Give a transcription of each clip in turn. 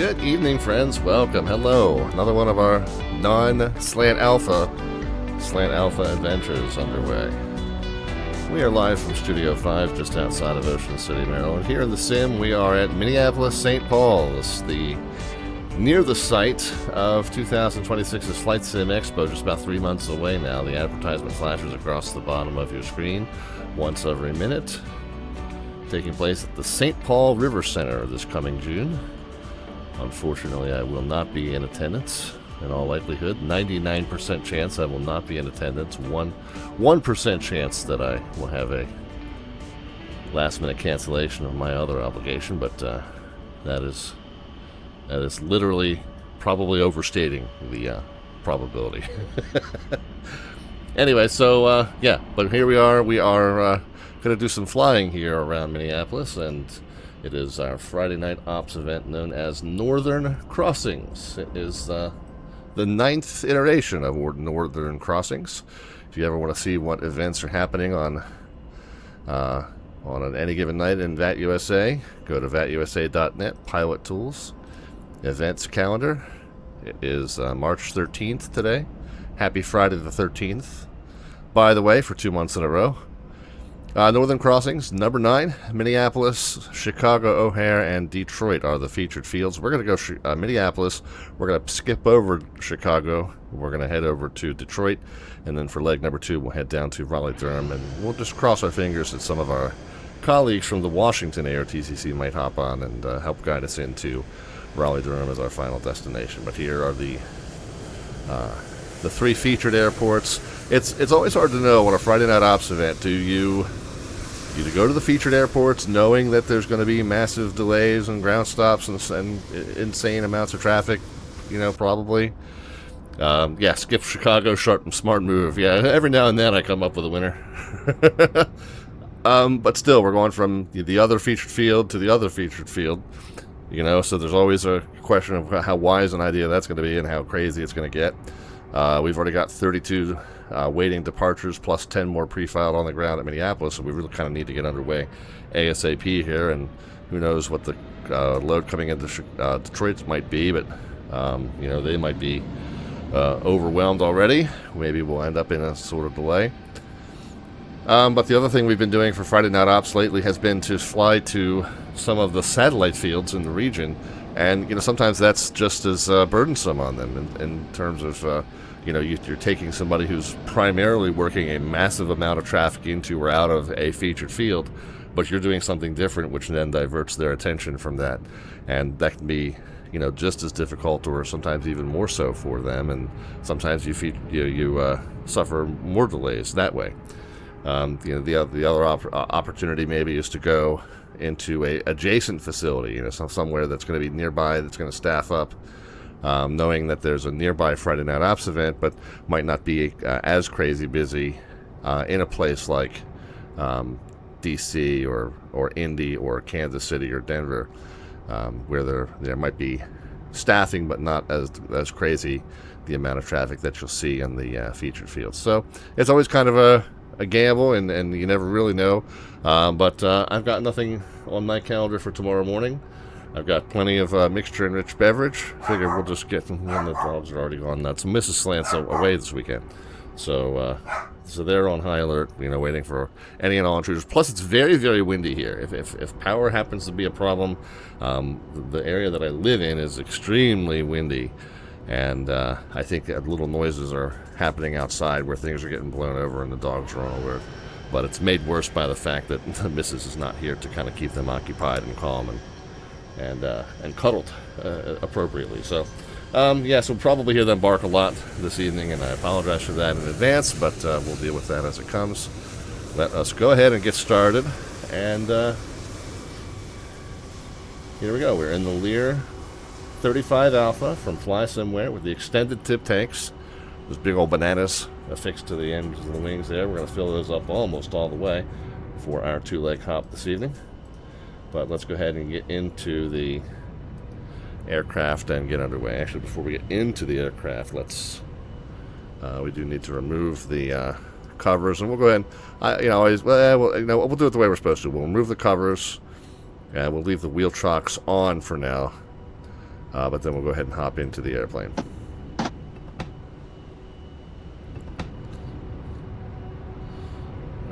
Good evening, friends. Welcome. Hello. Another one of our non-Slant Alpha adventures underway. We are live from Studio 5 just outside of Ocean City, Maryland. Here in the sim, we are at Minneapolis, St. Paul's, near the site of 2026's FlySim Expo, just about 3 months away now. The advertisement flashes across the bottom of your screen once every minute. Taking place at the St. Paul River Center this coming June. Unfortunately, I will not be in attendance in all likelihood. 99% chance I will not be in attendance. 1% chance that I will have a last-minute cancellation of my other obligation, but that is literally probably overstating the probability. Anyway, so yeah, but here we are. We are going to do some flying here around Minneapolis, and it is our Friday night ops event known as Northern Crossings. It is the 9th iteration of Northern Crossings. If you ever want to see what events are happening on any given night in VAT USA, go to VATUSA.net, Pilot Tools, Events Calendar. It is March 13th today. Happy Friday the 13th, by the way, for 2 months in a row. Northern Crossings, number 9, Minneapolis, Chicago, O'Hare, and Detroit are the featured fields. We're going to go Minneapolis. We're going to skip over Chicago. We're going to head over to Detroit. And then for leg number 2, we'll head down to Raleigh-Durham. And we'll just cross our fingers that some of our colleagues from the Washington ARTCC might hop on and help guide us into Raleigh-Durham as our final destination. But here are the 3 featured airports. It's always hard to know on a Friday night ops event. Do you go to the featured airports knowing that there's going to be massive delays and ground stops and insane amounts of traffic? You know, probably. Yeah, skip Chicago, smart move. Yeah, every now and then I come up with a winner. But still, we're going from the other featured field to the other featured field. You know, so there's always a question of how wise an idea that's going to be and how crazy it's going to get. We've already got 32 waiting departures plus 10 more pre-filed on the ground at Minneapolis, so we really kind of need to get underway ASAP here, and who knows what the load coming into Detroit might be, but you know, they might be overwhelmed already. Maybe we'll end up in a sort of delay. But the other thing we've been doing for Friday Night Ops lately has been to fly to some of the satellite fields in the region, and you know, sometimes that's just as burdensome on them in terms of you know, you're taking somebody who's primarily working a massive amount of traffic into or out of a featured field, but you're doing something different, which then diverts their attention from that, and that can be, you know, just as difficult or sometimes even more so for them, and sometimes you suffer more delays that way. You know, the other opportunity maybe is to go into a adjacent facility, you know, somewhere that's going to be nearby, that's going to staff up, knowing that there's a nearby Friday Night Ops event, but might not be as crazy busy in a place like DC or Indy or Kansas City or Denver, where there might be staffing, but not as crazy the amount of traffic that you'll see in the featured fields. So it's always kind of a gamble, and you never really know. But I've got nothing on my calendar for tomorrow morning. I've got plenty of mixture-enriched beverage. Figure we'll just get them when the dogs are already gone nuts. Mrs. Slant's away this weekend, so they're on high alert, you know, waiting for any and all intruders. Plus, it's very, very windy here. If power happens to be a problem, the area that I live in is extremely windy, and I think little noises are happening outside where things are getting blown over and the dogs are on alert. But it's made worse by the fact that the missus is not here to kind of keep them occupied and calm and cuddled appropriately. So, yeah, so we'll probably hear them bark a lot this evening, and I apologize for that in advance, but we'll deal with that as it comes. Let us go ahead and get started, and here we go. We're in the Lear 35 Alpha from FlySimWare with the extended tip tanks. Those big old bananas affixed to the ends of the wings there. We're going to fill those up almost all the way for our 2-leg hop this evening. But let's go ahead and get into the aircraft and get underway. Actually, before we get into the aircraft, we do need to remove the covers, and we'll go ahead and, we'll do it the way we're supposed to. We'll remove the covers, and we'll leave the wheel chocks on for now. but then we'll go ahead and hop into the airplane.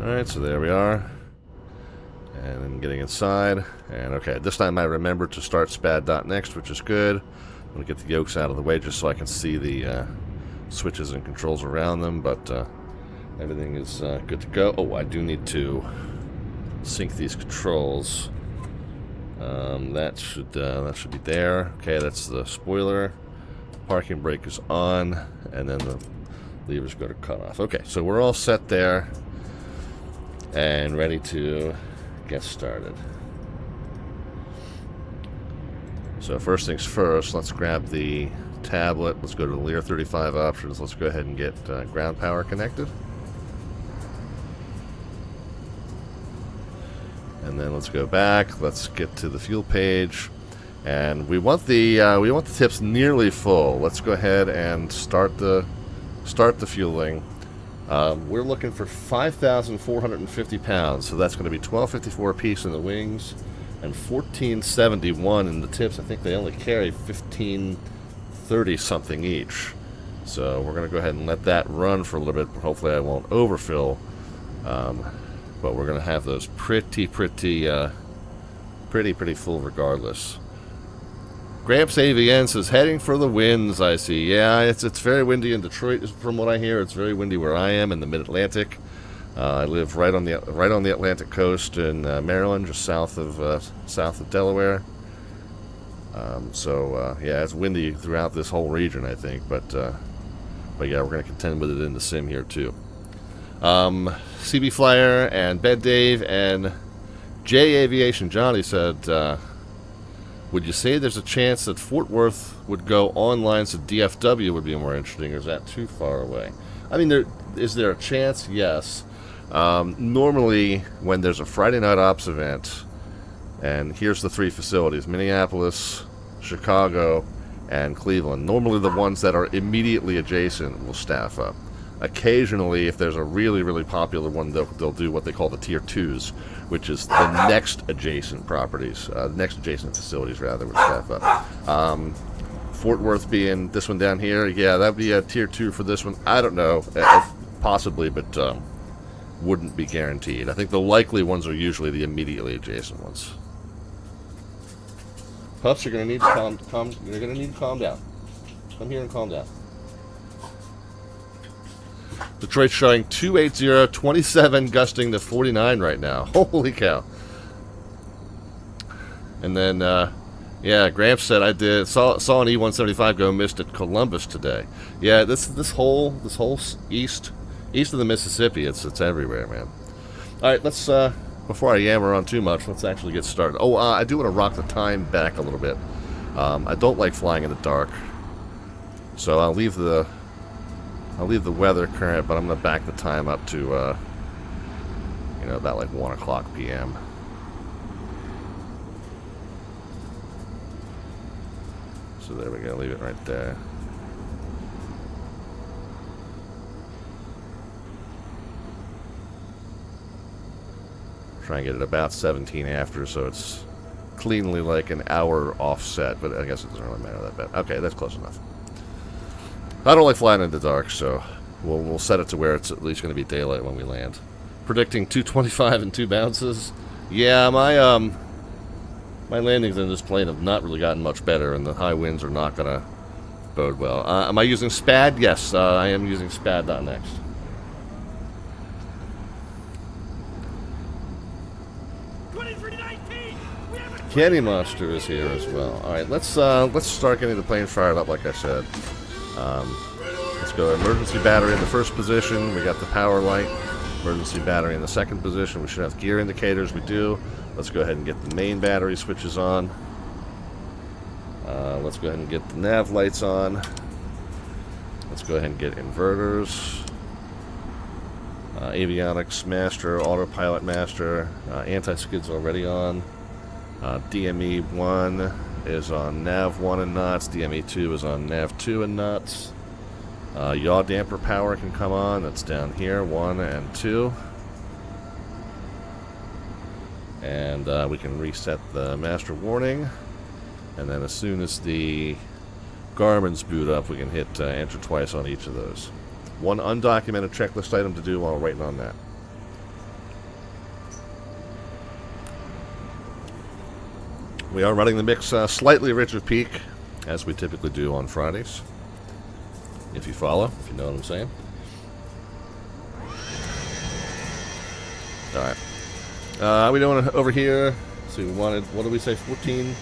Alright, so there we are. And then getting inside. And okay, this time I remembered to start SPAD.next, which is good. I'm going to get the yokes out of the way just so I can see the switches and controls around them, but everything is good to go. Oh, I do need to sync these controls. That should be there. Okay, that's the spoiler. Parking brake is on, and then the levers go to cut off. Okay, so we're all set there and ready to get started. So first things first, let's grab the tablet. Let's go to the Lear 35 options. Let's go ahead and get ground power connected. And then let's go back. Let's get to the fuel page, and we want the tips nearly full. Let's go ahead and start the fueling. We're looking for 5,450 pounds, so that's going to be 1254 a piece in the wings and 1471 in the tips. I think they only carry 1530 something each. So we're going to go ahead and let that run for a little bit. Hopefully I won't overfill. But we're going to have those pretty full regardless. Gramps AVN says, heading for the winds, I see. Yeah, it's very windy in Detroit, from what I hear. It's very windy where I am in the Mid-Atlantic. I live right on the Atlantic coast in Maryland, just south of Delaware. Yeah, it's windy throughout this whole region, I think. But yeah, we're going to contend with it in the sim here too. CB Flyer and Bed Dave and J Aviation Johnny said, would you say there's a chance that Fort Worth would go online so DFW would be more interesting, or is that too far away? I mean, is there a chance? Yes. Normally, when there's a Friday night ops event, and here's the three facilities, Minneapolis, Chicago, and Cleveland. Normally the ones that are immediately adjacent will staff up. Occasionally, if there's a really popular one, they'll do what they call the Tier 2s, which is the next adjacent properties, next adjacent facilities, rather, would staff up. Fort Worth being this one down here, yeah, that would be a Tier 2 for this one. I don't know, possibly, but wouldn't be guaranteed. I think the likely ones are usually the immediately adjacent ones. Pups, you're going to need to calm down. Come here and calm down. Detroit's showing 280, 27, gusting to 49 right now. Holy cow. And then, yeah, Gramps said I saw an E-175 go missed at Columbus today. Yeah, this whole east of the Mississippi, it's everywhere, man. All right, let's before I yammer on too much, let's actually get started. Oh, I do want to rock the time back a little bit. I don't like flying in the dark, so I'll leave the weather current, but I'm going to back the time up to, about like 1 o'clock p.m. So there we go, leave it right there. Try and get it about 17 after, so it's cleanly like an hour offset, but I guess it doesn't really matter that bad. Okay, that's close enough. I don't like flying in the dark, so we'll set it to where it's at least going to be daylight when we land. Predicting 225 and 2 bounces. Yeah, my landings in this plane have not really gotten much better, and the high winds are not going to bode well. Am I using SPAD? Yes, I am using SPAD.next. Candy Monster is here as well. All right, let's start getting the plane fired up, like I said. Let's go emergency battery in the first position. We got the power light. Emergency battery in the second position. We should have gear indicators. We do. Let's go ahead and get the main battery switches on. Let's go ahead and get the nav lights on. Let's go ahead and get inverters. Avionics master, autopilot master, anti-skid's already on. DME 1 is on nav 1 and knots. DME 2 is on nav 2 and knots. Yaw damper power can come on. That's down here, 1 and 2. And we can reset the master warning. And then as soon as the Garmin's boot up, we can hit enter twice on each of those. One undocumented checklist item to do while waiting on that. We are running the mix slightly rich of peak, as we typically do on Fridays. If you follow, if you know what I'm saying. Alright. How we doing over here? So we wanted, what did we say, 14?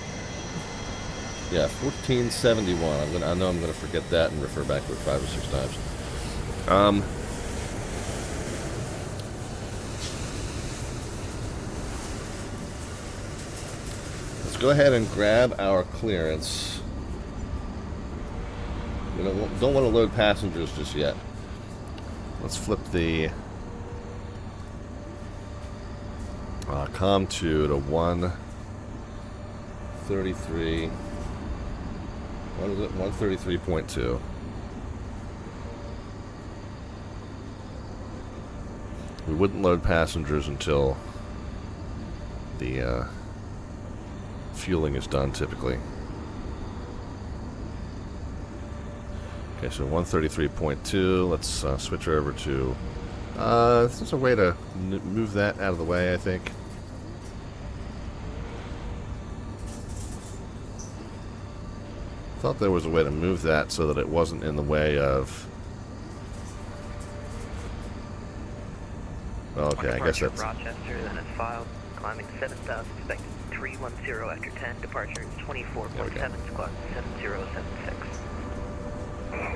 Yeah, 1471. I know I'm gonna forget that and refer back to it 5 or 6 times. Let's go ahead and grab our clearance. We don't want to load passengers just yet. Let's flip the COM2 to 133. What is it? 133.2. We wouldn't load passengers until the fueling is done, typically. Okay, so 133.2. Let's switch over to... there's a way to move that out of the way, I think. Thought there was a way to move that so that it wasn't in the way of... Okay, I guess that's... Rochester, then it's filed, climbing 7,000, expected 310 after 10, departure 24.7, squawk 7076.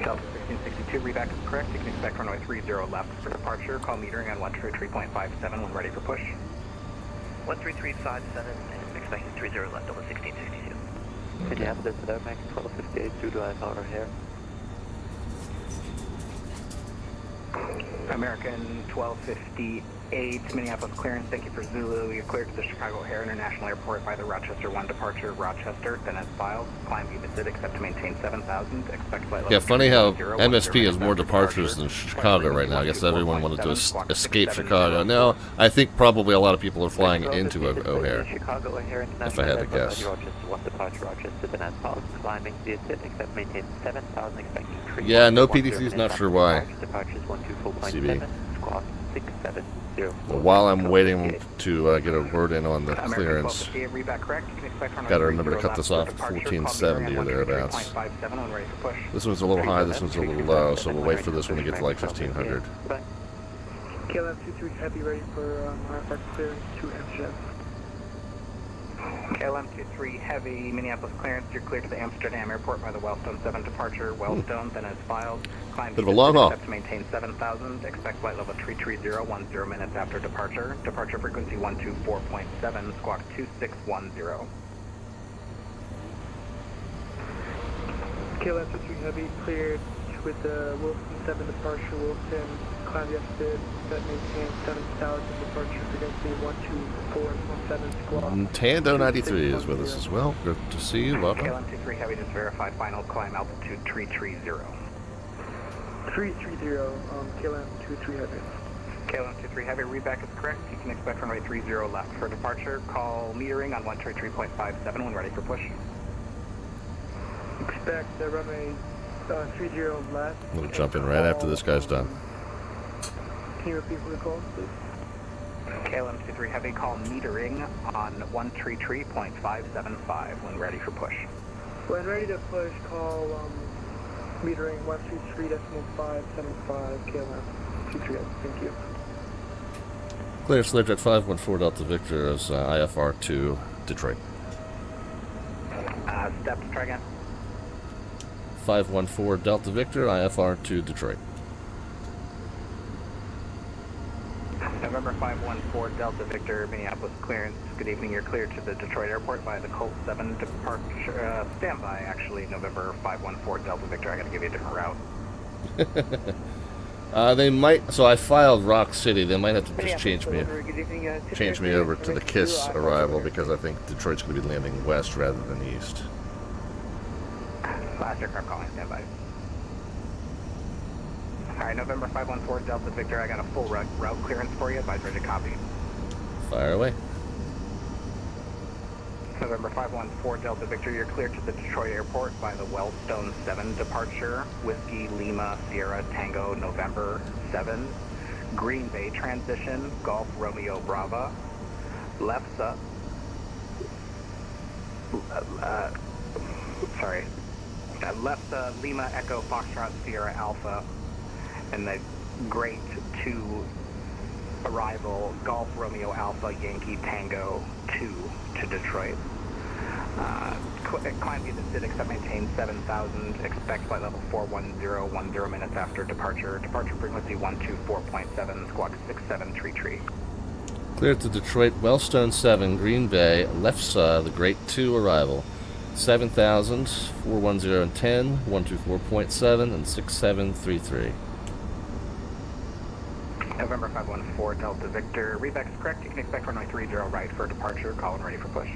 Delta 1662, reback is correct. You can expect runway 30 left for departure. Call metering on 133.57 when ready for push. 13357 and expecting 30 left over 1662. Can you have this at Airmax 1258 due to IFR here? American 1258, Minneapolis clearance. Thank you for Zulu. You're cleared to the Chicago O'Hare International Airport by the Rochester 1 departure, Rochester. Then as filed. Climb VATSIM except to maintain 7,000. Expect flight level. Yeah, funny how MSP has more departures than Chicago right now. I guess everyone wanted to escape Chicago. No, I think probably a lot of people are flying into O'Hare. Chicago O'Hare International If I had to guess. Rochester 1 departure, Rochester. Then as filed. Climbing VATSIM except maintain 7,000. Expecting 3. Yeah, no PDCs, not sure why. Departures 124.7. CB. Squawk 670. Well, while I'm waiting to get a word in on the clearance, gotta remember to cut this off at 1470 or thereabouts. This one's a little high, this one's a little low, so we'll wait for this one to get to like 1500. KLM-23 Heavy ready for IFR clearance to MGM. KLM-23 Heavy, Minneapolis clearance. You're cleared to the Amsterdam Airport by the Wellstone 7 departure. Wellstone, then as filed. Climb bit of a long haul. to maintain 7,000. Expect flight level 330, 10 minutes after departure. Departure frequency 124.7, squawk 2610. KLM-23 Heavy cleared with the Wilson 7 departure. Wilson climb yesterday that maintains 7,000 departure frequency 124.7 squawk. Tando 93 is with us as well. Good to see you. Welcome. KLM-23 Heavy, just verify final climb altitude 330. 330, KLM-23 Heavy. KLM-23 Heavy, readback is correct. You can expect runway 30 left for departure. Call metering on 133.57 when ready for push. Expect runway 30 left. We'll jump in right after this guy's done. Can you repeat the call, please? KLM-23 Heavy, call metering on 133.575 when ready for push. When ready to push, call metering 133.575 KLM-23. Thank you. Clear Sledgejet 514 Delta Victor as IFR to Detroit. Steps, try again. 514 Delta Victor, IFR to Detroit. November 514 Delta Victor, Minneapolis clearance. Good evening, you're cleared to the Detroit Airport by the Colt 7 departure. Standby, actually, November 514 Delta Victor. I gotta give you a different route. They might, so I filed Rock City. They might have to just change me over to the KISS arrival because I think Detroit's going to be landing west rather than east. Last aircraft calling, standby. Alright, November 514 Delta Victor, I got a full route clearance for you. Advise ready to copy. Fire away. November 514 Delta Victor, you're clear to the Detroit Airport by the Wellstone 7 departure, Whiskey Lima Sierra Tango November 7, Green Bay transition, Golf Romeo Brava, left Lima Echo Foxtrot Sierra Alpha, and the Great 2 arrival, Golf Romeo Alpha Yankee Tango 2 to Detroit. Climb via the SID, except maintain 7,000, expect flight level 410, 10 minutes after departure. Departure frequency 124.7, squawk 6733. Clear to Detroit, Wellstone 7, Green Bay, Lefsa, the Great 2 arrival. 7,000, 410 and 10, 124.7, and 6733. November 514 Delta Victor, Rebex correct, you can expect runway 30 right for departure, call and ready for push.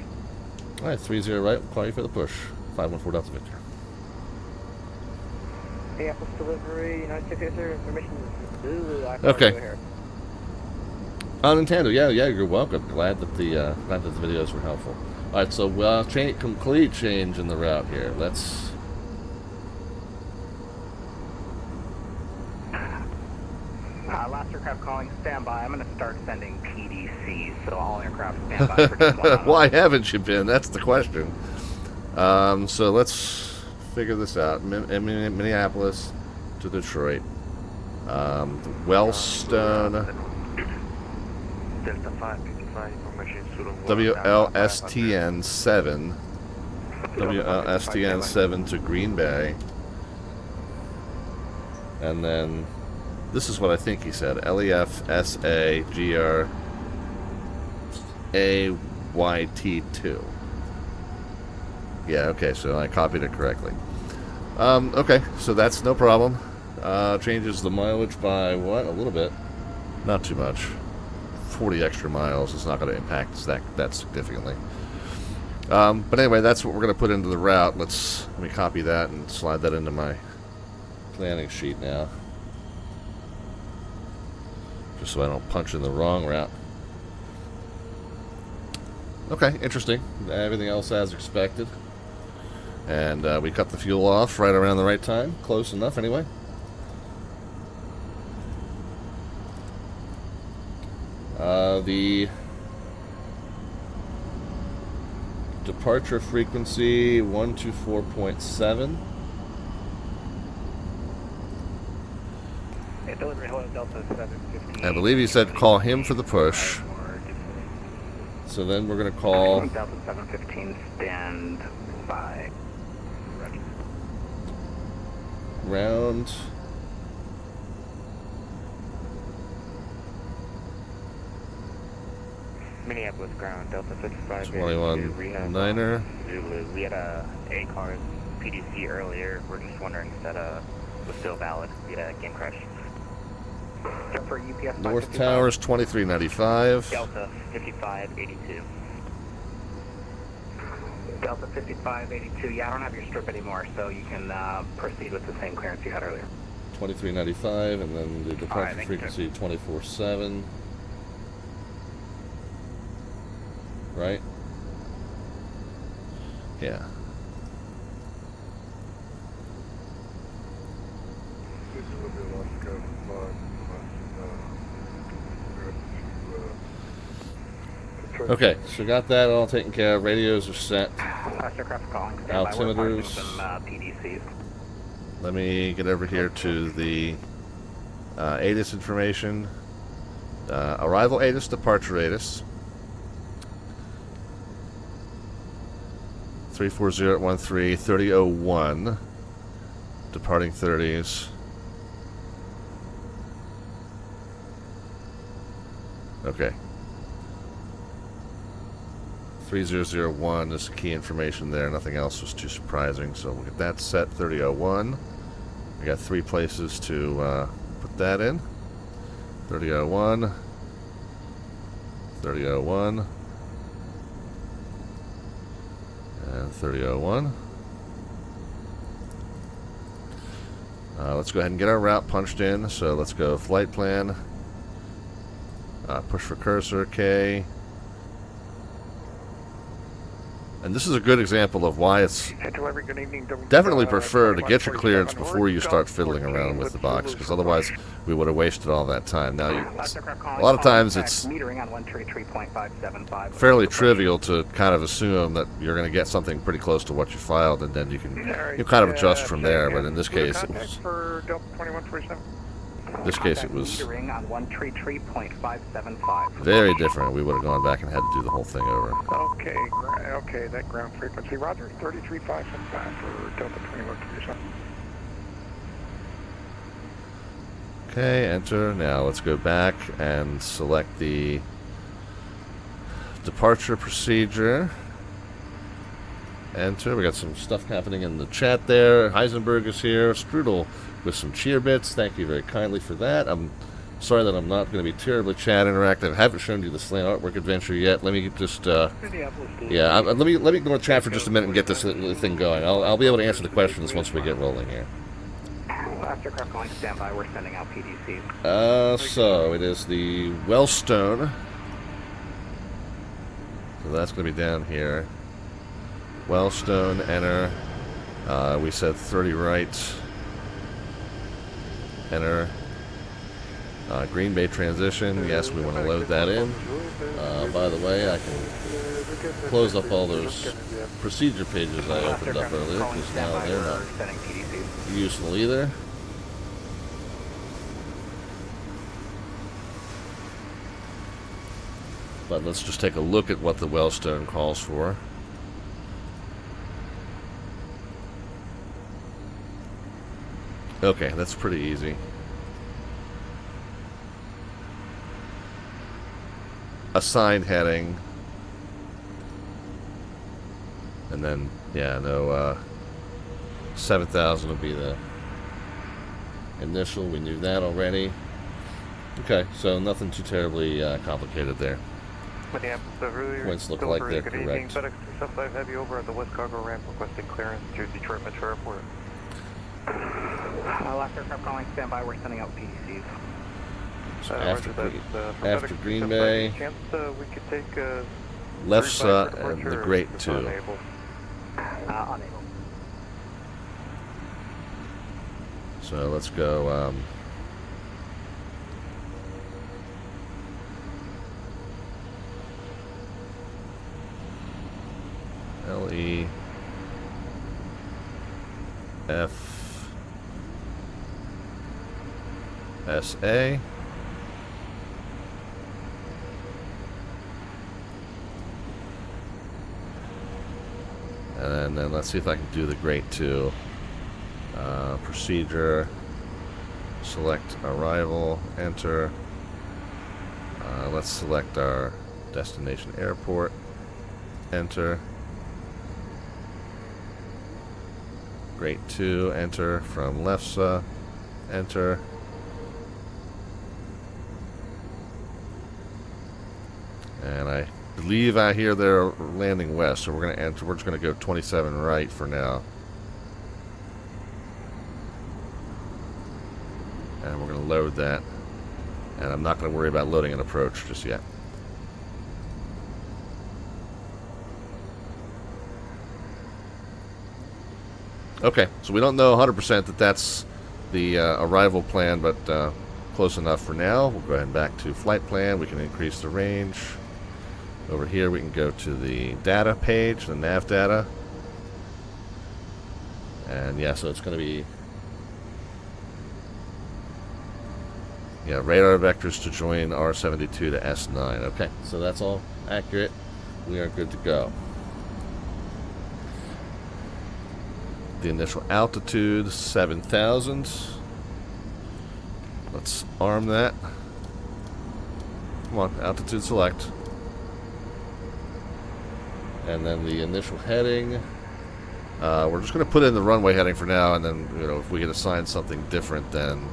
Alright, 30 right, we'll call you for the push. 514 Delta Victor. Minneapolis delivery, United States Air, permission. Okay. On Nintendo, yeah, you're welcome. Glad that the videos were helpful. Alright, so complete change in the route here. Let's... Last aircraft calling, standby. I'm going to start sending PDCs, so all aircraft standby for just 1 Why haven't you been? That's the question. So let's figure this out. Minneapolis to Detroit. Wellstone... Delta 5, WLSTN 7. WLSTN 7 to Green Bay. And then, this is what I think he said. LEFSAGRAYT2. Yeah, okay, so I copied it correctly. Okay, so that's no problem. Changes the mileage by what? A little bit. Not too much. 40 extra miles is not going to impact that significantly. But anyway, that's what we're going to put into the route. Let me copy that and slide that into my planning sheet now. Just so I don't punch in the wrong route. Okay, interesting. Everything else as expected. And we cut the fuel off right around the right time. Close enough anyway. The departure frequency 124.7. Delivery Hello Delta 715. I believe he said call him for the push. So then we're going to call Delta 715 stand by. round Minneapolis ground, Delta 55. 21 Niner. Zulu. We had a A-cars PDC earlier. We're just wondering if that was still valid. We had a game crash. For UPS North Towers 2395. Delta 5582. Delta 5582. Yeah, I don't have your strip anymore, so you can proceed with the same clearance you had earlier. 2395, and then the departure Right, frequency 24/7. Right? Yeah. Okay, so got that all taken care of. Radios are set. Last aircraft calling. Altimeters. Some PDCs. Let me get over here to the ATIS information. Arrival ATIS, departure ATIS. 340 3001. Departing 30s. Okay. 3001 is key information there. Nothing else was too surprising. So we'll get that set. 3001. We got 3 places to put that in. 3001. 3001. And 3001. Let's go ahead and get our route punched in. So let's go flight plan. Push for cursor, K. And this is a good example of why it's Good evening. definitely prefer to get your clearance before you start fiddling around with the box, because otherwise we would have wasted all that time. Now, a lot of times it's metering on 133.575. fairly trivial to kind of assume that you're going to get something pretty close to what you filed, and then you kind of adjust from there. But in this case, it was For Delta 2147. Metering on 133.575. very different. We would have gone back and had to do the whole thing over. Okay, that ground frequency. Roger, 33575 for Delta 2147. Okay, enter. Now let's go back and select the departure procedure. Enter. We got some stuff happening in the chat there. Heisenberg is here. Strudel with some cheer bits. Thank you very kindly for that. I'm sorry that I'm not going to be terribly chat interactive. I haven't shown you the Slant Artwork Adventure yet. Let me just, let me go to chat for just a minute and get this thing going. I'll be able to answer the questions once we get rolling here. Last aircraft calling standby. We're sending out PDCs. So it is the Wellstone. So that's going to be down here. Wellstone, enter. We said 30 right. Enter. Green Bay transition. Yes, we want to load that in. By the way, I can close up all those procedure pages I opened up earlier, because now they're not useful either. But let's just take a look at what the Wellstone calls for. Okay, that's pretty easy. Assigned heading. And then, yeah, no, 7,000 will be the initial. We knew that already. Okay, so nothing too terribly complicated there. Points look like they're correct. FedEx 375 Heavy over at the West Cargo ramp requesting clearance to Detroit Metro Airport. Last aircraft calling standby. We're sending out PDCs. So after Green Bay, Chance we could take Lefsa and the Great 2. Unable. So let's go. LE F SA. And then let's see if I can do the Great 2. Procedure. Select arrival. Enter. Let's select our destination airport. Enter. Great 2. Enter from Lefsa. Enter. And I believe I hear they're landing west, so we're going to enter. We're just going to go 27 right for now. And we're going to load that. And I'm not going to worry about loading an approach just yet. Okay, so we don't know 100% that that's the arrival plan, but close enough for now. We'll go ahead and back to flight plan. We can increase the range. Over here we can go to the data page, the nav data. And yeah, so it's going to be radar vectors to join R72 to S9. Okay, so that's all accurate. We are good to go. The initial altitude, 7,000. Let's arm that. Come on, altitude select. And then the initial heading. We're just going to put in the runway heading for now, and then if we get assigned something different, then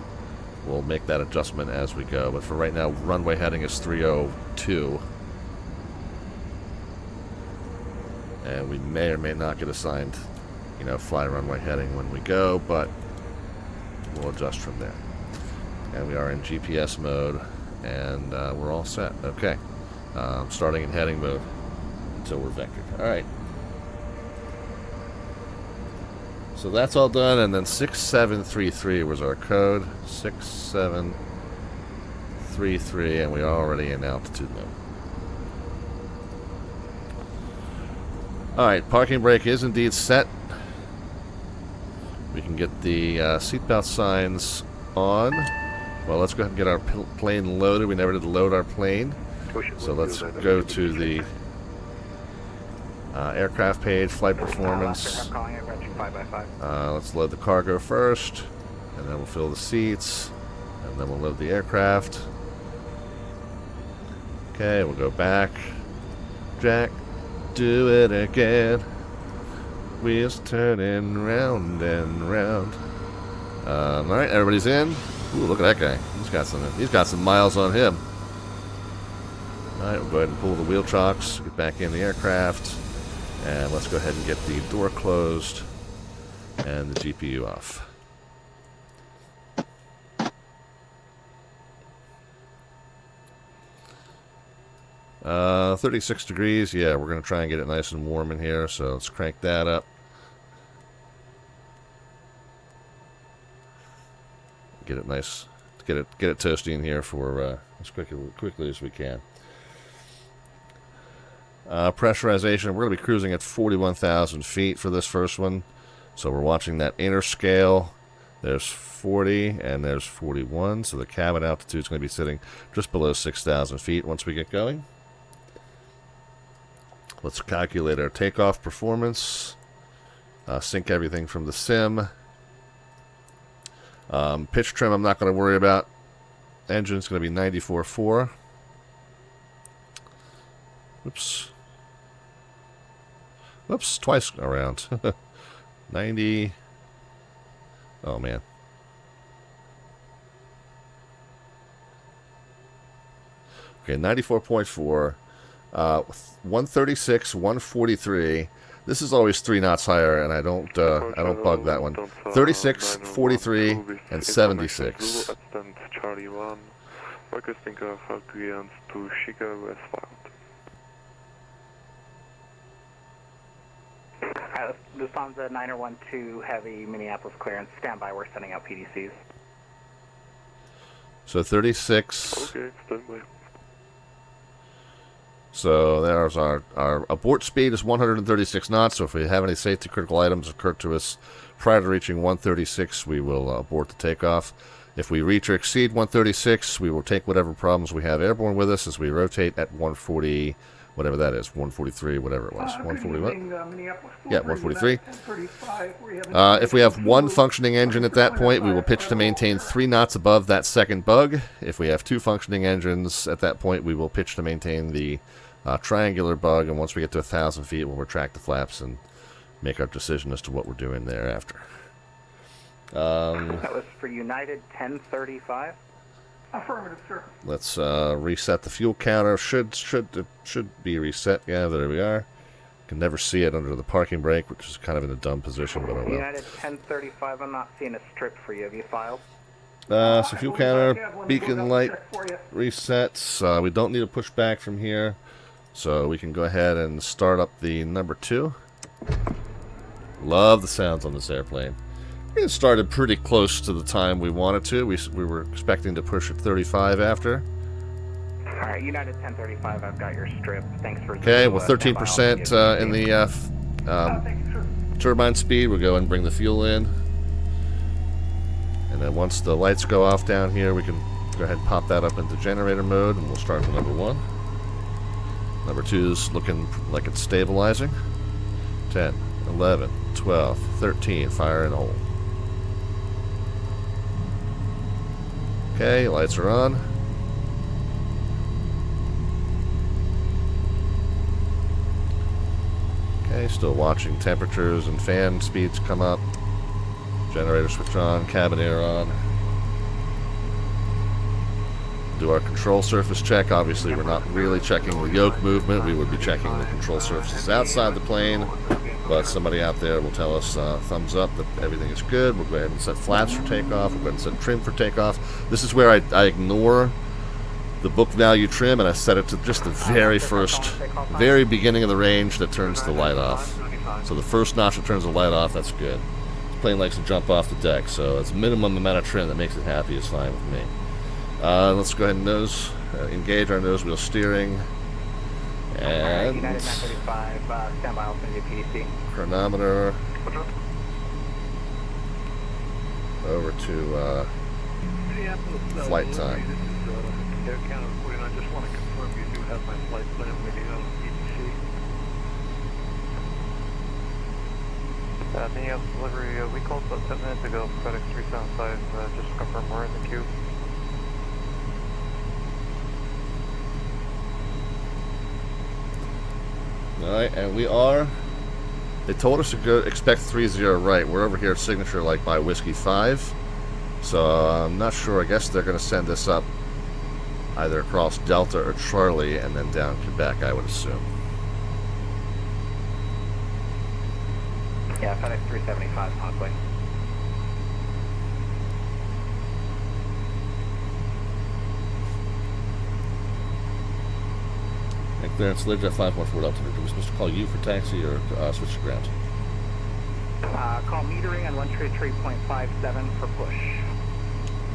we'll make that adjustment as we go. But for right now, runway heading is 302. And we may or may not get assigned, fly runway heading when we go, but we'll adjust from there. And we are in GPS mode, and we're all set. Okay. Starting in heading mode until we're vectored. All right. So that's all done, and then 6733 was our code. 6733, and we are already in altitude now. Alright, parking brake is indeed set. We can get the seatbelt signs on. Well, let's go ahead and get our plane loaded. We never did load our plane. So let's go to the aircraft page, flight performance. Let's load the cargo first, and then we'll fill the seats, and then we'll load the aircraft. Okay, we'll go back. Jack, do it again. Wheels turning round and round. Alright, everybody's in. Ooh, look at that guy. He's got some miles on him. Alright, we'll go ahead and pull the wheel chocks, get back in the aircraft, and let's go ahead and get the door closed and the GPU off. Uh, 36 degrees. Yeah, we're going to try and get it nice and warm in here, so let's crank that up. Get it nice, get it toasty in here for as quickly as we can. Pressurization, we're going to be cruising at 41,000 feet for this first one. So we're watching that inner scale. There's 40 and there's 41. So the cabin altitude is going to be sitting just below 6,000 feet once we get going. Let's calculate our takeoff performance. Sync everything from the sim. Pitch trim I'm not going to worry about. Engine's going to be 94.4. Oops. Whoops, twice around. 90. Oh, man. Okay, 94.4. 136, 143. This is always 3 knots higher, and I don't bug that one. 36, 43, and 76. Charlie 1. Requesting clearance to Chicago as filed. Lufthansa 912 Heavy Minneapolis clearance. Standby. We're sending out PDCs. So 36. Okay, standby. So there's our abort speed is 136 knots. So if we have any safety critical items occur to us prior to reaching 136, we will abort the takeoff. If we reach or exceed 136, we will take whatever problems we have airborne with us as we rotate at 140, whatever that is, 143, whatever it was. 141? Yeah, 143. If we have one functioning engine at that point, we will pitch to maintain 3 knots above that second bug. If we have 2 functioning engines at that point, we will pitch to maintain the triangular bug, and once we get to 1,000 feet, we'll retract the flaps and make our decision as to what we're doing thereafter. That was for United 1035. Affirmative, sir. Let's reset the fuel counter. Should be reset. Yeah, there we are. Can never see it under the parking brake, which is kind of in a dumb position, but I will. United 1035. I'm not seeing a strip for you. Have you filed? So fuel counter, beacon light resets. We don't need to push back from here, so we can go ahead and start up the number 2. Love the sounds on this airplane. It started pretty close to the time we wanted to. We were expecting to push at 35 after. All right, United 1035, I've got your strip. Thanks for... Okay, well, 13% in the turbine speed. We'll go and bring the fuel in. And then once the lights go off down here, we can go ahead and pop that up into generator mode, and we'll start with number 1. Number 2 is looking like it's stabilizing. 10, 11, 12, 13, fire and hold. Okay, lights are on. Okay, still watching temperatures and fan speeds come up. Generator switch on, cabin air on. Do our control surface check. Obviously, we're not really checking the yoke movement. We would be checking the control surfaces outside the plane. But somebody out there will tell us thumbs up that everything is good. We'll go ahead and set flaps for takeoff. We'll go ahead and set trim for takeoff. This is where I ignore the book value trim, and I set it to just the very beginning of the range that turns the light off. So the first notch that turns the light off, that's good. plane likes to jump off the deck, so it's minimum amount of trim that makes it happy is fine with me. Let's go ahead and engage our nose wheel steering. And United 935, standby, I'll send you PDC. chronometer over to flight time. This is Air Canada 49. I just want to confirm you do have my flight plan waiting on PDC. Thinking of delivery, we called about 10 minutes ago, FedEx 375, just to confirm we're in the queue. Alright, and we are. They told us to go expect 30 right. We're over here at signature like by Whiskey 5. So I'm not sure. I guess they're going to send this up either across Delta or Charlie and then down Quebec, I would assume. Yeah, FedEx 375, Conway. And clearance Lear Jet 514 Delta Victor. We're supposed to call you for taxi or switch to ground? Call metering on 133.57 for push.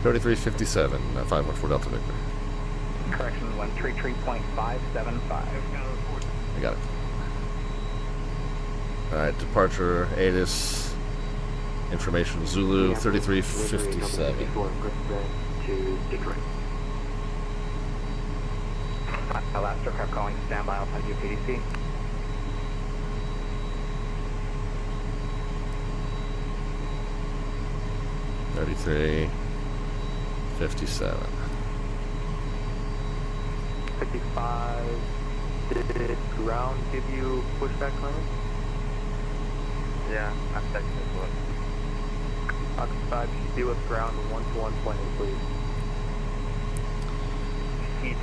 3357, 514 Delta Victor. Correction, 133.575. I got it. Alright, departure ATIS, information Zulu, 3357. To Detroit. Last aircraft calling standby, I'll send you PDC. $33.57. 55, did ground give you pushback clearance? Yeah, I'm texting as well. Occupied, be with ground 121.8, please.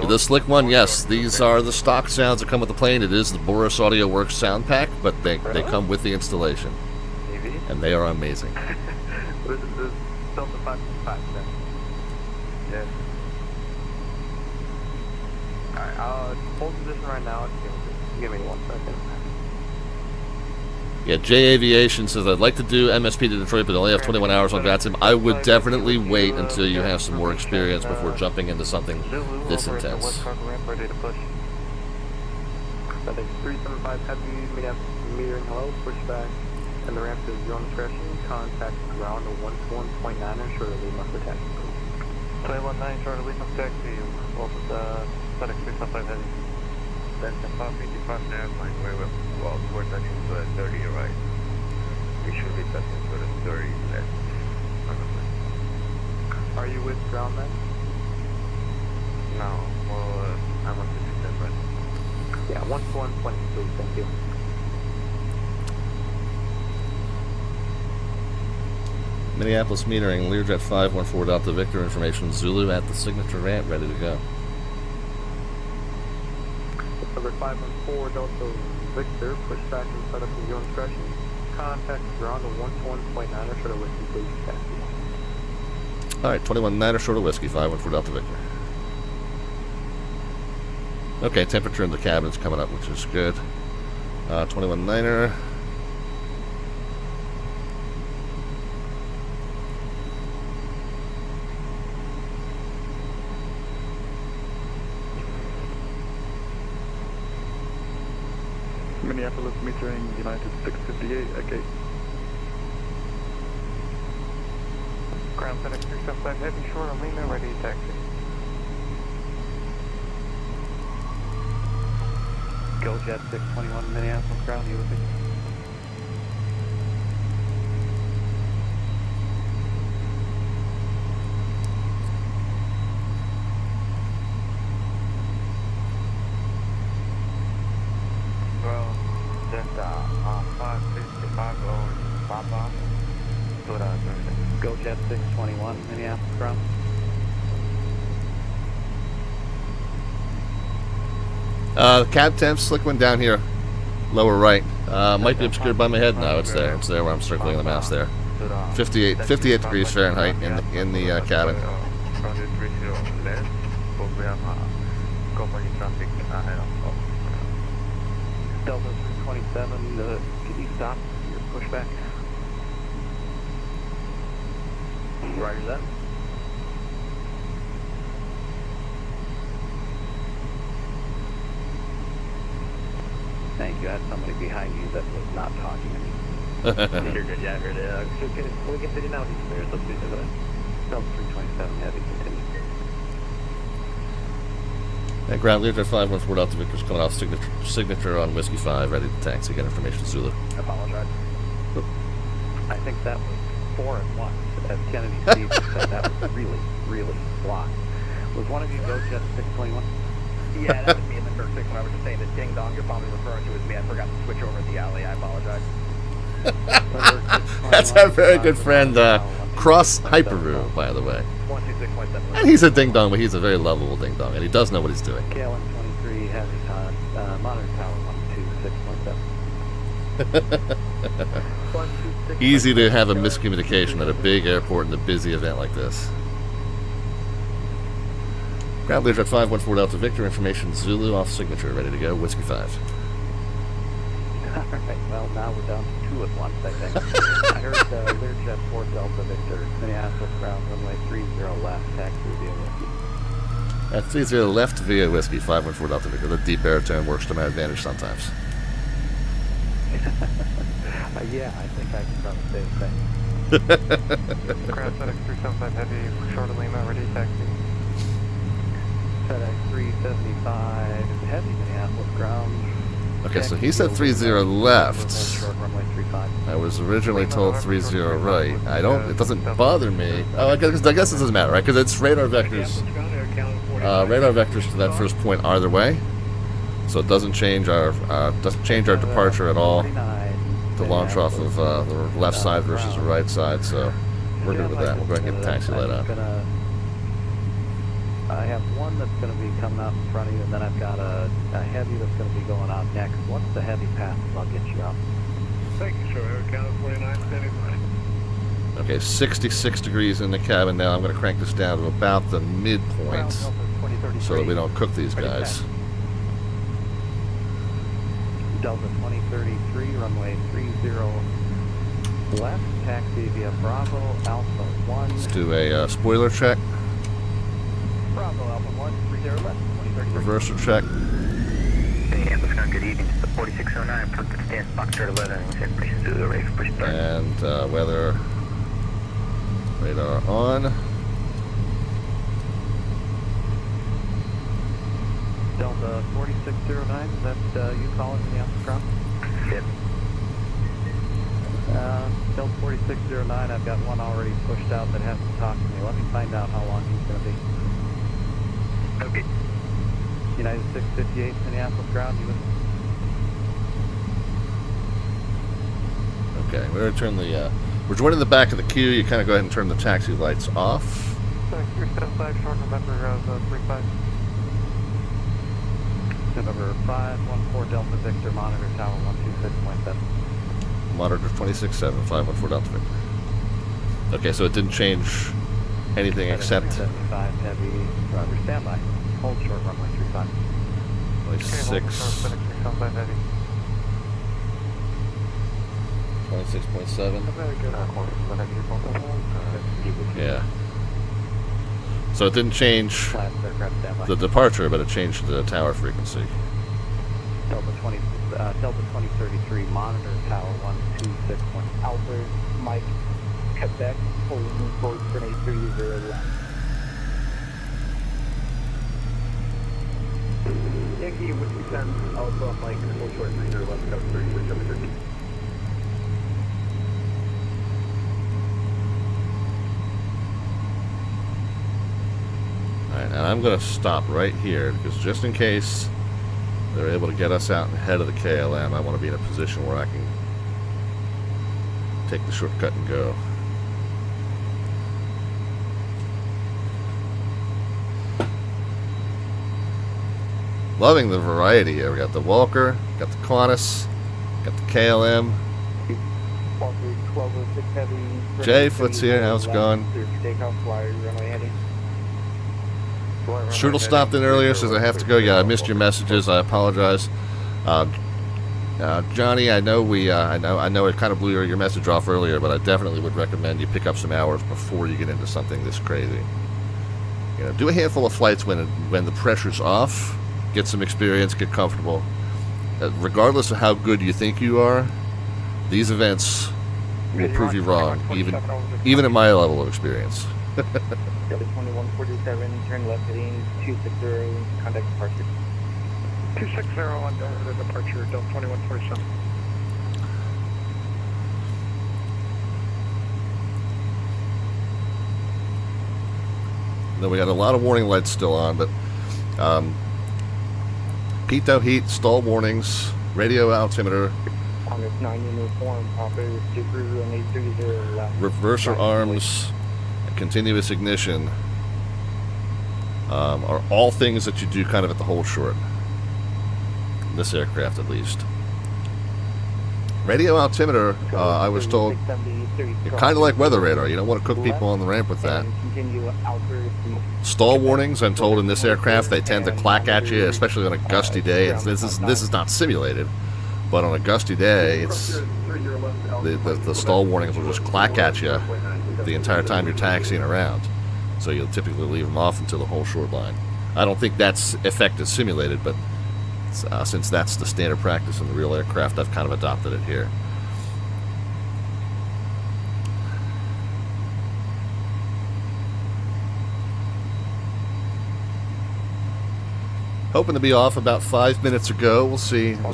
The slick one, yes. These are the stock sounds that come with the plane. It is the Boris Audio Works sound pack, but they come with the installation. Maybe? And they are amazing. This is Delta 565, then. Yes. Alright, hold position right now. Give me 1 second. Yeah, J Aviation says, I'd like to do MSP to Detroit, but only have 21 hours on VATSIM. I would definitely wait until you have some more experience before jumping into something this intense. Ready to push. FedEx 375 heavy, metering hello, pushback, and the ramp is your own discretion. Contact ground 121.9 short of Lima for taxi. 219 short of Lima taxi, well with FedEx 375 heavy. That's the 555 airplane where we're touching to the 30 right. We should be touching to the 30 left on the plane. Are you with ground then? No, well, I'm on the system, but... Yeah, 121.8 please, thank you. Minneapolis metering, Learjet 514 Delta Victor, information Zulu at the signature ramp, ready to go. Number 514 Delta Victor, pushback and set up in your own discretion. Contact ground 121.9 short of whiskey, please, taxi. Alright, 21.9 short of whiskey, 514 Delta Victor. Okay, temperature in the cabin's coming up, which is good. 21.9er. Minneapolis metering United 658 at gate. Ground FedEx 375 heavy short on Lima, ready to taxi. Go Jet 621 Minneapolis ground, you with me? Well, there's 555 going Papa to the Thursday. Go Jet 621 Minneapolis ground. Cab temp, slick one down here, lower right. Might be obscured by my head. No, it's there. It's there where I'm circling the mouse there. 58 degrees Fahrenheit in the cabin. Delta 327, could you stop your pushback? Roger that. Thank you. I had somebody behind you that was not talking to me. You're good, yeah, I heard it. We can sit now. There's those pieces of it. Delta 327 heavy, continue. At ground, Lear 514 Delta Victor's coming off signature on Whiskey 5, ready to taxi. Get information, Zulu. I apologize. I think that was 4 at once. As Kennedy Steve said, that was really, really blocked. Was one of you go jet 621? Yeah, that was me in the first 6 when I was just saying that ding dong you're probably referring to as me. I forgot to switch over at the alley. I apologize. That's our very good friend, Cross Hyperoo, by the way. 126.7. And he's a ding dong, but he's a very lovable ding dong, and he does know what he's doing. KLM 23 has monitor tower 126.7. Easy to have a miscommunication at a big airport in a busy event like this. Ground Lear Jet 514 Delta Victor, information Zulu off signature, ready to go, Whiskey 5. Alright, well now we're down to 2 at once, I think. I heard Learjet 4 Delta Victor, Minneapolis ground, runway 30 left, taxi via Whiskey. At 30 left via Whiskey, 514 Delta Victor. The deep baritone works to my advantage sometimes. Yeah, I think I can probably say the same. Crowd FedEx 375 heavy, short of Lima, ready taxi. FedEx 375 heavy, Minneapolis ground. Okay, so he said 30 left. I was originally told 30 right. It doesn't bother me. Oh, I guess it doesn't matter, right? Because it's radar vectors. Radar vectors to that first point either way. So it doesn't change our departure at all. To launch off of the left side versus the right side, so we're good with that. We'll go ahead and get the taxi light on. I have one that's going to be coming out in front of you, and then I've got a heavy that's going to be going out next. What's the heavy path? I'll get you up. Thank you, sir. Air Canada 49, standing by. Okay, 66 degrees in the cabin now. I'm going to crank this down to about the midpoint so that we don't cook these guys. Delta 2033, runway 30 left, taxi via Bravo, Alpha 1. Let's do a spoiler check. Bravo, Alpha 1, 30 left, 2033. Reversal check. Amazon, good evening. The 4609, put the stand box 11, information Zulu, ready for push start. And weather radar on. Delta 4609, is that you calling me off the ground? Yep. Delta 4609, I've got one already pushed out that hasn't talked to me. Let me find out how long he's going to be. Okay. United 658, Minneapolis ground, you Okay, we're going to turn the, we're joining the back of the queue. You kind of go ahead and turn the taxi lights off. 375, short November 35. November 514 Delta Victor, monitor tower 126.7. Monitor 26.7, 514 Delta Victor. Okay, so it didn't change anything except 75 heavy, Roger, standby. Hold short runway 35. 26. 26.7. Yeah. So it didn't change the departure, but it changed the tower frequency. Delta 2033, monitor tower 126. Alpha, Mike, Quebec, holding forward for an 830 left. Yankee, would you send Alpha, Mike, hold short 30 left, cover 36 over 13. Alright, and I'm going to stop right here because just in case they're able to get us out ahead of the KLM, I want to be in a position where I can take the shortcut and go. Loving the variety here. We got the Walker, got the Qantas, got the KLM. Jay Foot's here. How's it going? Strudel stopped in earlier, says I have to go. Yeah, I missed your messages. I apologize. Johnny, I know I know it kind of blew your message off earlier, but I definitely would recommend you pick up some hours before you get into something this crazy. You know, do a handful of flights when the pressure's off, get some experience, get comfortable. Regardless of how good you think you are, these events will prove you wrong, even at my level of experience. Delta 2147, turn left heading 260, contact departure. 260 on Delta departure, Delta 2147. Then we got a lot of warning lights still on, but pitot heat, stall warnings, radio altimeter, Congress 9 uniform, Papa, Super, and 830 left. reverser arms, and continuous ignition are all things that you do kind of at the hold short. In this aircraft, at least. Radio altimeter, I was told, kind of like weather radar. You don't want to cook people on the ramp with that. Stall warnings, I'm told, in this aircraft, they tend to clack at you, especially on a gusty day. This is not simulated, but on a gusty day, it's the stall warnings will just clack at you the entire time you're taxiing around. So you'll typically leave them off until the whole short line. I don't think that's effect is simulated, but since that's the standard practice in the real aircraft, I've kind of adopted it here. Hoping to be off about 5 minutes ago. We'll see how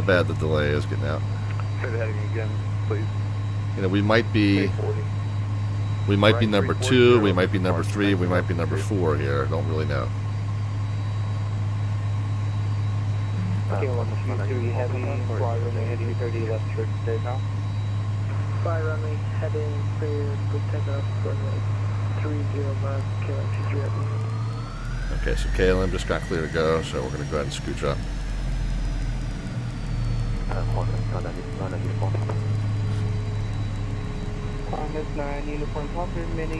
bad the delay is getting out. Say that again, please. You know, we might be number 2, we might be number 3, we might be number 4 here. I don't really know. Okay, 123 heavy, fly runway heading 30 left short takeoff. Fly runway heading clear, good takeoff, runway 30 left, KMSP-3 heavy. Okay, so KLM just got clear to go, so we're going to go ahead and scooch up.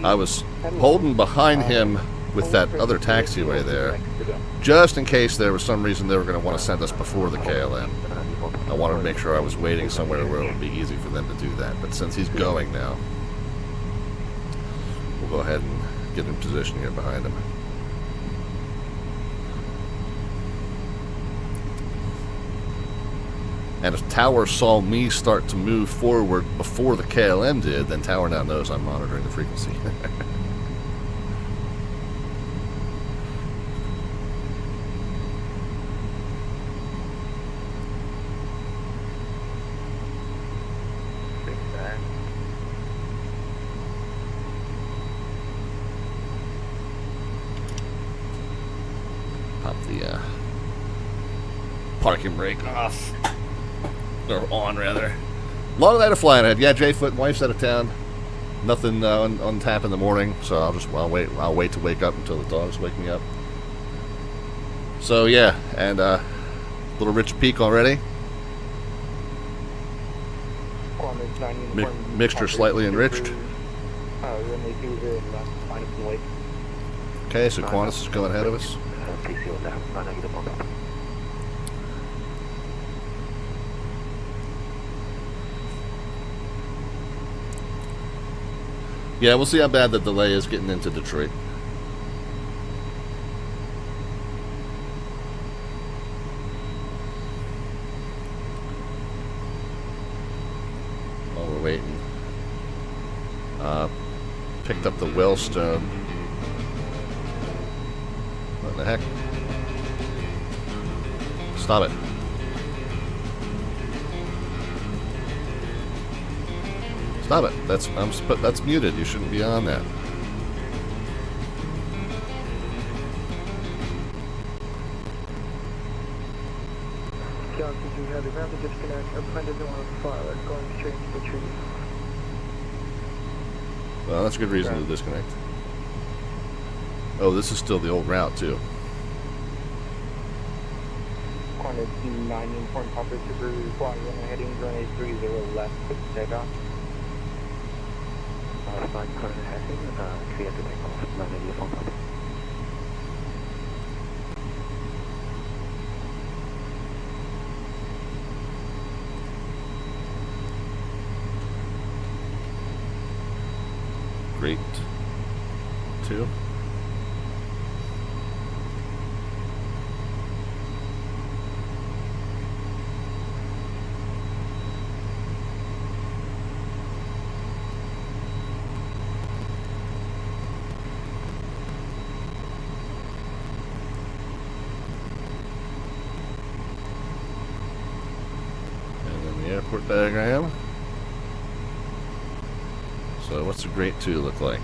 I was holding behind him with that other taxiway there, just in case there was some reason they were going to want to send us before the KLM. I wanted to make sure I was waiting somewhere where it would be easy for them to do that. But since he's going now, we'll go ahead and get in position here behind him. And if Tower saw me start to move forward before the KLM did, then Tower now knows I'm monitoring the frequency. Pop the parking brake off. Or on, rather. Long night of flying ahead. Yeah, Jay Foot, wife's out of town. Nothing on tap in the morning, so I'll wait to wake up until the dogs wake me up. So yeah, and little Rich Peak already. Mixture slightly enriched. Okay, so Qantas is going ahead of us. Yeah, we'll see how bad the delay is getting into Detroit. While we're waiting. Picked up the Wellstone. What the heck? Stop it. Stop it. That's muted. You shouldn't be on that. Johnson, you have the ground to disconnect. Our plane doesn't want to fly. We're going straight to the tree. Well, that's a good reason to disconnect. Oh, this is still the old route, too. Corner 9 uniform Papa Super, fly runway heading runway 30 left, takeoff. Flight corner heading, clear to take off, 9 uniform Papa. 2. And then the airport diagram. So what's the Great 2 look like?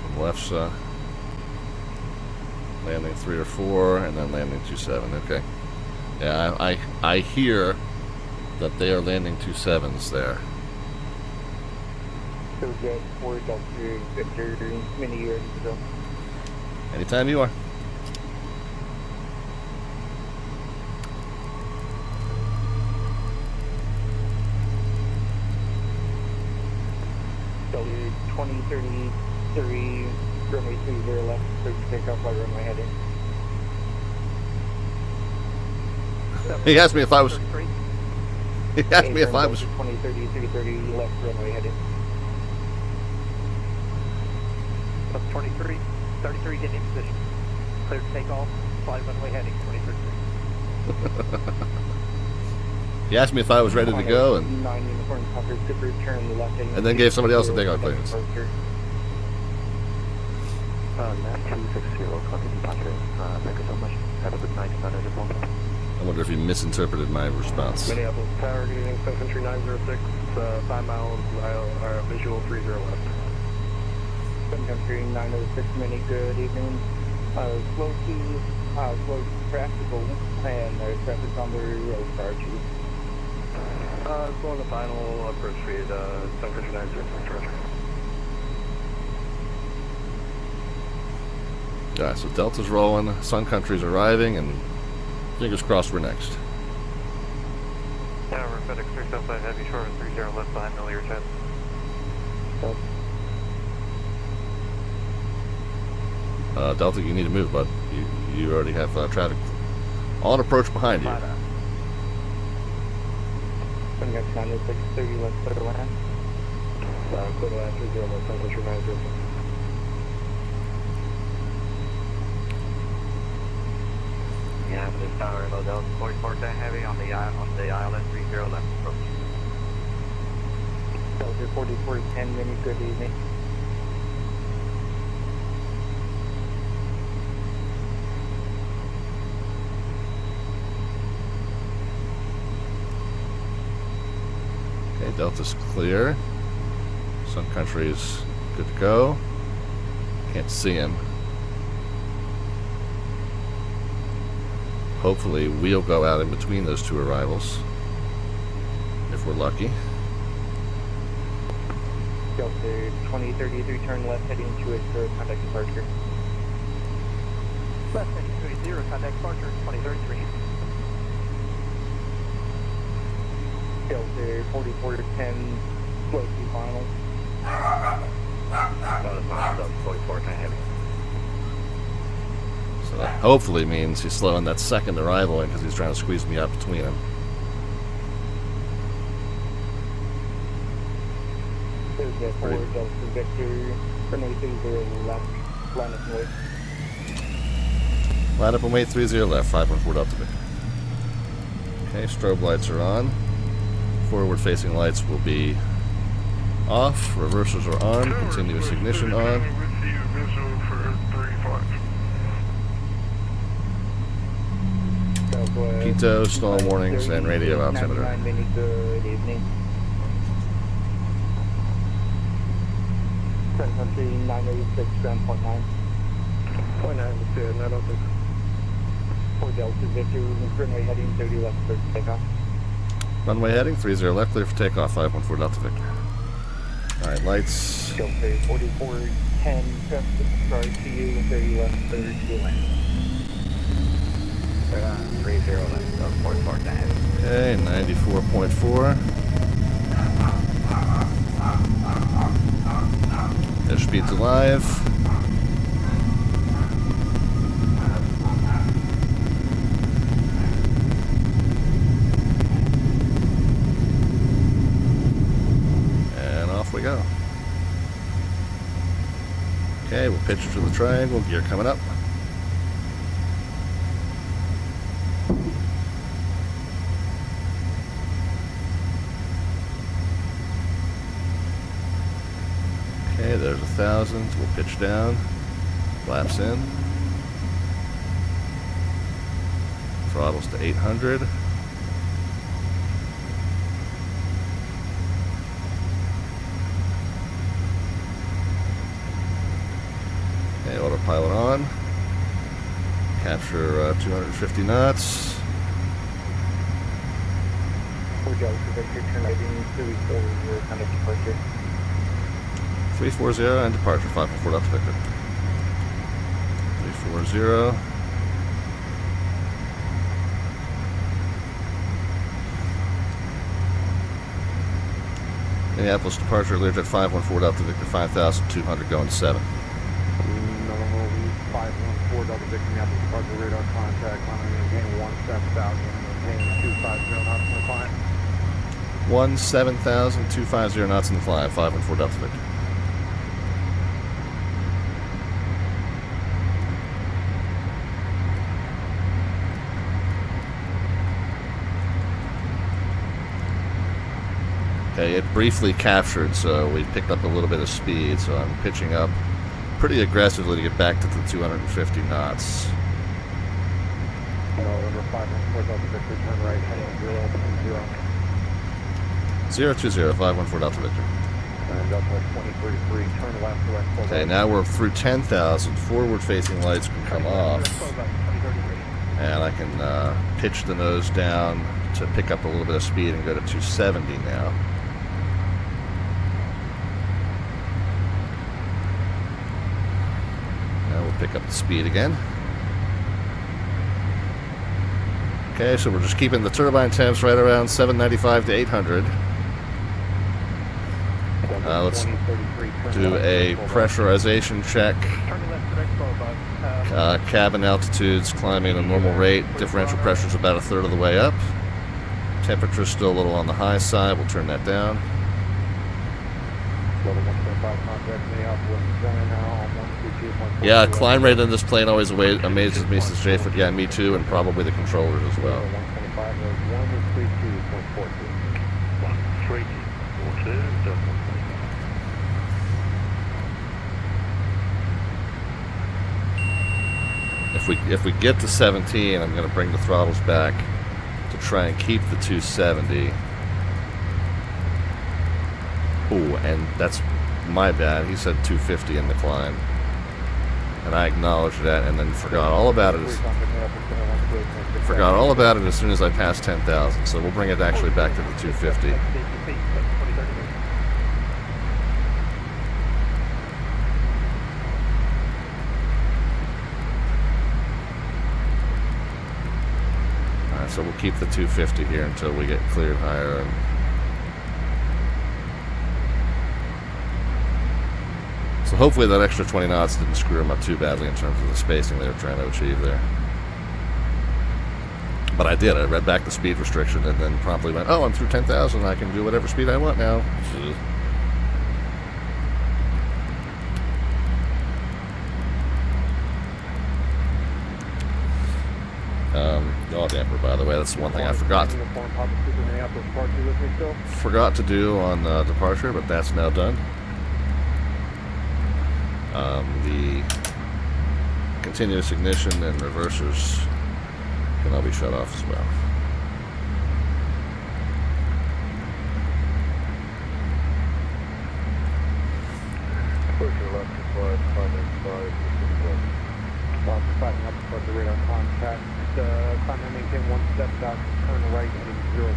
From left's landing 3 or 4, and then landing 27. Okay. Yeah, I hear that they are landing 27s there. So jet 4 Delta Victor, mini year to go. Anytime you are. Delta 2033, runway 30 left, so take off by runway heading. He asked me if I was. He asked me if I was. 2030, 330 left runway heading. Plus 23, 33 getting in position. Clear to take off, fly runway heading 2033. He asked me if I was ready to go, and 9 uniform Tucker, super turn left heading. then gave somebody else a takeoff clearance. Nav 260, copy departure. Thank you so much. Have a good night. I wonder if he misinterpreted my response. Minneapolis Tower, good evening, Sun Country 906, 5 miles, visual 30 left. Sun Country 906, mini, good evening. Slow practical, and there's traffic on the road car chief. Going the final approach speed, Sun Country 906, Roger. Alright, so Delta's rolling, Sun Country's arriving, and fingers crossed we're next. Tower, FedEx 375 Heavy, short of 30 left behind the Lear 10. Delta, you need to move, bud. You already have traffic on approach behind you. Sun Country 906, 30 left, clear to land. Clear to land, 30 left, Sun Country 906. Yeah, this tower, low Delta 44 heavy on the island 30 left approach. Delta 4410, mini, good evening. Okay, Delta's clear. Sun Country's good to go. Can't see him. Hopefully we'll go out in between those two arrivals, if we're lucky. Delta 2033, turn left heading to it for contact departure. Left heading 20, contact departure 2033. Delta 4410, slow to final. Delta 44 heavy. So that hopefully means he's slowing that second arrival in because he's trying to squeeze me out between them. There's that 4 Delta Victor, runway 30 left, line up and wait. Line up and wait 30 left, 514 Delta Victor. Okay, strobe lights are on. Forward facing lights will be off. Reversers are on. Continuous ignition on. Pitot, stall warnings, and radio altimeter. 99 mini, good evening. Sun Country 906, ground point 9. Point 9, let's see it, 906. 4 Delta Victor, runway heading 30 left for takeoff. Runway heading 30 left, clear for takeoff, 514 Delta Victor. Alright, lights. Delta 4410, traffic to you, 30 left, 30 to land. 30 left, Delta 44 heavy. Okay, 94.4. Airspeed's alive. Okay, we'll pitch it to the triangle, gear coming up. Okay, there's 1,000. We'll pitch down. Flaps in. Throttles to 800. Okay, autopilot on. Capture 250 knots. Delta Victor, turn right in 340, kind of departure. 340 and departure, 514 Delta Victor. 340. Minneapolis departure, Learjet 514 Delta Victor, 5,200 going to 7. Normal 514 Delta Victor, Minneapolis departure, radar contact, climbing maintain 17,000, maintain 250 knots on the climb. 17,250 knots in the climb, 514 Delta Victor. Okay, it briefly captured, so we picked up a little bit of speed, so I'm pitching up pretty aggressively to get back to the 250 knots. November 514 Delta Victor, turn right, heading 020. 020, 514 Delta Victor. And Delta 2033, turn left, direct. Okay, now we're through 10,000. Forward-facing lights can come off. And I can pitch the nose down to pick up a little bit of speed and go to 270 now. Now we'll pick up the speed again. Okay, so we're just keeping the turbine temps right around 795 to 800. Let's do a pressurization check. Cabin altitude's climbing at a normal rate. Differential pressure's about a third of the way up. Temperature's still a little on the high side. We'll turn that down. Yeah, climb rate in this plane always amazes me, says Jayfoot. Yeah, me too, and probably the controllers as well. 132.42. If we get to 17, I'm going to bring the throttles back to try and keep the 270. Ooh, and that's my bad. He said 250 in the climb. And I acknowledged that and then forgot all about it as soon as I passed 10,000. So we'll bring it actually back to the 250. Alright, so we'll keep the 250 here until we get cleared higher. And so hopefully that extra 20 knots didn't screw them up too badly in terms of the spacing they were trying to achieve there. But I did. I read back the speed restriction and then promptly went, oh, I'm through 10,000. I can do whatever speed I want now. Yaw damper, by the way. That's one thing I forgot to do on departure, but that's now done. The continuous ignition and reversers can all be shut off as well. Fighting up above the radar contact. Climb and maintain 1 step back, turn right, heading 020,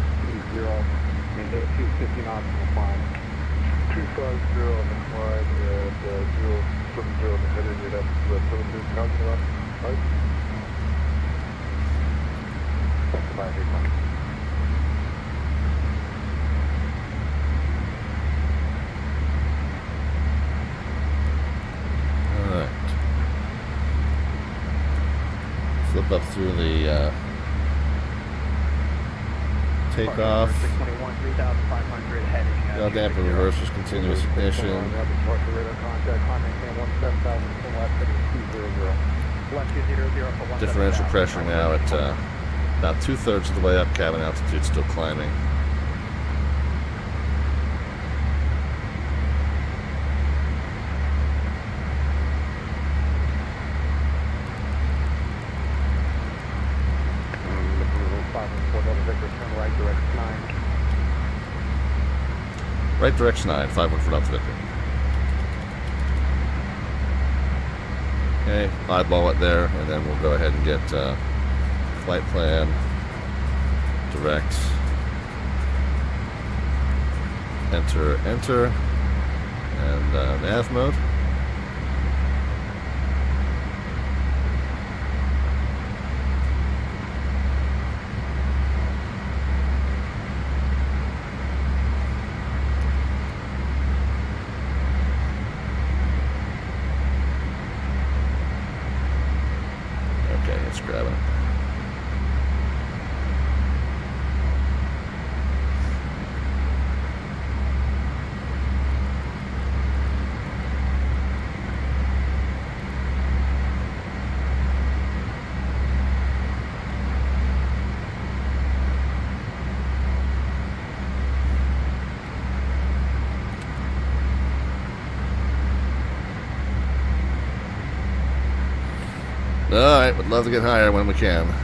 maintain 250 knots on the climb. 250 on the climb and 070 on the heading, you'd have to 17,000 knots. Right? That's about 8 knots. Alright. Flip up through the takeoff. 621, 3,500 heading. Yaw damper reverses, continuous ignition. Differential pressure now at about 2/3 of the way up, cabin altitude still climbing. Right direction 9, 514 Delta Victor. Okay, eyeball it there, and then we'll go ahead and get flight plan, direct, enter, and nav mode. It's grabbing it. Alright, would love to get higher when we can. And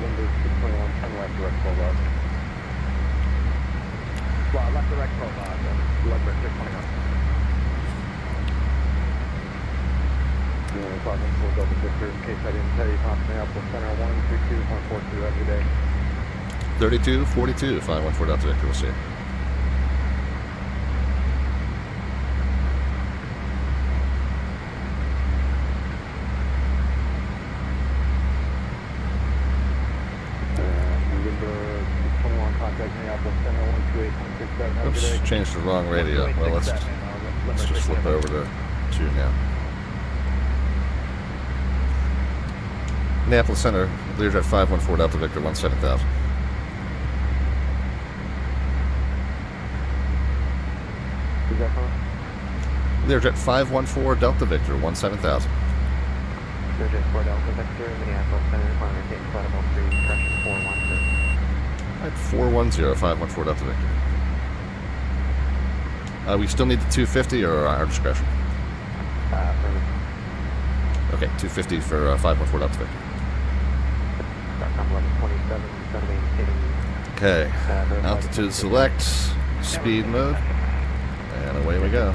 Limber 621, 10 left direct full well, left direct full Limber 621. And talking full Delta Victor, in case I didn't tell you, constantly up with center 132.42 every day. 3242, 514 Delta Victor, we'll see. Oops, changed the wrong radio. Well, let's just flip over to 2 now. Minneapolis Center, Learjet 514 Delta Victor, 17,000. Learjet 514 Delta Victor, 17,000. Learjet 4 Delta Victor, Minneapolis Center, climb maintain flight level 3, correction 410. Alright, 410, 514 Delta Victor. We still need the 250 or our discretion? Okay, 250 for 514 Delta Victor. Okay, altitude select, speed mode, and away we go.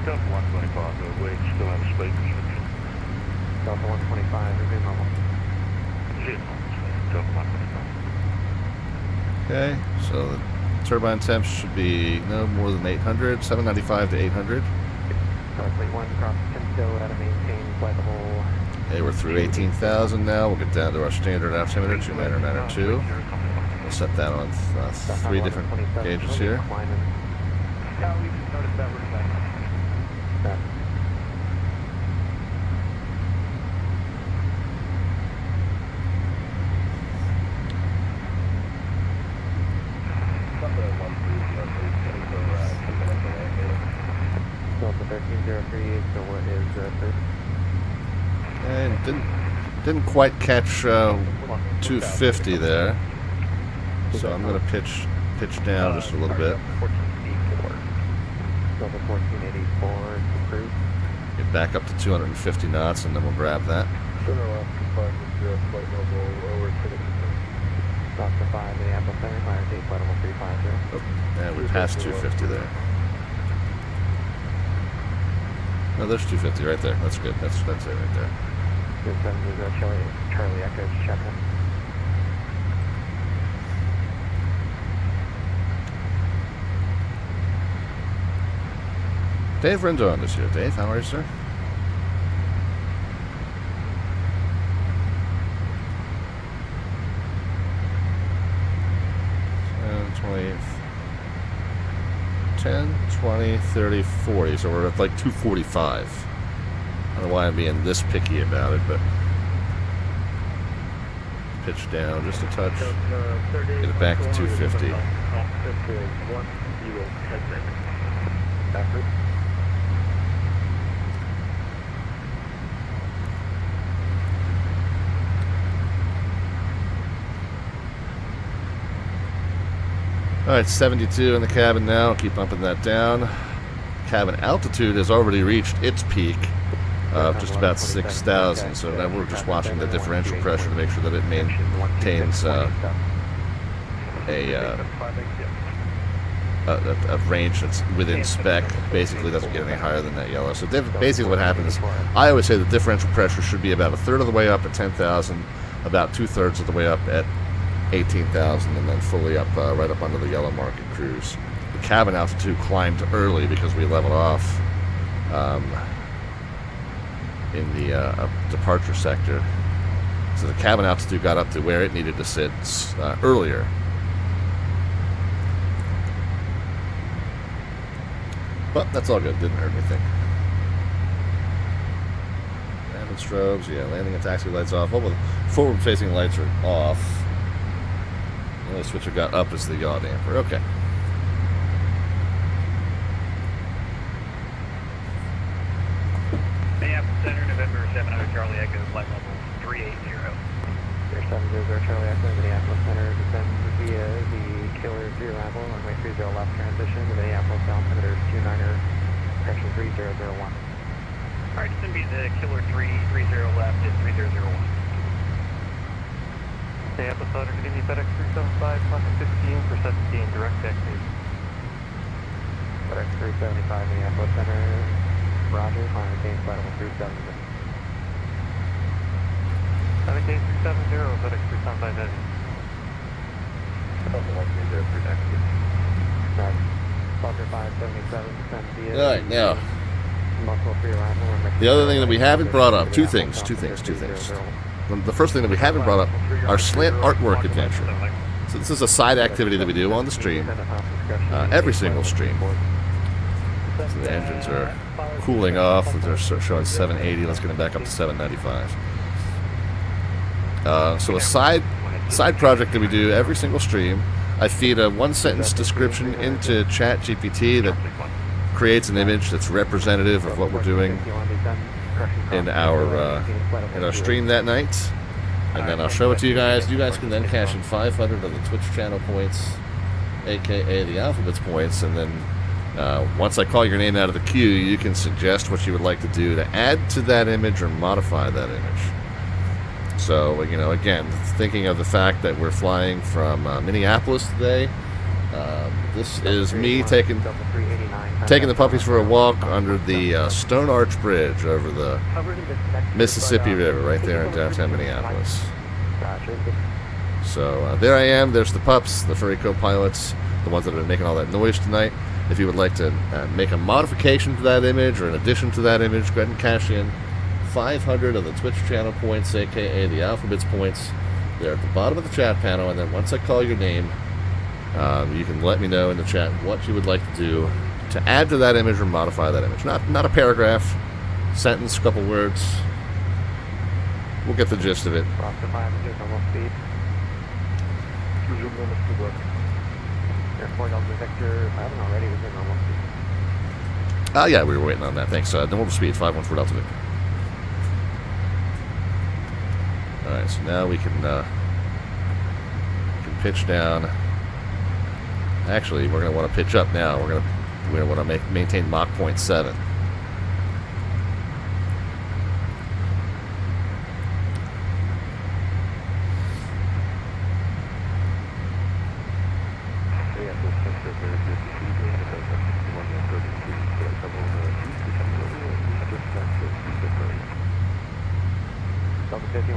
Delta 125, the wake still have speed restriction. Delta 125, resume normal. Delta 125. Okay, so the turbine temps should be no more than 800, 795 to 800. Fleet 1 cross 10 still at a maintain flight level. Okay, we're through 18,000 now. We'll get down to our standard altimeter, 29902. We'll set that on 3 different gauges here. Yeah, we just noticed that we're saying. Delta 1303, so what is And didn't quite catch 250 there. So I'm going to pitch down just a little bit. 1484. Delta 1484 is the cruise. Get back up to 250 knots and then we'll grab that. Delta 5, Minneapolis Center, fire date flight level 350. Oh, and we passed 250 there. No, there's 250 right there. That's good. That's it right there. Good 7 Charlie Echo, check in. Dave Rendon is here. Dave, how are you, sir? 20, 30, 40. So we're at like 245. I don't know why I'm being this picky about it, but pitch down just a touch. Get it back to 250. Alright, 72 in the cabin now. Keep bumping that down. Cabin altitude has already reached its peak of just about 6,000. So now we're just watching the differential pressure to make sure that it maintains a range that's within spec. Basically doesn't get any higher than that yellow. So basically what happens, I always say the differential pressure should be about a third of the way up at 10,000, about 2/3 of the way up at 18,000, and then fully up right up under the yellow market cruise. The cabin altitude climbed early because we leveled off in the departure sector. So the cabin altitude got up to where it needed to sit earlier. But that's all good, didn't hurt anything. Landing strobes, yeah, landing and taxi lights off. All the forward facing lights are off. The only switch I got up is the yaw damper. Okay. Minneapolis Center, November 700, Charlie Echo, flight level 380. Air 700, Charlie Echo, Minneapolis Center, descend via the Killer 0 Apple, runway 30 left transition, to Minneapolis altimeter 29er, correction 3001. Alright, descend via the Killer 330 left at 3001. Minneapolis Center, good evening, FedEx 375, Climate 15 for 17, direct taxi. FedEx 375, Minneapolis Center, Roger, climate change, flight level 370. Climate change 370, FedEx 375, heavy. Fokker 577, descend via Alright, now, Muscle free arrival. the other thing that we haven't brought up, two things. The first thing that we haven't brought up, our slant artwork adventure. So this is a side activity that we do on the stream, every single stream. So the engines are cooling off. They're showing 780. Let's get them back up to 795. So a side project that we do every single stream. I feed a one-sentence description into ChatGPT that creates an image that's representative of what we're doing in our stream that night, and then I'll show it to you guys. You guys can then cash in 500 of the Twitch channel points, aka the Alphabets points, and then once I call your name out of the queue, you can suggest what you would like to do to add to that image or modify that image. So, you know, again, thinking of the fact that we're flying from Minneapolis today, this is me taking the puppies for a walk under the Stone Arch Bridge over the Mississippi River right there in downtown Minneapolis. So there I am. There's the pups, the furry co-pilots, the ones that have been making all that noise tonight. If you would like to make a modification to that image or an addition to that image, go ahead and cash in 500 of the Twitch channel points, aka the Alphabets points. They're at the bottom of the chat panel, and then once I call your name, you can let me know in the chat what you would like to do to add to that image or modify that image. Not a paragraph, sentence, couple words. We'll get the gist of it. Yeah, we were waiting on that. Thanks. Normal speed, 514 Delta Victor. Alright, so now we can pitch down. Actually, we're going to want to pitch up now. We're going to want to maintain Mach 0.7.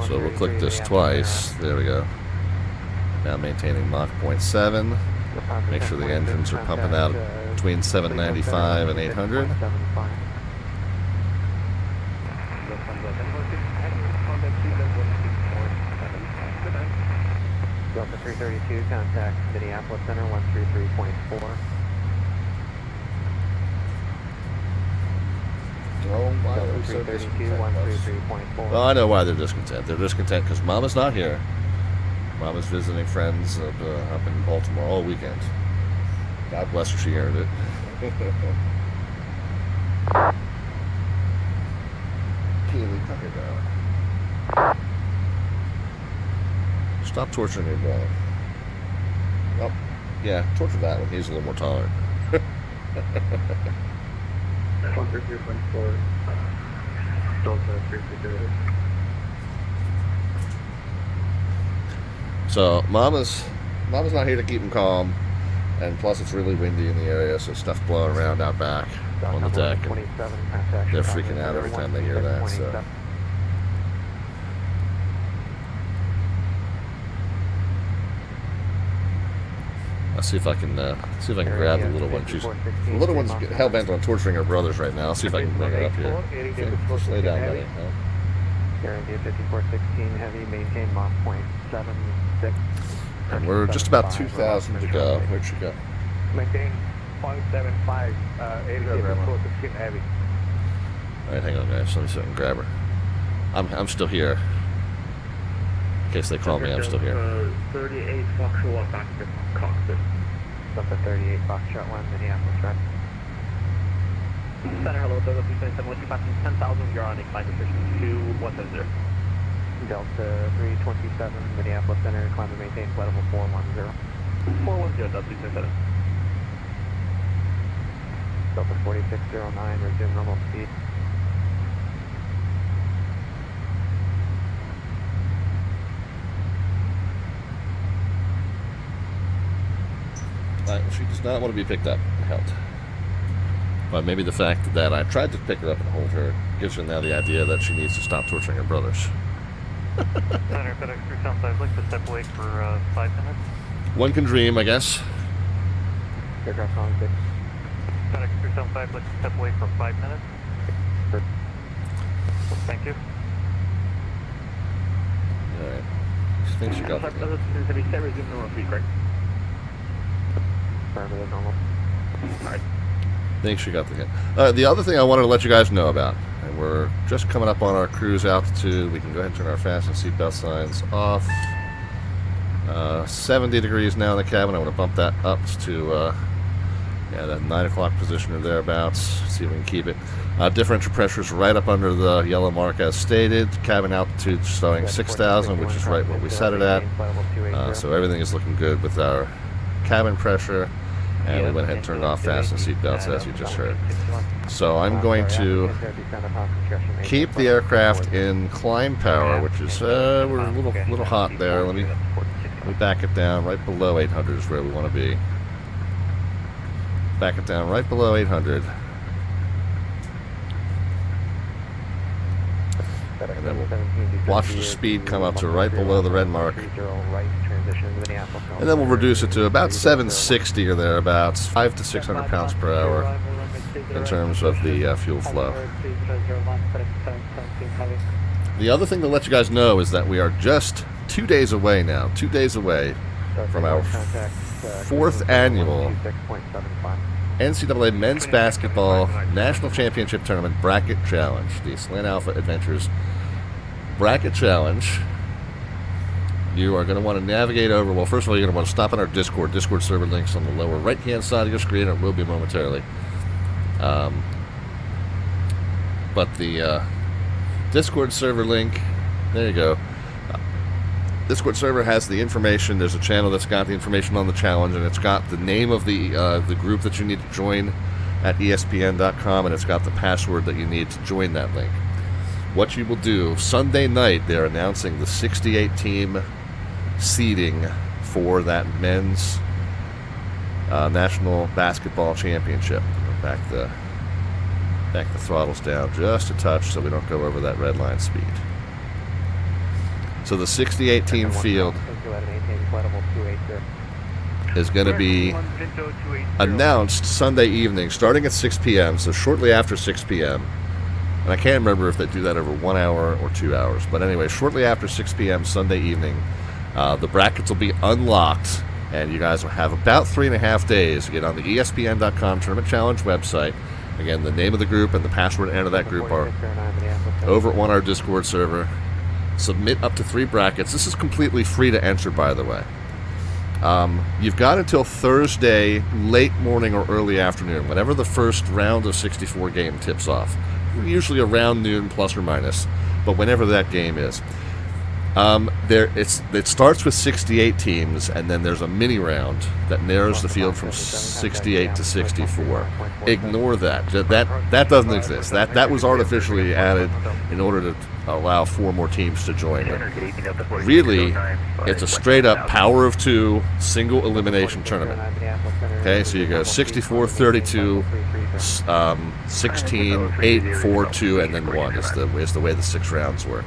So we'll click this twice. There we go. Now maintaining Mach 0.7. Make sure the engines are pumping out between 795 and 800. Delta 332, contact Minneapolis Center 133.4. Well, I know why they're discontent. They're discontent because Mama's not here. Mama's visiting friends up in Baltimore all weekend. God bless her, she earned it. Keely, come here, darling. Stop torturing your brother. Oh, yeah, torture that one. He's a little more tolerant. So Mama's not here to keep him calm, and plus it's really windy in the area, so stuff blowing around out back on the deck. And they're freaking out every time they hear that. So. I'll see if I can grab the little one. The little one's hell bent on torturing her brothers right now. I'll see if I can bring her up here. Okay, just lay down, buddy. Guarantee 5416 heavy, maintain Mach point 76. And we're just about 2,000 to go. Where'd she go? Maintain 0.75, 8416 heavy. All right, hang on, guys. Let me see if I can grab her. I'm still here. In case they call me, I'm still here. 38 Foxtrot back to cockpit. Delta 38 Foxtrot 1, Minneapolis, right? Center, hello, Delta 327, what's your passing 10,000, you're on a climb position 2170. Delta 327, Minneapolis Center, climb and maintain flight level 410. 410, Delta 327. Delta 4609, resume normal speed. She does not want to be picked up and held. But maybe the fact that I tried to pick her up and hold her gives her now the idea that she needs to stop torturing her brothers. Center, FedEx 375, like to step away for 5 minutes. One can dream, I guess. Aircraft calling 6. FedEx 375, like to step away for 5 minutes. Thank you. Alright. She thinks she got it. Resume normal speed, correct? Normal. Alright. I think she got the hit. The other thing I wanted to let you guys know about, and we're just coming up on our cruise altitude. We can go ahead and turn our fasten seatbelt signs off. 70 degrees now in the cabin. I want to bump that up to that 9 o'clock position or thereabouts. See if we can keep it. Differential pressures right up under the yellow mark as stated. Cabin altitude showing 6,000, which is right where we set it at. So everything is looking good with our cabin pressure. And we went ahead and turned off fasten seatbelts, as you just heard. So I'm going to keep the aircraft in climb power, which is we're a little hot there. Let me back it down right below 800 is where we want to be. Back it down right below 800. And then we'll watch the speed come up to right below the red mark. And then we'll reduce it to about 760 or thereabouts, 500 to 600 pounds per hour in terms of the fuel flow. The other thing to let you guys know is that we are just 2 days away now, 2 days away from our 4th annual NCAA Men's Basketball National Championship Tournament Bracket Challenge, the Slant Alpha Adventures Bracket Challenge. You are going to want to navigate over. Well, first of all, you're going to want to stop on our Discord. Discord server links on the lower right-hand side of your screen. It will be momentarily. But the Discord server link, there you go. Discord server has the information. There's a channel that's got the information on the challenge, and it's got the name of the group that you need to join at ESPN.com, and it's got the password that you need to join that link. What you will do, Sunday night, they're announcing the 68-team seeding for that men's National Basketball Championship. Back the throttles down just a touch so we don't go over that red line speed. So the 68-team field is going to be announced Sunday evening, starting at 6 p.m., so shortly after 6 p.m., and I can't remember if they do that over 1 hour or 2 hours. But anyway, shortly after 6 p.m. Sunday evening, the brackets will be unlocked, and you guys will have about 3.5 days to get on the ESPN.com Tournament Challenge website Again, the name of the group and the password to enter that group are over on our Discord server. Submit up to 3 brackets. This is completely free to enter, by the way. You've got until Thursday, late morning or early afternoon, whenever the first round of 64 game tips off. Usually around noon, plus or minus, but whenever that game is. It starts with 68 teams, and then there's a mini round that narrows the field from 68 to 64. Ignore that. That doesn't exist. That was artificially added in order to allow 4 more teams to join it. Really, it's a straight up power of 2 single elimination tournament. Okay, so you go 64, 32, 16, 8, 4, 2, and then 1 is the way the 6 rounds work.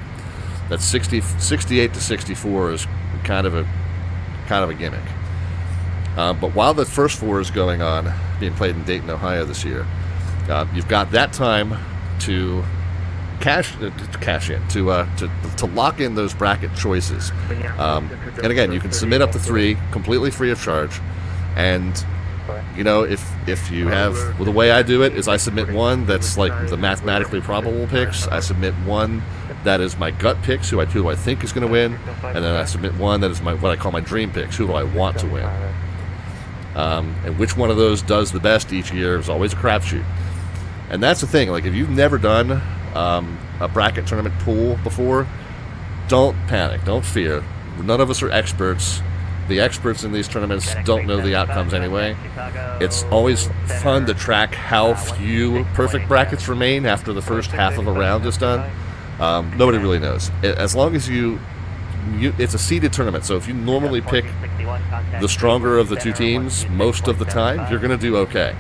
That 68 to 64 is kind of a gimmick. But while the first 4 is going on, being played in Dayton, Ohio this year, you've got that time to cash in, to lock in those bracket choices. And again, you can submit up to 3 completely free of charge. And you know, if you have, well, the way I do it is I submit 1 that's like the mathematically probable picks. I submit 1 that is my gut picks, who I think is going to win, and then I submit 1 that is what I call my dream picks, who do I want to win. And which one of those does the best each year is always a crapshoot. And that's the thing. Like, if you've never done a bracket tournament pool before, don't panic, don't fear. None of us are experts. The experts in these tournaments don't know the outcomes anyway. It's always fun to track how few perfect brackets remain after the first half of a round is done. Nobody really knows. As long as it's a seeded tournament, so if you normally pick the stronger of the 2 teams most of the time, you're going to do okay.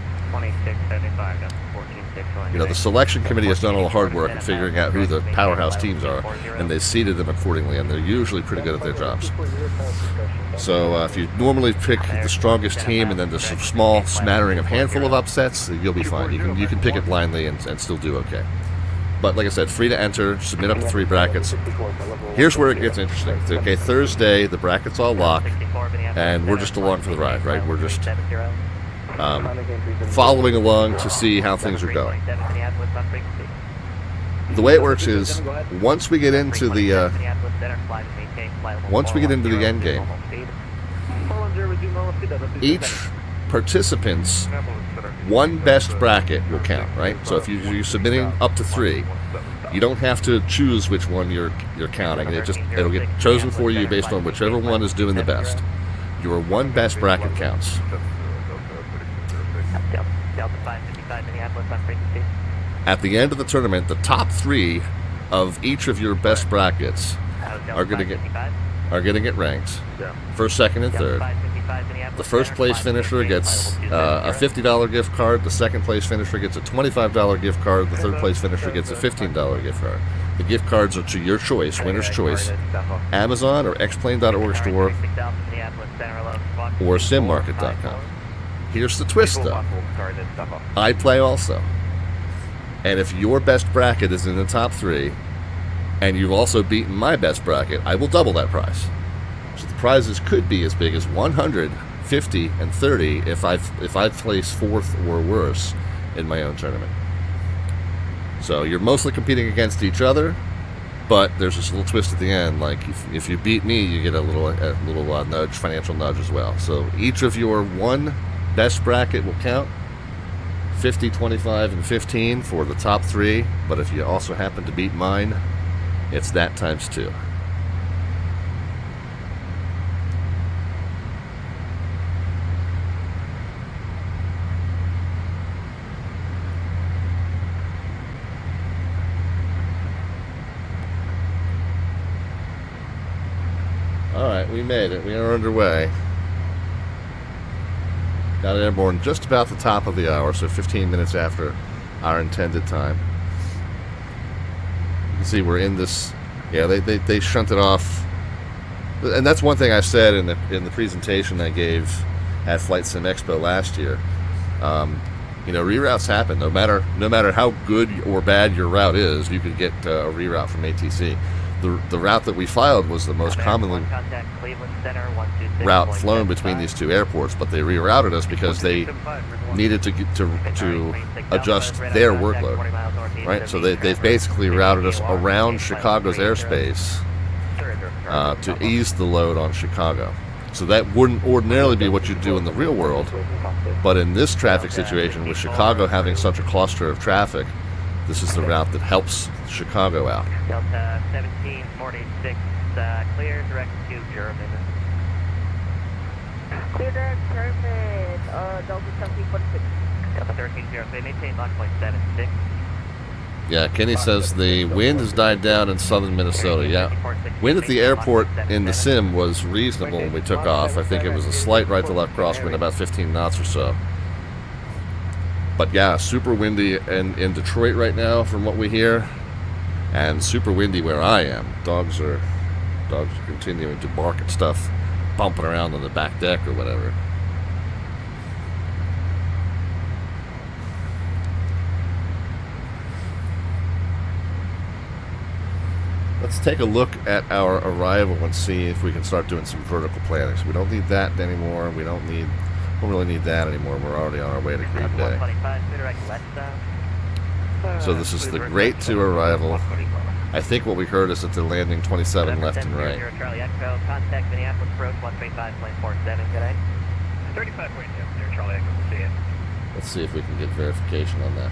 You know, the selection committee has done all the hard work in figuring out who the powerhouse teams are, and they've seeded them accordingly, and they're usually pretty good at their jobs. So if you normally pick the strongest team and then just a small smattering of handful of upsets, you'll be fine. You can pick it blindly and still do okay. But like I said, free to enter, submit up to 3 brackets. Here's where it gets interesting. Okay, Thursday, the brackets all lock, and we're just along for the ride, right? We're just following along to see how things are going. The way it works is once we get into the end game, each participant's 1 best bracket will count, right? So if you're submitting up to 3, you don't have to choose which one you're counting. It'll get chosen for you based on whichever one is doing the best. Your 1 best bracket counts. At the end of the tournament, the top 3 of each of your best brackets are going to get ranked, first, second, and third. The first place finisher gets a $50 gift card. The second place finisher gets a $25 gift card. The third place finisher gets a $15 gift card. The gift cards are to your choice, winner's choice, Amazon or xplane.org store or simmarket.com. Here's the twist, though. I play also. And if your best bracket is in the top 3, and you've also beaten my best bracket, I will double that prize. So the prizes could be as big as 100, 50, and 30 if I place 4th or worse in my own tournament. So you're mostly competing against each other, but there's this little twist at the end. Like if you beat me, you get a little nudge, financial nudge as well. So each of your 1 best bracket will count. 50, 25, and 15 for the top 3, but if you also happen to beat mine, it's that times 2. Alright, we made it. We are underway. Got airborne just about the top of the hour, so 15 minutes after our intended time. You can see we're in this. Yeah, they shunted off, and that's one thing I said in the presentation I gave at FlightSim Expo last year. Reroutes happen. No matter how good or bad your route is, you could get a reroute from ATC. the route that we filed was the most commonly Contact Cleveland Center, 126.75. route flown between these two airports, but they rerouted us because they needed to get to adjust their workload, right? So they've basically routed us around Chicago's airspace to ease the load on Chicago. So that wouldn't ordinarily be what you'd do in the real world, but in this traffic situation, with Chicago having such a cluster of traffic, this is the route that helps Chicago out. Delta 1746, clear direct to German. Clear direct German, Delta 1746. Delta 1306, maintain Mach 0.76. Yeah, Kenny says the wind has died down in southern Minnesota. Yeah, wind at the airport in the sim was reasonable when we took off. I think it was a slight right to left crosswind, about 15 knots or so. But yeah, super windy in Detroit right now from what we hear, and super windy where I am. Dogs are continuing to bark at stuff bumping around on the back deck or whatever. Let's take a look at our arrival and see if we can start doing some vertical planning. So we don't need that anymore. We don't really need that anymore. We're already on our way to Green Bay. So this is the Great 2 arrival. I think what we heard is that they're landing 27 left and right. Charlie Echo, contact Minneapolis approach 135.47, good day. 35.0, Charlie Echo, see it. Let's see if we can get verification on that.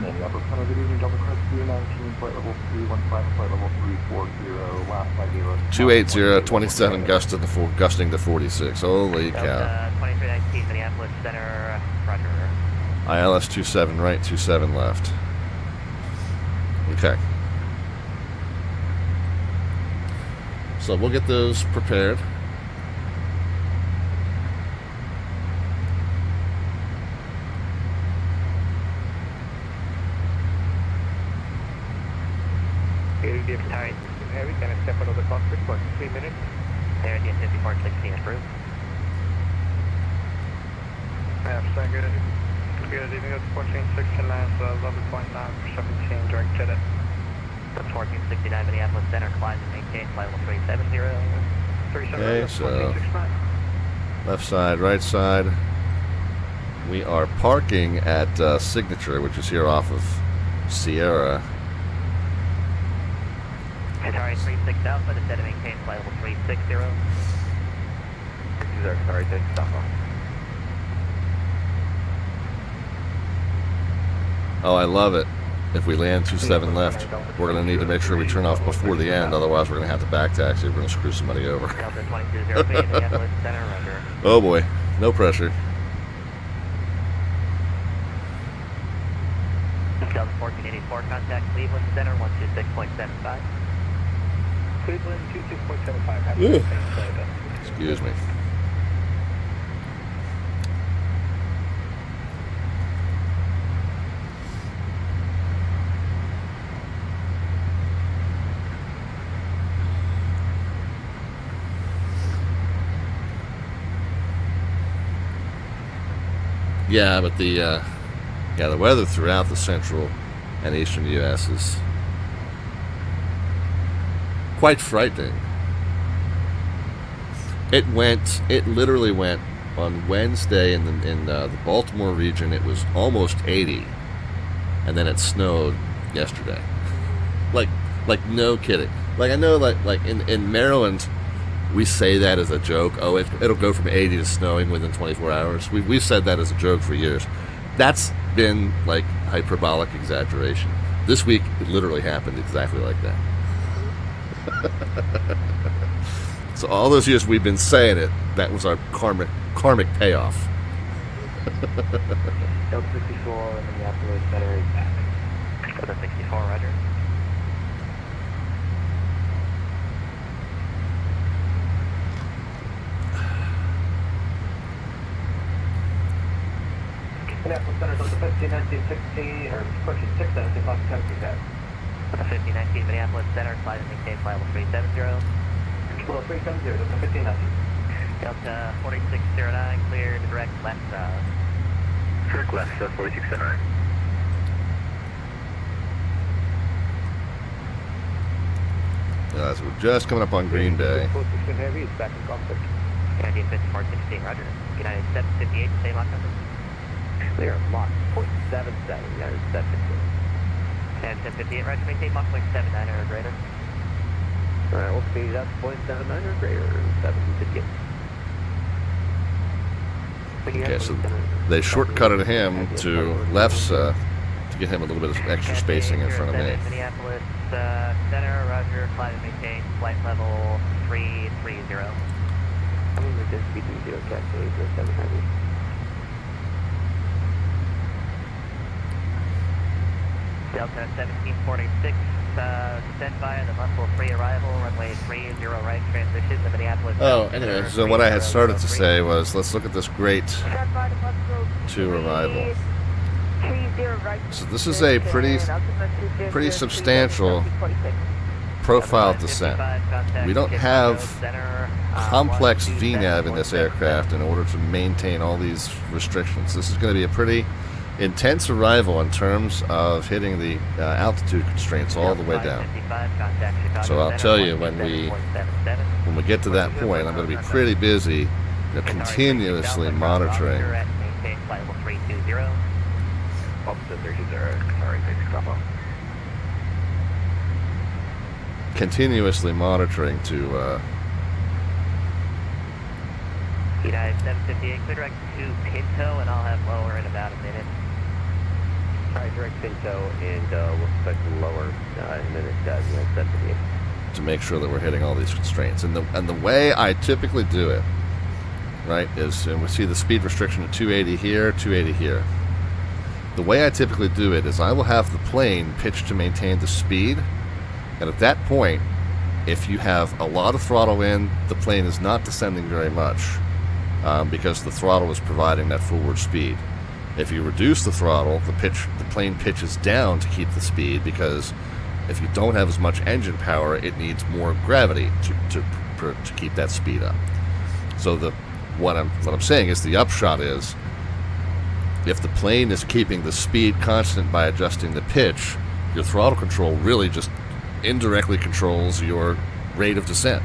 Minneapolis, good evening, Delta Crest 319, flight level 315, flight level 340, last flight 280, 27 gusting to 46. Holy cow. 2319 Minneapolis Center, roger. ILS 27 right, 27 left. Okay. So we'll get those prepared. Sorry, Harry, can I step out of the cockpit for 3 minutes? There, the 5416 approved. Yeah, good. Good evening, it's 1469, level 0.9 for 17, direct jet it. That's 1469 Minneapolis Center, climb and maintain flight level 370. Okay, so left side, right side. We are parking at Signature, which is here off of Sierra. Atari 36 Alpha, descend and maintain flight level 360. These are sorry, take stop off. Oh, I love it. If we land 27 left, we're going to need to make sure we turn off before the end, otherwise we're going to have to back taxi. We're going to screw somebody over. Delta 2203 Minneapolis Center, roger. Oh boy, no pressure. Delta 1484, contact Cleveland Center, 126.75. Cleveland 26.75. Excuse me. Yeah, but the weather throughout the central and eastern U.S. is quite frightening. It literally went on Wednesday in the Baltimore region. It was almost 80, and then it snowed yesterday. Like no kidding. Like I know, like in Maryland, we say that as a joke. Oh, it'll go from 80 to snowing within 24 hours. We've said that as a joke for years. That's been like hyperbolic exaggeration. This week, it literally happened exactly like that. So all those years we've been saying it, that was our karmic payoff. Delta 64, Minneapolis Center is back. Delta 64, roger. Minneapolis Center, Delta 151916, or pushing 670, clock 10 feet. 1519 Minneapolis Center, slide and maintain flight level 370. Well, 370, Delta 1519. Delta 4609, clear to direct left. Direct left, 4609. So we're just coming up on Green Bay. 416 Heavy is back in cockpit. Canadian 5416, roger. United 758, same Mach number. Clear, Mach 0.77, United 758. And 758, roger, maintain Mach 0.79 or greater. Alright, we'll speed it up 0.79 or greater, 758. Okay, so they shortcutted him to lefts to get him a little bit of extra spacing in front of me. Minneapolis Center, roger, flight and maintain, flight level 330. I'm going to just speed 30, Cascade, 700. Delta 1746, stand by the Muscle 3 arrival, runway 30 right, transition to Minneapolis. Oh, anyway, so what I had started to say was, let's look at this great 2 arrival. So this is a pretty substantial profile descent. We don't have complex VNAV in this aircraft in order to maintain all these restrictions. This is going to be a pretty intense arrival in terms of hitting the altitude constraints all the way down. So I'll tell you, when we get to that point, I'm going to be pretty busy, continuously monitoring. Continuously monitoring to United 758, clear direct to Pinto, and I'll have lower in about a minute. Alright, direct Pinto, and we'll expect to lower in a minute, United 758. to make sure that we're hitting all these constraints. And the way I typically do it, right, is, and we see the speed restriction at 280 here, 280 here. The way I typically do it is I will have the plane pitched to maintain the speed, and at that point, if you have a lot of throttle in, the plane is not descending very much because the throttle is providing that forward speed. If you reduce the throttle, the plane pitches down to keep the speed, because if you don't have as much engine power, it needs more gravity to keep that speed up. So what I'm saying is, the upshot is, if the plane is keeping the speed constant by adjusting the pitch, your throttle control really just indirectly controls your rate of descent.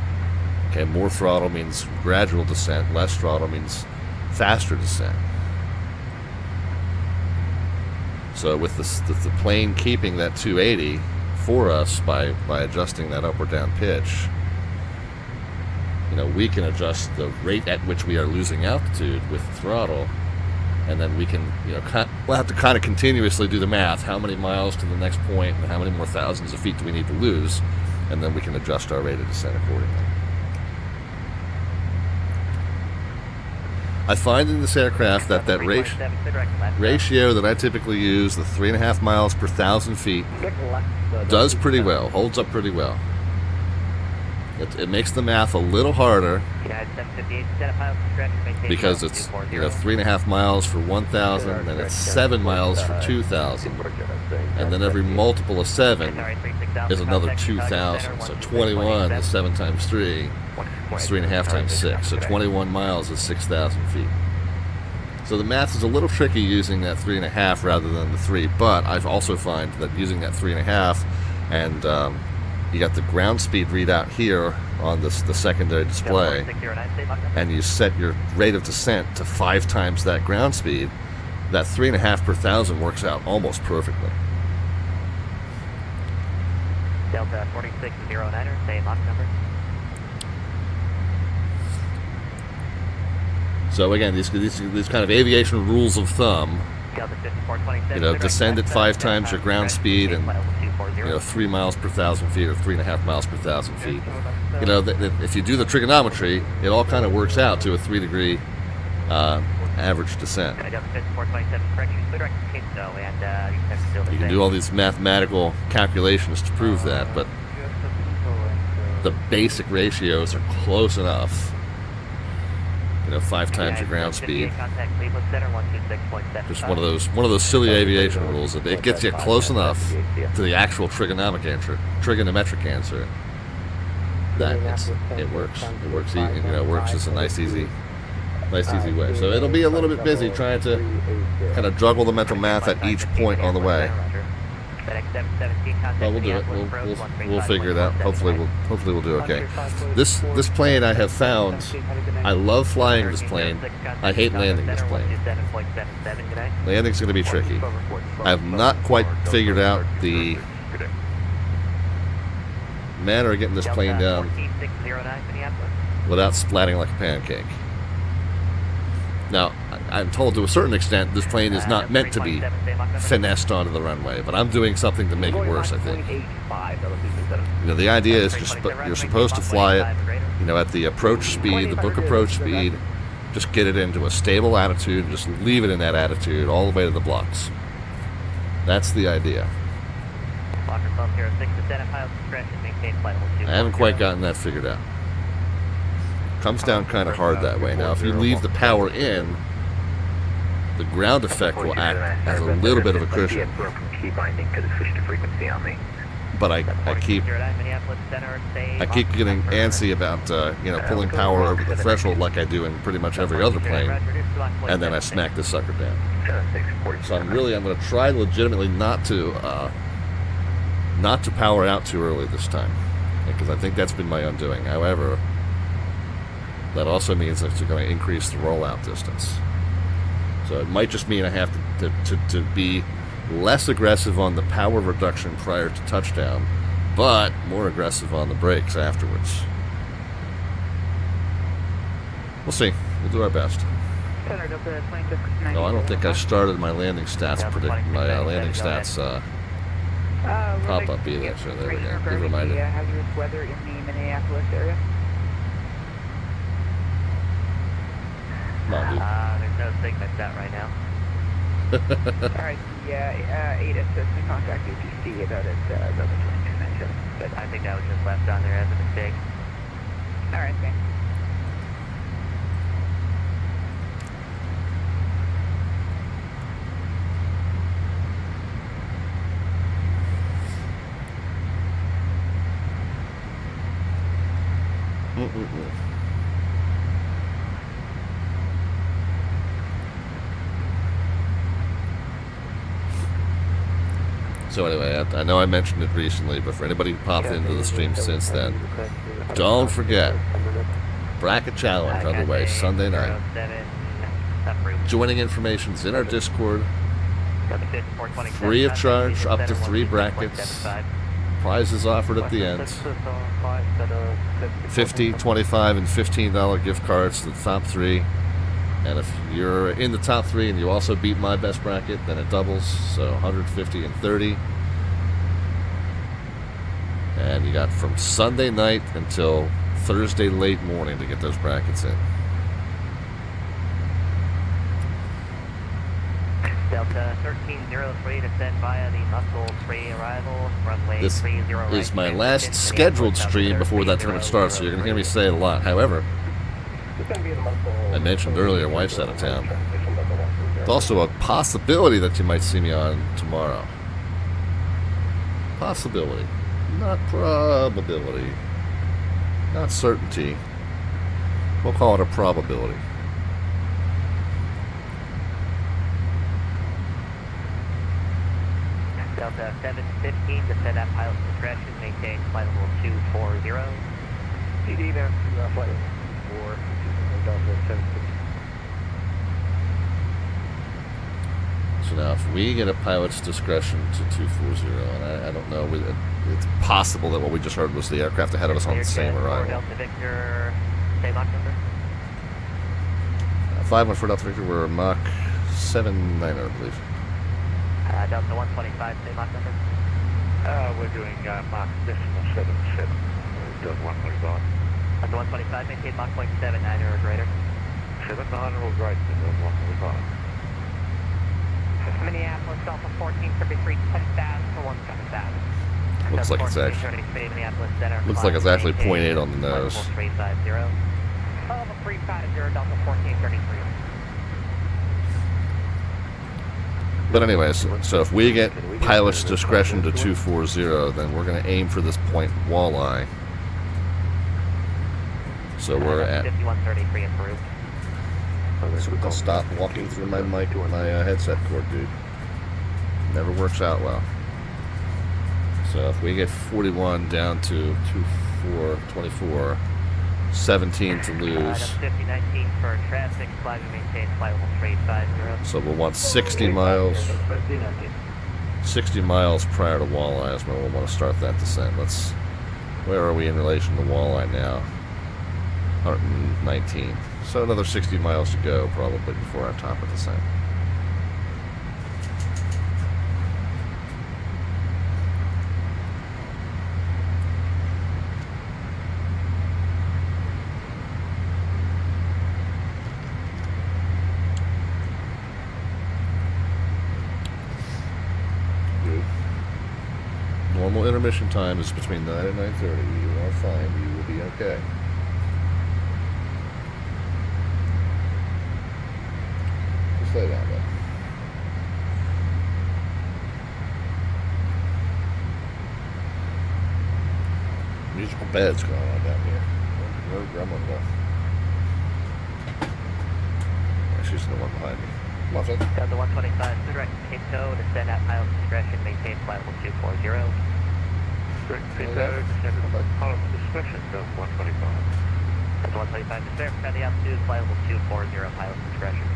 Okay, more throttle means gradual descent, less throttle means faster descent. So with the plane keeping that 280 for us by adjusting that up or down pitch, we can adjust the rate at which we are losing altitude with the throttle, and then we can, we'll have to kind of continuously do the math. How many miles to the next point, and how many more thousands of feet do we need to lose? And then we can adjust our rate of descent accordingly. I find in this aircraft that ratio that I typically use, the 3.5 miles per 1,000 feet, does pretty well, holds up pretty well. It makes the math a little harder because it's 3.5 miles for 1,000, and it's 7 miles for 2,000, and then every multiple of 7 is another 2,000. So 21 is 7 times 3. It's 3.5 times 6. So 21 miles is 6,000 feet. So the math is a little tricky using that 3.5 rather than the 3, but I've also find that using that 3.5 and you got the ground speed readout here on the secondary display, and you set your rate of descent to 5 times that ground speed, that 3.5 per 1,000 works out almost perfectly. Delta 4609er, same Mach number. So again, these kind of aviation rules of thumb, descend at 5 times your ground speed, and 3 miles per 1,000 feet or 3.5 miles per 1,000 feet. If you do the trigonometry, it all kind of works out to a 3-degree average descent. You can do all these mathematical calculations to prove that, but the basic ratios are close enough. 5 times your ground speed. Just one of those silly aviation rules. It gets you close enough to the actual trigonometric answer that it works. It works. It works as a nice easy way. So it'll be a little bit busy trying to kind of juggle the mental math at each point on the way. Well, we'll do it. We'll figure it out. Hopefully we'll do okay. This plane I have found. I love flying this plane. I hate landing this plane. Landing's going to be tricky. I have not quite figured out the manner of getting this plane down without splatting like a pancake. Now, I'm told to a certain extent this plane is not meant to be finessed onto the runway, but I'm doing something to make it worse, I think. You know, the idea is you're supposed to fly it, you know, at the approach speed, the book approach speed, just get it into a stable attitude, and just leave it in that attitude all the way to the blocks. That's the idea. I haven't quite gotten that figured out. Comes down kind of hard that way. Now, if you leave the power in, the ground effect will act as a little bit of a cushion. But I keep getting antsy about you know, pulling power over the threshold like I do in pretty much every other plane, and then I smack this sucker down. So I'm going to try legitimately not to power out too early this time, because I think that's been my undoing. However, that also means that you're going to increase the rollout distance. So it might just mean I have to be less aggressive on the power reduction prior to touchdown, but more aggressive on the brakes afterwards. We'll see. We'll do our best. No, I don't think I started my landing stats pop up either. So there we go. Good reminder. Hazardous weather in the Minneapolis area. Come on, dude. There's no segments out right now. Alright, yeah, 8 assistant contact APC about it, Delta 2297. But I think that was just left on there as a mistake. Alright, thanks. So anyway, I know I mentioned it recently, but for anybody who popped into the stream since then, don't forget, bracket challenge underway Sunday night. Joining information's in our Discord. Free of charge, up to 3 brackets. Prizes offered at the end. $50, $25, and $15 gift cards to the top 3. And if you're in the top 3 and you also beat my best bracket, then it doubles, so 150 and 30. And you got from Sunday night until Thursday late morning to get those brackets in. Delta 1303 descend via the Muscle 3 arrival, runway 30 right. This is my last scheduled stream before that tournament starts, so you're going to hear me say it a lot. However, I mentioned earlier, wife's out of town. There's also a possibility that you might see me on tomorrow. Possibility. Not probability. Not certainty. We'll call it a probability. Delta 715 descend at pilot's discretion, maintain flight level 240. PD down to flight level 4, Delta 715. So now if we get a pilot's discretion to 240, and I don't know, it's possible that what we just heard was the aircraft ahead of us on the same arrival. Delta Victor, same Mach number? 514 Delta Victor, we're Mach 79, I believe. Delta 125, same Mach number? We're doing Mach 77, Delta 125. Delta 125, maintain Mach 0.79 or greater. 700 or greater, Delta 125. Minneapolis, Delta 1433, 10,000 to 17,000. Looks like it's actually 0.8 on the nose. 350. Level 350, Delta 1433. But anyways, so if we get pilot's discretion to 240, then we're going to aim for this point walleye. So we're at... 5133 approved. So I'll stop walking through my mic, my headset cord, dude. Never works out well. So if we get 41 down to 24, 17 to lose. 5019 for traffic, fly to maintain flight level 350. So we'll want 60 miles. 60 miles prior to walleye is when we'll want to start that descent. Where are we in relation to walleye now? 119. So another 60 miles to go probably before our top of descent. Normal intermission time is between 9 and 9:30. You are fine. You will be okay. Just lay down, though. Musical beds going on down here. No gremlin, though. Yeah, she's the one behind me. Come on, son. Delta 125, direct Cape Tow, descend at pilot's discretion, maintain flight level 240. Direct Cape Tow, descend at pilot's discretion, Delta 125. Delta 125, descend at the altitude, flight level 240, pilot's discretion.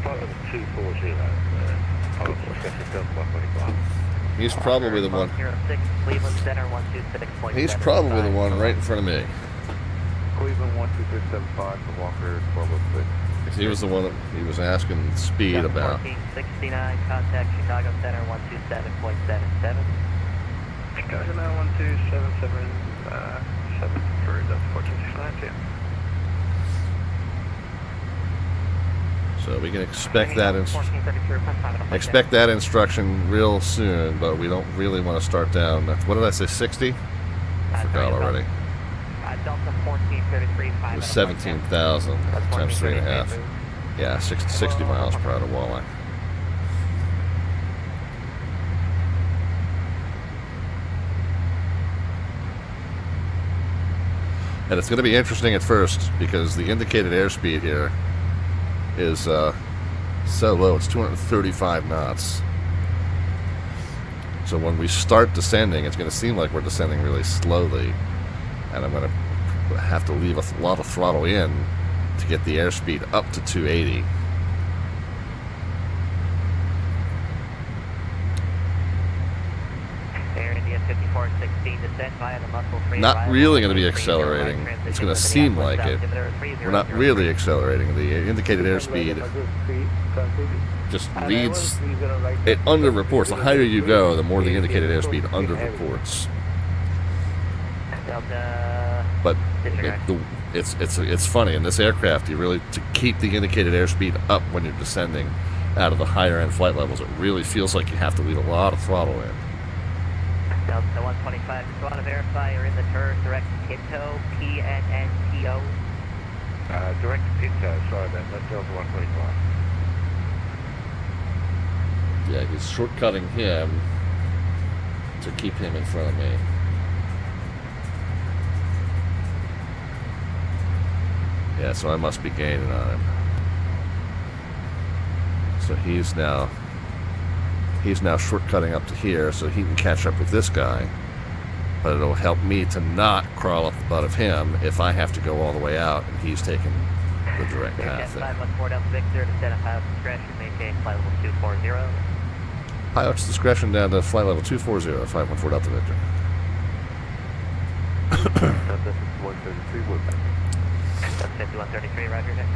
Flight level 240, pilot's discretion, Delta 125. He's probably the one. 06, Cleveland Center 126.7. He's probably the one right in front of me. Cleveland 12675 to Walker 1206. He was the one that he was asking speed about. 1469, contact Chicago Center 127.77. Chicago Center 1277, 7 for Delta 1469, yeah. So we can expect that instruction real soon, but we don't really want to start down. What did I say? 60? I forgot already. Delta 1433, It was 17,000 times 3.5. Yeah, 60 miles per hour to walleye. And it's going to be interesting at first because the indicated airspeed here is so low. It's 235 knots. So when we start descending, it's going to seem like we're descending really slowly. And I'm going to have to leave a lot of throttle in to get the airspeed up to 280. Air India 5416, descend via the muscle free. Not really going to be accelerating. It's going to seem like it. We're not really accelerating. The indicated airspeed just reads, it underreports. The higher you go, the more the indicated airspeed underreports. But it's funny in this aircraft. You really, to keep the indicated airspeed up when you're descending out of the higher end flight levels, it really feels like you have to leave a lot of throttle in. Delta 125, just want to verify you're in the turn, direct Cape Tow, PNNTO. Direct Cape Tow, sorry about that, Delta 125. Yeah, he's shortcutting him to keep him in front of me. Yeah, so I must be gaining on him. So he's now shortcutting up to here so he can catch up with this guy. But it'll help me to not crawl up the butt of him if I have to go all the way out and he's taking the direct path there. 514 Delta Victor, descend at pilot's discretion, maintain flight level 240. Pilot's discretion down to flight level 240, 514 Delta Victor. Delta 5133, Woodman. Delta 5133, roger, next.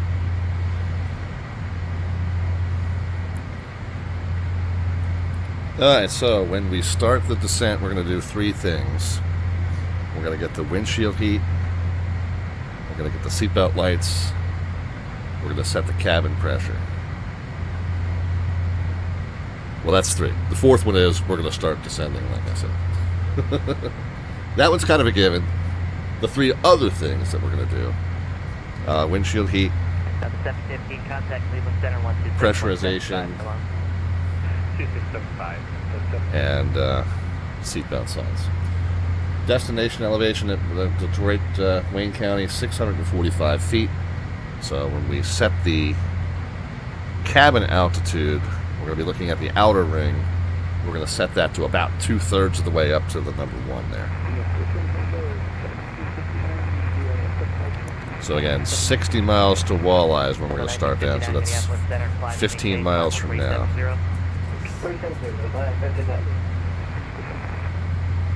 Alright, so when we start the descent, we're going to do three things. We're going to get the windshield heat. We're going to get the seatbelt lights. We're going to set the cabin pressure. Well, that's three. The fourth one is we're going to start descending, like I said. That one's kind of a given. The three other things that we're going to do. Windshield heat. Delta 715, contact Cleveland Center 126. Pressurization. 2675. And seatbelt signs. Destination elevation at Detroit, Wayne County, 645 feet. So when we set the cabin altitude, we're going to be looking at the outer ring We're going to set that to about 2/3 of the way up to the number 1 there. So again, 60 miles to Walleye is when we're going to start down. So that's 15 miles from now.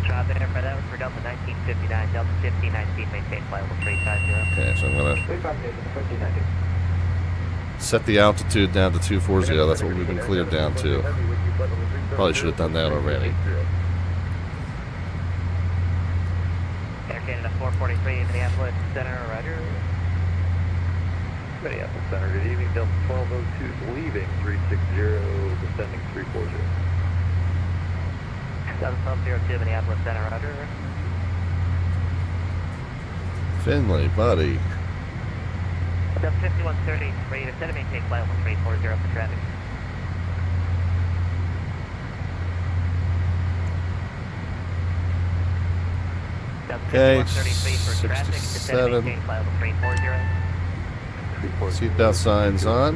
Job there for that was for Delta 1959, Delta 1519, maintain flight level 350. Okay, so I'm going to set the altitude down to 240. That's what we've been cleared down to. Probably should have done that already. Air Canada 443, Minneapolis Center, roger. Minneapolis Center, good evening. Delta 1202 is leaving 360, descending 340. Delta 1202, Minneapolis Center, roger. Finley, buddy. Delta 5133, descend and maintain flight level 340 for traffic. Okay, 67. Seatbelt signs on.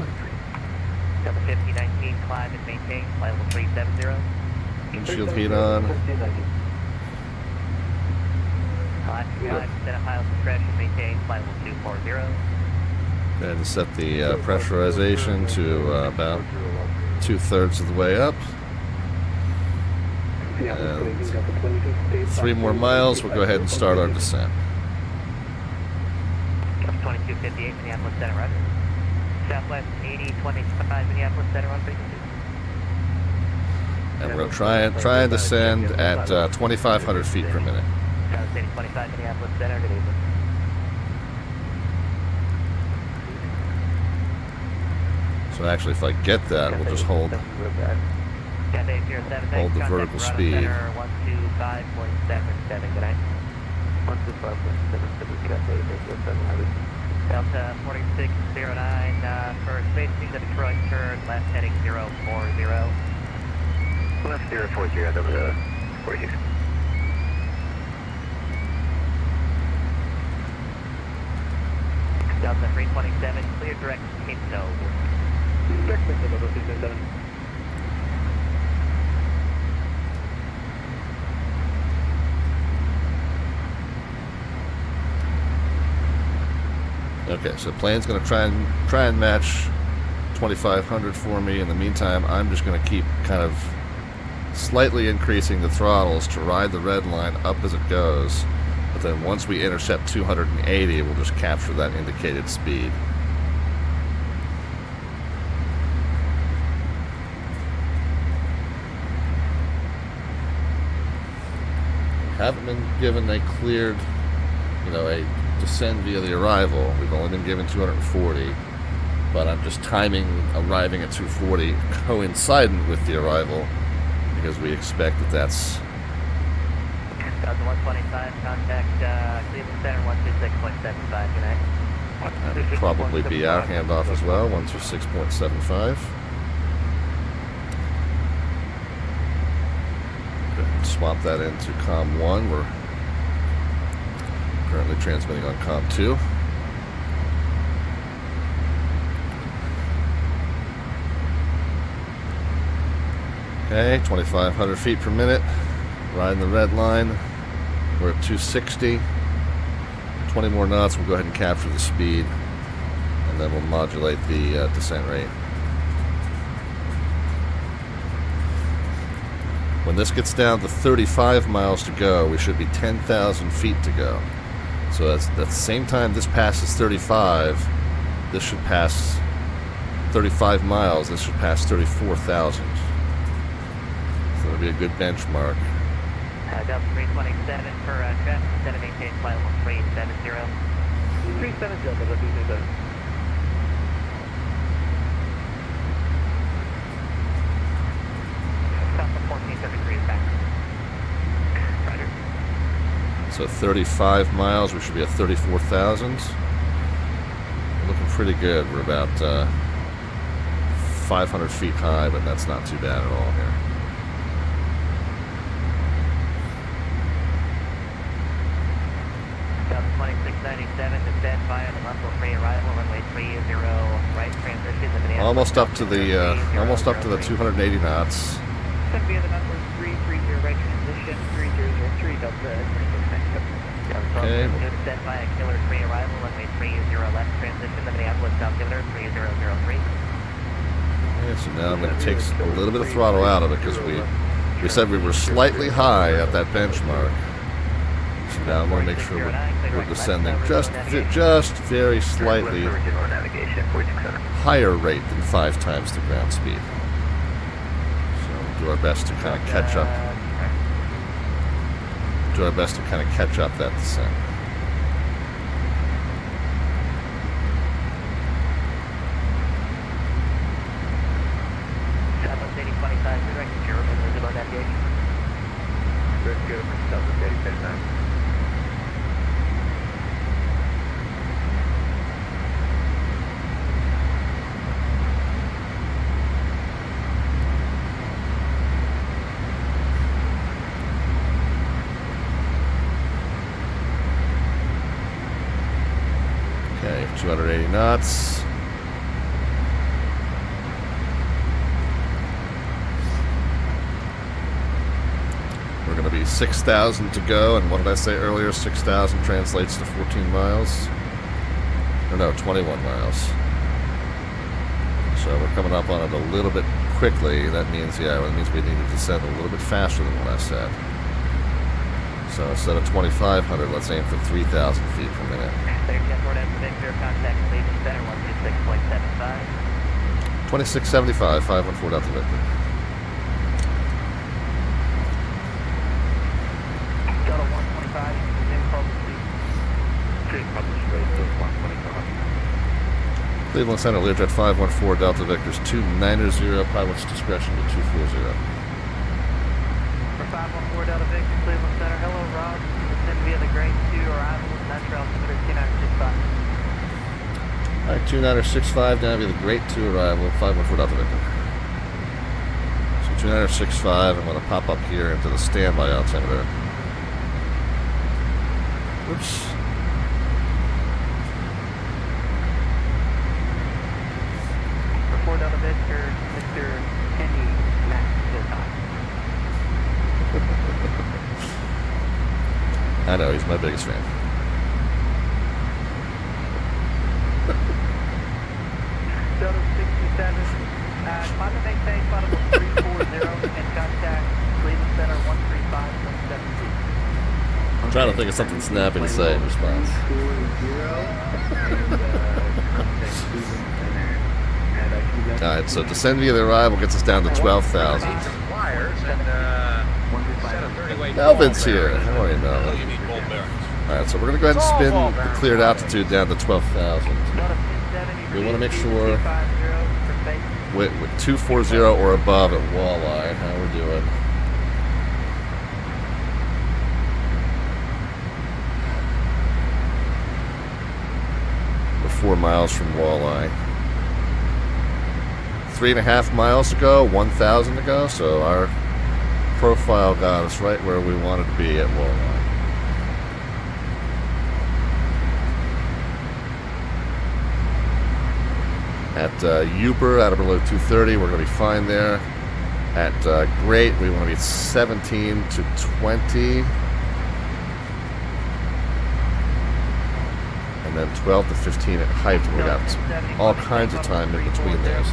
Delta 1519, climb and maintain flight level 370. Windshield heat on. Climb, set up pilot discretion, maintain flight level 240. Go ahead and set the pressurization to about 2/3 of the way up. And 3 more miles, we'll go ahead and start our descent. 2258 Minneapolis Center, roger. Southwest 8025 Minneapolis Center on frequency. And we're going to try and descend at 2,500 feet per minute. Southwest 8025 Minneapolis Center, good evening. So actually, if I get that, we'll just hold the vertical speed. 125.77, good night. 125.77, Delta 4609, for spacing the Detroit turn, left heading 040. Left 040, Delta 46. Delta 327, clear direct Cape Nose. Direct Delta 327. Okay, so plane's going to try and match 2,500 for me. In the meantime, I'm just going to keep kind of slightly increasing the throttles to ride the red line up as it goes. But then once we intercept 280, we'll just capture that indicated speed. Haven't been given a cleared, a descend via the arrival. We've only been given 240, but I'm just timing arriving at 240 coincident with the arrival because we expect that that's 125, contact Cleveland Center 126.75, good night. That would probably be our handoff as well, 126.75. Swap that into COM 1. We're currently transmitting on COM 2. Okay, 2,500 feet per minute. Riding the red line. We're at 260. 20 more knots. We'll go ahead and capture the speed, and then we'll modulate the descent rate. When this gets down to 35 miles to go, we should be 10,000 feet to go. So that's the same time this passes 35, this should pass 35 miles, this should pass 34,000. So that'll be a good benchmark. Delta 327 for traffic, instead of maintain flight level 370. 370, Delta 327. So 35 miles, we should be at 34,000. We're looking pretty good. We're about 500 feet high, but that's not too bad at all here. Delta 2697, descend via the Muscle Free arrival, runway 30, right transition. Almost up to the 280 knots. Descend via the number 330 right transition, 3003 Delta 2697. Okay. New descent via Killer 3 arrival, runway 30 left transition, the Minneapolis altimeter 3003. Okay, so now I'm going to take a little bit of throttle out of it because we said we were slightly high at that benchmark. So now I'm going to make sure we're descending just very slightly higher rate than 5 times the ground speed. So we'll do our best to kind of catch up. Do our best to kind of catch up that descent. Southwest 8025, direct to German, visible navigation. Good, good. Southwest 8025. Okay, 280 knots. We're going to be 6,000 to go, and what did I say earlier? 6,000 translates to 14 miles. Or no, 21 miles. So we're coming up on it a little bit quickly. That means, yeah, that means we need to descend a little bit faster than what I said. So instead of 2,500, let's aim for 3,000 feet per minute. 2675, 514 Delta Victor. Delta 125, resume public speed. Cleveland Center, Learjet 514 Delta Victor's 290, pilot's discretion to 240. For 514 Delta Victor, Cleveland Center, hello Rob, descend via the grade 2 arrival, metro altimeter 2965. Alright, 29065 down via the Great 2 arrival, 514 Delta Victor. So 29065, I'm going to pop up here into the standby altimeter. Oops. For Delta Victor, Mr. Kenny Max is on. I know, he's my biggest fan. Delta 67, climb and maintain flight level 340 and contact Cleveland Center 135.7 feet. I'm trying to think of something snappy to say in response. Alright, so descend via the arrival gets us down to 12,000. Melvin's here. How are you, Melvin? Alright, so we're going to go ahead and spin the cleared altitude down to 12,000. We want to make sure with 240 or above at walleye, how we're doing. We're 4 miles from walleye. 3.5 miles to go, 1,000 to go, so our profile got us right where we wanted to be at walleye. At Uber, out of below 230, we're going to be fine there. At Great, we want to be 17 to 20. And then 12 to 15 at height, and we got all kinds of time in between there.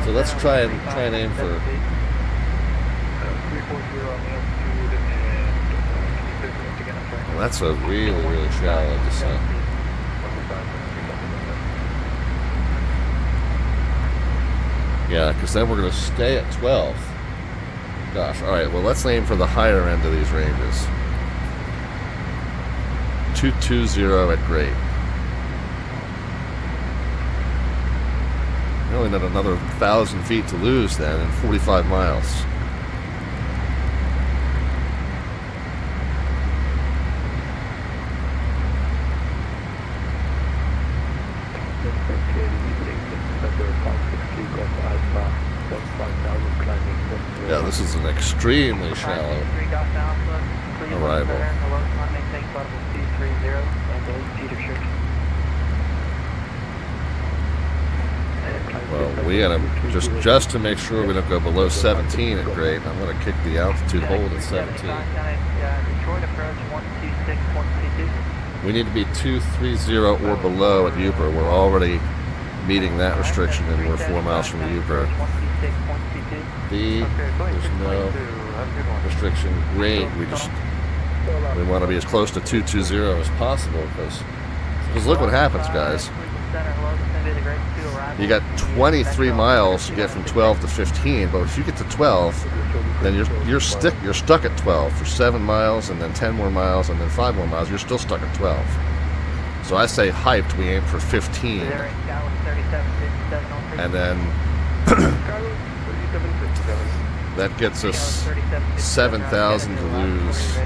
So let's try and aim for... Well, that's a really, really shallow descent. Yeah, because then we're going to stay at 12. Gosh, alright, well let's aim for the higher end of these ranges. 220 at Great. We only need another 1,000 feet to lose then in 45 miles. Yeah, this is an extremely shallow arrival. Well, we gotta just to make sure we don't go below 17 at grade. I'm gonna kick the altitude hold at 17. Detroit approach 126.22. We need to be 230 or below at Uper. We're already meeting that restriction, and we're 4 miles from Uper. B, there's no restriction. Grade, we want to be as close to 220 as possible because look what happens, guys. You got 23 miles to get from 12 to 15, but if you get to 12, then you're stuck at 12 for 7 miles, and then 10 more miles, and then 5 more miles. You're still stuck at 12. So I say hyped. We aim for 15, and then that gets us 7,000 to lose.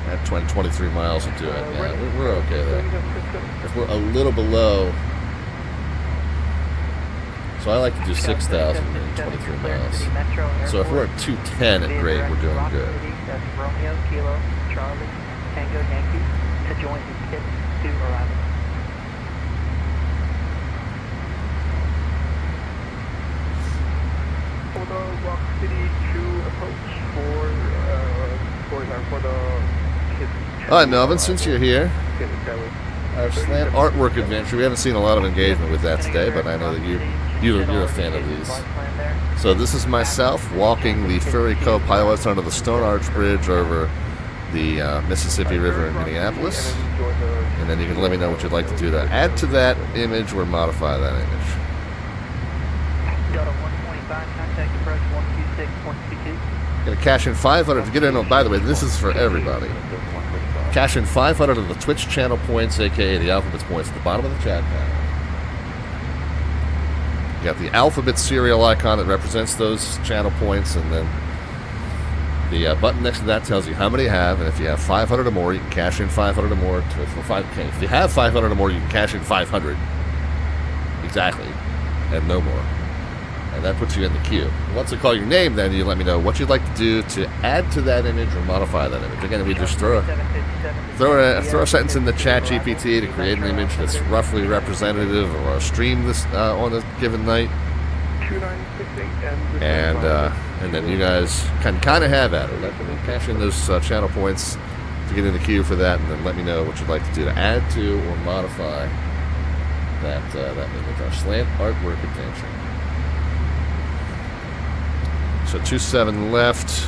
At 23 miles to do it. Yeah, we're okay there. If we're a little below, so I like to do 6,000 in 23 miles. So if we're at 210 at grade, we're doing good. That's Romeo, Kilo, Charlie, Tango, Yankee to join the kit to arrival. For the Rock City 2 approach for the Hi, Melvin, since you're here, our slant artwork adventure, we haven't seen a lot of engagement with that today, but I know that you're a fan of these. So this is myself walking the ferry co-pilots under the Stone Arch Bridge over the Mississippi River in Minneapolis. And then you can let me know what you'd like to do to add to that image or modify that image. Delta 125, contact approach 126.22. Gonna cash in 500 to get in. Oh, by the way, this is for everybody. Cash in 500 of the Twitch channel points, aka the Alphabets points, at the bottom of the chat panel. You got the Alphabet serial icon that represents those channel points, and then the button next to that tells you how many you have, and if you have 500 or more, you can cash in 500 or more for 5K. If you have 500 or more, you can cash in 500. Exactly. And no more. And that puts you in the queue. Once I call your name, then you let me know what you'd like to do to add to that image or modify that image. Again, we just throw a sentence in the chat GPT to create an image that's roughly representative of our stream this on a given night. And then you guys can kind of have at it. Cash in those channel points to get in the queue for that, and then let me know what you'd like to do to add to or modify that image. Our slant artwork adventure. So 27 left,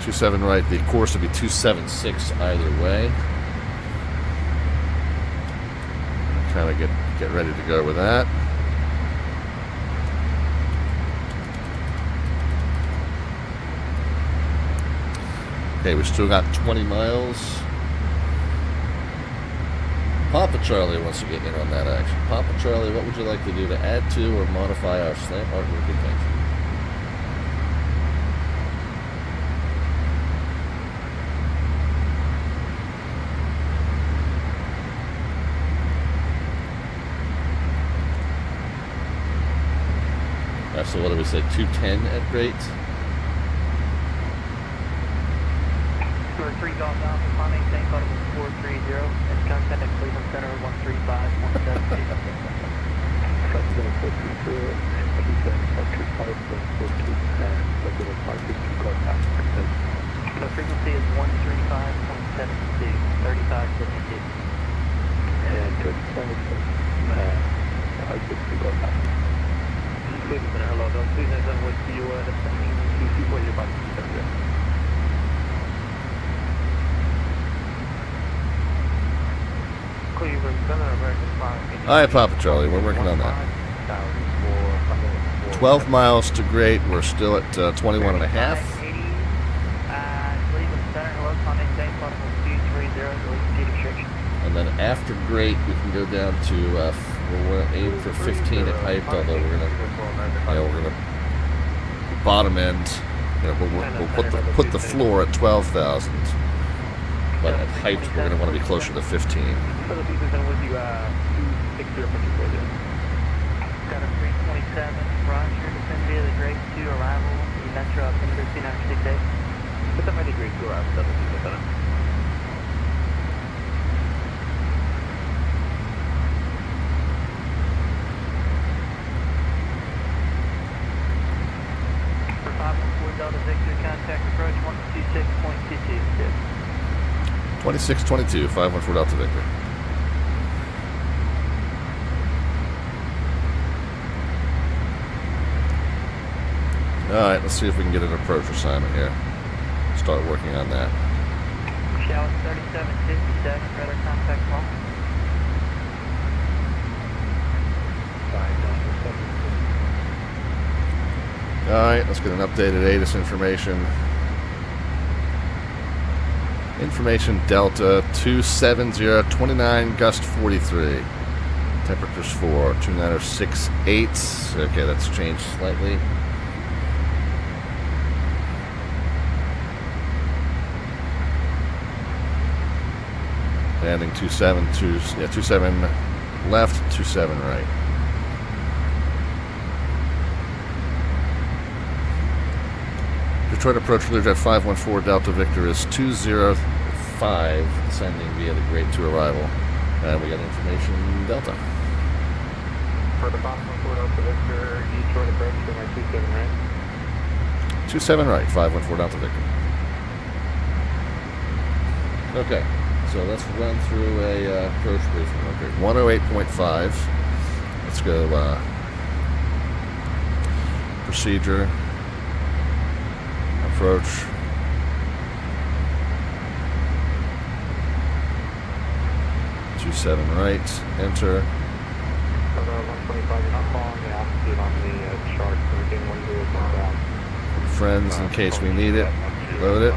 27 right. The course would be 276 either way. Kind of get ready to go with that. Okay, we still got 20 miles. Papa Charlie wants to get in on that action. Papa Charlie, what would you like to do to add to or modify our slant artwork adventure? So what do we say, 210 at rate? For 3 Golf Alpha, my name's St. Audible 430, and contact at Cleveland Center 135-172. The frequency is 135.72, 3552. And 25, Cleveland Center, hello, don't please answer what you see what you're about to see there. Cleveland Center, American 5. Hi, Papa Charlie. We're working on that. 12 miles to great. We're still at 21 and a half. Cleveland Center, hello, contact St. Audible 230, release speed restriction. And then after great, we can go down to we're going to aim for 15 at height, although we're going to bottom end. We'll put the floor at 12,000, but at height we're going to want to be closer to 15. Got a 327, Roger, vicinity of the grade 2 arrival, the Metro altimeter 2968. Put them any grade 2 arrival, doesn't Cleveland Center. 2622, 514 Delta Victor. Alright, let's see if we can get an approach assignment here. Start working on that. Shallow 3757, radar contact call. Alright, let's get an updated ATIS information. Information Delta 270, 29 gust 43. Temperatures 4, 2968. Okay, that's changed slightly. Landing 27 left, 27 right. Detroit approach Learjet 514 Delta Victor is 205, descending via the grade 2 arrival. And we got information Delta. For the 514 Delta Victor, Detroit approach for my 27 right. 27 right, 514 Delta Victor. Okay, so let's run through a approach briefing. Okay, 108.5. Let's go procedure. Approach. Two 7 right, enter. 125, you're not following the altitude on the chart, so we can 10 down. Friends, in case we need it. Load it.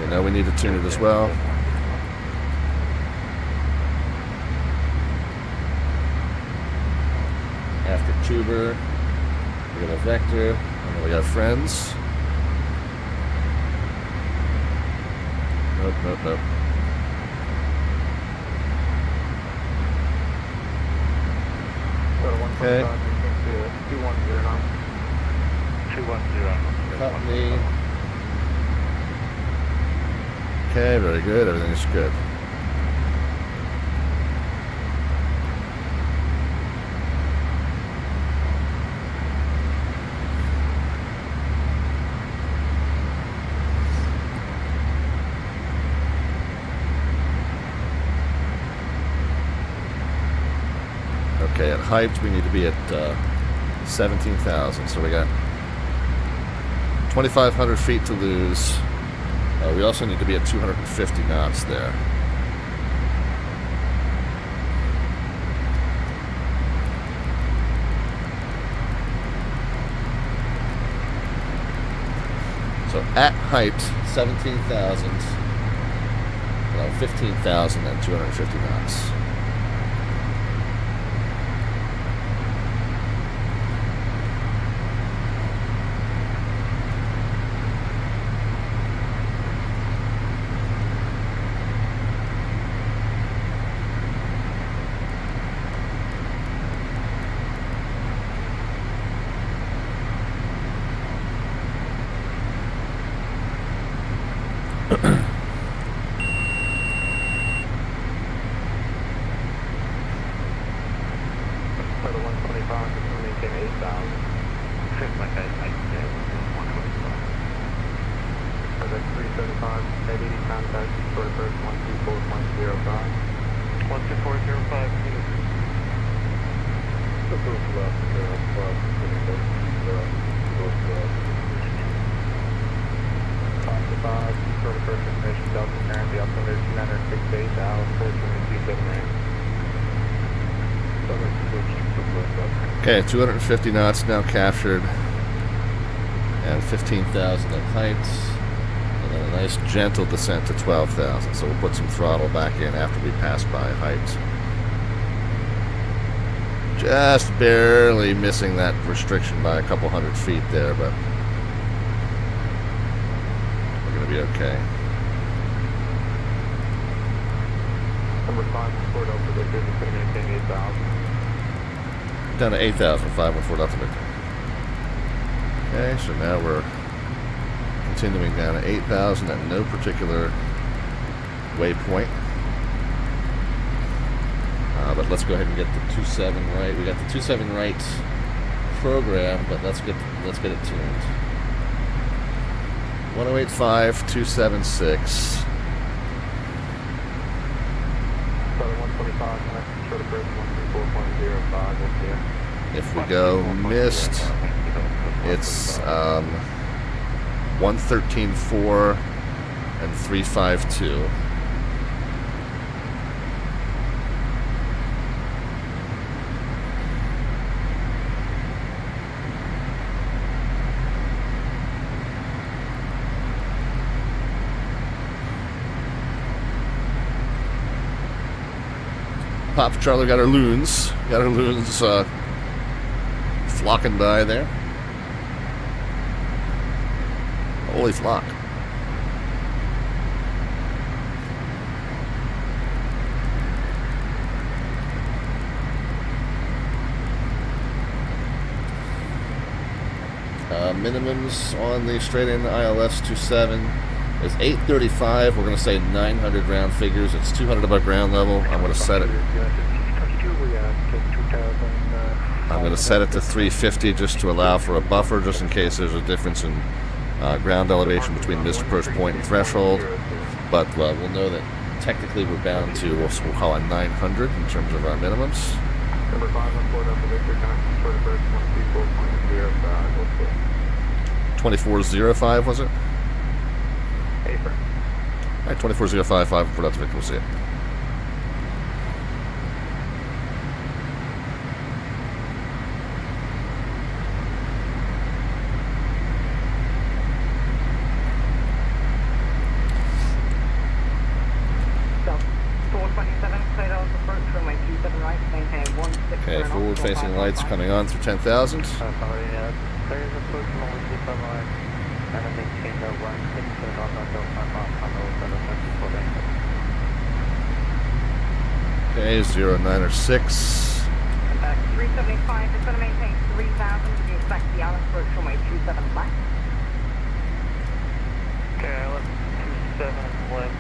You know we need to tune it as well. After tuber, we got a vector, and then we got friends. Nope, nope, nope. Okay. 210 now. 210. Company. Okay, very good. Everything is good. Okay, at height we need to be at 17,000. So we got 2,500 feet to lose. We also need to be at 250 knots there. So at height, 17,000, 15,000 and 250 knots. For the 125, just to maintain 8,000. Like I said, 125. For the 375, ADD contact, Detroit approach 124.05. 12405, please. Approach left, plus, 5 Detroit approach information, Delta currently altimeter 268, Dallas, 427 range. Okay, 250 knots now captured, and 15,000 at height, and then a nice gentle descent to 12,000. So we'll put some throttle back in after we pass by height. Just barely missing that restriction by a couple hundred feet there, but we're going to be okay. Number 5, Detroit Delta Victor, just going to maintain 8,000. Down to 8,000, 514 Delta Victor. Okay, so now we're continuing down to 8,000 at no particular waypoint. But let's go ahead and get the 27 right. We got the 27 right program, but let's get it tuned. 1085, 276. short approach 134.05, we'll see you. If we go missed, it's 113.4 and 352. Papa Charlie got our loons. Flocking by there. Holy flock. Minimums on the straight in ILS 27 is 835. We're going to say 900 round figures. It's 200 above ground level. I'm going to set it. I'm going to set it to 350 just to allow for a buffer, just in case there's a difference in ground elevation between missed approach point and threshold. But we'll know that technically we're bound to we'll call it 900 in terms of our minimums. Number 514 Delta Victor, short approach 134.05, we'll see you. 2405 was it? Paper. All right, 2405, 5 for Delta Victor. We'll see it. Okay, forward facing lights coming on through 10,000. Okay, 0906. 375 is going to maintain 3,000. Did you expect the Allen approach runway 27 left? Okay, Allen 27 left,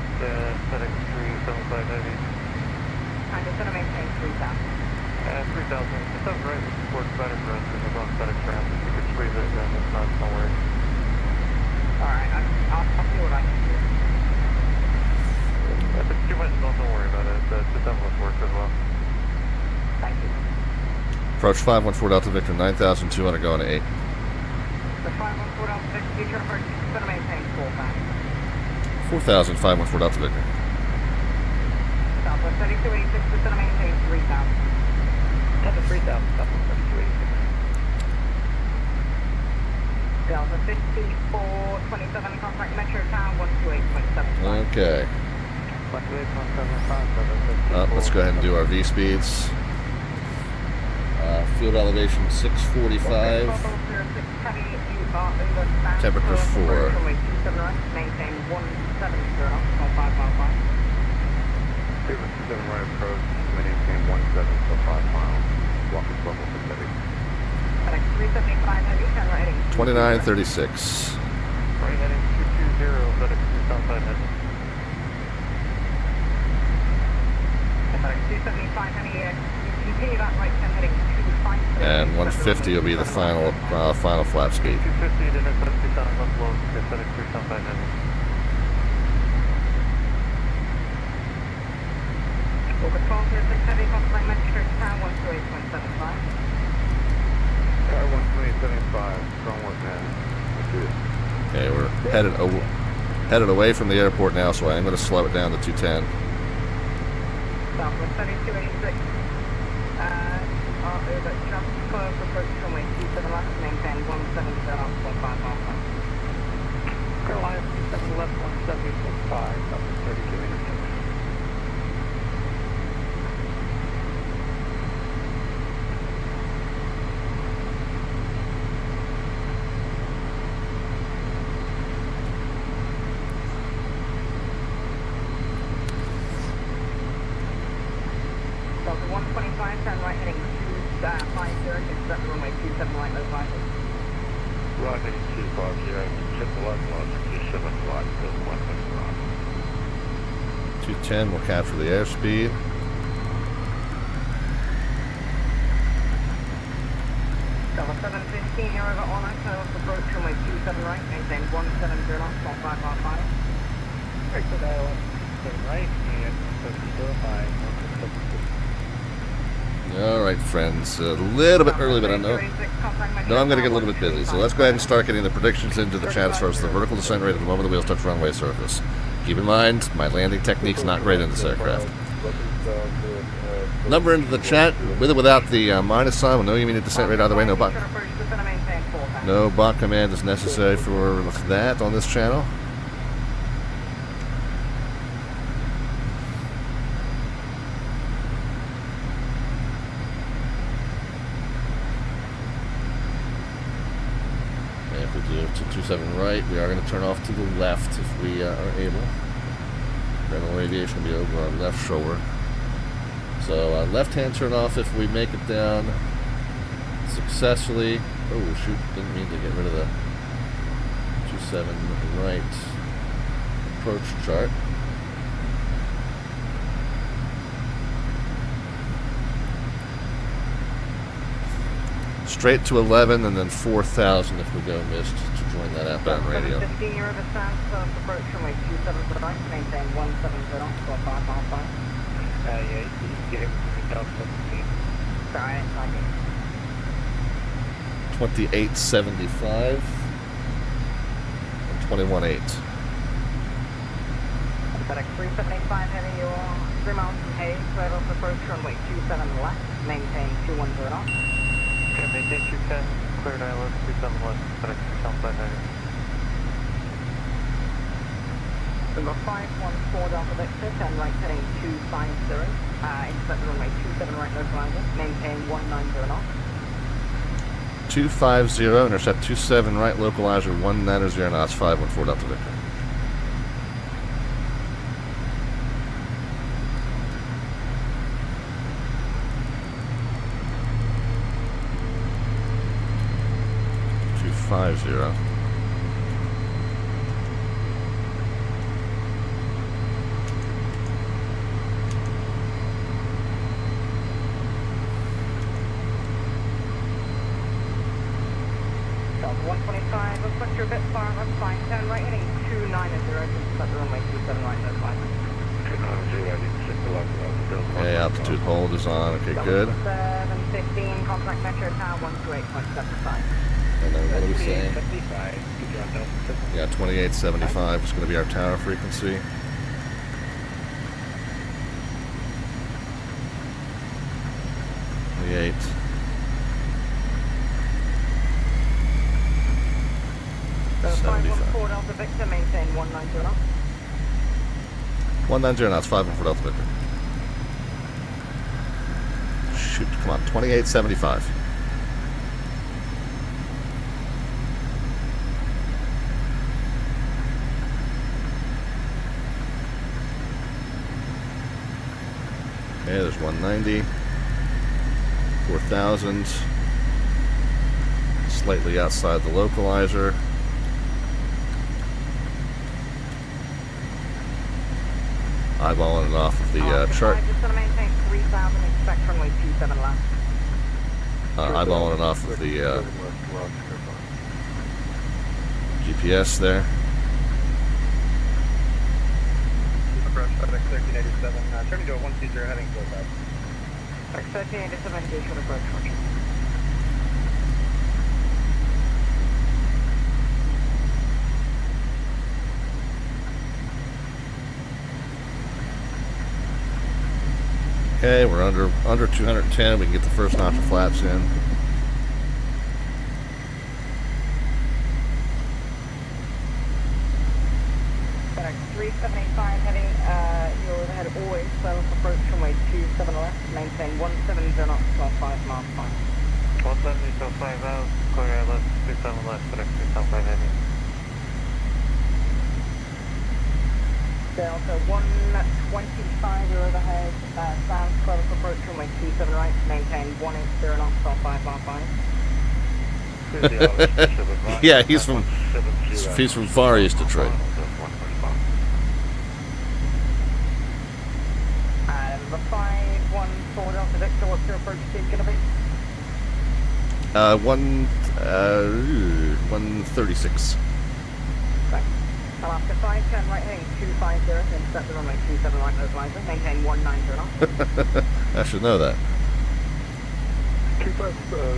FedEx 375 heavy. And it's going to maintain 3,000. 3,000. It sounds right. This works better for us than the wrong FedEx round. If you could squeeze it, then it's not no worries. Alright, I'll see what I can do. If it's too much, don't worry about it. The envelope works as well. Thank you. Approach 514 Delta Victor, 9,200 going to 8. The 514 Delta Victor, future approach is going to maintain 4,000. 4,000, 514 Delta Victor. Southwest 3286 is going to maintain 3,000. Delta 3,000, Southwest 3286. Delta 5427, contact Metro Town 128.75. Okay. 128.75. Let's go ahead and do our V speeds. Field elevation 645. Temperature 4. Maintain 170 on 555. 227 right approach, maintain 17.5 miles. Walk is level Pacific. FedEx 375 heavy, turn right heading 2936. Right heading 220, FedEx 2 Southside heading. FedEx 275 heavy, continue that right turn heading 253. And 150 will be the final flap speed. 250 to next FedEx 2 Southside left low, FedEx 3 Southside heading. Over 1206 heavy, contact Metro Town 128.75. Car 128.75, strong work, man. Let's do it. Okay, we're headed away from the airport now, so I am going to slow it down to 210. Southwest 3286. Over just close approach runway 27 left, maintain 170 off 155. Carolina 27 left, 170.5, up to 3286. Delta 125, turn right heading 250, except runway 27 right, those lines. Right heading 250, check the left loss, 27 right, those 125. 210 will capture the airspeed. Delta 715, you're over on that, turn off approach runway 27 right, maintain 170 knots, 1555. Take the dial. right, and 5 Alright, friends. A little bit early, but I know I'm going to get a little bit busy. So let's go ahead and start getting the predictions into the chat as far as the vertical descent rate at the moment the wheels touch runway surface. Keep in mind, my landing technique's not great in this aircraft. Number into the chat, with or without the minus sign. We'll know you mean a descent rate either way. No bot. No bot command is necessary for that on this channel. And if we do 227 right, we are going to turn off to the left if we are able. General aviation will be over our left shoulder. So left-hand turn off if we make it down successfully. Oh shoot, didn't mean to get rid of the 27 right approach chart. Straight to 11 and then 4,000 if we go missed to join that outbound radio. 15, you're over south, approach runway 27 right, maintain 170, 5 miles 5. Yeah, you get him Delta 17. Sorry, I didn't like it. 2875 and 21.8. FedEx 3785 heading you on 3 miles from Hayes, right off approach runway 27 left, maintain 210 knots. Okay, maintain 210, cleared ILS 27 left, FedEx 375 heading. Number 514 Delta Victor, turn right heading 250, intercept the runway 27 right localizer, maintain 190 knots. 250, intercept 27 right, localizer 190 knots, 514 Delta Victor. Delta 125, looks like you're a bit far, that's fine. Turn right heading 290, intercept the runway 27 right localizer. 290, Okay, altitude hold is on. Okay, good. 715, contact Metro Tower 128.75. And then what are we saying? 75, good job, Delta. Yeah, 2875 is going to be our tower frequency. So 514 Delta Victor, maintain 190 knots. 190 knots, 514 Delta Victor. Shoot, come on, 2875. Okay, there's 190. 4,000. Slightly outside the localizer. Eyeballing it off of the chart. Just going to maintain 3,000, expect runway 27 left. Eyeballing it off of the GPS there. Approach FedEx 1387, turning to a 120 heading close out. FedEx 1387, engage with approach function. Okay, we're under 210. We can get the first notch of flaps in. FedEx 3785 heading, you're overhead always, self approach runway 27 left, maintain 170 knots, 5 miles 5. 170, so 5 out, clear ILS 27 left, FedEx 375 heading. Delta 125, you're overhead, sound, self approach runway 27 right, maintain 180 knots, 5 miles 5. Yeah, he's from Far East Detroit. Number 514 Delta Victor, what's your approach speed going to be? 136. Thanks. Hello. Alaska 5, turn right heading 250 to intercept the runway 27 right localizer, maintain 190 knots. I should know that. 250 on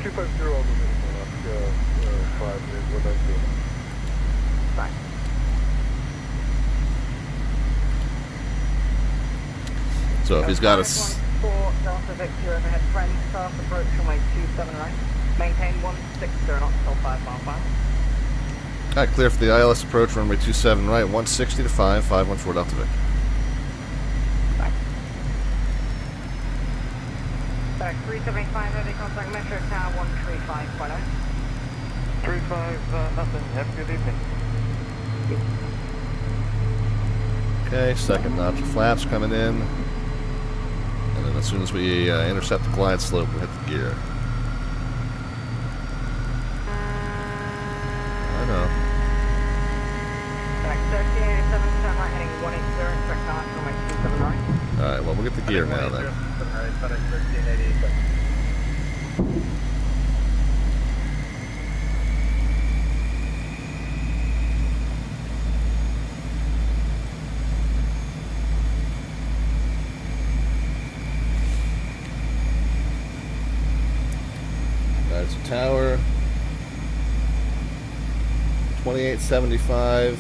the minimum, Alaska 5 is 190. Right. So if he's got a... 514 Delta Victor overhead friend, fast approach runway 27 right, maintain 160 knots till 5 mile final. Alright, clear for the ILS approach, runway 27 right, 160 to 5, 514 Delta Victor. Back 375 heavy contact Metro Tower 135.0. 35, nothing. Have a good evening. Okay, second notch of flaps coming in. And then as soon as we intercept the glide slope, we hit the gear. I know. Back 1387, turn right heading 180, expect knot runway 27 right. Alright, well, we'll get the gear now then. There's a tower. 2875.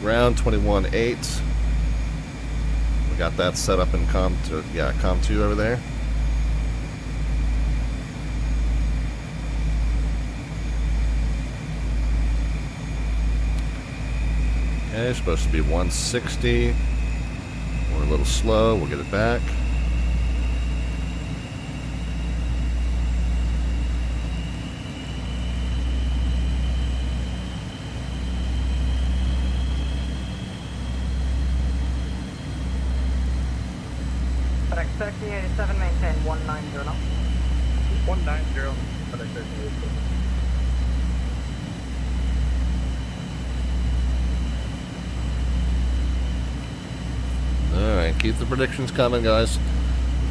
Round 21.8. We got that set up in Com 2 over there. Okay, supposed to be 160. We're a little slow, we'll get it back. FedEx 1387, maintain 190 knots. 190, FedEx 1387. Alright, keep the predictions coming, guys.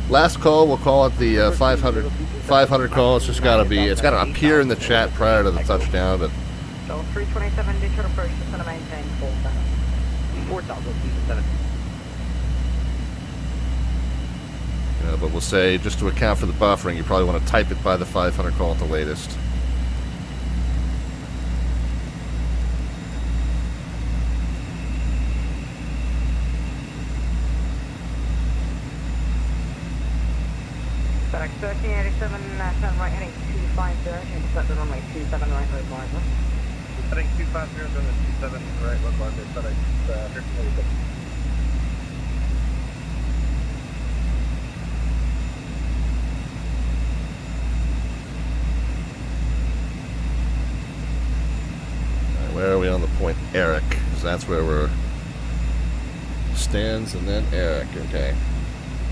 Last call, we'll call it the 500 call. It's just gotta appear in the chat prior to the touchdown, but So 327, Detroit approach, just gonna maintain 4,000. 4,000. but we'll say, just to account for the buffering, you probably want to type it by the 500 call at the latest. FedEx 1387, turn right heading 250, intercept the runway 27 right localizer. Heading 250 on the 27 right, localizer, FedEx 1387. Where are we on the point? Eric, because that's where we're stands, and then Eric. Okay,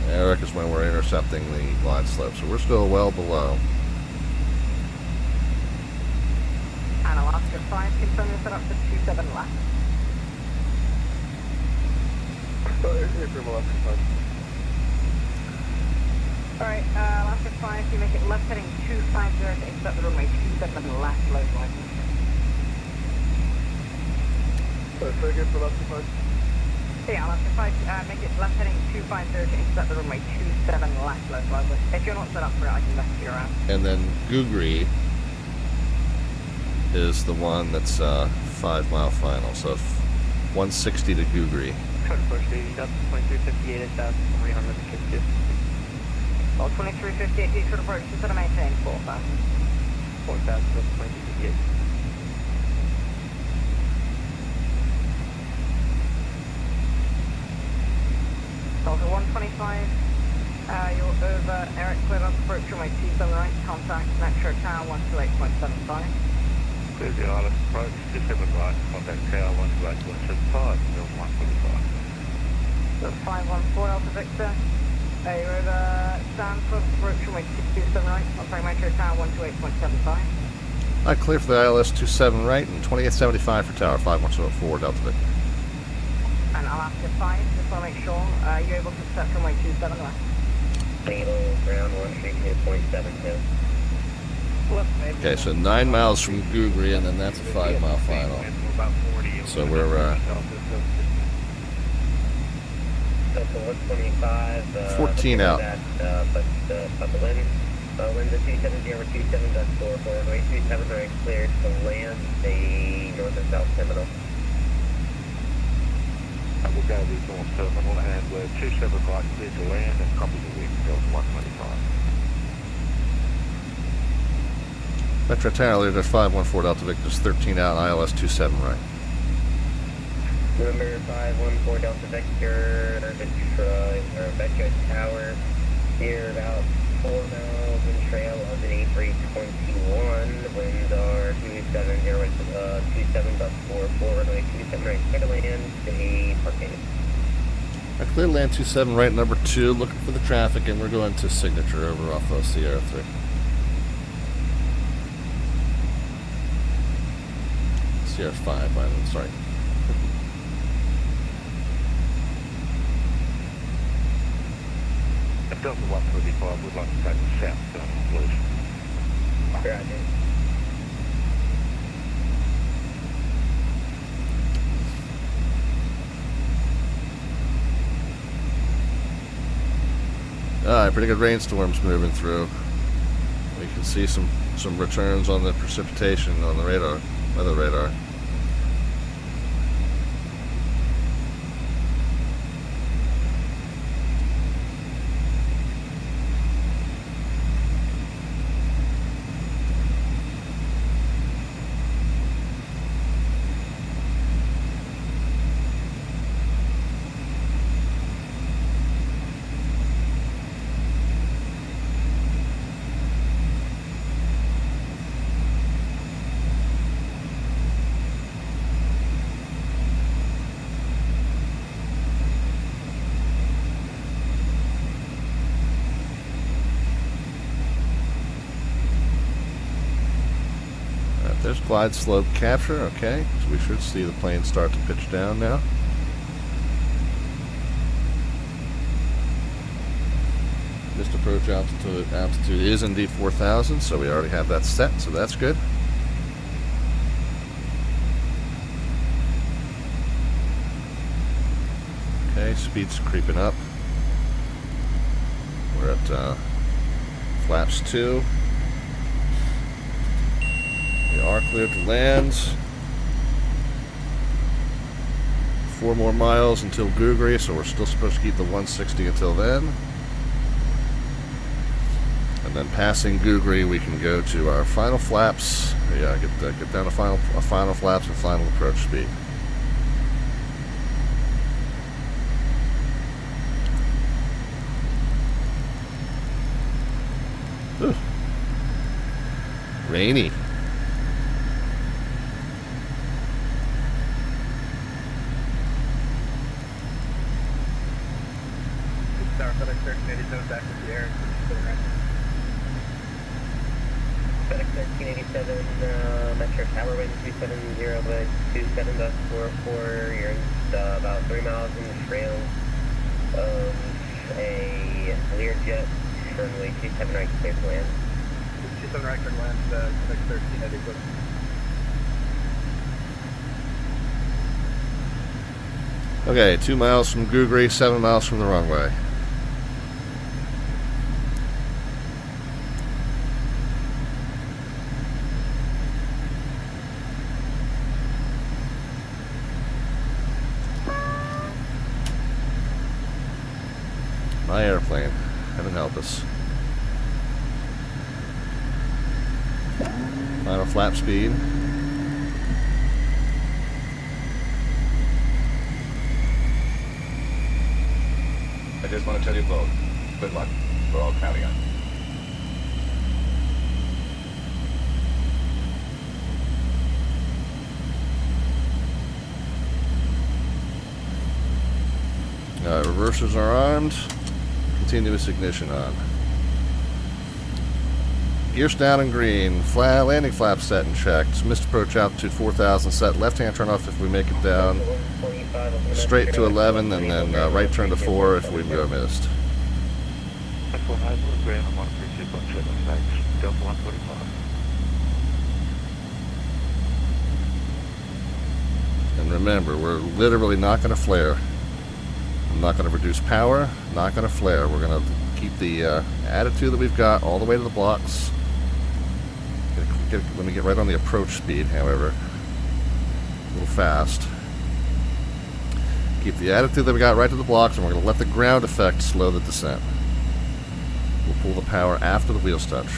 Eric is when we're intercepting the glide slope, so we're still well below. And Alaska 5, confirm you're set up to 27 left. April Alaska 5. Alright, Alaska 5, you make it left heading 250 to intercept the runway 27 left localizer. Again for Alaska 5. Yeah, Alaska 5, make it left heading 250 to intercept the runway 27 left localizer. If you're not set up for it, I can message you around. And then Googry is the one that's 5 mile final, so 160 to Googry. Try to push the 2358 at 350. Well, 2358, Detroit approach, just going to maintain 4,000. 4,000, 2358. Delta 125, you're over Eric Cleveland, approach runway 27 right, contact Metro Tower 128.75. Clear the ILS approach, 27 right, contact Tower 128.75, 125. So 514 Delta Victor, you're over Stanford, approach runway 27 right, contact Metro Tower 128.75. Alright, clear for the ILS 27 right and 2875 for Tower 5104 Delta Victor. And Alaska 5, just want to make sure, you're able to set runway 27 left. Single ground 138.72. Okay, so 9 miles from Googry, and then that's a 5 mile final. About 40 So we're Delta 125. 14 out. Winds at 270 over 27.44, runway 27 right, cleared to land the north and south terminal. We'll go to the north terminal and we're 27 right, clear to land and copy the wind, Delta 125. Metro Tower, Lear 514 Delta Victor's 13 out, ILS 27 right. November 514 Delta Victor, Detroit, or Metro Tower, here about 4 miles in trail of the A321. Winds are 270, 27.44, runway 27 right, clear to land, the parking. Clear to land 27 right, number 2, looking for the traffic, and we're going to Signature over off of Sierra 3. Sierra 5, by the way, sorry. Delta 125 would like to take the south terminal, please. Roger. Alright, pretty good rainstorms moving through. We can see some returns on the precipitation on the radar, weather radar. There's glide slope capture, okay. So we should see the plane start to pitch down now. Missed approach altitude is indeed 4,000, so we already have that set, so that's good. Okay, speed's creeping up. We're at flaps 2. We are cleared to land. 4 more miles until Googry, so we're still supposed to keep the 160 until then. And then passing Googry, we can go to our final flaps. Yeah, get down to final flaps and final approach speed. Ooh. Rainy. FedEx 1387 back to the air. FedEx 1387, Metro Tower, wind 270 by 27.44. You're about 3 miles in the trail of a Lear jet, runway 27 right, clear to land. 27 right, clear to land, FedEx 1387. Okay, 2 miles from Googry, 7 miles from the runway. My airplane. Heaven help us. Final flap speed. I just want to tell you both, good luck. We're all counting on you. Reversers are armed. Continuous ignition on. Gears down and green. Landing flap set and checked. Missed approach altitude 4,000 set. Left hand turn off if we make it down. Straight to 11 and then right turn to 4 if we go missed. That's what I will agree on 136.7, thanks. Delta 145. And remember, we're literally not going to flare. I'm not going to reduce power, not going to flare. We're going to keep the attitude that we've got all the way to the blocks. Let me get right on the approach speed, however. A little fast. Keep the attitude that we got right to the blocks, and we're going to let the ground effect slow the descent. We'll pull the power after the wheels touch.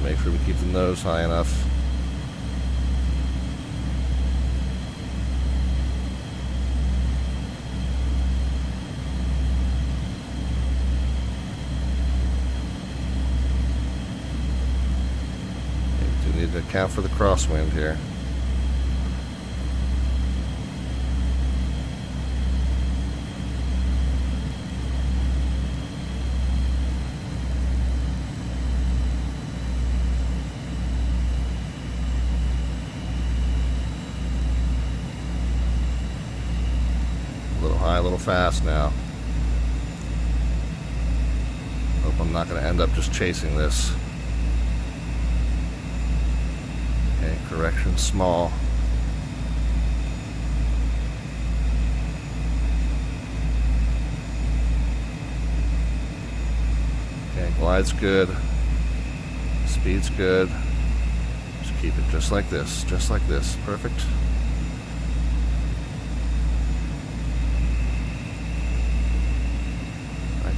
Make sure we keep the nose high enough. We do need to account for the crosswind here. A little fast now. Hope I'm not going to end up just chasing this. Okay, correction small. Okay, glide's good. Speed's good. Just keep it just like this. Just like this. Perfect.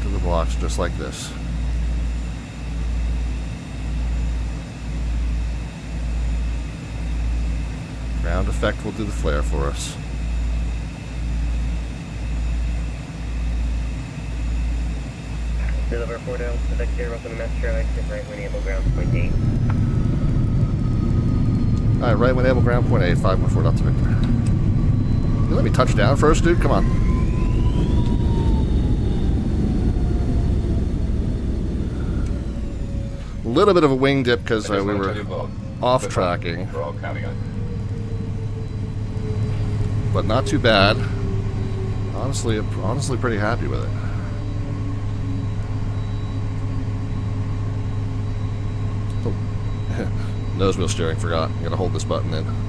To the blocks just like this. Ground effect will do the flare for us. Deliver 4 Delta Victor, welcome to Metro, exit right when able, ground point 8. Alright, right when able, ground point 8, 514 Delta Victor. You let me touch down first, dude? Come on. A little bit of a wing dip because we were off tracking, but not too bad. Honestly pretty happy with it. Oh. Nose wheel steering, forgot. I'm gonna hold this button in.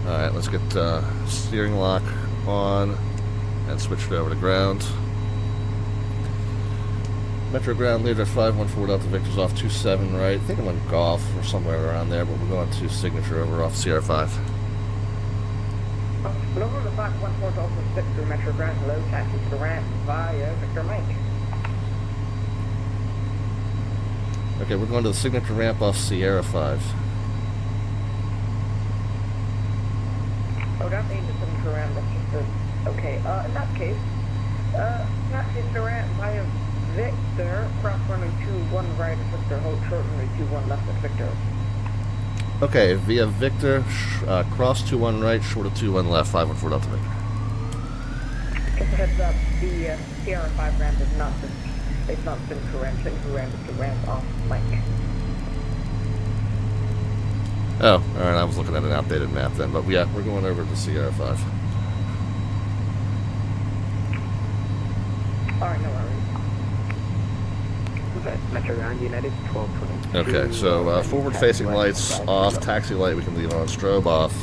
Alright, let's get steering lock on and switch it over to ground. Metro ground leader 514 Delta Victor's off 27 right. I think I'm on golf or somewhere around there, but we're going to signature over off CR5. November 514 Delta Victor, Metro ground, low taxi to the ramp via Victor Mike. Okay, we're going to the signature ramp off Sierra 5. Oh, that means it's in the ramp, that's just a... Okay, in that case, taxi to the ramp via Victor, cross runway 21 right at Victor, hold short runway 21 left at Victor. Okay, via Victor, cross 21 right, short of 21 left, 514 Delta Victor. Just a heads up, the Sierra 5 ramp is not the... It's not Signature ramp, Signature ramp is the ramp off Mike. Oh, alright, I was looking at an outdated map then, but yeah, we're going over to Sierra 5. Alright, no worries. Okay, Metro ground United 1222. Okay, so forward-facing lights off, taxi light we can leave on, strobe off,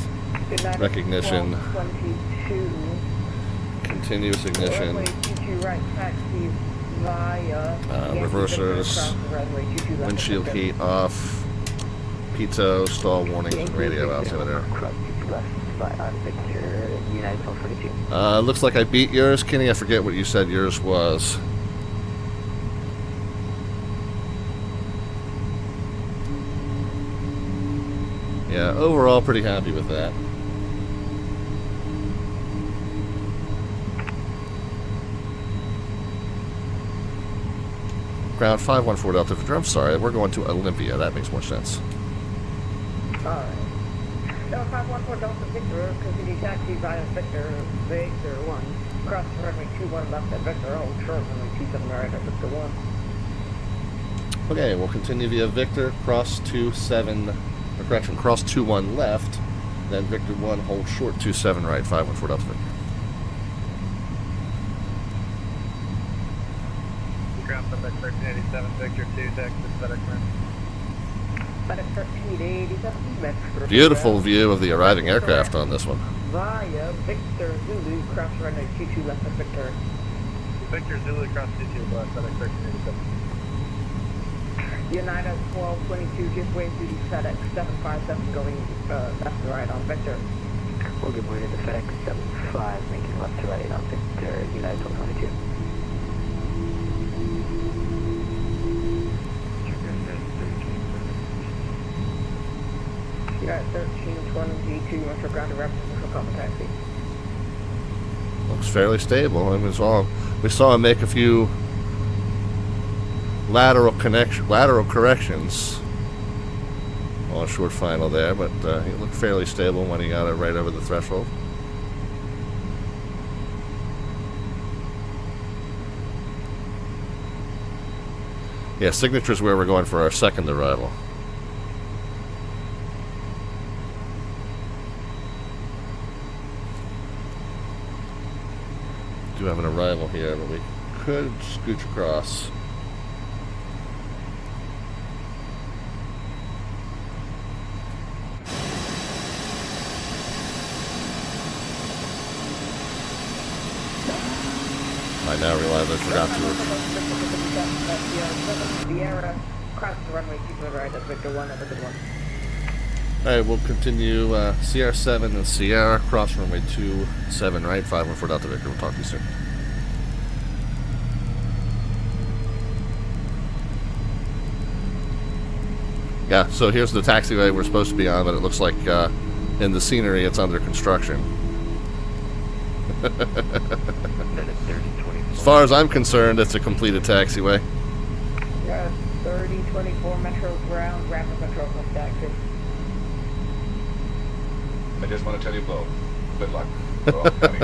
United recognition, 1222. continuous ignition, Runway 22 right, taxi via... reversers, windshield heat off, PTO, stall warnings, and radio altimeter. Cross 22 left by on Victor, United 1242. Looks like I beat yours. Kenny, I forget what you said yours was. Yeah, overall pretty happy with that. Ground 514 Delta Victor. I'm sorry, we're going to Olympia. That makes more sense. Alright. No, 514 Delta Victor, continue taxi via Victor 1. Cross runway 21 left at Victor, hold short runway 27 right at Victor 1. Okay, we'll continue via Victor, cross 27, or correction, cross 21 left, then Victor 1, hold short 27 right, 514 Delta Victor. Ground FedEx 1387, Victor 2, Texas, FedEx Run. FedEx 1387, Victor. Beautiful view of the arriving aircraft on this one. Via Victor Zulu, cross runway 22 left at Victor. Victor Zulu, cross 22 left, FedEx 1387. United 1222, give way to the FedEx 757 going left to right on Victor. We'll give way to the FedEx 75, making left to right on Victor, United 1222. United 1322, Metro ground to rapid for common taxi. Looks fairly stable. I mean, we saw him make a few lateral corrections on a short final there, but he looked fairly stable when he got it right over the threshold. Yeah, signature's where we're going for our second arrival. Do have an arrival here, but we could scooch across. I now realize I forgot to. Sierra, cross the runway 2 right at Victor 1 at Victor 1. Alright, we'll continue CR7 and Sierra, cross runway 27 right, 514 Delta Victor. We'll talk to you soon. Yeah, so here's the taxiway we're supposed to be on, but it looks like in the scenery it's under construction. As far as I'm concerned, it's a completed taxiway. Yeah, 3024 Metro ground, rapid Metro plus taxi. I just want to tell you both, good luck. We're all coming.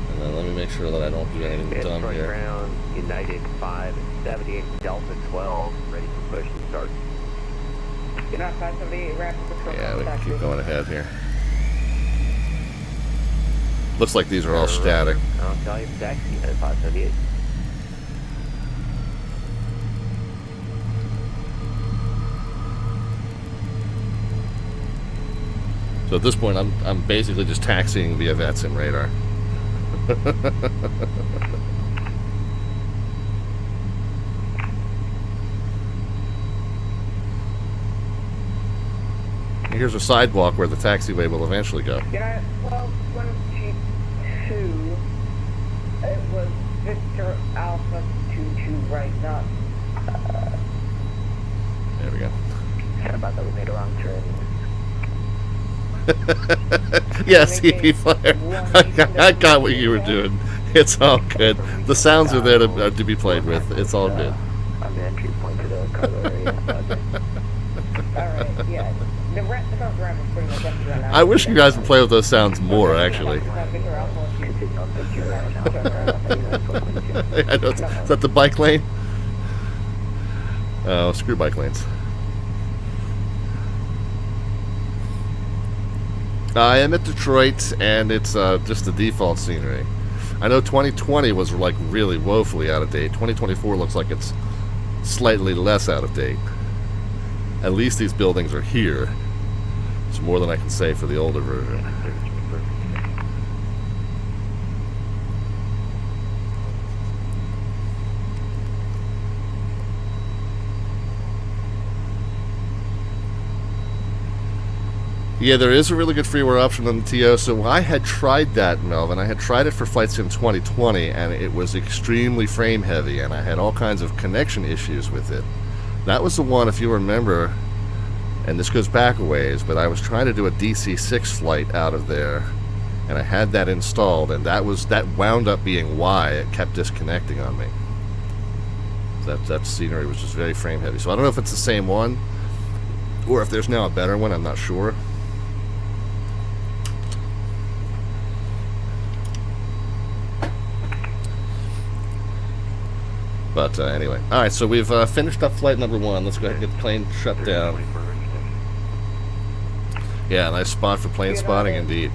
And then let me make sure that I don't do anything dumb here. Ground, United 578 Delta 12, ready for push and start. United 578 rapid Metro Yeah, we plus can taxi. keep going ahead here. Looks like these are all static. I'll tell you, taxi, United 578. So at this point, I'm basically just taxiing via VATSIM radar. Here's a sidewalk where the taxiway will eventually go. United 1222, it was Victor Alpha 22 right, not, There we go. Sorry about that, we made a wrong turn. Yes, CP Flyer. I got what you were doing. It's all good. The sounds are there to be played with. It's all good. On the entry point to the cargo area. alright, yeah. The front ground is pretty much empty right now. I wish you guys would play with those sounds more, actually. Victor Alpha 22. Continue on Victor right now. United 1222. I know. Is that the bike lane? Oh, screw bike lanes. I am at Detroit, and it's just the default scenery. I know 2020 was like really woefully out of date. 2024 looks like it's slightly less out of date. At least these buildings are here. It's more than I can say for the older version. Yeah, there is a really good freeware option on the TO. So I had tried that, Melvin. I had tried it for FlightSim 2020, and it was extremely frame heavy, and I had all kinds of connection issues with it. That was the one, if you remember, and this goes back a ways, but I was trying to do a DC-6 flight out of there, and I had that installed, and that wound up being why it kept disconnecting on me. That scenery was just very frame heavy. So I don't know if it's the same one, or if there's now a better one. I'm not sure. But anyway, all right. So we've finished up flight number 1. Let's go ahead and get the plane shut down. Yeah, nice spot for plane spotting, indeed.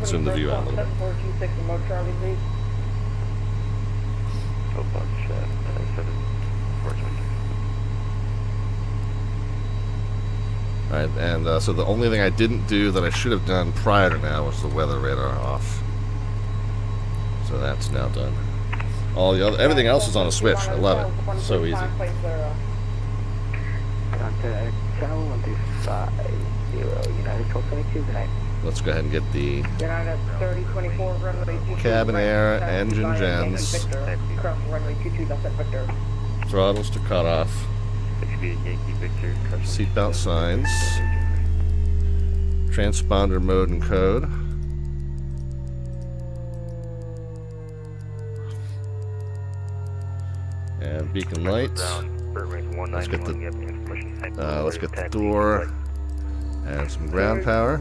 Zoom the view out a little bit. 7426 remote Charlie, please. All right, and so the only thing I didn't do that I should have done prior to now was the weather radar off. So that's now done. All the other, everything else is on a switch. I love it. So easy. Let's go ahead and get the cabin air, engine gens, throttles to cutoff, seatbelt signs, transponder mode and code. And beacon lights. Let's get the door and some ground power.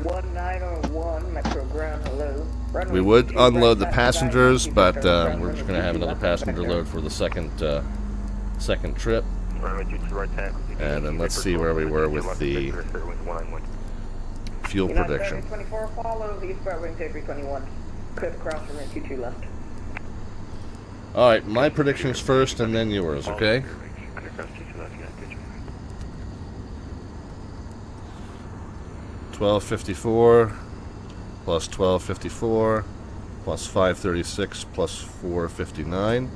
We would unload the passengers, but we're just going to have another passenger load for the second trip. And then let's see where we were with the fuel prediction. All right, my predictions first, and then yours, okay? $12.54 plus $12.54 plus $5.36 plus $4.59.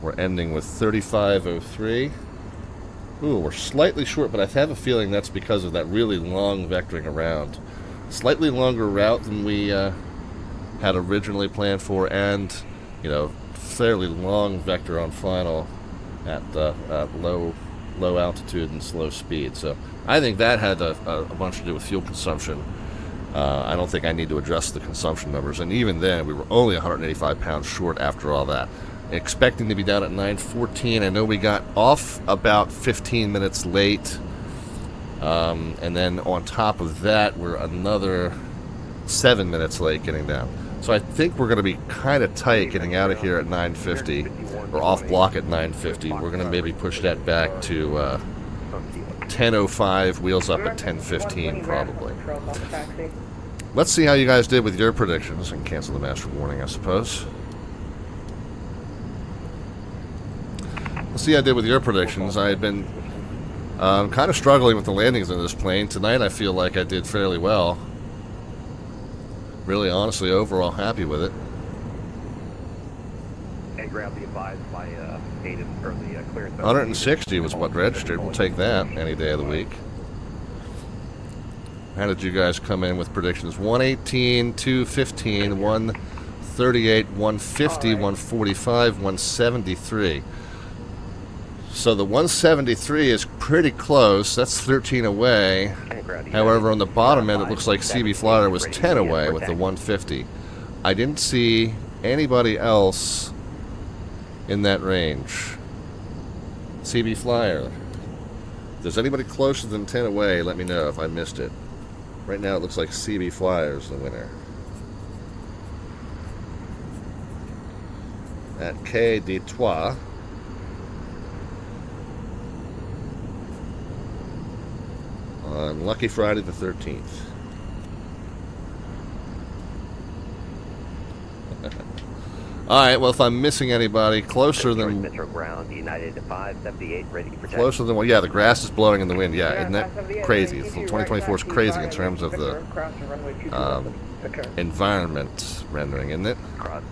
We're ending with $35.03. Ooh, we're slightly short, but I have a feeling that's because of that really long vectoring around. Slightly longer route than we had originally planned for, and, you know, fairly long vector on final at low altitude and slow speed. So I think that had a bunch to do with fuel consumption. I don't think I need to adjust the consumption numbers, and even then we were only 185 pounds short after all that. Expecting to be down at 9:14. I know we got off about 15 minutes late, and then on top of that we're another 7 minutes late getting down. So I think we're going to be kind of tight getting out of here at 9:50, or off block at 9:50. We're going to maybe push that back to 10:05, wheels up at 10:15 probably. Let's see how you guys did with your predictions, and cancel the master warning, I suppose. Let's see how I did with your predictions. I had been kind of struggling with the landings of this plane. Tonight I feel like I did fairly well. Really, honestly, overall happy with it. And grab the advised by native or the clearance. 160 was what registered. We'll take that any day of the week. How did you guys come in with predictions? 118, 215, 138, 150, 145, 173. So the 173 is pretty close. That's 13 away. However, on the bottom end, it looks like CB Flyer was 10 away with the 150. I didn't see anybody else in that range. CB Flyer. If there's anybody closer than 10 away, let me know if I missed it. Right now, it looks like CB Flyer is the winner. At KDTW. On Lucky Friday the 13th. All right. Well, if I'm missing anybody, closer Detroit than Metro Ground, United 578, ready to protect. closer than well, yeah. The grass is blowing in the wind. Yeah, isn't that 578, crazy? Victor, 2024 is crazy in terms of the Crossing runway 22 Victor. environment rendering, isn't it? Cross,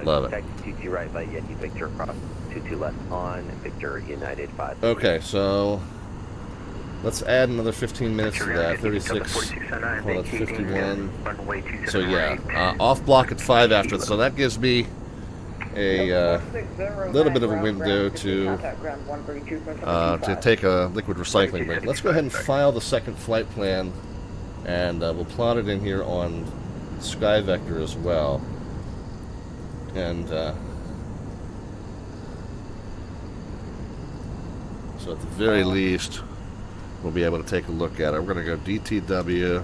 Love it. Taxi 22 right by Yankee Victor, cross 22 left on Victor United 5. Okay, so let's add another 15 minutes to that. 36, well, that's 51. So yeah, off block at 5 after. So that gives me a little bit of a window to take a liquid recycling break. Let's go ahead and file the second flight plan, and we'll plot it in here on Sky Vector as well. And so at the very least, we'll be able to take a look at it. We're going to go DTW,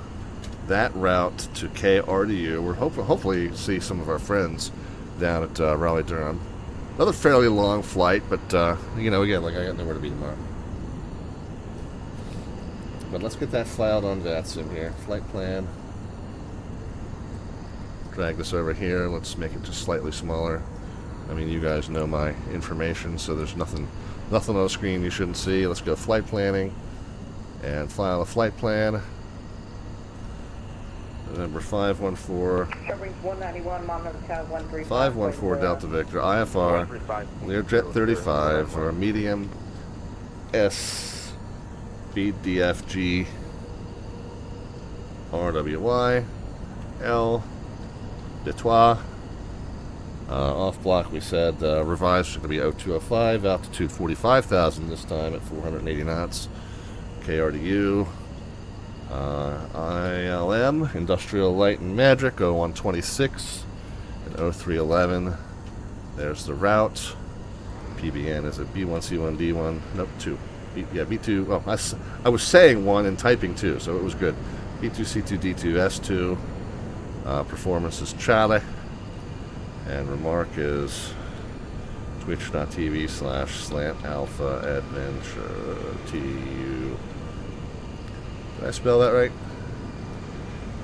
that route to KRDU. We're hopefully see some of our friends down at Raleigh-Durham. Another fairly long flight, but you know, again, like I got nowhere to be tomorrow. But let's get that filed on VATSIM here. Flight plan. Drag this over here. Let's make it just slightly smaller. I mean, you guys know my information, so there's nothing on the screen you shouldn't see. Let's go flight planning and file a flight plan. Number 514. 514 Delta Victor, IFR, Learjet 35 for a medium S BDFG RWY L Detroit. Off block we said revised is going to be 0205, altitude 45,000 this time at 480 knots. KRDU. ILM, Industrial Light and Magic, 0126 and 0311. There's the route. PBN is a B1C1D1. Nope, 2. B2. Well, I was saying 1 and typing 2, so it was good. B2C2D2 S2. Performance is Charlie. And remark is twitch.tv/slant alpha adventure TU. Did I spell that right?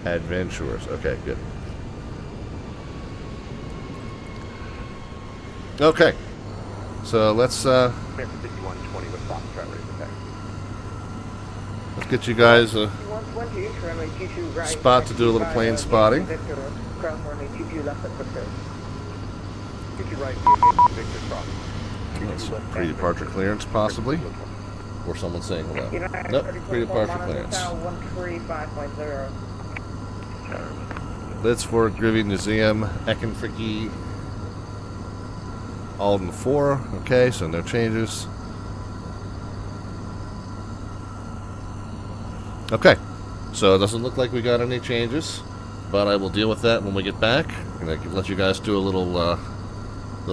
Adventurers. Okay, good. Okay. So let's get you guys a spot to do a little plane spotting. That's pre-departure clearance, possibly. Or someone saying hello. Nope, pre-departure clearance. Lids for Grivy Museum, Eckenfricky, Alden 4. Okay, so no changes. Okay, so it doesn't look like we got any changes, but I will deal with that when we get back. I'm going to let you guys do a little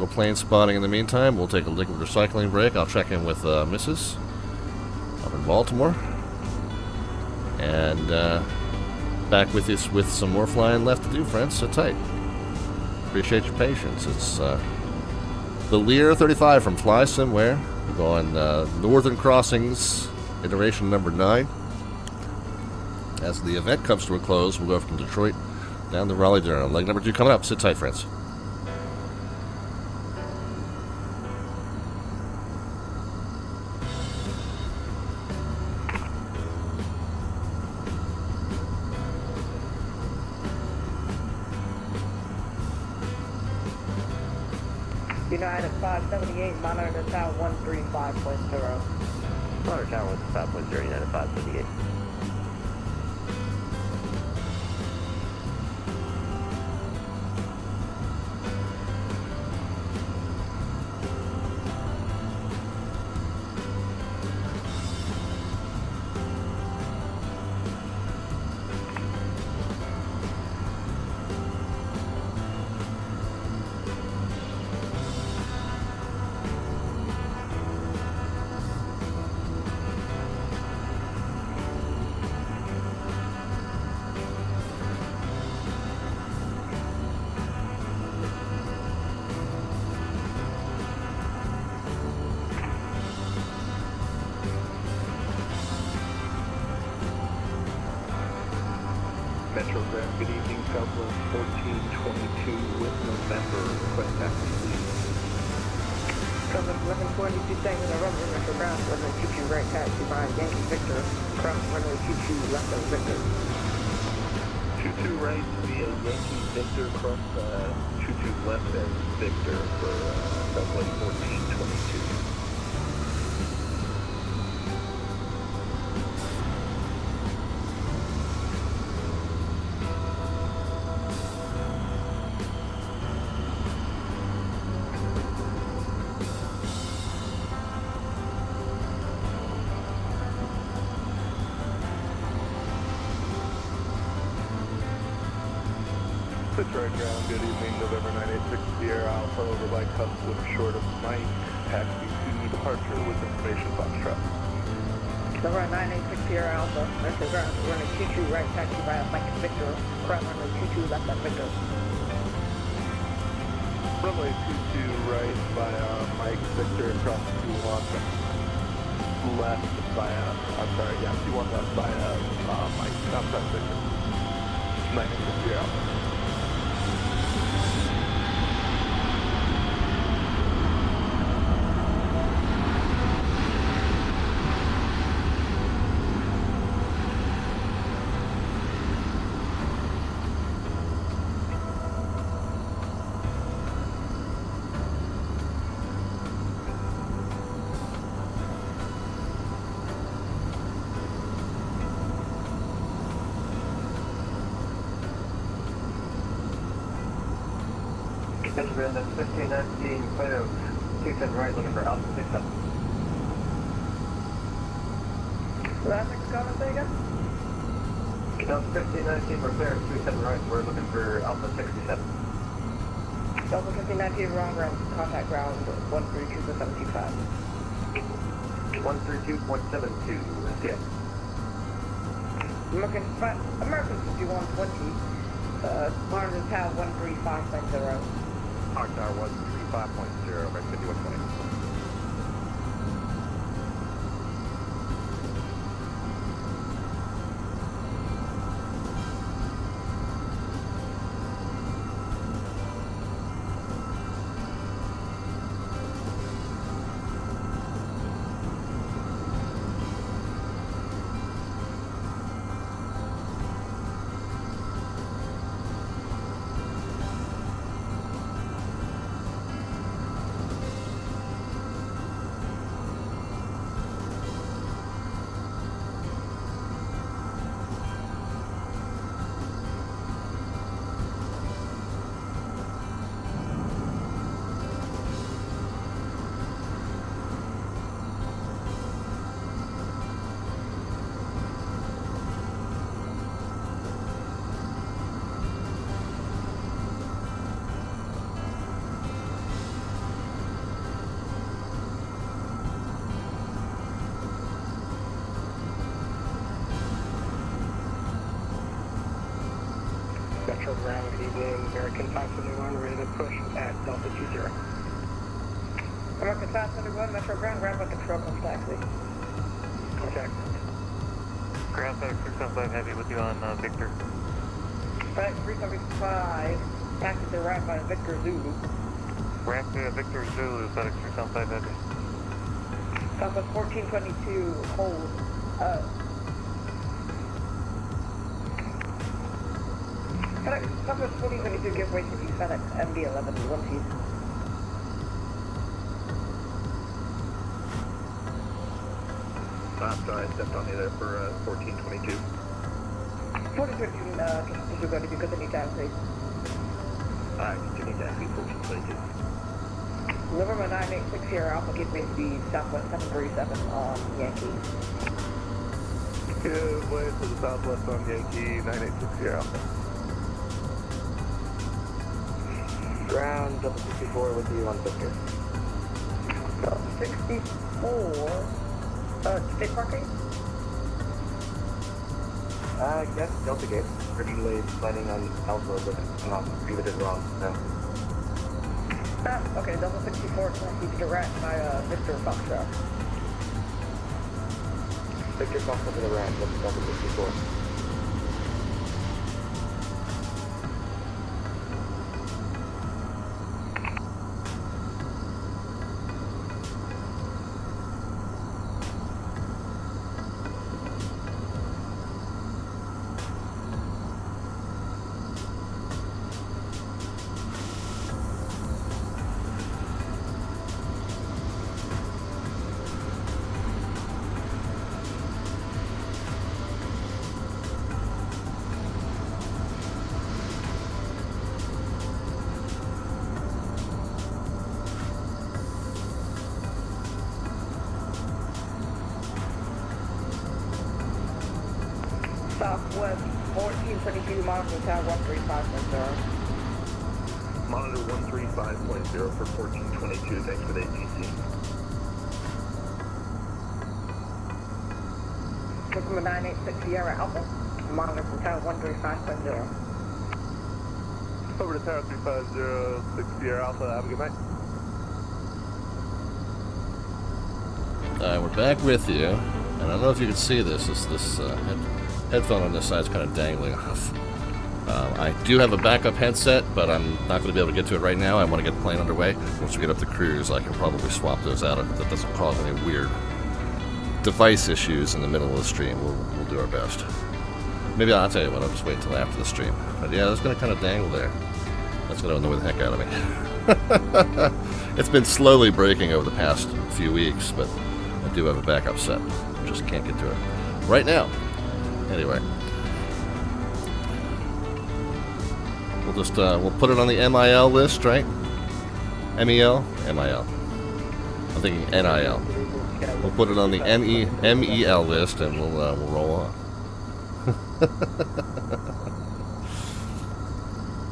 plane spotting in the meantime. We'll take a liquid recycling break. I'll check in with Mrs. up in Baltimore. And back with you with some more flying left to do, friends. Sit tight. Appreciate your patience. It's the Lear 35 from FlySimWare. We're going Northern Crossings, iteration number 9. As the event comes to a close, we'll go from Detroit down to Raleigh-Durham. Leg number 2 coming up. Sit tight, friends. United 578, monitor tower 135.0. Monitor tower 135.0, United 578. Metro Grand, good evening, Southwest 1422 with November, request taxi please. Southwest 1122, thank you, November, Metro Ground, runway 22 right taxi by Yankee Victor, cross runway 22 left of Victor. 22 right via Yankee Victor, cross 22 left as Victor for Southwest 1422. Detroit Ground, good evening, November 986 Sierra Alpha over by Custom short of Mike, taxi to departure with information Foxtrot. November 986 Sierra Alpha, Metro Ground, runway 22 right taxi by Mike Victor, cross runway 22 left of Victor. Runway 22 right by Mike Victor, across 21 left by, I'm sorry, yeah, 21 left by Mike, outside Victor. 986 Sierra Alpha. Benjamin, that's 1519, flight of 27 right, looking for Alpha 67. Last comment, say again? Delta 1519 for clearance 27 right, we're looking for Alpha 67. Delta 1519, wrong ground, contact ground 132.725. 132.72, yeah. American 5120, Monitor Tower 135.0. Hard Tower 135.0, right 5120. Metro Ground, good evening, American 571, ready to push at Delta 20. American 571, Metro Ground, ground by control, comes taxi. Contact. Ground FedEx 675 Heavy with you on Victor. FedEx 375, taxi to right by Victor Zulu. Ramp to Victor Zulu, FedEx 675 Heavy. Southwest 1422, hold. FedEx, Southwest 1422, give way to the FedEx MD-11, 1 piece. I'm sorry, I stepped on you there for 1422. 1422, did you go to continue taxi? Continue taxi 1422. November 986 here, Alpha give way to the Southwest 737 on Yankee. Good way to the southwest on Yankee, 986 here, Alpha. Ground, Delta 64 with you on Victor. 64, state parking? Yes, Delta Gate. Originally planning on Alpha, but I'm not read it wrong, no. Okay, Delta 64, keep direct by Victor Foxtrot. Victor Foxtrot to the ramp, Delta 64. Southwest 1422, monitor tower 135.0. Monitor 135.0 for 1422. Thanks for the ATC. Customer 986 Sierra Alpha, monitor from tower 135.0. Over to tower 350, 6 Sierra Alpha. Have a good night. We're back with you, and I don't know if you can see this. This headphone on this side is kind of dangling off. I do have a backup headset, but I'm not going to be able to get to it right now. I want to get the plane underway. Once we get up to cruise, I can probably swap those out if that doesn't cause any weird device issues in the middle of the stream. We'll do our best. Maybe I'll tell you what, I'll just wait until after the stream. But yeah, it's going to kind of dangle there. That's going to annoy the heck out of me. It's been slowly breaking over the past few weeks, but I do have a backup set. Just can't get to it right now. Anyway. We'll put it on the MIL list, right? MEL? MIL. I'm thinking NIL. We'll put it on the MEL list, and we'll roll on.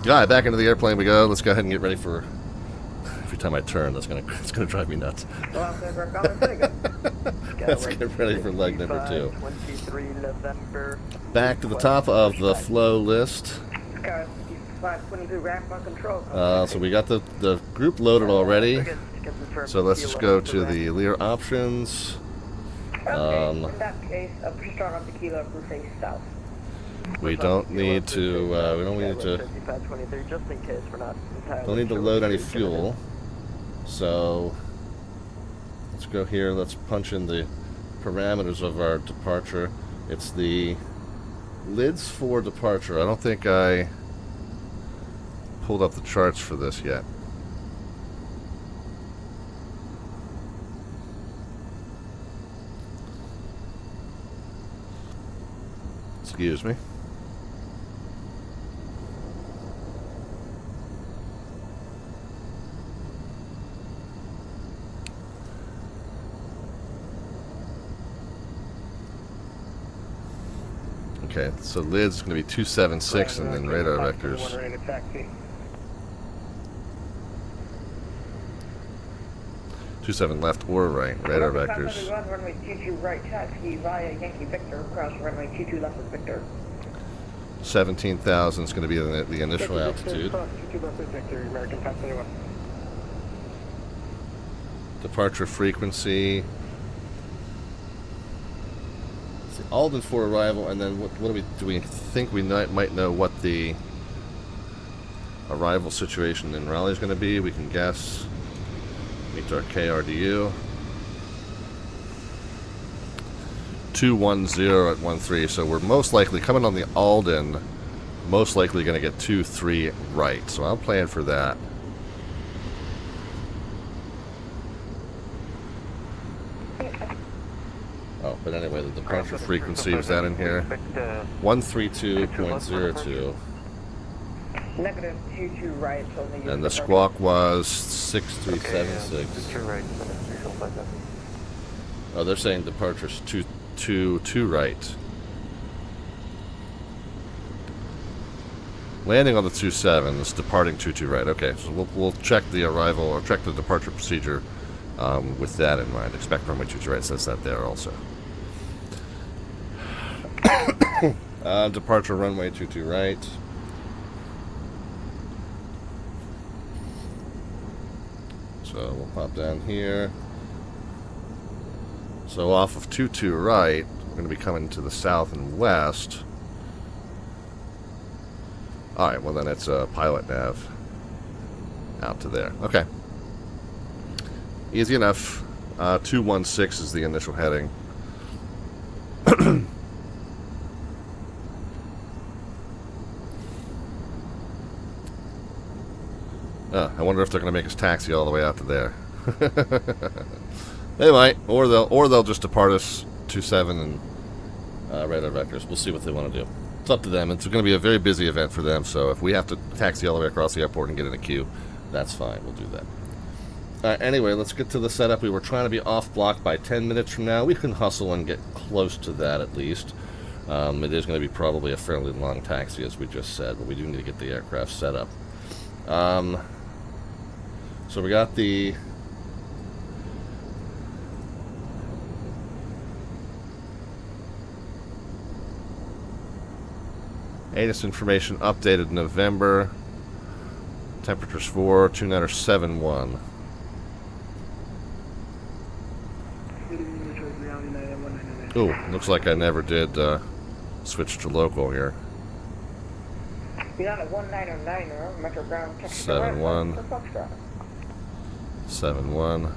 Alright, back into the airplane we go. Let's go ahead and get ready for. Every time I turn, it's gonna drive me nuts. Let's get ready for leg number 2. Back to the top of the flow list. So we got the group loaded already. So let's just go to the Lear options. In that case, push start on tequila, blue face south. We don't need to. Don't need to load any fuel. So let's go here. Let's punch in the parameters of our departure. It's the lids for departure. I don't think I pulled up the charts for this yet. Excuse me. Okay, so lid's going to be 276 and then radar vectors. 27 left or right, radar vectors. Runway 22 right taxi via Yankee Victor, cross runway 22 left with Victor. 17,000 is going to be the initial altitude. Departure frequency. See, Alden for arrival, and then what do we think we might know what the arrival situation in Raleigh is going to be? We can guess. Meet our KRDU. 210 at 13, so we're most likely coming on the Alden, most likely going to get 23 right. So I'll plan for that. Oh, but anyway, the departure frequency was that in here? 132.02. Negative 22 right. And the squawk was 6376. Oh, they're saying departure's 2 right. Landing on the 27 departing 22 right. Okay, so we'll check the arrival or check the departure procedure with that in mind. Expect runway 22 right, says that there also. Departure runway 22 right. So we'll pop down here. So off of 22 right, we're going to be coming to the south and west. Alright, well then it's a pilot nav out to there. Okay. Easy enough. 216 is the initial heading. I wonder if they're going to make us taxi all the way out to there. They might, or they'll just depart us 27 and radar vectors. We'll see what they want to do. It's up to them. It's going to be a very busy event for them. So if we have to taxi all the way across the airport and get in a queue, that's fine. We'll do that. Anyway, let's get to the setup. We were trying to be off block by 10 minutes from now. We can hustle and get close to that at least. It is going to be probably a fairly long taxi, as we just said, but we do need to get the aircraft set up. So we got the ATIS information updated November. Temperatures 4, tune outer 7-1. Ooh, looks like I never did switch to local here. You're on a 1909er, Metro Ground, Texas. 7-1. 7-1.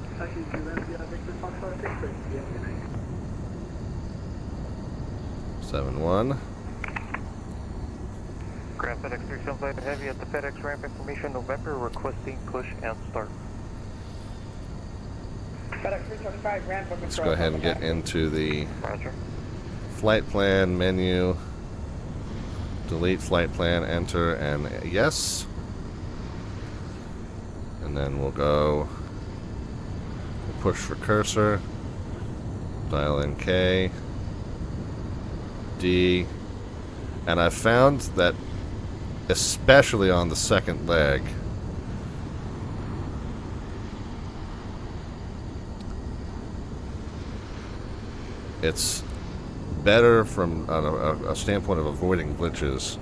7-1. Grand FedEx 375 Heavy at the FedEx ramp information November, requesting push and start. FedEx 375 ramp for Let's go ahead and get into the Roger. flight plan menu. Delete flight plan, enter, and yes. And then we'll go push for cursor. Dial in K, D, and I found that especially on the second leg, it's better from a standpoint of avoiding glitches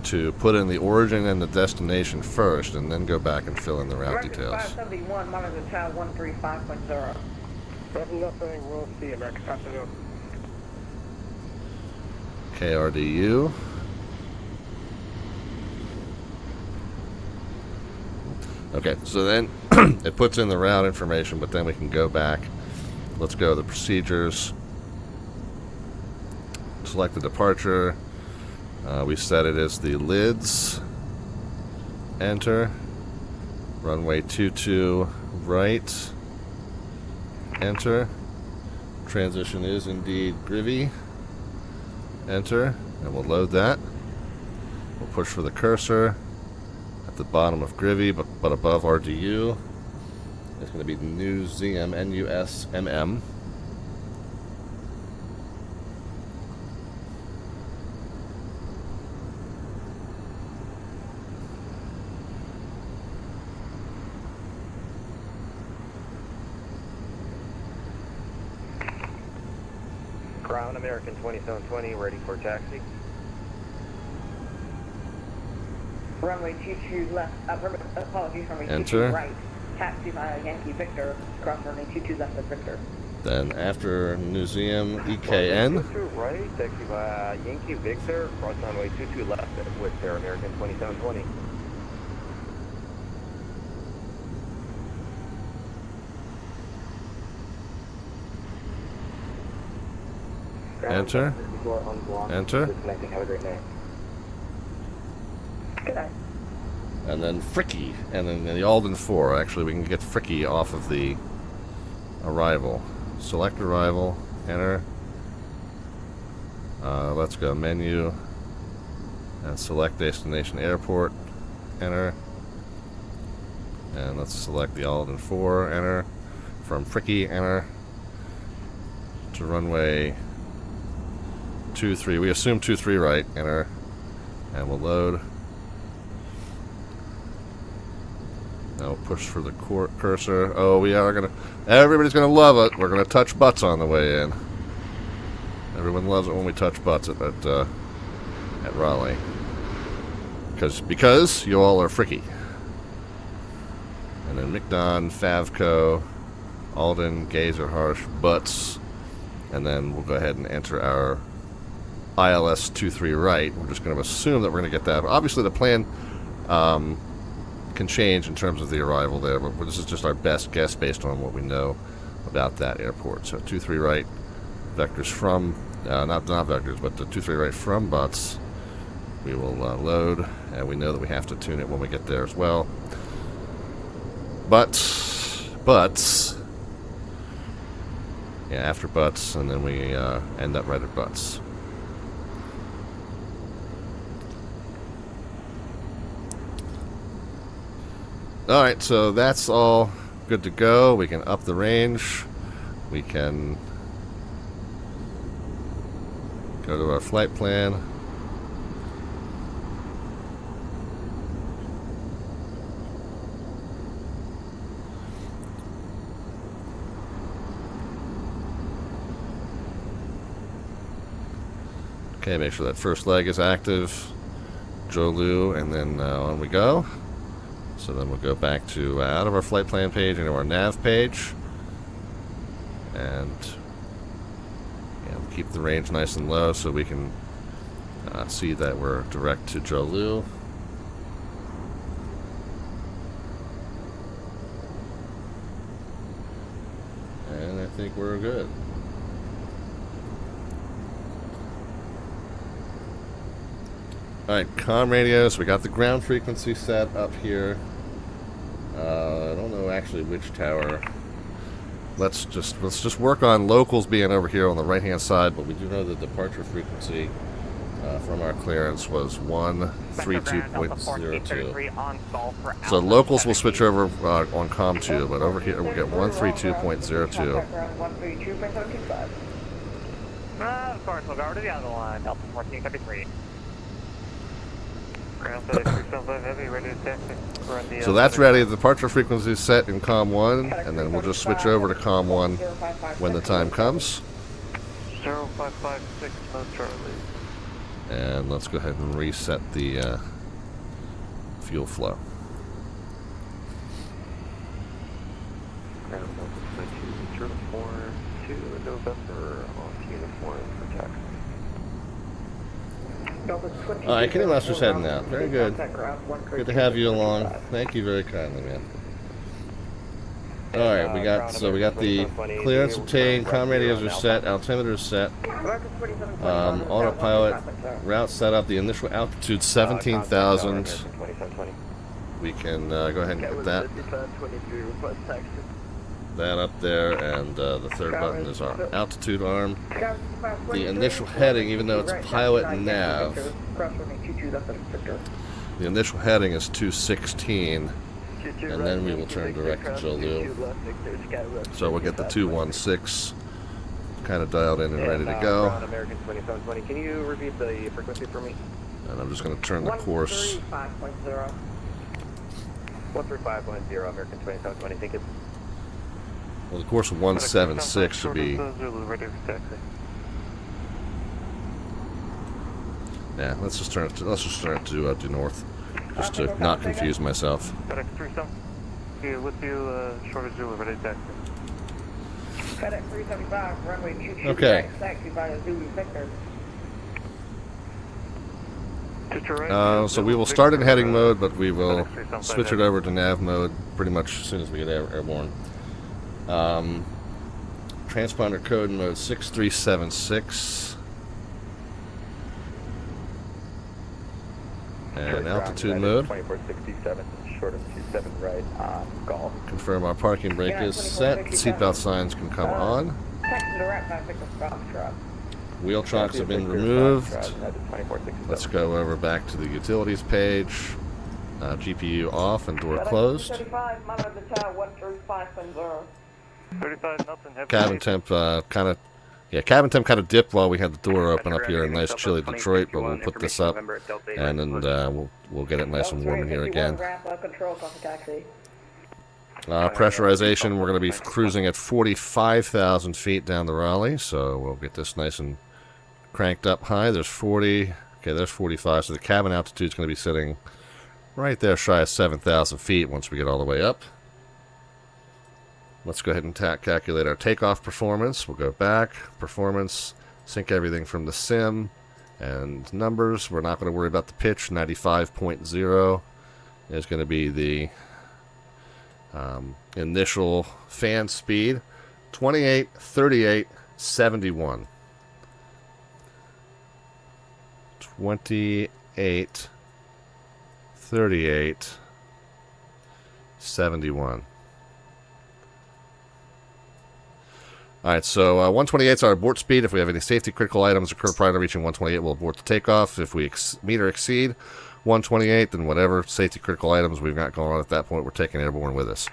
to put in the origin and the destination first and then go back and fill in the route details. 571, monitor tower 135.0. Nothing, we'll see American Continental. KRDU. Okay, so then it puts in the route information, but then we can go back. Let's go to the procedures. Select the departure. We set it as the lids. Enter. Runway 22 right. Enter. Transition is indeed Grivy. Enter, and we'll load that. We'll push for the cursor at the bottom of Grivy, but above RDU. It's going to be NUSMM, N-U-S-M-M. Crown American 2720, ready for taxi. Runway 22 left, apologies, runway 22 Enter. right. Taxi via Yankee Victor, cross runway 22 left of Victor. Then after Museum EKN. 22 right, taxi via Yankee Victor, cross runway 22 left with Air American 2720. Enter. Enter. Have a great night. Good night. And then Fricky. And then the Alden 4. Actually, we can get Fricky off of the arrival. Select arrival. Enter. Let's go menu. And select destination airport. Enter. And let's select the Alden 4. Enter. From Fricky. Enter. To runway 23. We assume 23 right. Enter. And we'll load. Now we'll push for the cursor. Oh, we are gonna. Everybody's gonna love it. We're gonna touch butts on the way in. Everyone loves it when we touch butts at Raleigh. Because you all are Fricky. And then McDon, Favco, Alden, Gazer, Harsh, Butts. And then we'll go ahead and enter our ILS 23 right. We're just going to assume that we're going to get that. Obviously, the plan can change in terms of the arrival there, but this is just our best guess based on what we know about that airport. So 23 right, vectors from, not vectors, but the 23 right from Butts. We will load, and we know that we have to tune it when we get there as well. Butts, yeah, after Butts, and then we end up right at Butts. Alright, so that's all good to go. We can up the range. we can go to our flight plan. Okay, make sure that first leg is active. Jolu, and then on we go. So then we'll go back to out of our flight plan page into our nav page. And yeah, we'll keep the range nice and low so we can see that we're direct to Jolu. And I think we're good. Alright, comm radios. We got the ground frequency set up here. I don't know actually which tower. Let's just work on locals being over here on the right hand side, but we do know the departure frequency from our clearance was 132.02. So locals will switch over on comm 2, but over here we'll get 132.02. Of course, we'll go to the other line, Delta 1433. So that's ready. The departure frequency is set in comm 1, and then we'll just switch over to comm 1 when the time comes. 0556, no Charlie. And let's go ahead and reset the fuel flow. Ground Delta 22, November, off uniform for taxi. Alright, Kenny Lester's heading out. Very good. Good to have you along. Thank you very kindly, man. Alright, we got the clearance obtained, comm radios are set, altimeter is set, autopilot, route set up, the initial altitude 17,000. We can go ahead and get that up there, and the third button is our altitude arm. The initial heading, even though it's pilot and nav, the initial heading is 216, and then we will turn direct to Jolu. So we'll get the 216 kind of dialed in and ready to go. American 2720. Can you repeat the frequency for me? And I'm just going to turn the course. 13510 American 2720. Thank you. Well, the course of 176 should be. Yeah, let's just turn it to due north, just to not confuse myself. FedEx 37. With you, short of Zulu, ready taxi. FedEx 375, runway 22, okay. taxi via Zulu Victor. So we will start in heading mode, but we will switch it over to nav mode pretty much as soon as we get airborne. Transponder code mode 6376. And altitude mode. 2467, short of 27 right, golf. Confirm our parking brake is set. Seatbelt signs can come on. Wheel trocks have been removed. Let's go over back to the utilities page. GPU off and door closed. Cabin temp kind of dipped while we had the door open up here in nice chilly Detroit, but we'll put this up and then we'll get it nice and warm in here again. Pressurization, we're going to be cruising at 45,000 feet down the Raleigh, so we'll get this nice and cranked up high. There's 40, okay, there's 45, so the cabin altitude is going to be sitting right there shy of 7,000 feet once we get all the way up. Let's go ahead and calculate our takeoff performance. We'll go back, performance, sync everything from the sim, and numbers. We're not going to worry about the pitch. 95.0 is going to be the initial fan speed. 28, 38, 71. 28, 38, 71. Alright, so 128 is our abort speed. If we have any safety critical items occur prior to reaching 128, we'll abort the takeoff. If we meet or exceed 128, then whatever safety critical items we've got going on at that point, we're taking airborne with us.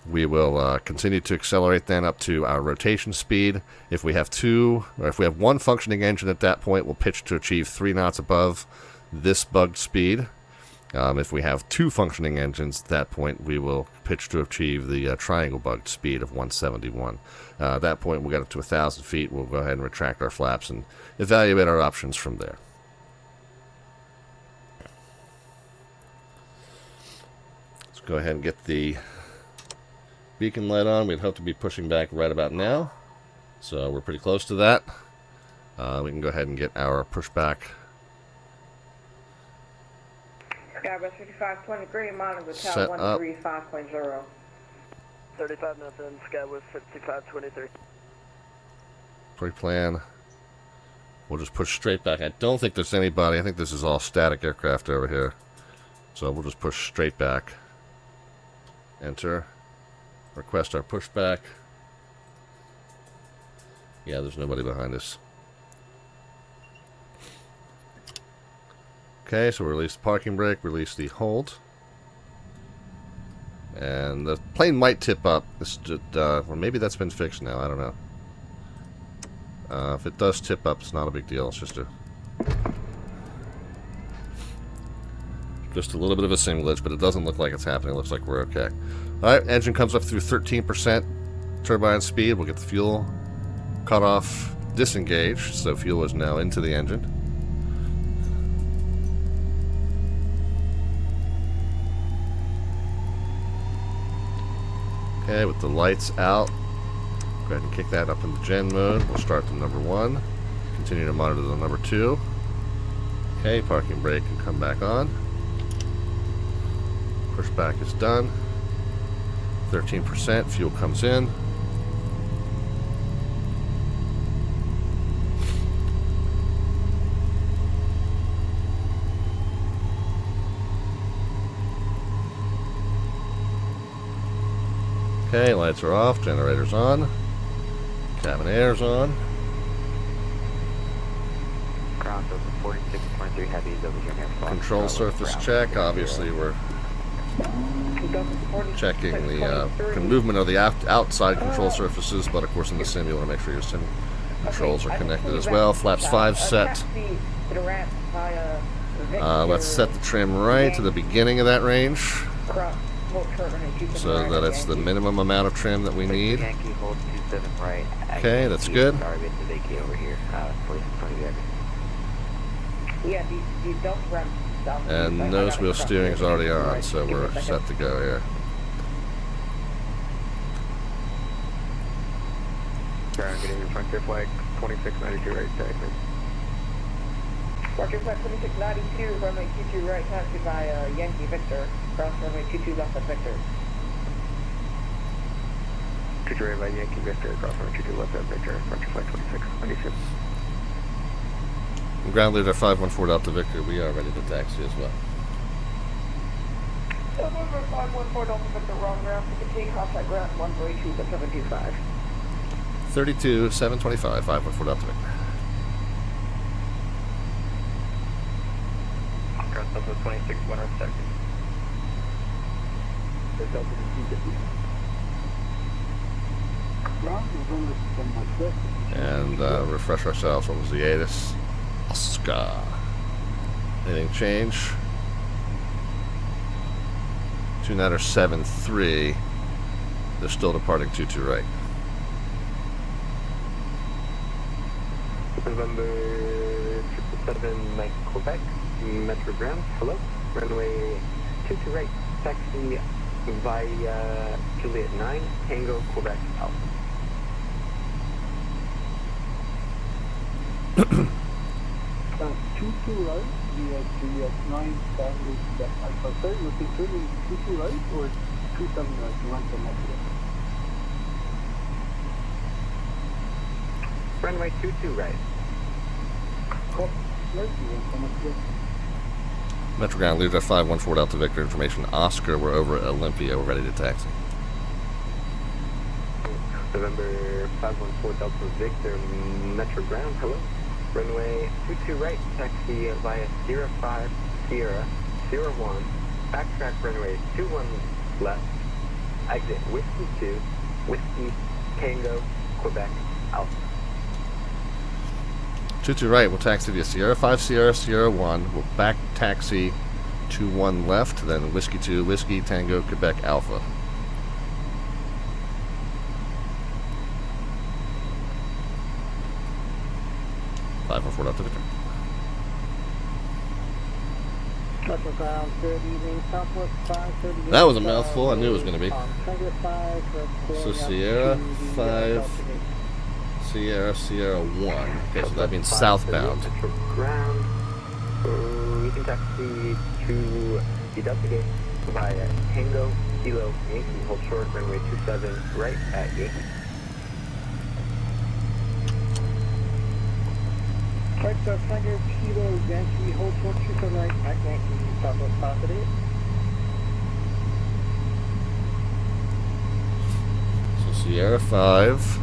we will continue to accelerate then up to our rotation speed. If we have one functioning engine at that point, we'll pitch to achieve 3 knots above this bugged speed. If we have 2 functioning engines at that point, we will pitch to achieve the triangle bugged speed of 171. At that point, we'll get up to 1,000 feet. We'll go ahead and retract our flaps and evaluate our options from there. Let's go ahead and get the beacon light on. We'd hope to be pushing back right about now, so we're pretty close to that. We can go ahead and get our pushback. Skywest 5523, monitor Set tower up. 135.0. 35 nothing, Skywest 5523. Pre-plan. We'll just push straight back. I don't think there's anybody. I think this is all static aircraft over here. So we'll just push straight back. Enter. Request our pushback. Yeah, there's nobody behind us. Okay, so we release the parking brake, release the hold. And the plane might tip up. This just, or maybe that's been fixed now, I don't know. If it does tip up, it's not a big deal. It's just a little bit of a singlage, but it doesn't look like it's happening. It looks like we're okay. Alright, engine comes up through 13% turbine speed. We'll get the fuel cutoff disengaged, so fuel is now into the engine. Okay, with the lights out, go ahead and kick that up into gen mode. We'll start the number 1. Continue to monitor the number 2. Okay, parking brake can come back on. Pushback is done. 13%, fuel comes in. Okay, lights are off, generators on, cabin air's on. Ground over 46.3 heavies over here near Fox. Control surface check. Obviously, we're checking the movement of the outside control surfaces, but of course in the sim you want to make sure your sim controls are connected as well. Flaps 5 set. Let's set the trim right to the beginning of that range, so that it's the minimum amount of trim that we need. Okay, that's good. And nose wheel steering is already on, so we're set to go here. Ground, getting your frontier flag 2692 right, taxi. Frontier flag 2692, runway 22 right, taxi by Yankee Victor. Cross runway 22 left at Victor. 22 right by Yankee Victor, cross runway 22 left at Victor, frontier flag 2692. Ground leader 514 Delta Victor, we are ready to taxi as well. November 514 Delta Victor, wrong ground, take contact ground 142 to 725. 32, 725, 514 Delta Victor. Cross Delta 26, 1 or second. Delta And refresh ourselves on the Zeatus. Oscar. Anything change? 2973. They're still departing 22 right. November 777 Mike Quebec, Metro Ground, hello. Runway 22 right, taxi via Juliet 9, Tango, Quebec, Alpha. Two right, Juliet 9, Tango, Quebec, Alpha. Sorry, was it turning 22 right or 27 right? You want to Metro? Runway 22 right. Oh, right, you want to Metro? Metro Ground, Lear 514 Delta Victor, information Oscar, we're over at Olympia, we're ready to taxi. November 514 Delta Victor, Metro Ground, hello. Runway 22 right, taxi via Sierra 5, Sierra 01, backtrack runway 21 left, exit Whiskey 2, Whiskey Tango, Quebec, Alpha. 22 right, we'll taxi to Sierra 5, Sierra, Sierra 1. We'll back taxi to 1 left, then Whiskey 2, Whiskey Tango, Quebec, Alpha. Delta Victor. Metro Ground, good evening. Southwest 538. That was a mouthful. I knew it was going to be. Trigger 5, So Sierra 5, Sierra, Sierra 1. Okay, so that means southbound. Metro Ground. You can taxi to the Delta Gate via Tango, Kilo, Yankee. Hold short, runway 27 right at Yankee. Right, so Tiger, Kilo, Yankee, hold short, 27 right at Yankee, Southwest 538. So Sierra 5.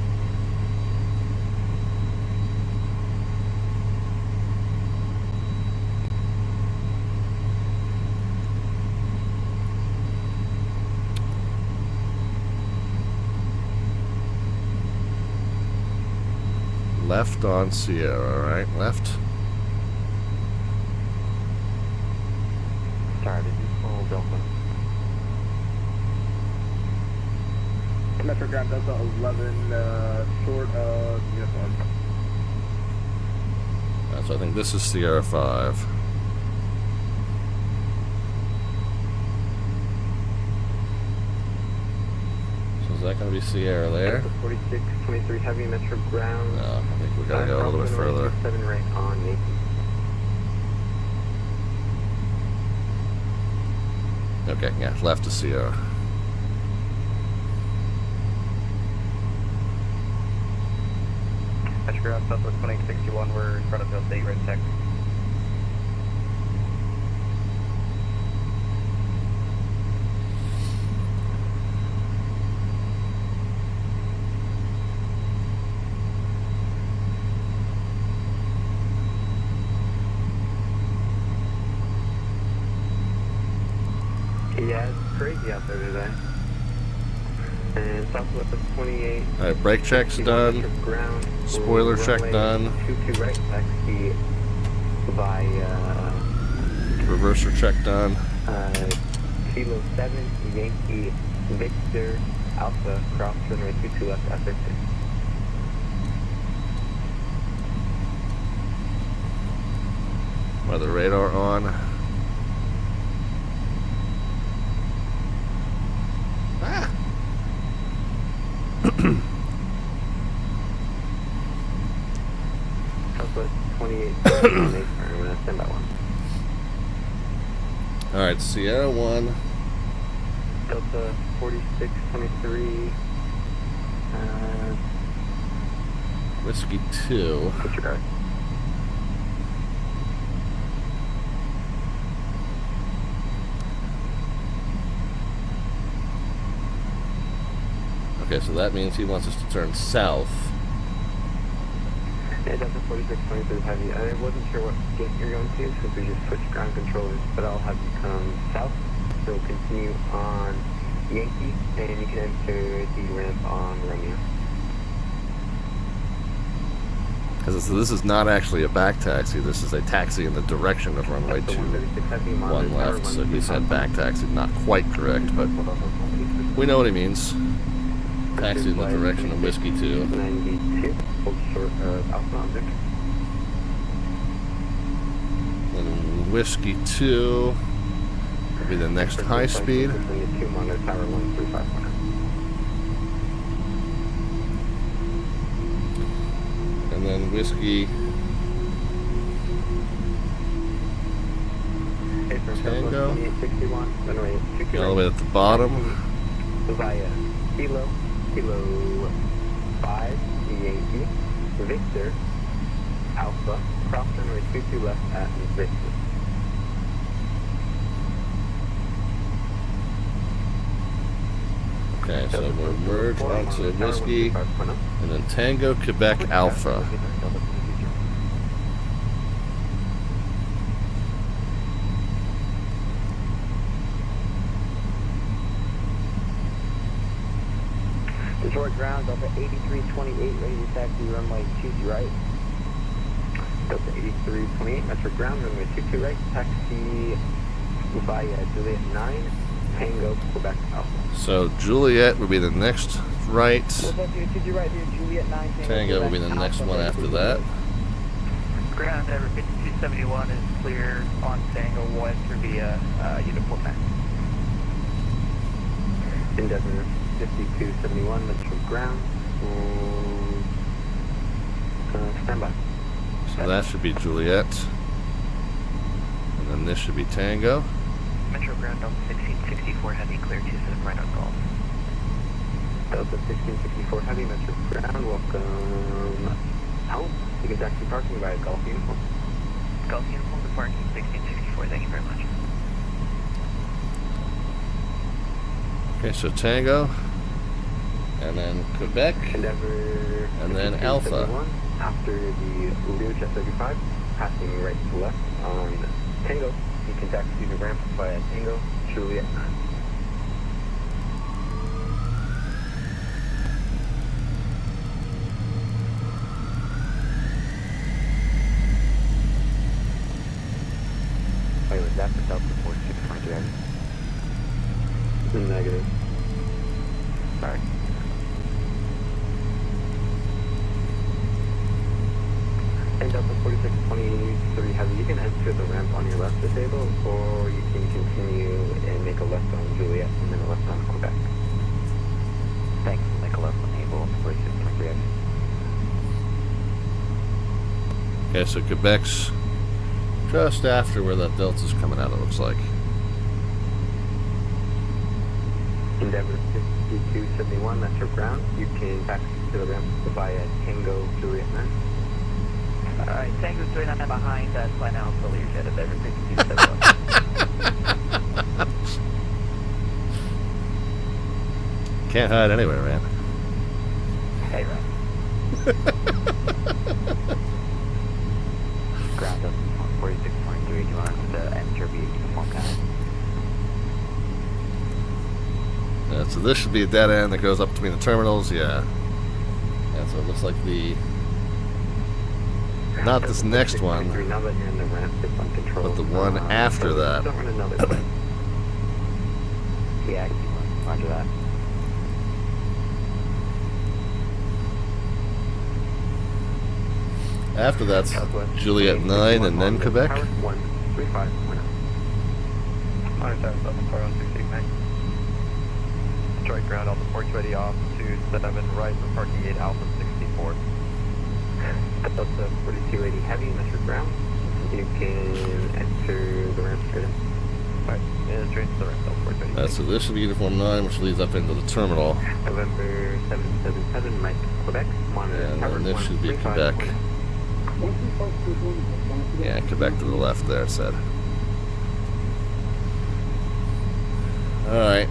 Left on Sierra, right? Left. Sorry, did you call Delta? Metro Ground Delta 11, short of uniform. So I think this is Sierra 5. So is that going to be Sierra there? 4623 heavy Metro Ground. No, I think we got to go a little bit further. 7 right on Yankee. Okay, yeah, left to Sierra. Metro Ground, Southwest 2861, we're in front of Delta 8, red tech. Yeah, it's crazy out there today. And Southwest 28. Alright, brake check's done. Ground. Spoiler check done. 22 right, taxi via Reverser check done. Kilo 7, Yankee, Victor, Alpha, cross runway 22 left at Victor. Weather radar on. Ah! Southwest 28, I'm going to stand by 1. Alright, Sierra 1. Delta 4623. Whiskey 2. Disregard. Okay, so that means he wants us to turn south. Yeah, Delta 4623 is heavy. I wasn't sure what gate you're going to since we just switched ground controllers, but I'll have you come south. So continue on Yankee, and you can enter the ramp on Romeo. Because this is not actually a back taxi, this is a taxi in the direction of runway 21 left, so he said back taxi, not quite correct, but we know what he means. Taxi in the direction of Whiskey 2. 92, hold short of Alpha on Victor. And Whiskey 2 will be the next high speed. And then Whiskey Tango. All the way at the bottom. Via Kilo, Kilo 5, Yankee, Victor, Alpha, cross runway 22 left at Victor. Okay, so we'll merge onto Whiskey, and then Tango, Quebec, Alpha. Detroit ground, Delta 8328, ready to taxi runway 22 right. Delta 8328, metric ground, runway 22 right, taxi via Juliet 9, Tango, Quebec Alpha. So Juliet would be the next right. Right here, Juliet 9, Tango will be the next one after that. Ground Ever 5271 is clear on Tango. We'll enter via Uniform 9. Endeavor 5271, metric ground, stand by. So that should be Juliet. And then this should be Tango. Metro ground Delta 1664 heavy, clear 27 right on golf. Delta 1664 heavy, metric ground, welcome home. You can taxi parking via Golf Uniform. Golf uniform to parking 1664, thank you very much. Okay, so Tango. And then Quebec. Endeavor And then Alpha. After the Lear Jet 35, passing right to left on Tango. You can taxi the ramp via Tango, Juliet 9. Wait, was that for Delta 4623? Negative. Sorry. And Delta 4623 heavy, you can enter the ramp on your left disable, or you can continue and make a left on Juliet and then a left on Quebec. Thanks, we'll make a left on Able 4623. Okay, so Quebec's just after where that Delta's coming out, it looks like. Endeavor 5271, that's your ground. You can taxi to the ramp via Tango, Juliet 9. Alright, Tango's 39 behind us by now, so Lear Jet Endeavor 5271. Can't hide anywhere, man. Hey, right. Ground up 4623, do you want us to enter via Uniform 9? So this should be a dead end that goes up between the terminals, yeah. Yeah, so it looks like the... Not this next one, but the one after that. Yeah, I see one. Roger that. After that's Juliet 9 and then Quebec. 135. Detroit ground, all the ports ready off to 7 right for parking 8 Alpha 64. Delta 4280 heavy, metric ground. You can enter the ramp straight in. Alright, and straight to the ramp, Delta 4280. So this should be Uniform 9, which leads up into the terminal. November 777, Mike, Quebec. Monitor And tower then this should be 135. Quebec. Yeah, Quebec to the left there, it said. Alright.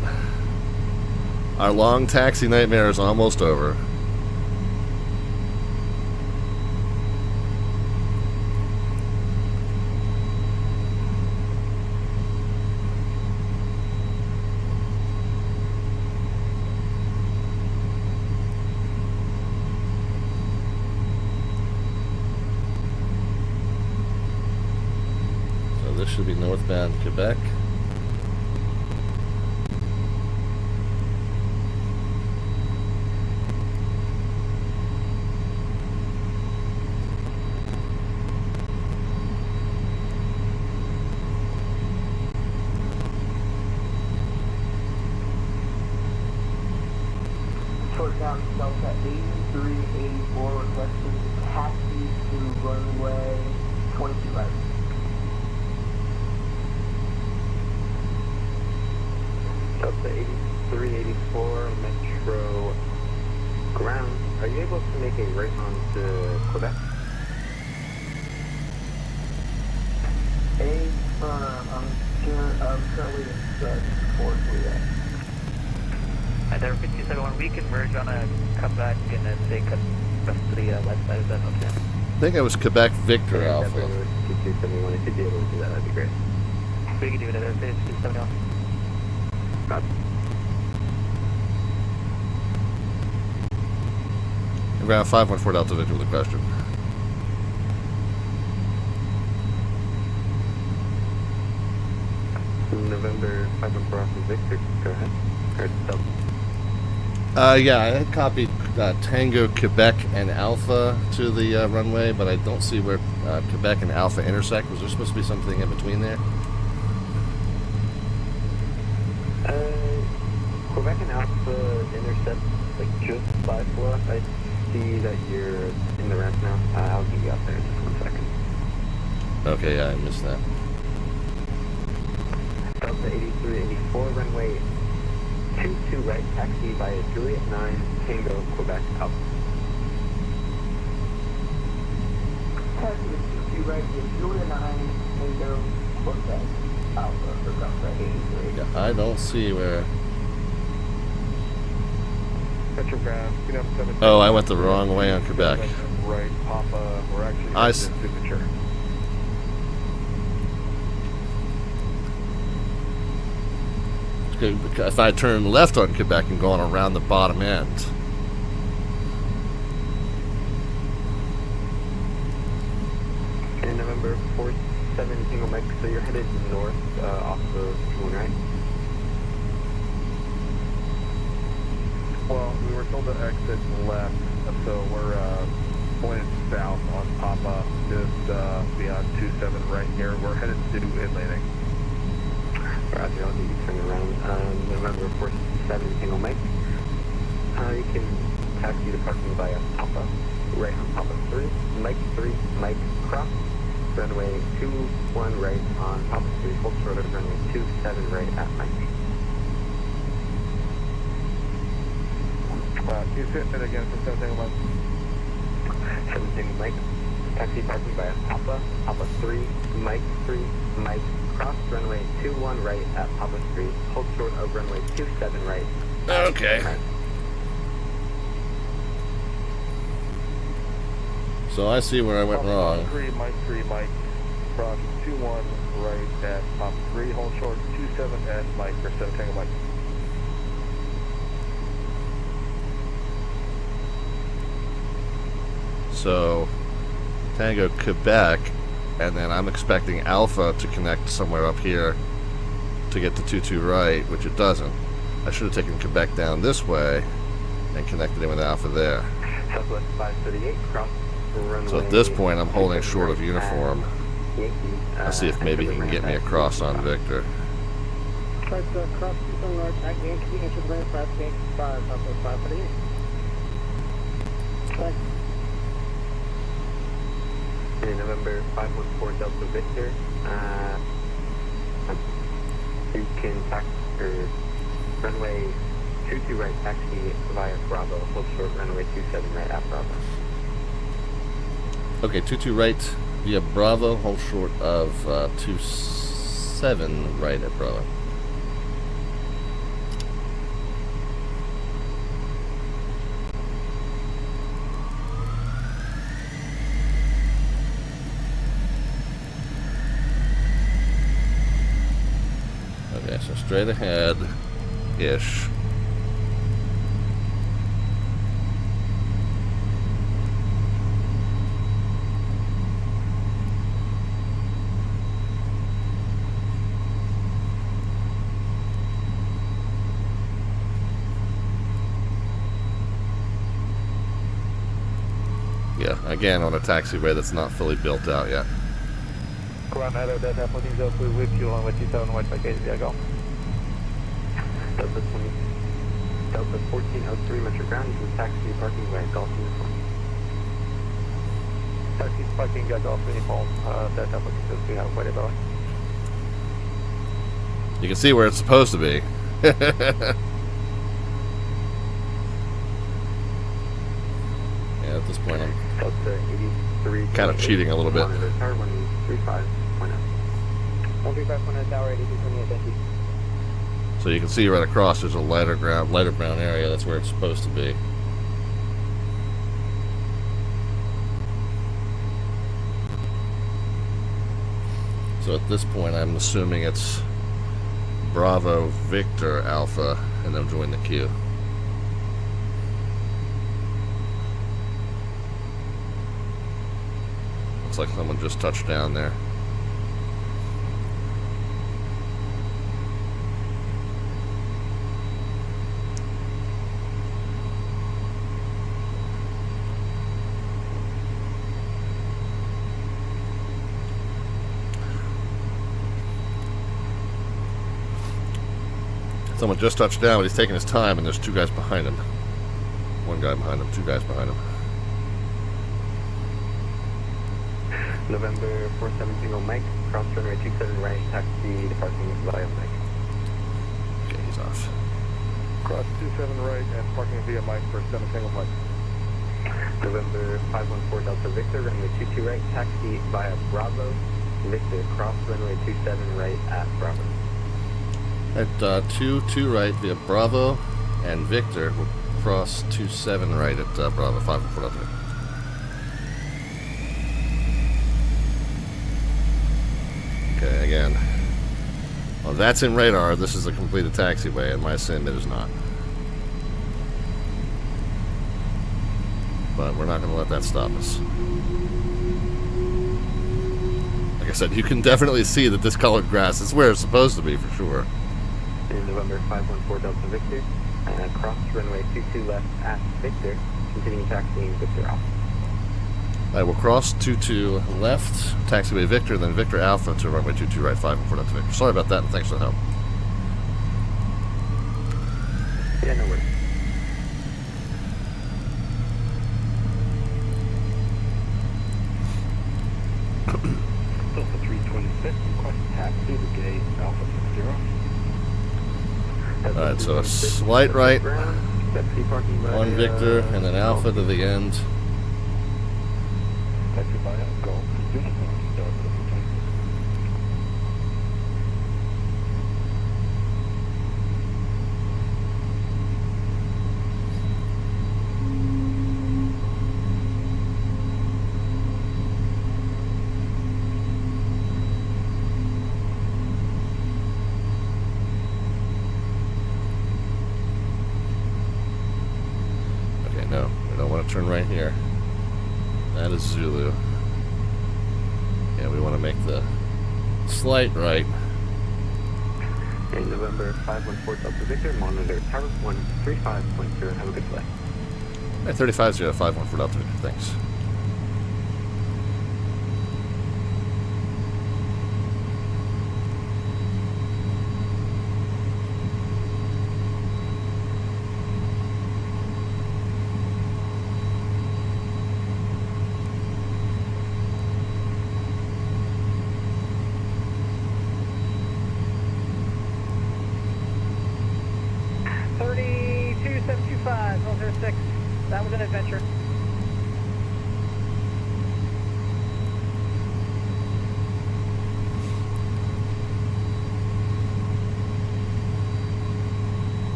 Our long taxi nightmare is almost over. So this should be northbound Quebec. Down Delta 8384 requesting taxi to runway 22 right. Delta 8384, Metro ground. Are you able to make a right onto Quebec? I'm currently in Fort Lee. Endeavor 5271, we can merge on a comeback and then take us to the left side of that, okay? I think it was Quebec Victor Alpha. 2271, if you'd be able to do that, that'd be great. We can do it at 5271. Copy. And ground 514 Delta Victor with a question. November 514 Victor, go ahead. Yeah, I had copied Tango, Quebec, and Alpha to the runway, but I don't see where Quebec and Alpha intersect. Was there supposed to be something in between there? Quebec and Alpha intercept like just by for us. I see that you're in the ramp now. I'll get you out there in just 1 second. Okay, yeah, I missed that. Delta 8384, runway 22 right, taxi via Juliet 9, Tango, Quebec, Alpha. Taxi 22 right, Juliet 9, Tango, Quebec, Alpha, for Delta 83. Yeah, I don't see where... Petrograph, Oh, I went the wrong way on Quebec. Right, Papa, we're actually I in signature. If I turn left on Quebec and going around the bottom end. In November 47 Single Mike, so you're headed north off of Moon, right? Well, we were told to exit left, so we're pointed south on Papa, just beyond 27 right here. We're headed to Atlantic. Roger, I'll get you turned around. November 47 Single Mike. You can taxi the parking via Papa, right on Papa 3, Mike 3, Mike cross, runway 21 right on Papa 3, hold short of runway 27 right at Mike. Can you fit it again for 17 Mike? 17 Mike, taxi parking via Papa, Papa 3, Mike 3, Mike cross, runway 21 right at Papa 3, hold short of runway 27 right. Okay. Mike. So I see where I went wrong. 3, Mike, cross 21 right at Papa 3, hold short 27 at Mike for 17 Mike. So, Tango, Quebec, and then I'm expecting Alpha to connect somewhere up here to get to 22 right, which it doesn't. I should have taken Quebec down this way and connected in with Alpha there. Southwest 538, cross runway. So at this point, I'm holding short of uniform. I'll see if maybe he can get me across on Victor. Try to cross Eastern North, Yankee, enter the ramp 585, Southwest 538. Thanks. In November 514 Delta Victor, you can taxi runway 22 right taxi via Bravo, hold short runway 27 right at Bravo. Okay, 22 right via Bravo, hold short of 27 right at Bravo. Okay, so straight ahead-ish. Yeah, again on a taxiway that's not fully built out yet. Coronado Delta 1403 with you on 27 White by KDTW. Delta 1403 Metro Ground, you can taxi parking via Golf Uniform. Taxi parking at Golf Uniform, Delta 1403, have a buddy, bye. You can see where it's supposed to be. Yeah, at this point I'm kind of cheating a little bit. 135.0 tower 8328, thank you. So you can see right across there's a lighter brown area. That's where it's supposed to be. So at this point I'm assuming it's Bravo, Victor, Alpha, and then join the queue. Looks like someone just touched down there. Someone just touched down, but he's taking his time, and there's two guys behind him. One guy behind him, two guys behind him. November 470 Mike, cross runway 27 right, taxi departing via Mike. Okay, he's off. Cross 27 right and parking via Mike for 70 Mike. November 514 Delta Victor, runway 22 right, taxi via Bravo. Victor, cross runway 27 right at Bravo. At 22 right via Bravo, and Victor will cross 27 right at Bravo, 514 Delta Victor. Okay, again. Well, that's in radar. This is a completed taxiway, and my sim it is not. But we're not going to let that stop us. Like I said, you can definitely see that this colored grass is where it's supposed to be for sure. In November 514 Delta Victor, cross runway 22 left at Victor, continuing taxiing Victor Alpha. Alright, we'll cross 22 left, taxiway Victor, then Victor Alpha to runway 22 right, 514 Delta Victor. Sorry about that, and thanks for the help. Yeah, no worries. Delta 326, request taxi to gate Alpha 60. Alright, so a slight right on Victor, and then Alpha to the end. Taxi by Golf Unicorn, Delta 326. Okay, no, we don't want to turn right here. That is Zulu. Yeah, we want to make the slight right. In November 514 Delta Victor, monitor tower 135.0. Have a good flight. Alright, 35-0, 514 Delta Victor, thanks. That was an adventure.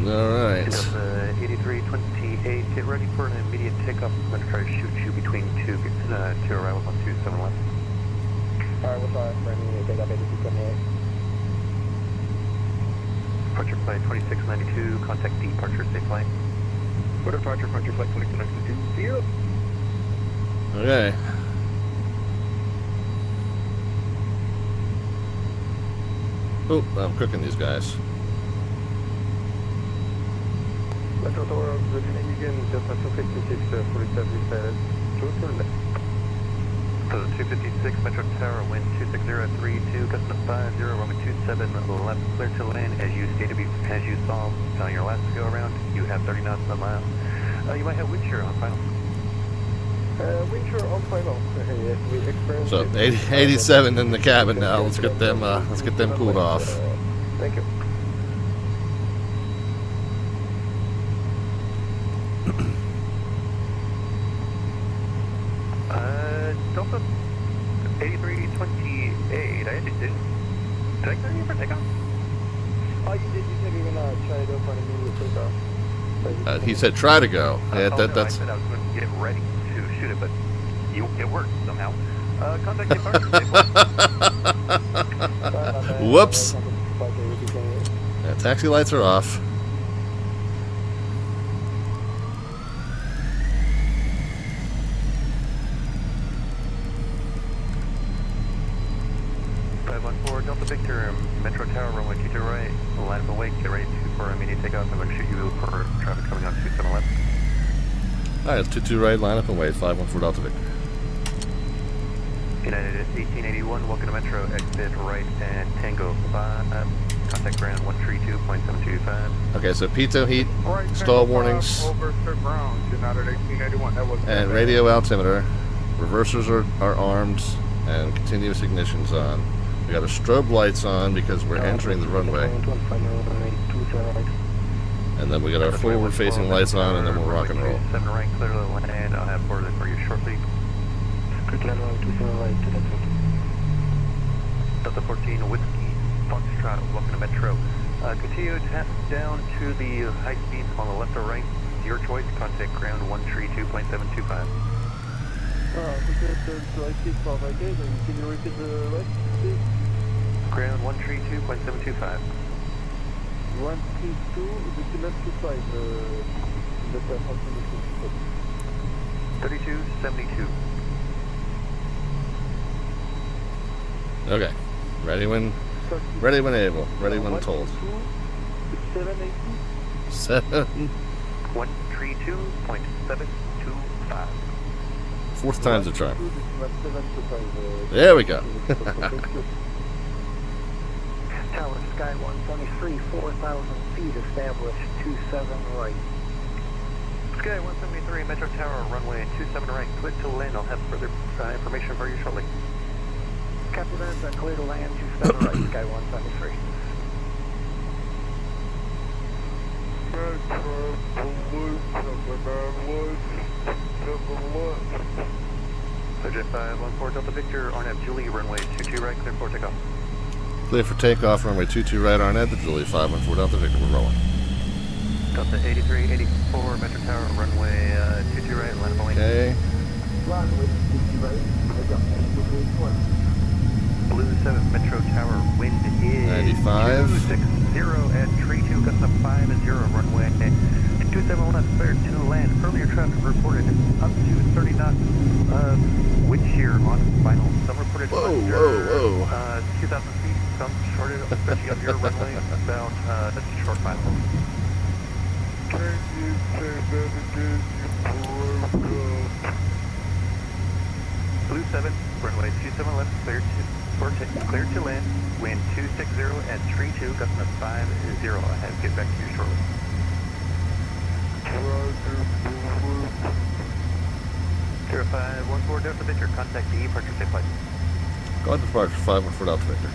Alright. 8328, get ready for an immediate takeoff. I'm going to try to shoot you between two arrivals on 27 left. Alright, we'll try for an immediate takeoff 8228. Departure flight 2692, contact departure, safe flight. For departure, flight 2692, 0. Okay. Oh, I'm cooking these guys. Metro Tower, Virginia Egan, Delta 256, 47 says, close to left. So 256, Metro Tower, wind 26032, gusting to 50, runway 27 left, clear to land. As you stated, as you saw on your last go around, you have 30 knots a mile. You might have wind shear on final. Wind shear on final. Yes, we experienced So 87 in the cabin now. Let's get them cooled off. Thank you. Delta 8328, did I clear you for takeoff? Oh, you did. You said you were going to try to go for an immediate takeoff. He said try to go. Yeah, no, that's. I said I was going to get ready to shoot it, but it worked somehow. Contact departure. Whoops. Yeah, taxi lights are off. Delta Victor, Metro Tower, runway 22 right, line up awake, get ready for immediate takeoff. I'm going to shoot you for traffic coming on 27 left. Alright, it's 22 right, line up and wait, 514 Delta Victor. United 1881, welcome to Metro, exit right and Tango 5, contact ground 132.725. Okay, so pitot heat, Right, stall Tango warnings, 5, over to ground, United 1881, that was and radio altimeter. Reversers are armed, and continuous ignition's on. We got our strobe lights on because we're entering the runway. And then we got our forward-facing lights on, and then we'll rock and roll. 7 right, clear to land, I'll have further for you shortly. Delta 14 Whiskey, Foxtrot, welcome to Metro. Continue tap down to the high speeds on the left or right. Your choice, contact ground 132.725. Can you repeat the right, please? Ground 132.725. 132, the left to side, the 3272. Okay. Ready when able. Ready when told. 782. 132.725. Fourth time's a charm. There we go. Tower Sky 173, 4,000 feet, established 27 right. Sky 173, Metro Tower, runway 27 right, clear to land. I'll have further information for you shortly. Copy that, clear to land 27 right, Sky 173. Subject 514 Delta Victor, RNAV Julie, runway 22 right, clear for takeoff. Clear for takeoff, runway 22 right, RNAV to Julie, 514 Delta Victor, we're rolling. Delta 8384, Metro Tower, runway 22 right, line up away. Okay. Blue 7, Metro Tower, wind is 95. 260 at tree 2, gust of 50, runway 27 left, clear to land. Earlier traffic reported up to 30 knots wind shear on final. Some reported Whoa. 2,000 feet, some shorted, especially on your runway, about that's a short final. Can you say that again, you broke up? Blue 7, runway 27 left, clear to land, wind 260 at tree 2, gust of 50. I'll have to get back to you shortly. Zero 514 Delta Victor, contact the departure safe flight. Go on departure, 514 Delta Victor.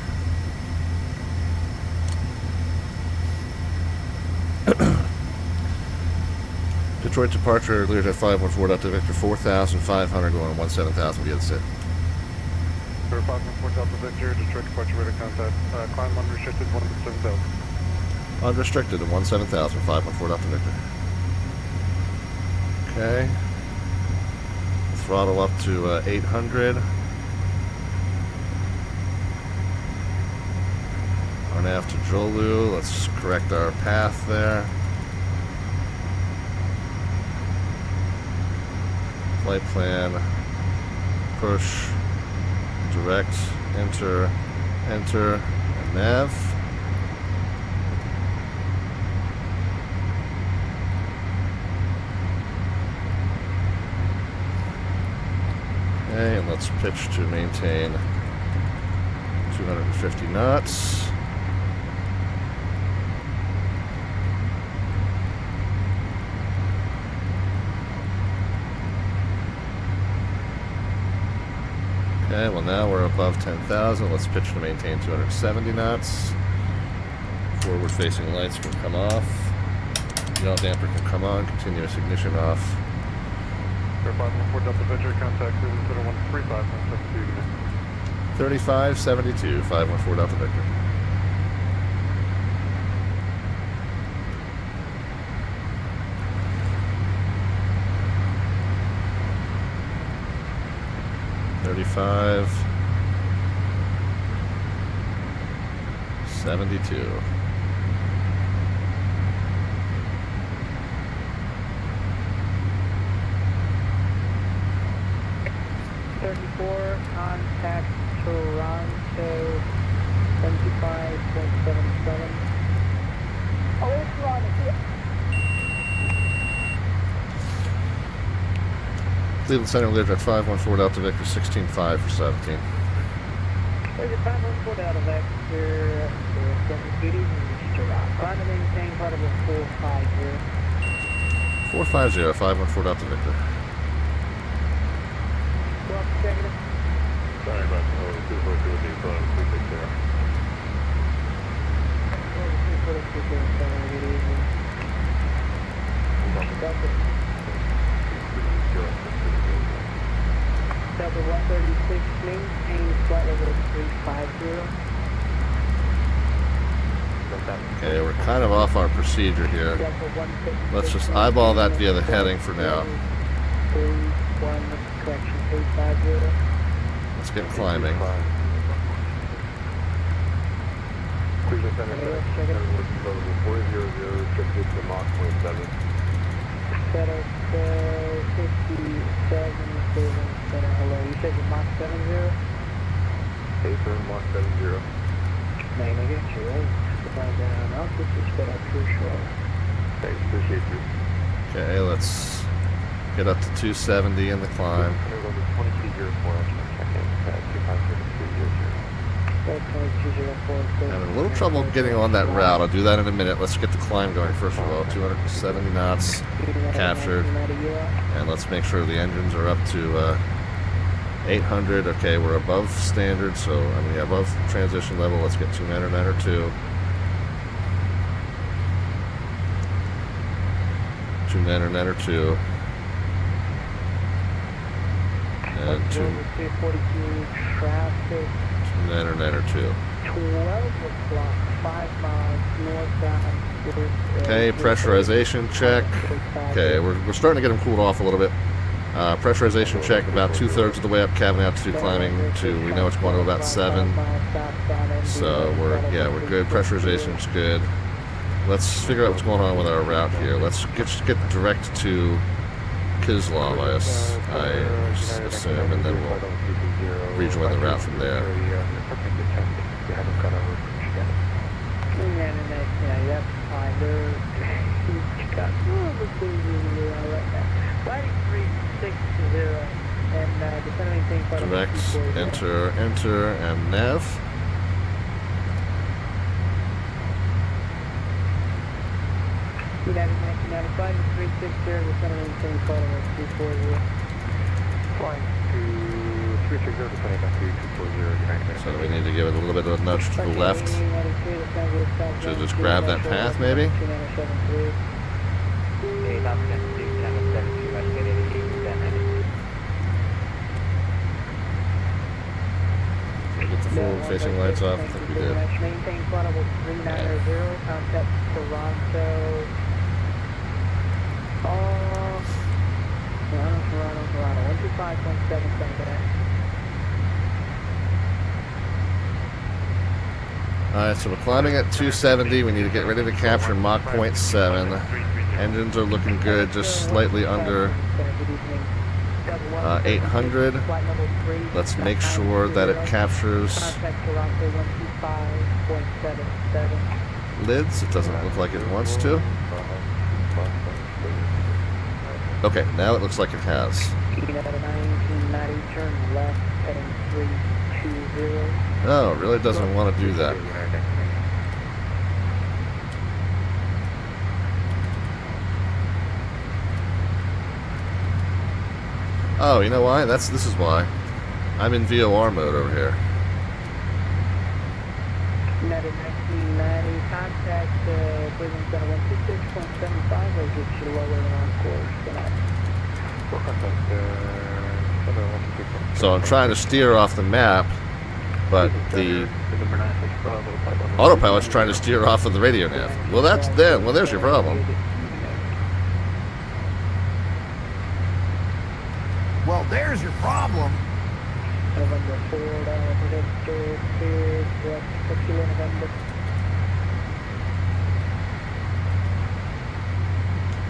Detroit departure, Learjet 514 Delta Victor, 4,500 going on 17,000 via the SID. 514 Delta Victor, Detroit departure radar contact, climb unrestricted 17,000. Unrestricted at 17,000, 514 Delta Victor. Okay. Throttle up to 800. RNAV to Jolu. Let's correct our path there. Flight plan. Push. Direct. Enter. Enter. And nav. Okay, and let's pitch to maintain 250 knots. Okay, well now we're above 10,000. Let's pitch to maintain 270 knots. Forward facing lights can come off. Yaw damper can come on. Continuous ignition off. 514 Delta Victor, contact 135, 3572, 514 Delta Victor. $35 72. Contact Toronto, then Cleveland Center, Lear Direct 514 Delta Victor 16-5 for 17. There's a 514 Delta Vector, 780, Mr. Rock. Trying to maintain credible 450. 450, 514 Delta Victor. Well, negative. Sorry about the 242 with the phone, 360. Delta 136, maintain flight level 350. Okay, we're kind of off our procedure here. Let's just eyeball that via the heading for now. 31, correction, 850. Let's get climbing. Cleveland Center, 400, restricted to Mach 0.7. Set up 57, Cleveland Center, hello. You said you're Mach 70? Hey, sir, Mach 70. Man, I get you, right? Fly down, I'll just spit up here short. Thanks, appreciate you. Okay, let's get up to 270 in the climb. Level 2204, check-in, 250. Having a little trouble getting on that route. I'll do that in a minute. Let's get the climb going first of all. 270 knots captured. And let's make sure the engines are up to 800. Okay, we're above standard, so I mean above transition level. Let's get 292. 292. And 242 traffic. 292. 12 o'clock, 5 miles northbound. Okay, pressurization check. Okay, we're starting to get them cooled off a little bit. Pressurization check about 2/3 of the way up, cabin altitude climbing to, we know it's going to about 7. So we're good. Pressurization is good. Let's figure out what's going on with our route here. Let's get direct to Kislov, I assume, and then we'll rejoin the route from there. Yeah, that's fine. You've got all the things you can do right now. Flighting 360 and descending thing. Direct, enter, and nav. United 1995, 360, descending thing, following 240. Flying to 360, descending back to 240, So we need to give it a little bit of a nudge to the left. So just grab that path, maybe? Get the forward facing lights off. I think we did. Maintain flight level 390, contact Toronto. Toronto, 125.77. Alright, so we're climbing at 270. We need to get ready to capture Mach 0.7. Engines are looking good, just slightly under 800. Let's make sure that it captures lids. It doesn't look like it wants to. Okay, now it looks like it has. No, it really doesn't want to do that. Oh, you know why? This is why. I'm in VOR mode over here. United 1990, contact Cleveland Center 126.75, or get you lower than on course tonight. So I'm trying to steer off the map, but the autopilot's trying to steer off of the radio nav. Well, there's your problem. Well, there's your problem. November 4, Victor, cleared, Kilo November.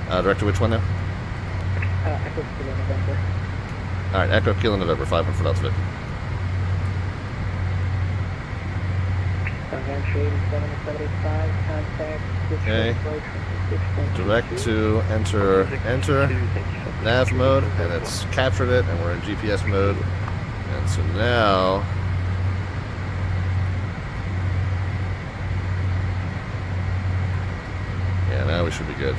Director, which one now? Echo Kilo November. Alright, Echo Kilo November, 514 Delta Victor. Okay. Direct to enter nav mode, and it's captured it, and we're in GPS mode. And so now, yeah, now we should be good.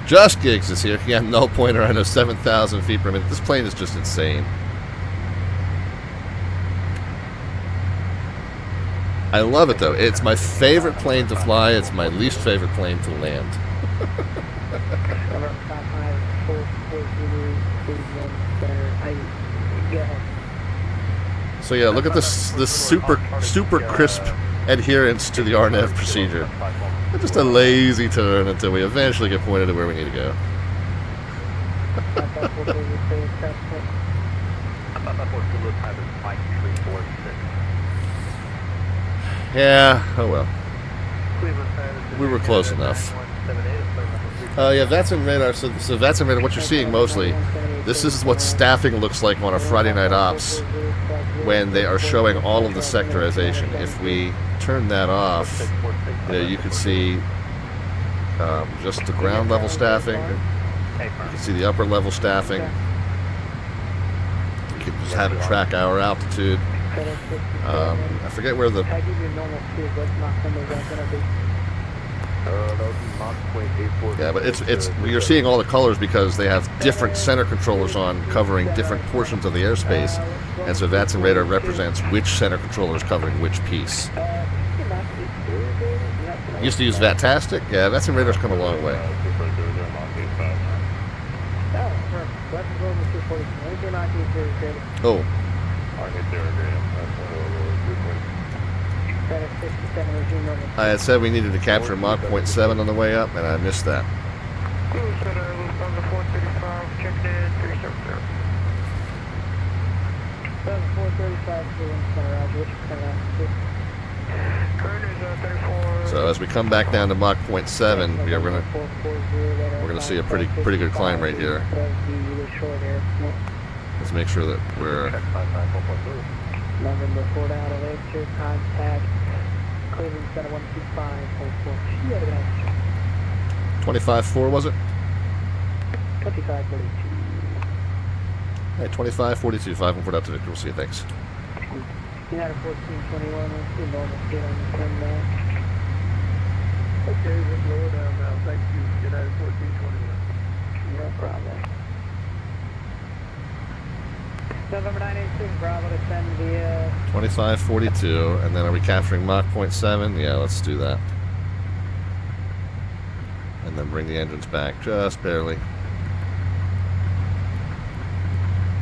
Just Gigs is here. Yeah, null pointer. I know 7,000 feet per minute. This plane is just insane. I love it though. It's my favorite plane to fly. It's my least favorite plane to land. So yeah, look at this super crisp adherence to the RNAV procedure. Just a lazy turn until we eventually get pointed to where we need to go. Yeah, oh well. We were close enough. Yeah, VATSIM radar. So VATSIM radar, what you're seeing mostly, this is what staffing looks like on a Friday night ops when they are showing all of the sectorization. If we turn that off, you can see just the ground level staffing. You can see the upper level staffing. You can just have it track our altitude. I forget where the... Yeah, but it's you're seeing all the colors because they have different center controllers on covering different portions of the airspace, and so VATSIM radar represents which center controller is covering which piece. Used to use VATtastic. Yeah, VATSIM radar's come a long way. Oh. I had said we needed to capture Mach 0.7 on the way up, and I missed that. So as we come back down to Mach 0.7, we're gonna see a pretty good climb right here. Let's make sure that we're November 4 down to Lear, contact Cleveland Center 125.4. 25.4 was it? 25.42. Hey, 25.42, 514 out to Victor. We'll see you. Thanks. United 1421, let's see normal speed on the 10 now. Okay, we'll slow it down now. Thank you. United 1421. No problem. November 986, Bravo to send via 25.42, and then are we capturing Mach 0.7? Yeah, let's do that. And then bring the engines back just barely.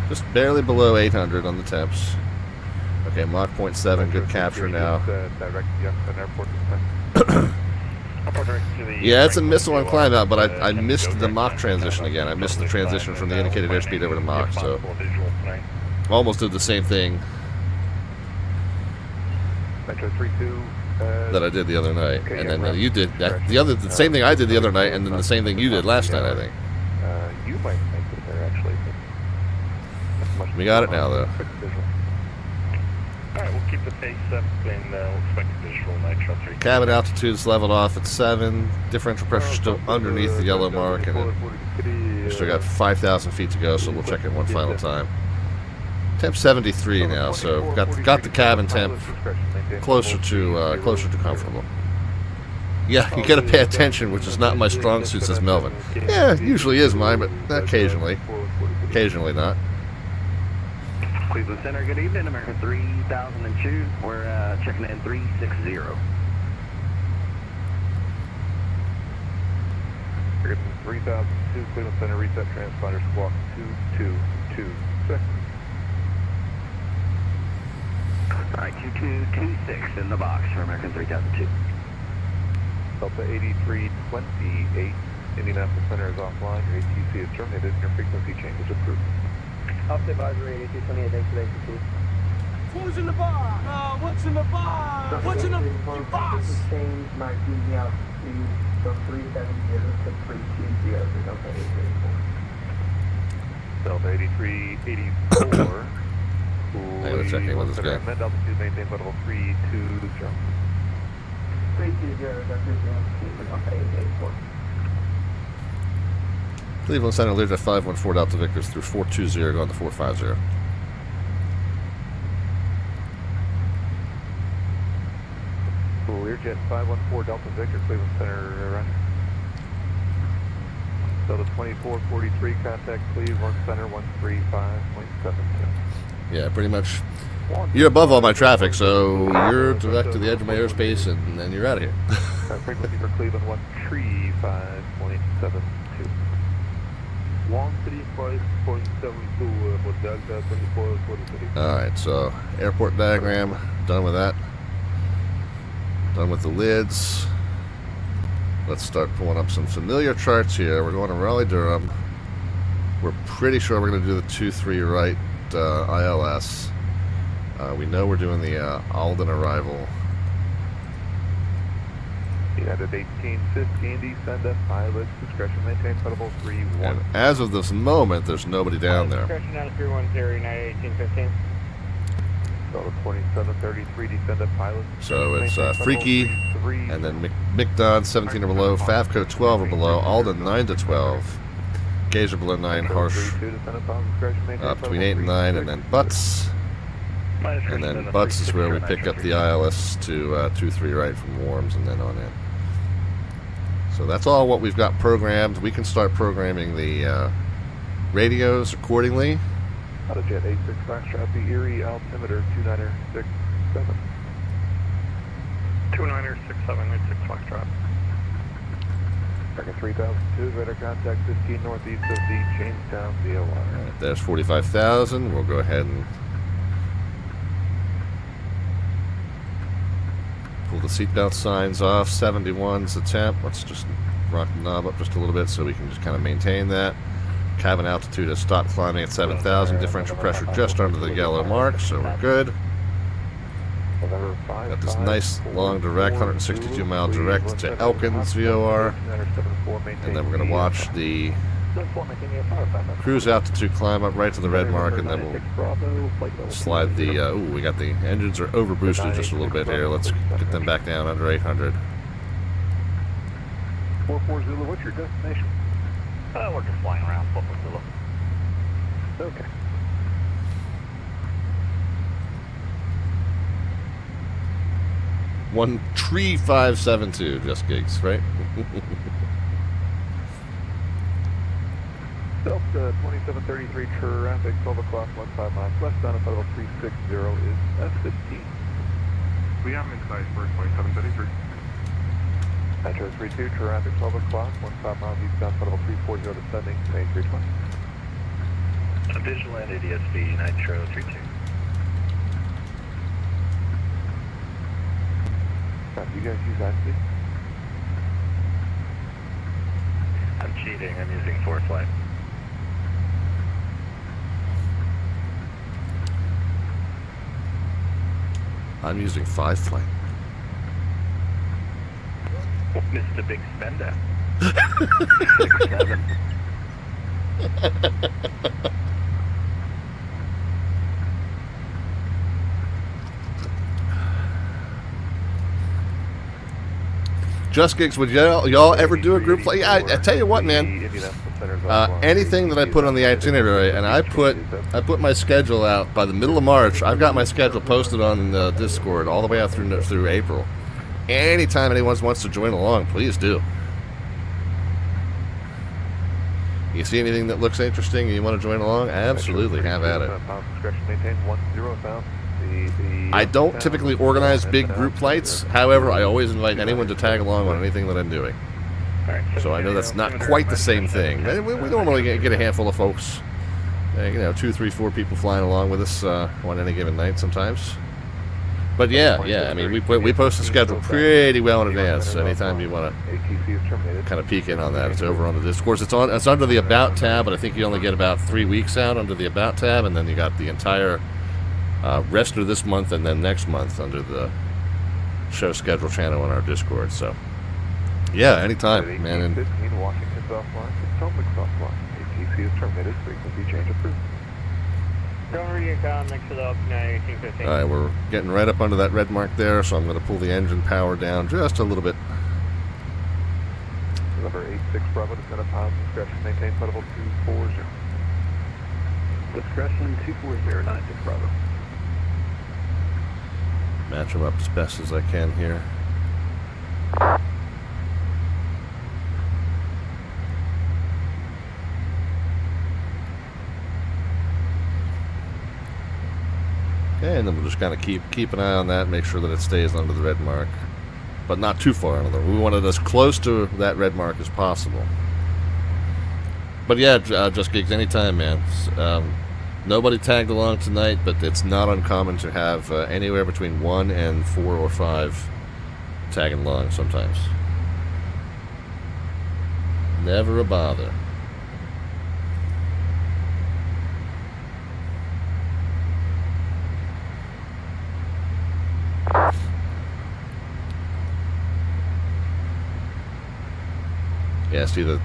Just barely below 800 on the temps. Okay, Mach 0.7, good capture now. Yeah, it's a missile on climb out, but I missed the Mach transition again. I missed the transition from the indicated airspeed over to Mach, so almost did the same thing that I did the other night, and then you did the same thing I did the other night, and then the same thing you did last night, I think. You might make it there actually. We got it now, though. Alright, we'll keep the pace up and we'll expect a visual nitro 3. Cabin altitude's leveled off at 7. Differential pressure still underneath the yellow mark, and we still got 5,000 feet to go, so we'll check it one final time. Temp 73 now, so got the cabin temp closer to comfortable. Yeah, you gotta pay attention, which is not my strong suit, says Melvin. Yeah, it usually is mine, but occasionally not. Cleveland Center, good evening. American 3002. We're checking in 360. We're getting 3002, Cleveland Center, reset transponder, squawk 2226. Alright, 2226 in the box for American 3002. Delta 8328, Indianapolis Center is offline. Your ATC is terminated and your frequency change is approved. Officer advisory 8228, thanks for the ATC. Who's in the box? What's in the box? What's in the box? Change my DZ altitude from 370 to 320 for Delta 834. Delta 8384. checking with this guy. Amend altitude, maintain level 320. 320, Dr. Jones, Cleveland Center, Learjet 514 Delta Victors through 420, going to 450. Learjet 514 Delta Victor, Cleveland Center, roger. Delta 2443, contact Cleveland Center 135.72. Yeah, pretty much. You're above all my traffic, so you're direct to the edge of my airspace, and then you're out of here. Frequency for Cleveland 135.72. 135.72 for Delta 2443. Alright, so airport diagram, done with that. Done with the lids. Let's start pulling up some familiar charts here. We're going to Raleigh-Durham. We're pretty sure we're going to do the 2-3 right ILS. We know we're doing the Alden arrival. United 1815, descend at pilot, discretion maintain credible 3-1. And as of this moment, there's nobody down there. Discretion down to 310, United 1815. Delta 2733, descend at pilot. So it's Freaky, and then McDon 17 or below, Favco 12 or below, Alden 9 to 12, Gazer below 9, Harsh between 8 and 9, and then Butts. And then Butts is where we pick up the ILS to 2-3 right from Worms and then on in. So that's all what we've got programmed. We can start programming the radios accordingly. Jet 86 Foxtrot, the Erie altimeter 2967. 2967, 86 Foxtrot. Second 3002, radar contact 15 northeast of the Jamestown VOR. Alright, there's 45,000. We'll go ahead and pull the seatbelt signs off. 71's the temp. Let's just rock the knob up just a little bit so we can just kind of maintain that. Cabin altitude has stopped climbing at 7,000. Differential pressure just under the yellow mark, so we're good. Got this nice long direct, 162 mile direct to Elkins VOR. And then we're going to watch the cruise altitude climb up right to the red mark, and then we'll slide the, we got the engines are over boosted just a little bit here. Let's get them back down under 800. 44 Zulu, what's your destination? We're just flying around, 44 Zulu. Okay. One 3572, just gigs, right? Delta 2733 traffic, 12 o'clock, 15 miles westbound of level 360 is F15. We have inside first 2733. Metro 32 traffic, 12 o'clock, 15 miles eastbound of level 340 descending, main 320. Visual and ADSB, Nitro 32. Do you guys use VATSIM? I'm cheating, I'm using 4-flight. I'm using 5-flight. Mr. Big Spender. 6-7. Just gigs, would y'all ever do a group flight? Yeah, I tell you what, man. Anything that I put on the itinerary, and I put my schedule out by the middle of March. I've got my schedule posted on the Discord all the way out through April. Anytime anyone wants to join along, please do. You see anything that looks interesting and you want to join along? Absolutely, have at it. I don't typically organize big group flights. However, I always invite anyone to tag along on anything that I'm doing. So I know that's not quite the same thing. We normally get a handful of folks, 2, 3, 4 people flying along with us on any given night sometimes. But yeah, I mean, we post the schedule pretty well in advance. Anytime you want to kind of peek in on that, it's over on the Discord. It's under the About tab, but I think you only get about 3 weeks out under the About tab, and then you got the entire rest of this month and then next month under the show schedule channel on our Discord. So yeah, anytime, man. And Don't recon, next to the open 1815. All right, we're getting right up under that red mark there, so I'm going to pull the engine power down just a little bit. Number 86 Bravo, descend upon discretion, maintain flight level 240. Discretion 240, 96 Bravo. Match them up as best as I can here. Okay, and then we'll just kind of keep an eye on that, make sure that it stays under the red mark, but not too far under. We want it as close to that red mark as possible. But yeah, Just Gigs, anytime, man. Nobody tagged along tonight, but it's not uncommon to have anywhere between 1 and 4 or 5 tagging along sometimes. Never a bother. Yeah, see the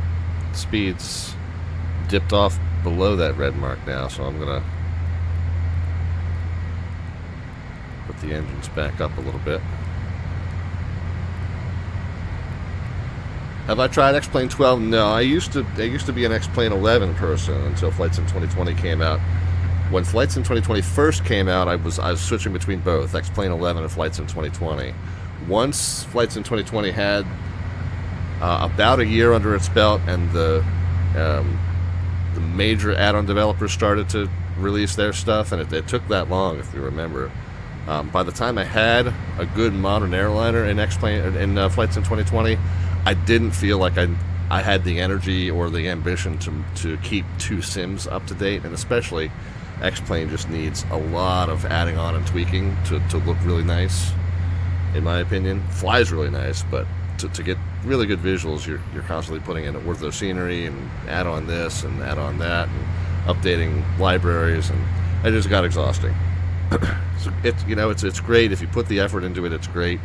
speeds dipped off below that red mark now, so I'm gonna put the engines back up a little bit. Have I tried X-Plane 12? No, I used to be an X-Plane 11 person until FlightSim 2020 came out. When FlightSim 2020 first came out, I was switching between both X-Plane 11 and FlightSim 2020. Once FlightSim 2020 had about a year under its belt, and the major add-on developers started to release their stuff, and it took that long, if you remember. By the time I had a good modern airliner in FlightSim 2020, I didn't feel like I had the energy or the ambition to keep 2 sims up to date, and especially X-Plane just needs a lot of adding on and tweaking to look really nice, in my opinion. Flies really nice, but to get really good visuals, you're constantly putting in ortho scenery and add on this and add on that and updating libraries, and it just got exhausting. So it's great if you put the effort into it. It's great,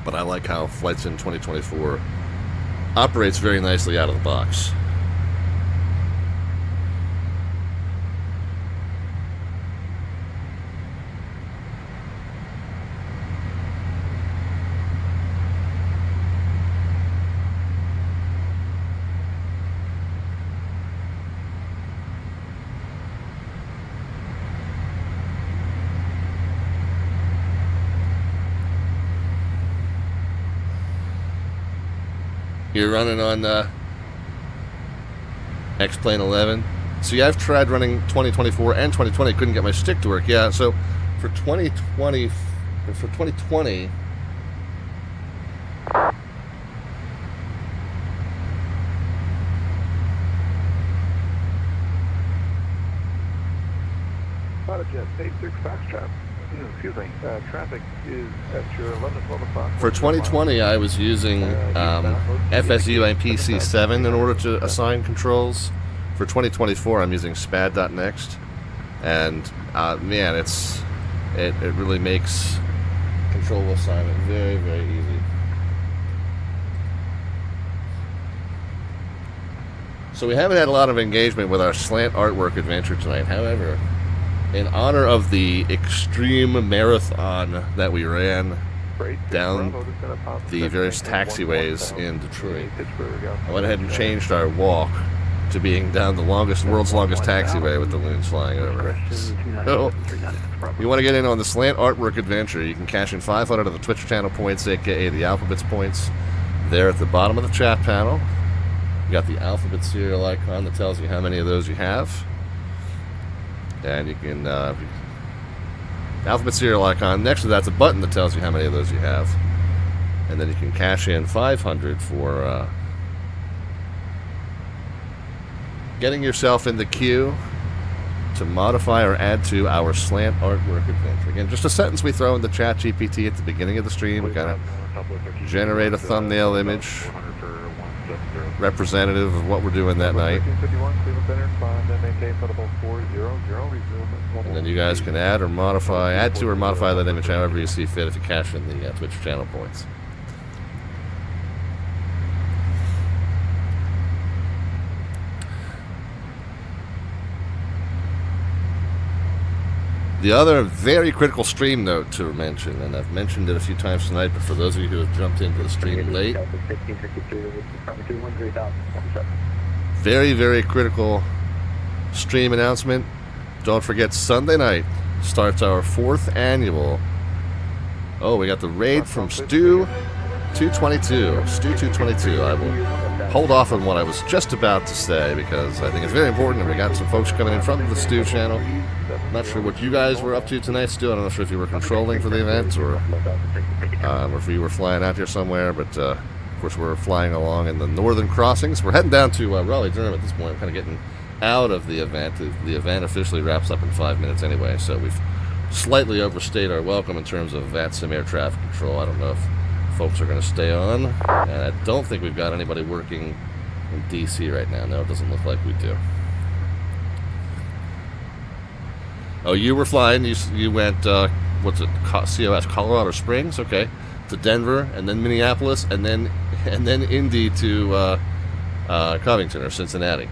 but I like how FlightSim 2024 operates very nicely out of the box. You're running on X-Plane 11. See, I've tried running 2024 and 2020. Couldn't get my stick to work. Yeah, so for 2020, Jet 86 Foxtrot. Excuse me. Traffic is at your 11:12 o'clock. For 2020, I was using FSU and PC7 in order to assign controls. For 2024, I'm using SPAD.next, and man, it really makes control assignment very, very easy. So we haven't had a lot of engagement with our slant artwork adventure tonight. However, in honor of the extreme marathon that we ran down the various taxiways in Detroit, I went ahead and changed our walk to being down the world's longest taxiway with the loons flying over. So, you want to get in on the slant artwork adventure, you can cash in 500 of the Twitch channel points, aka the Alphabets points, there at the bottom of the chat panel. You got the alphabet serial icon that tells you how many of those you have. And you can, alphabet serial icon, next to that's a button that tells you how many of those you have. And then you can cash in 500 for getting yourself in the queue to modify or add to our slant artwork adventure. Again, just a sentence we throw in the chat GPT at the beginning of the stream. We kind of generate a thumbnail image representative of what we're doing that night. And then you guys can add to or modify that image however you see fit if you cash in the Twitch channel points. The other very critical stream note to mention, and I've mentioned it a few times tonight, but for those of you who have jumped into the stream late, very, very critical stream announcement. Don't forget, Sunday night starts our 4th annual. Oh, we got the raid from Stu 222. Stu 222. I will hold off on what I was just about to say because I think it's very important, and we got some folks coming in from the Stu channel. Not sure what you guys were up to tonight, Stu. I'm not sure if you were controlling for the event or if you were flying out here somewhere, but of course we're flying along in the northern crossings. We're heading down to Raleigh-Durham at this point. We're kind of getting out of the event. The event officially wraps up in 5 minutes anyway, so we've slightly overstayed our welcome in terms of VATSIM air traffic control. I don't know if folks are going to stay on, and I don't think we've got anybody working in DC right now. No, it doesn't look like we do. Oh, you were flying. You went, what's it, COS, Colorado Springs? Okay. To Denver, and then Minneapolis, and then Indy to Covington or Cincinnati.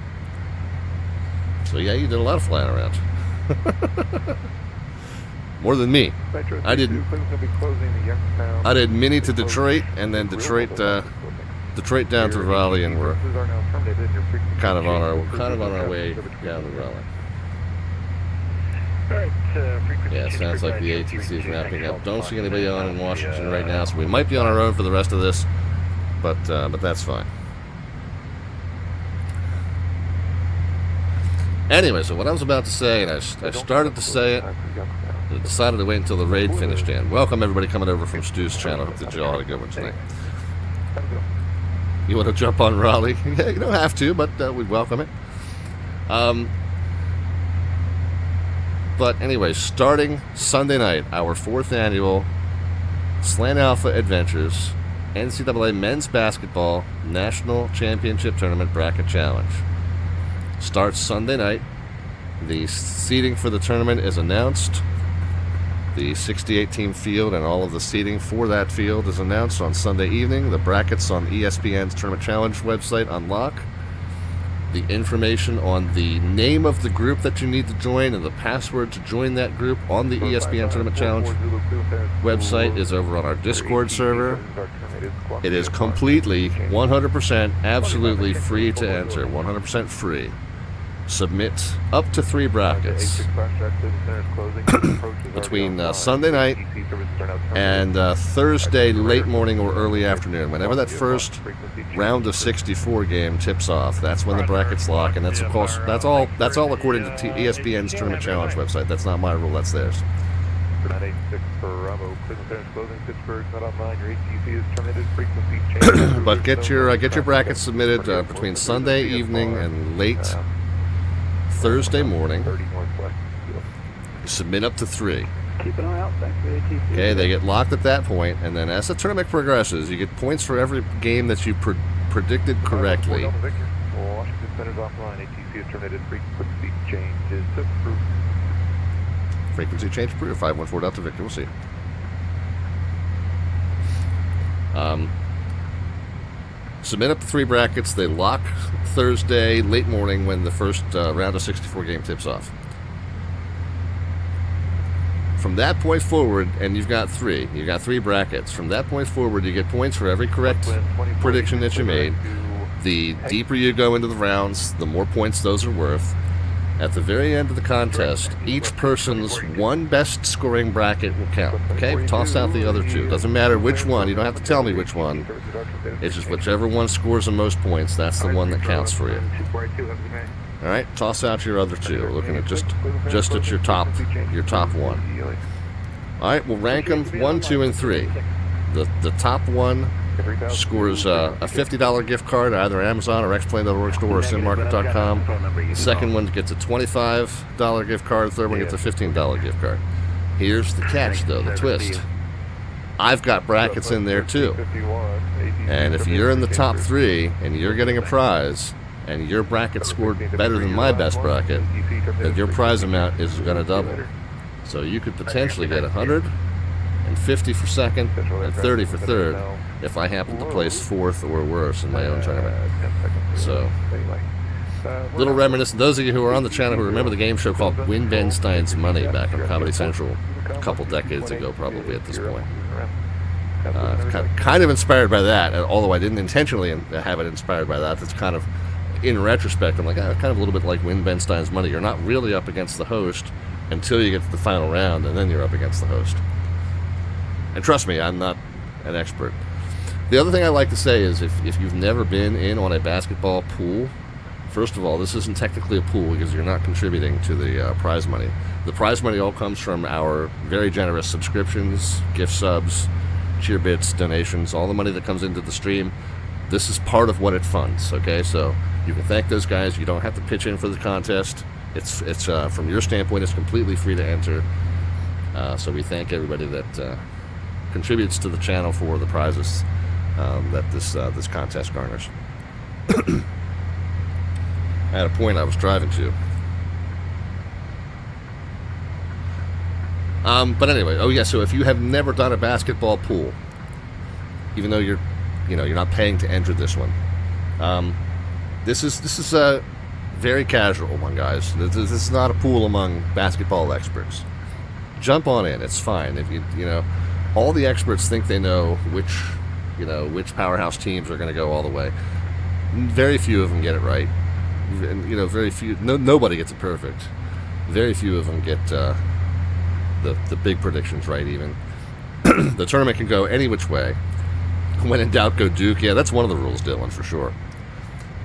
So yeah, you did a lot of flying around. More than me. I did Minnie to Detroit, and then Detroit down to Raleigh, and we're kind of on our way down to Raleigh. Yeah, sounds like the ATC is wrapping up. Don't see anybody on in Washington right now, so we might be on our own for the rest of this, but that's fine. Anyway, so what I was about to say, and I started to say it, I decided to wait until the raid finished in. Welcome everybody coming over from Stu's channel. Hope that you all had a good one tonight. You want to jump on Raleigh? Yeah, you don't have to, but we'd welcome it. But anyway, starting Sunday night, our 4th annual Slant Alpha Adventures NCAA Men's Basketball National Championship Tournament Bracket Challenge. Starts Sunday night. The seeding for the tournament is announced. The 68-team field and all of the seeding for that field is announced on Sunday evening. The brackets on ESPN's Tournament Challenge website unlock. The information on the name of the group that you need to join and the password to join that group on the ESPN Tournament Challenge website is over on our Discord server. It is completely, 100%, absolutely free to enter. 100% free. Submit up to 3 brackets between Sunday night and Thursday late morning or early afternoon. Whenever that first round of 64 game tips off, that's when the brackets lock, and that's of course that's all according to ESPN's Tournament Challenge website. That's not my rule, that's theirs. But get your brackets submitted between Sunday evening and late Thursday morning. Submit up to 3. Keep an eye out. Thanks for the ATC. Okay, they get locked at that point, and then as the tournament progresses, you get points for every game that you predicted correctly. Washington Center's offline. ATC is terminated. Frequency change is approved. Frequency change approved. 514 Delta Victor. We'll see. Submit up to 3 brackets. They lock Thursday late morning when the first round of 64 game tips off. From that point forward, and you've got 3 brackets. From that point forward, you get points for every correct prediction that you made. The deeper you go into the rounds, the more points those are worth. At the very end of the contest, each person's one best scoring bracket will count. Okay? Toss out the other 2. Doesn't matter which one. You don't have to tell me which one. It's just whichever one scores the most points, that's the one that counts for you. Alright? Toss out your other 2. We're looking at just at your top 1. Alright, we'll rank them 1, 2, and 3. The top one scores a $50 gift card, either Amazon or xplane.org store or simmarket.com. The second one gets a $25 gift card. The third one gets a $15 gift card. Here's the catch, though, the twist. I've got brackets in there, too. And if you're in the top 3 and you're getting a prize, and your bracket scored better than my best bracket, then your prize amount is going to double. So you could potentially get 150 for second and 30 for third if I happen to place 4th or worse in my own tournament. So Little reminiscent. Those of you who are on the channel who remember the game show called Win Ben Stein's Money back on Comedy Central a couple decades ago, probably at this point. Kind of inspired by that, although I didn't intentionally have it inspired by that. That's kind of, in retrospect, I'm like, kind of a little bit like Win Ben Stein's Money. You're not really up against the host until you get to the final round, and then you're up against the host. And trust me, I'm not an expert. The other thing I like to say is if you've never been in on a basketball pool, first of all, this isn't technically a pool because you're not contributing to the prize money. The prize money all comes from our very generous subscriptions, gift subs, cheer bits, donations, all the money that comes into the stream. This is part of what it funds, okay? So you can thank those guys. You don't have to pitch in for the contest. It's from your standpoint, it's completely free to enter. So we thank everybody that contributes to the channel for the prizes that this contest garners. I had a point I was driving to. But anyway, oh yeah, so if you have never done a basketball pool, even though you're not paying to enter this one, this is a very casual one, guys. This is not a pool among basketball experts. Jump on in, it's fine. If you know, all the experts think they know which powerhouse teams are going to go all the way. Very few of them get it right. Very few. Nobody gets it perfect. Very few of them get the big predictions right. Even the tournament can go any which way. When in doubt, go Duke. Yeah, that's one of the rules, Dylan, for sure.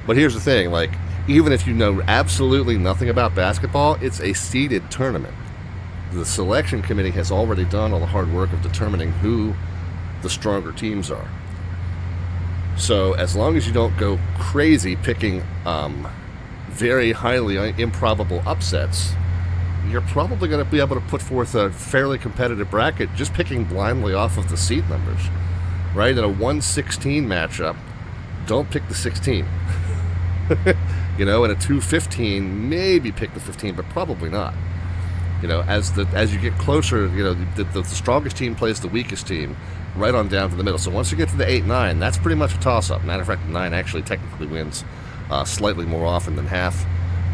But here's the thing: like, even if you know absolutely nothing about basketball, it's a seeded tournament. The selection committee has already done all the hard work of determining who the stronger teams are. So as long as you don't go crazy picking very highly improbable upsets, you're probably going to be able to put forth a fairly competitive bracket just picking blindly off of the seed numbers. Right? In a 1-16 matchup, don't pick the 16. In a 2-15, maybe pick the 15, but probably not. As you get closer, the strongest team plays the weakest team, right on down to the middle. So once you get to the 8-9, that's pretty much a toss-up. Matter of fact, 9 actually technically wins slightly more often than half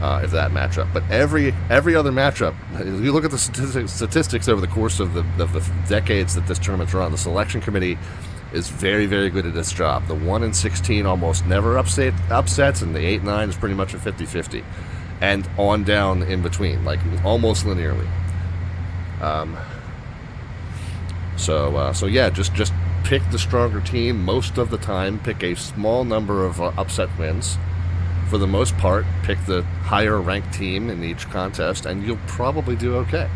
of that matchup. But every other matchup, if you look at the statistics over the course of the decades that this tournament's run, the selection committee is very, very good at its job. The 1-16 almost never upsets, and the 8-9 is pretty much a 50-50. And on down in between, like almost linearly. So yeah, just pick the stronger team most of the time. Pick a small number of upset wins. For the most part, pick the higher ranked team in each contest, and you'll probably do okay.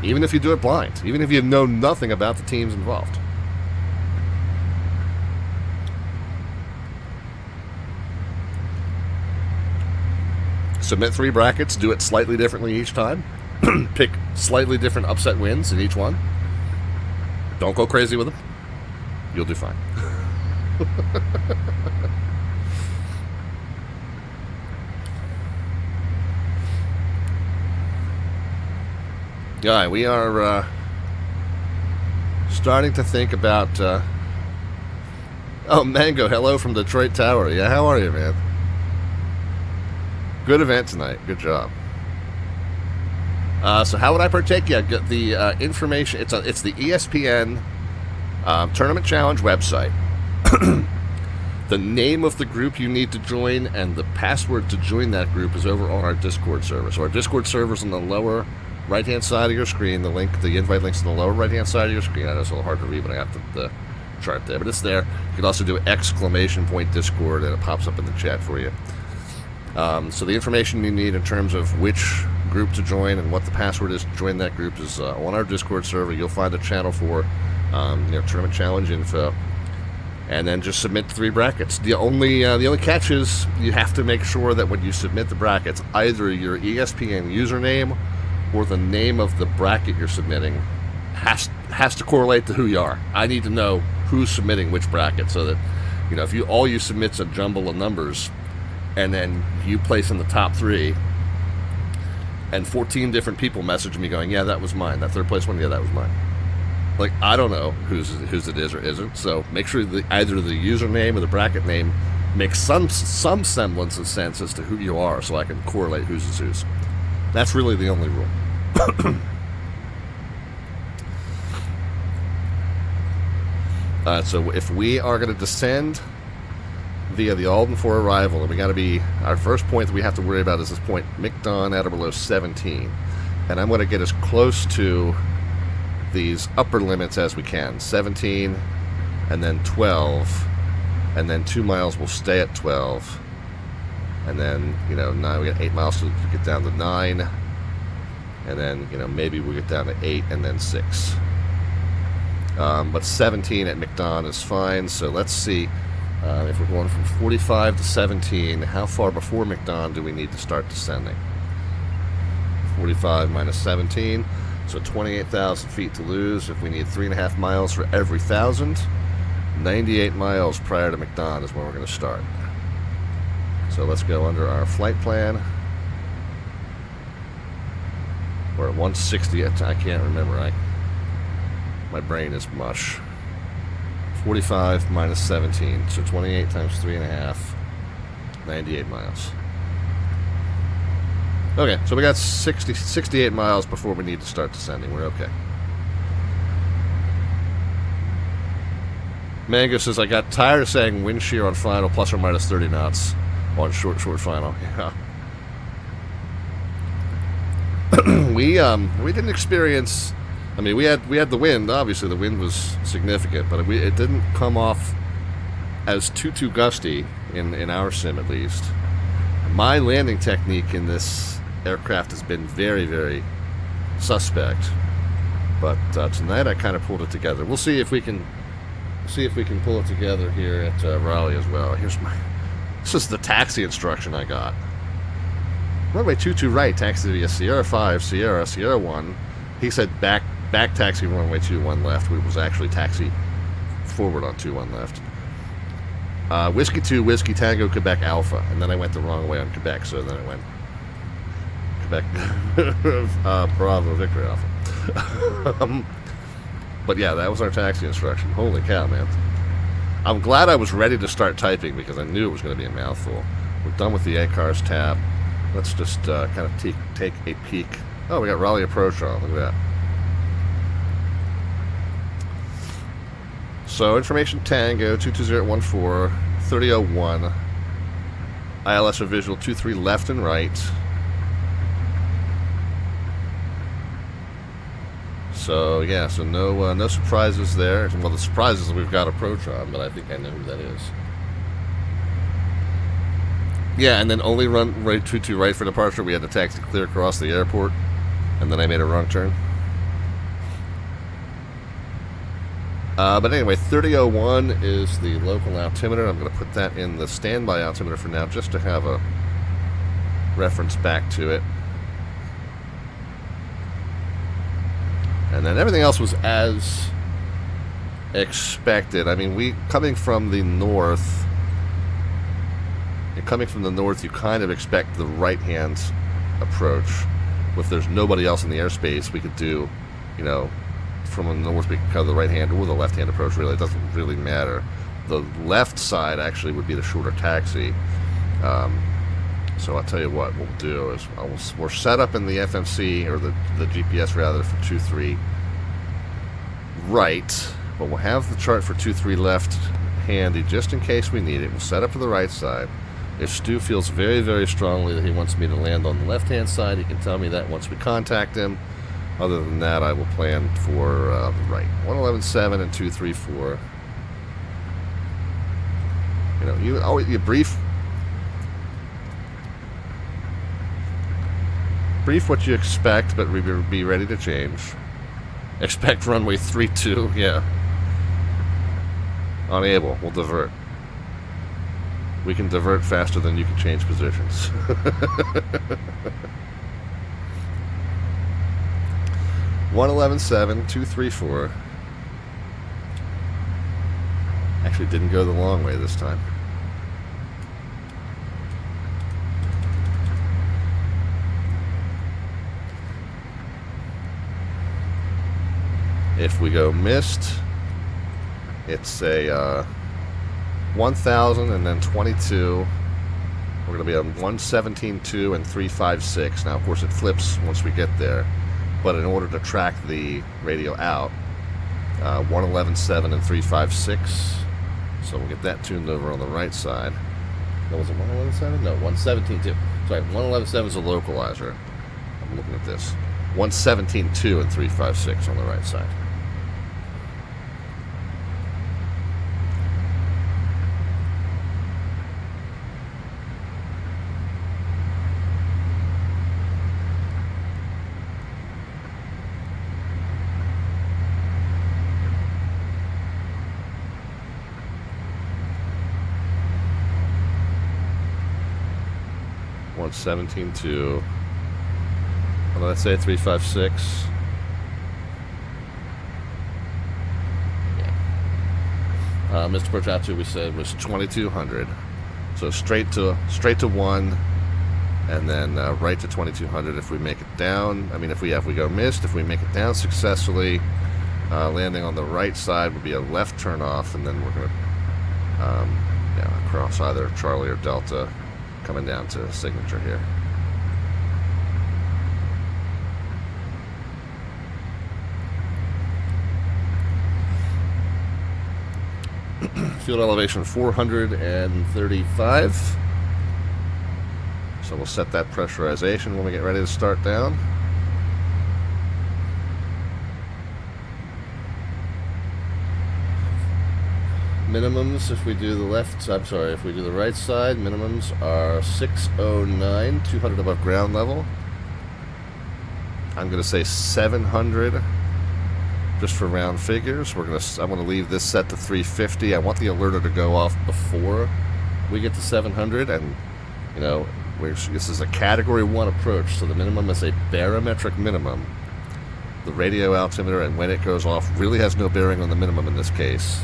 Even if you do it blind, even if you know nothing about the teams involved. Submit 3 brackets, do it slightly differently each time. Pick slightly different upset wins in each one. Don't go crazy with them. You'll do fine. Yeah, we are starting to think about... Oh, Mango, hello from Detroit Tower. Yeah, how are you, man? Good event tonight. Good job. So how would I partake? Yeah, get the information. It's the ESPN Tournament Challenge website. The name of the group you need to join and the password to join that group is over on our Discord server. So our Discord server is on the lower right-hand side of your screen. The invite link's on the lower right-hand side of your screen. I know it's a little hard to read, but I have the chart there. But it's there. You can also do !Discord, and it pops up in the chat for you. So the information you need in terms of which group to join and what the password is to join that group is on our Discord server. You'll find a channel for Tournament Challenge info, and then just submit 3 brackets. The only catch is you have to make sure that when you submit the brackets, either your ESPN username or the name of the bracket you're submitting has to correlate to who you are. I need to know who's submitting which bracket, so that if all you submit's a jumble of numbers, and then you place in the top 3, and 14 different people message me going, yeah, that was mine. That 3rd place one, yeah, that was mine. Like, I don't know whose it is or isn't, so make sure that either the username or the bracket name make some semblance of sense as to who you are, so I can correlate who's is who's. That's really the only rule. So if we are going to descend via the Alden for arrival, and we got to be, our first point that we have to worry about is this point, McDon at or below 17. And I'm going to get as close to these upper limits as we can. 17, and then 12, and then 2 miles will stay at 12. And then, you know, 9, we got 8 miles to get down to 9. And then, you know, maybe we'll get down to 8 and then 6. But 17 at McDon is fine, so let's see. If we're going from 45 to 17, how far before McDon do we need to start descending? 45 minus 17, so 28,000 feet to lose. If we need 3.5 miles for every 1,000, 98 miles prior to McDon is where we're going to start. So let's go under our flight plan. We're at 160. I can't remember. My brain is mush. 45 minus 17, so 28 times 3.5, 98 miles. Okay, so we got 68 miles before we need to start descending. We're okay. Mango says, I got tired of saying wind shear on final plus or minus 30 knots on short final. Yeah. We didn't experience... I mean, we had the wind. Obviously, the wind was significant, but it didn't come off as too gusty in our sim, at least. My landing technique in this aircraft has been very, very suspect, but tonight I kind of pulled it together. We'll see if we can pull it together here at Raleigh as well. This is the taxi instruction I got. Runway 22 right, taxi via Sierra 5, Sierra 1. He said back taxi runway 21 left. We was actually taxi forward on 21 left. Whiskey 2, Whiskey Tango, Quebec Alpha. And then I went the wrong way on Quebec, so then I went Quebec Bravo Victory Alpha. But yeah, that was our taxi instruction. Holy cow, man. I'm glad I was ready to start typing because I knew it was going to be a mouthful. We're done with the ACARS tab. Let's just kind of take a peek. Oh, we got Raleigh approach on. Look at that. So, information Tango, 22014, 3001. ILS or visual 23 left and right. So, yeah, so no surprises there. Well, the surprise is we've got approach on, but I think I know who that is. Yeah, and then only run right 22 right for departure. We had to taxi clear across the airport, and then I made a wrong turn. But anyway, 3001 is the local altimeter. I'm going to put that in the standby altimeter for now, just to have a reference back to it. And then everything else was as expected. I mean, coming from the north, you kind of expect the right-hand approach. If there's nobody else in the airspace, we could do, you know, from the north we could cover the right-hand or the left-hand approach. Really, it doesn't really matter. The left side actually would be the shorter taxi. So I'll tell you what we'll do is we're set up in the FMC, or the GPS rather, for 23 right, but we'll have the chart for 23 left handy just in case we need it. We'll set up for the right side. If Stu feels very, very strongly that he wants me to land on the left-hand side, he can tell me that once we contact him. Other than that, I will plan for the right. 111.7 and 234. You know, you brief what you expect, but be ready to change. Expect runway 32, yeah. Unable, we'll divert. We can divert faster than you can change positions. 111.7, 234. Actually didn't go the long way this time. If we go missed, it's a 1,000 and then 22. We're going to be on 117.2 and 356. Now, of course, it flips once we get there. But in order to track the radio out, 111.7 and 356. So we'll get that tuned over on the right side. No, was it 111.7? No, 117.2. Sorry, 111.7 is a localizer. I'm looking at this. 117.2 and 356 on the right side. One 17.2. What did I say? 356. Yeah. Mr. Portatu, we said was 2200. So straight to 1, and then right to 2200 if we make it down. I mean, if we go missed, if we make it down successfully, landing on the right side would be a left turn off, and then we're going to cross either Charlie or Delta, coming down to signature here. Field elevation 435. So we'll set that pressurization when we get ready to start down. Minimums, if we do the if we do the right side, minimums are 609, 200 above ground level. I'm going to say 700, just for round figures. I'm going to leave this set to 350. I want the alerter to go off before we get to 700, and you know, this is a Category 1 approach, so the minimum is a barometric minimum. The radio altimeter, and when it goes off, really has no bearing on the minimum in this case.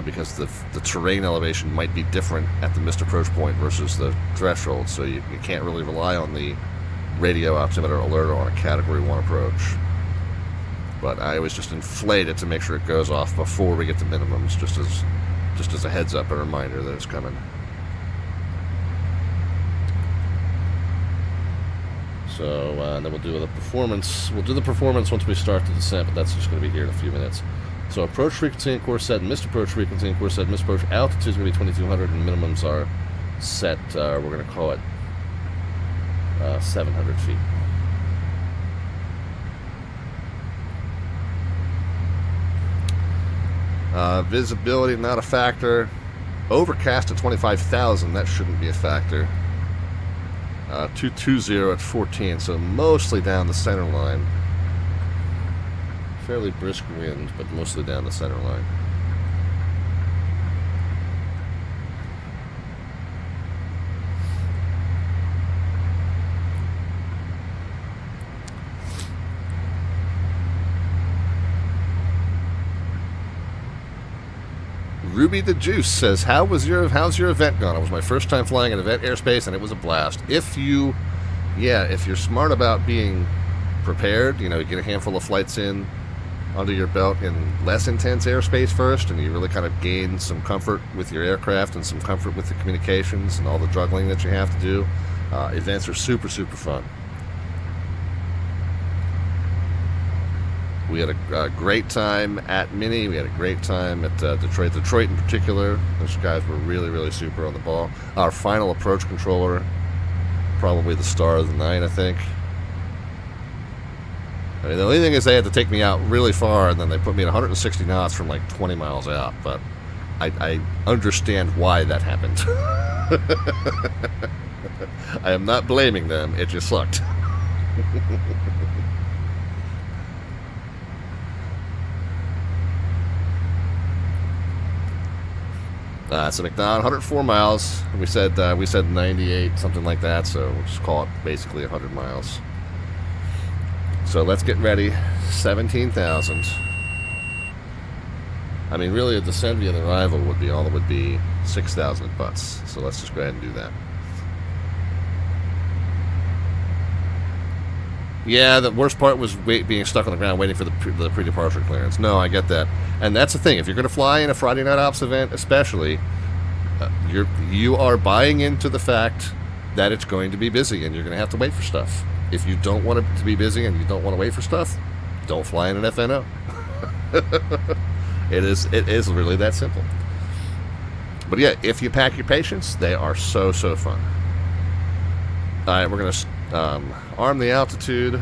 Because the terrain elevation might be different at the missed approach point versus the threshold, so you can't really rely on the radio altimeter alerter on a Category 1 approach. But I always just inflate it to make sure it goes off before we get to minimums, just as a heads up, a reminder that it's coming. So then we'll do the performance. We'll do the performance once we start the descent, but that's just going to be here in a few minutes. So approach frequency and course set, missed approach frequency and course set, missed approach altitude is going to be 2200, and minimums are set, we're going to call it 700 feet. Visibility, not a factor. Overcast at 25,000, that shouldn't be a factor. 220 at 14, so mostly down the center line. Fairly brisk wind, but mostly down the center line. Ruby the Juice says, how's your event gone? It was my first time flying an event airspace, and it was a blast. If you're smart about being prepared, you know, you get a handful of flights in under your belt in less intense airspace first, and you really kind of gain some comfort with your aircraft and some comfort with the communications and all the juggling that you have to do. Events are super, super fun. We had a great time at Mini. We had a great time at Detroit in particular. Those guys were really, really super on the ball. Our final approach controller, probably the star of the night, I think. I mean, the only thing is they had to take me out really far, and then they put me at 160 knots from like 20 miles out. But I understand why that happened. I am not blaming them. It just sucked. So McDonald, 104 miles. We said 98, something like that. So we'll just call it basically 100 miles. So let's get ready. 17,000. I mean, really, a descent via the arrival would be 6,000 at butts. So let's just go ahead and do that. Yeah, the worst part was being stuck on the ground waiting for the pre-departure clearance. No, I get that. And that's the thing. If you're going to fly in a Friday night ops event, especially, you are buying into the fact that it's going to be busy and you're going to have to wait for stuff. If you don't want it to be busy and you don't want to wait for stuff, don't fly in an FNO. It is really that simple. But yeah, if you pack your patience, they are so fun. All right, we're going to arm the altitude. We're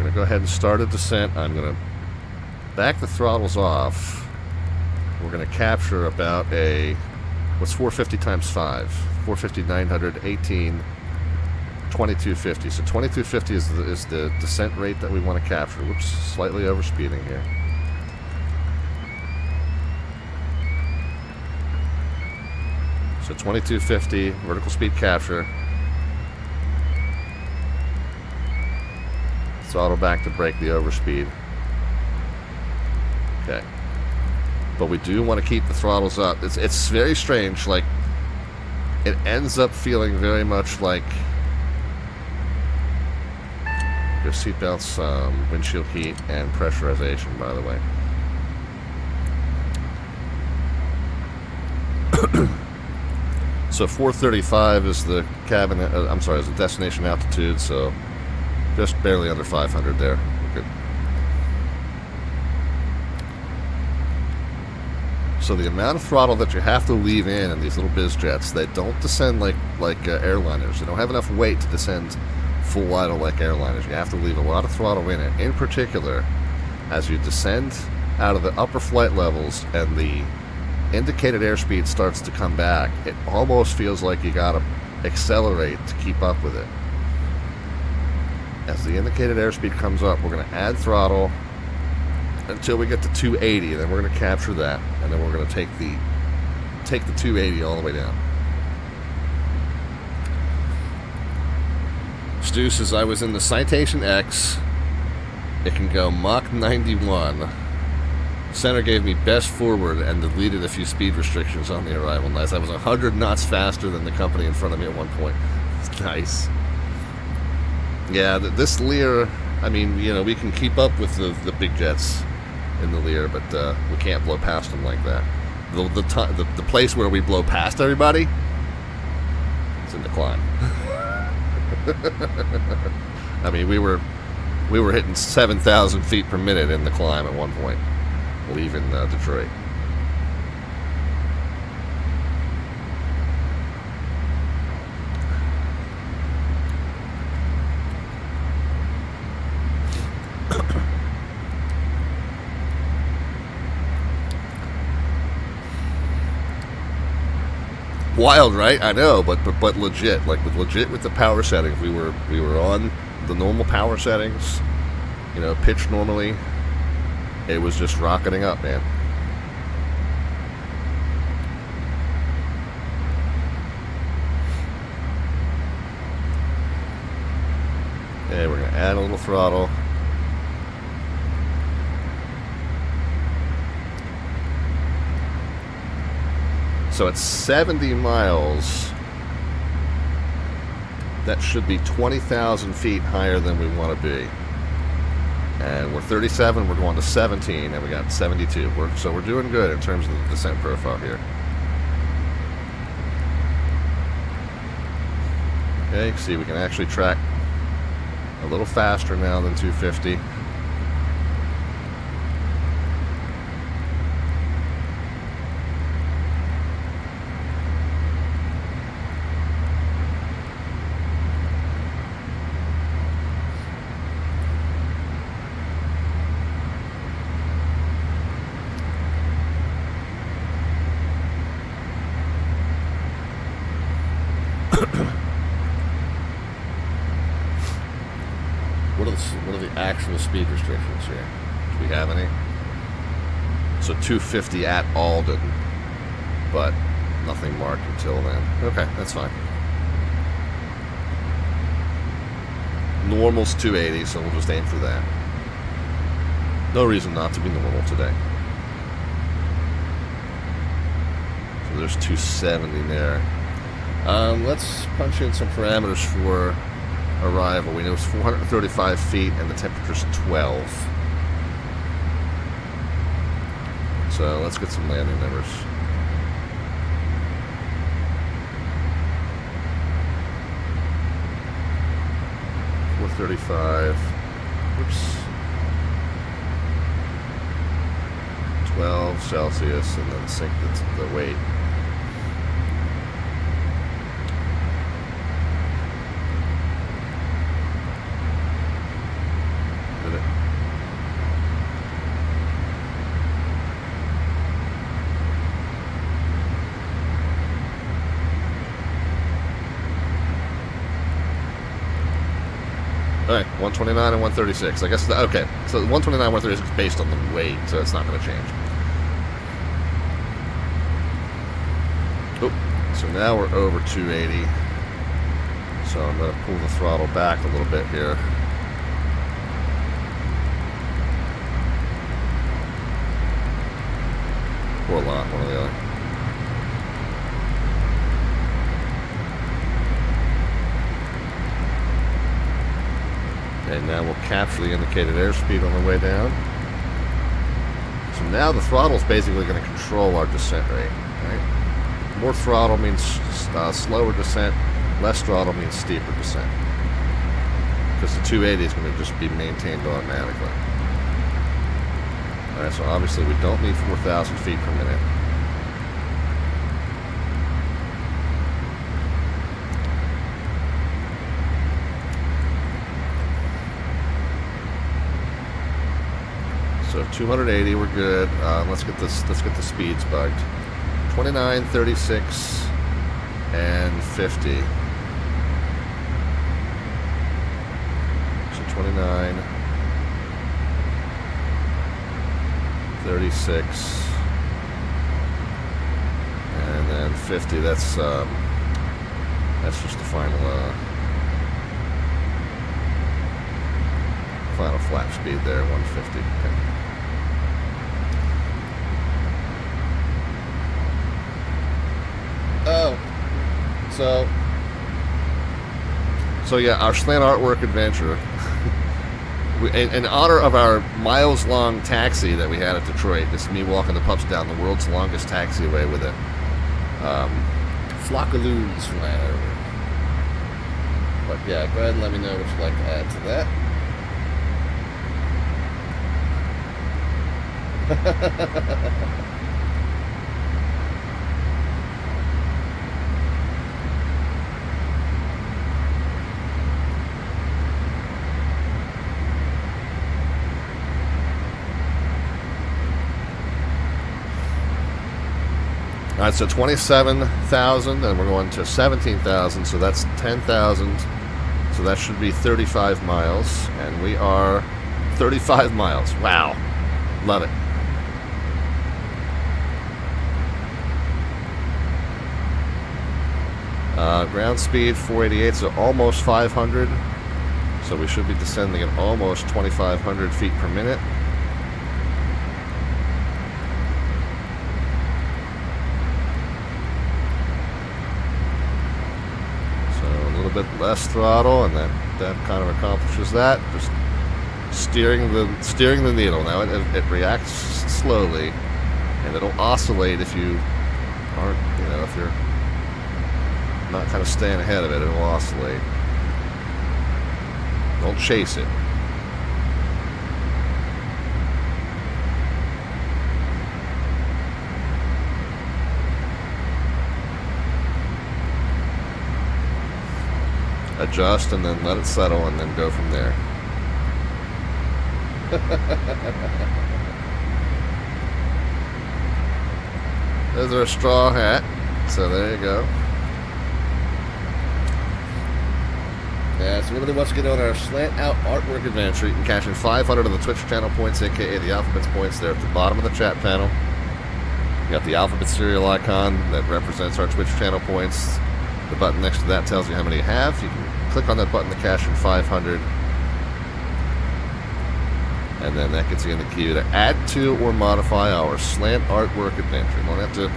going to go ahead and start a descent. I'm going to back the throttles off. We're going to capture about what's 450 times 5? 450, 900, 18, 2250. So 2250 is the descent rate that we want to capture. Whoops, slightly overspeeding here. So 2250, vertical speed capture. Throttle back to break the overspeed. Okay. But we do want to keep the throttles up. It's very strange. Like, it ends up feeling very much like your seatbelts, windshield heat, and pressurization, by the way. So 435 is the cabin, is the destination altitude, so just barely under 500 there. Good. So the amount of throttle that you have to leave in these little biz jets, they don't descend like airliners. They don't have enough weight to descend full idle like airliners. You have to leave a lot of throttle in it. In particular, as you descend out of the upper flight levels and the indicated airspeed starts to come back, it almost feels like you gotta accelerate to keep up with it. As the indicated airspeed comes up, we're going to add throttle until we get to 280, and then we're going to capture that, and then we're going to take the 280 all the way down. Stu says, I was in the Citation X. It can go Mach 91. Center gave me best forward and deleted a few speed restrictions on the arrival. Nice. I was 100 knots faster than the company in front of me at one point. It's nice. Yeah, this Lear, I mean, you know, we can keep up with the big jets in the Lear, but we can't blow past them like that. The place where we blow past everybody, it's in the climb. I mean, we were hitting 7,000 feet per minute in the climb at one point, leaving Detroit. Wild, right? I know, but legit, like with the power settings, we were on the normal power settings, you know, pitched normally. It was just rocketing up, man. Okay, we're gonna add a little throttle. So at 70 miles, that should be 20,000 feet higher than we want to be. And we're 37, we're going to 17, and we got 72. So we're doing good in terms of the descent profile here. Okay, see, we can actually track a little faster now than 250. What are the actual speed restrictions here? Do we have any? So 250 at Alden, but nothing marked until then. Okay, that's fine. Normal's 280, so we'll just aim for that. No reason not to be normal today. So there's 270 there. Let's punch in some parameters for arrival. We know it's 435 feet and the temperature's 12. So let's get some landing numbers. .435. Whoops. 12 Celsius, and then sync the weight. Did it? Alright, 129 and 136. I guess, okay. So 129 and 136 is based on the weight, so it's not going to change. Oh, so now we're over 280. So I'm going to pull the throttle back a little bit here. Or a lot, one or the other. And now we'll capture the indicated airspeed on the way down. So now the throttle is basically going to control our descent rate. Right? More throttle means slower descent. Less throttle means steeper descent. Because the 280 is going to just be maintained automatically. Alright, so obviously we don't need 4,000 feet per minute. So 280, we're good. Let's get the speeds bugged. 29, 36, and 50. So 29, 36, and then 50. That's just the final flap speed there, 150. Okay. Oh, so yeah, our slant artwork adventure. In honor of our miles-long taxi that we had at Detroit, this is me walking the pups down the world's longest taxiway with a flock of loons flying over. But yeah, go ahead and let me know what you'd like to add to that. All right, so 27,000, and we're going to 17,000, so that's 10,000. So that should be 35 miles, and we are 35 miles. Wow, love it. Ground speed 488, so almost 500. So we should be descending at almost 2,500 feet per minute. Bit less throttle, and that kind of accomplishes that. Just steering the needle. Now it reacts slowly, and it'll oscillate if you aren't, if you're not kind of staying ahead of it. It'll oscillate. Don't chase it. Adjust and then let it settle and then go from there. There's our straw hat. So there you go. Yeah, so anybody wants to get on our slant out artwork adventure, you can cash in 500 of the Twitch channel points, aka the alphabets points. There at the bottom of the chat panel. You got the alphabet serial icon that represents our Twitch channel points. The button next to that tells you how many you have. You can click on that button to cash in 500. And then that gets you in the queue to add to or modify our slant artwork adventure. You don't have to,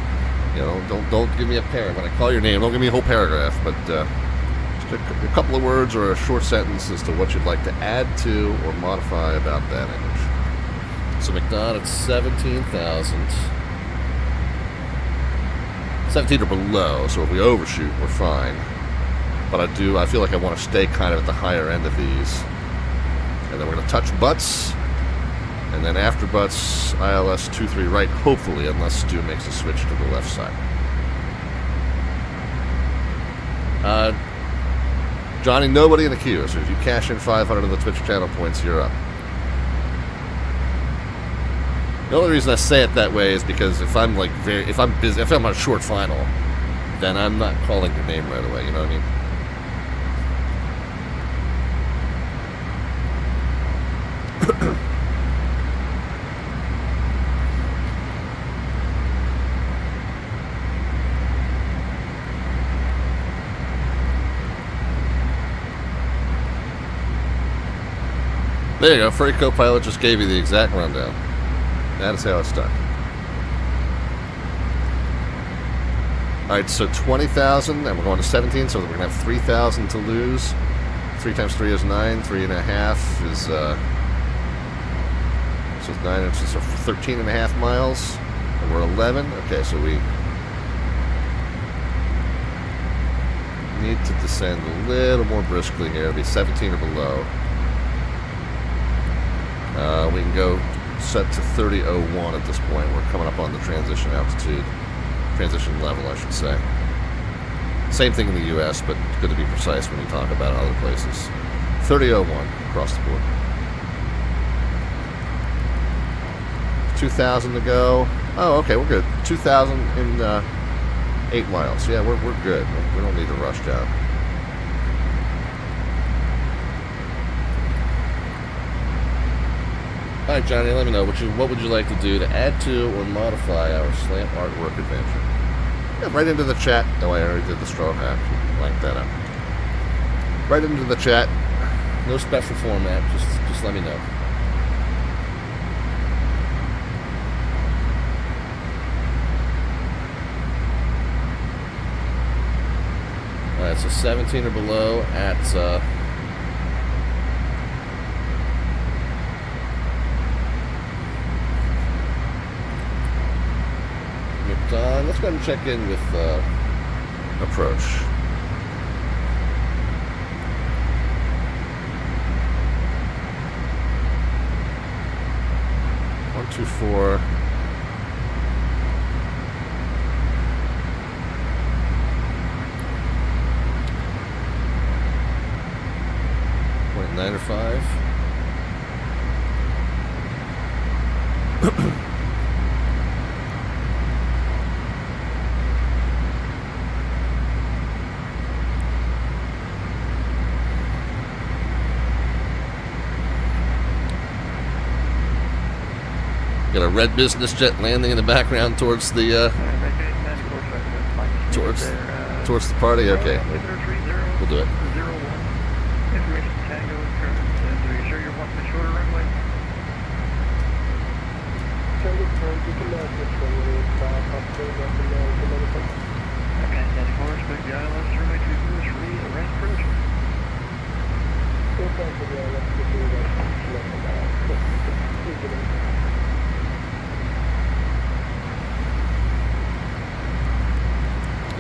don't give me a paragraph. When I call your name, don't give me a whole paragraph, but just a couple of words or a short sentence as to what you'd like to add to or modify about that image. So McDonald, it's 17,000. 17 or below, so if we overshoot, we're fine. But I feel like I want to stay kind of at the higher end of these. And then we're going to touch butts. And then after butts, ILS 23 right, hopefully, unless Stu makes a switch to the left side. Johnny, nobody in the queue, so if you cash in 500 of the Twitch channel points, you're up. The only reason I say it that way is because if I'm like if I'm busy, if I'm on a short final, then I'm not calling your name right away, you know what I mean? There you go, Freight Co-Pilot just gave you the exact rundown. That is how it's done. Alright, so 20,000, and we're going to 17, so we're going to have 3,000 to lose. 3 times 3 is 9, 3.5 is, so it's 9 inches, so 13.5 miles, and we're 11. Okay, so we need to descend a little more briskly here. It'll be 17 or below. We can go set to 30.01 at this point. We're coming up on the transition altitude. Transition level, I should say. Same thing in the U.S., but it's good to be precise when you talk about other places. 30.01 across the board. 2,000 to go. Oh, okay, we're good. 2,000 in 8 miles. Yeah, we're good. We don't need to rush down. All right, Johnny, let me know what would you like to do to add to or modify our slant artwork adventure. Yeah, right into the chat. No, I already did the straw hat. Blank that up. Right into the chat. No special format. Just let me know. All right, so 17 or below at. Let's go ahead and check in with approach. One, 2, 4. .9 or 5. Got a red business jet landing in the background towards the towards the party. Okay, we'll do it. Information Tango is current. Are you sure you want the shorter runway? Tango current. You can switch runway. Okay, 94. Expect the ILS runway 22 is free. Arrest approach.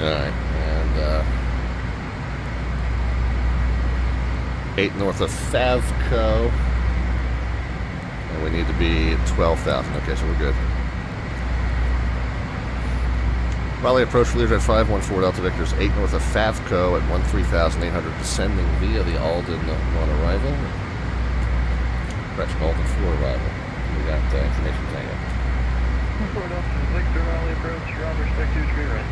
Alright, and 8 north of Favco. And we need to be at 12,000. Okay, so we're good. Raleigh approach Lear Jet 514 Delta Victor's 8 north of Favco at 13,800, descending via the Alden on arrival. Correction, Alden 4 arrival. We got information tango. 4 Delta Victor, Raleigh approach, ground respect 23 right.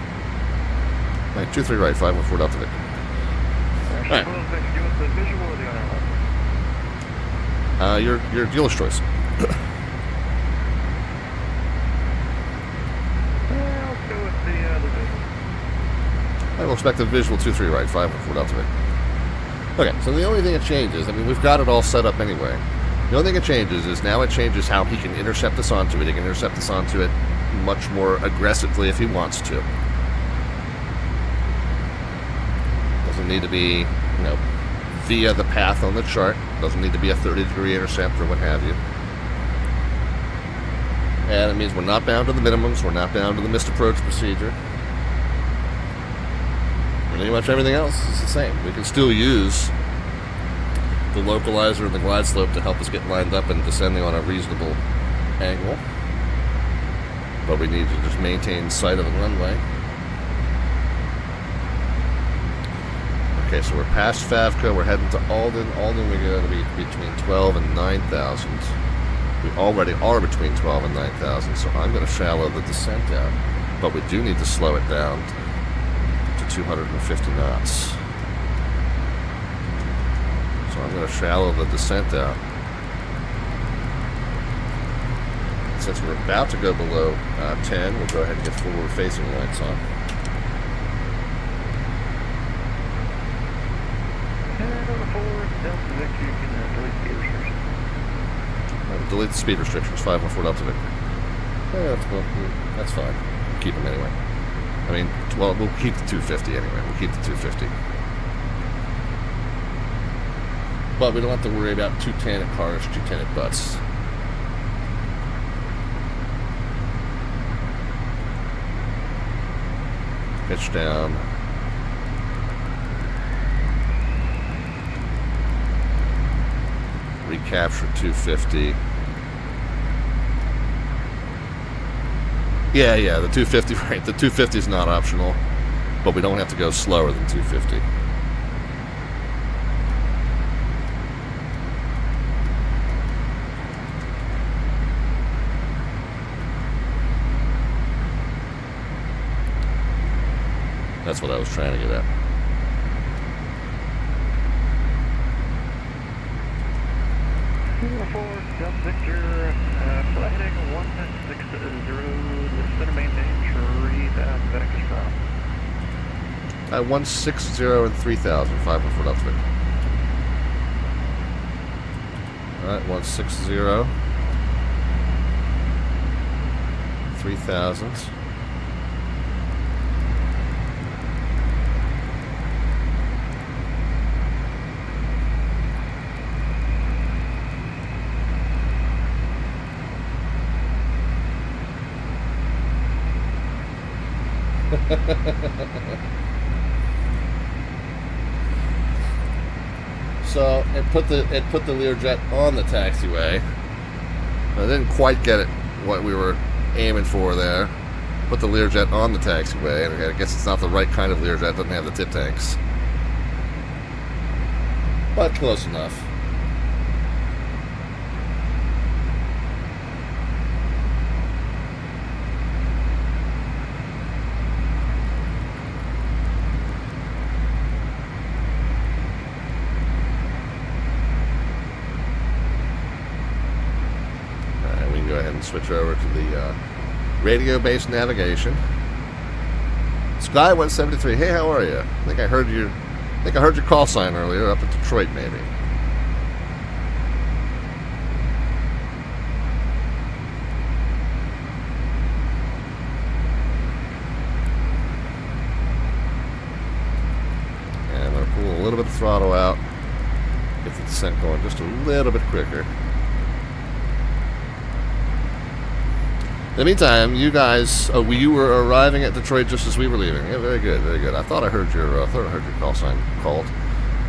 Right, 23 right, 514 Delta Victor. Alright. Give us the visual or the honor level? Your dealer's choice. Let's go with the visual. I will expect the visual 23 right, 514 Delta Victor. Okay, so the only thing that changes, I mean, we've got it all set up anyway. The only thing it changes is now it changes how he can intercept us onto it. He can intercept us onto it much more aggressively if he wants to. Doesn't need to be you know, via the path on the chart. Doesn't need to be a 30-degree intercept or what have you. And it means we're not bound to the minimums. We're not bound to the missed approach procedure. Pretty much everything else is the same. We can still use the localizer and the glide slope to help us get lined up and descending on a reasonable angle. But we need to just maintain sight of the runway. Okay, so we're past Favco. We're heading to Alden. Alden, we're going to be between 12 and 9,000. We already are between 12 and 9,000, so I'm going to shallow the descent out. But we do need to slow it down to 250 knots. So I'm going to shallow the descent out. Since we're about to go below 10, we'll go ahead and get forward-facing lights on. And on the forward, Delta Victor, you can delete speed restrictions. Delete the speed restrictions, 514 Delta Victor. Yeah, that's fine. Keep them anyway. I mean, well, we'll keep the 250 anyway. We'll keep the 250. But we don't have to worry about two tannet cars, two tannet butts. Pitch down. Recapture 250. Yeah, the 250, right. The 250 is not optional, but we don't have to go slower than 250. That's what I was trying to get at. Forward, Delta Victor, flight heading 160, center maintain 3,000 vectors from. 160 and 3,000, 514 Delta Victor. Alright, 160, 3,000. So it put the Learjet on the taxiway. I didn't quite get it what we were aiming for there. Put the Learjet on the taxiway, and I guess it's not the right kind of Learjet. It doesn't have the tip tanks, but close enough. Switch over to the radio-based navigation. Sky 173. Hey, how are you? I think I heard your call sign earlier up at Detroit, maybe. And I'm gonna pull a little bit of throttle out, get the descent going just a little bit quicker. In the meantime, you guys, you were arriving at Detroit just as we were leaving. Yeah, very good, very good. I thought I heard your call sign called.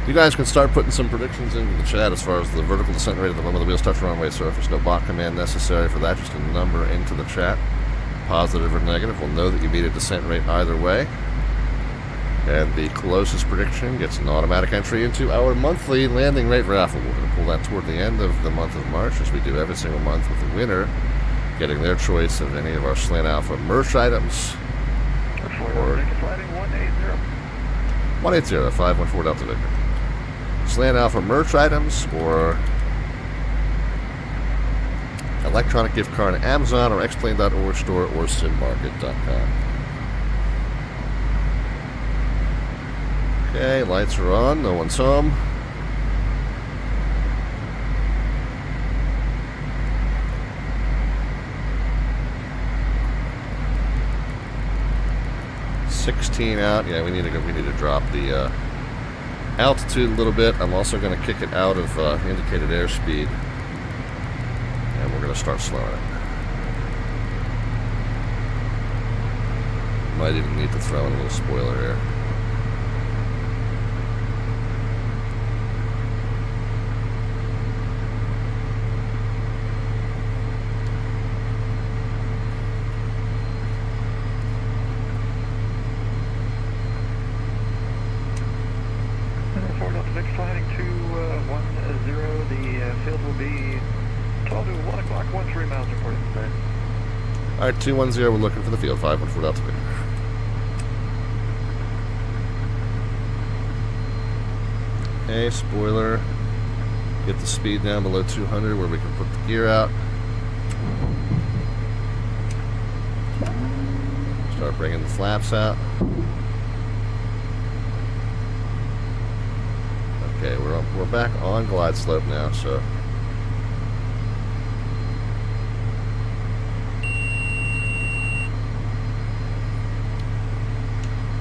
You guys can start putting some predictions into the chat as far as the vertical descent rate at the moment the wheels touch the runway surface. No bot command necessary for that. Just a number into the chat, positive or negative. We'll know that you meet a descent rate either way. And the closest prediction gets an automatic entry into our monthly landing rate raffle. We're going to pull that toward the end of the month of March, as we do every single month, with the winner getting their choice of any of our Slant Alpha merch items. Or 180, 514 Delta Victor. Slant Alpha merch items or electronic gift card at Amazon or xplane.org store or simmarket.com. Okay, lights are on, no one's home. $16 out. Yeah, we need to drop the altitude a little bit. I'm also going to kick it out of indicated airspeed. And we're going to start slowing it. Might even need to throw in a little spoiler here. Flying to 1-0, the field will be 12 to 1 o'clock, 13 miles reporting today. Alright, 210, we're looking for the field, 514 Delta Victor. Okay, spoiler. Get the speed down below 200 where we can put the gear out. Start bringing the flaps out. Okay, we're back on glide slope now, so.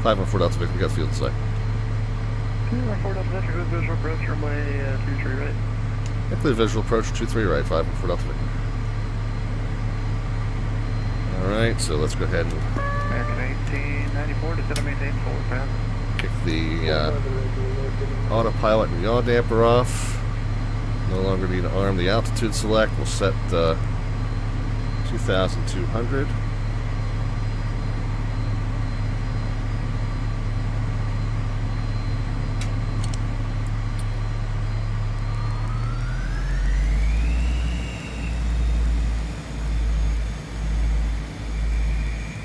Five and 4 Delta Victor, we got field in sight. 4 Delta Victor, good visual approach, runway 23 right. Clear visual approach 23 right, 5 and 4 Delta Victor. Alright, so let's go ahead and American 1894, descend and maintain forward path. kick the autopilot and yaw damper off. No longer need to arm the altitude select. We'll set 2,200.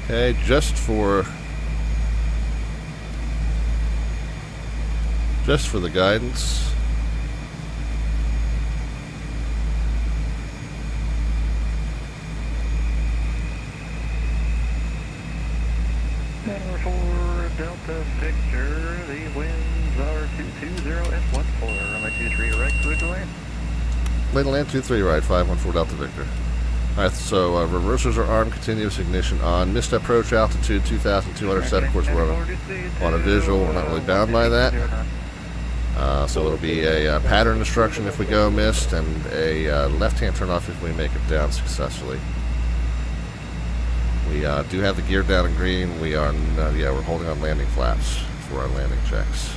Okay, just for the guidance. And 4 Delta Victor, the winds are 220 and 14, runway 23 right, clear to land. Lane to land 23 right, 514 Delta Victor. Alright, so reversers are armed, continuous ignition on. Missed approach altitude 2,200 set. Of course, we're on a visual. We're not really bound by that. So it'll be a pattern instruction if we go missed, and a left-hand turn-off if we make it down successfully. We do have the gear down in green. We are, we're holding on landing flaps for our landing checks.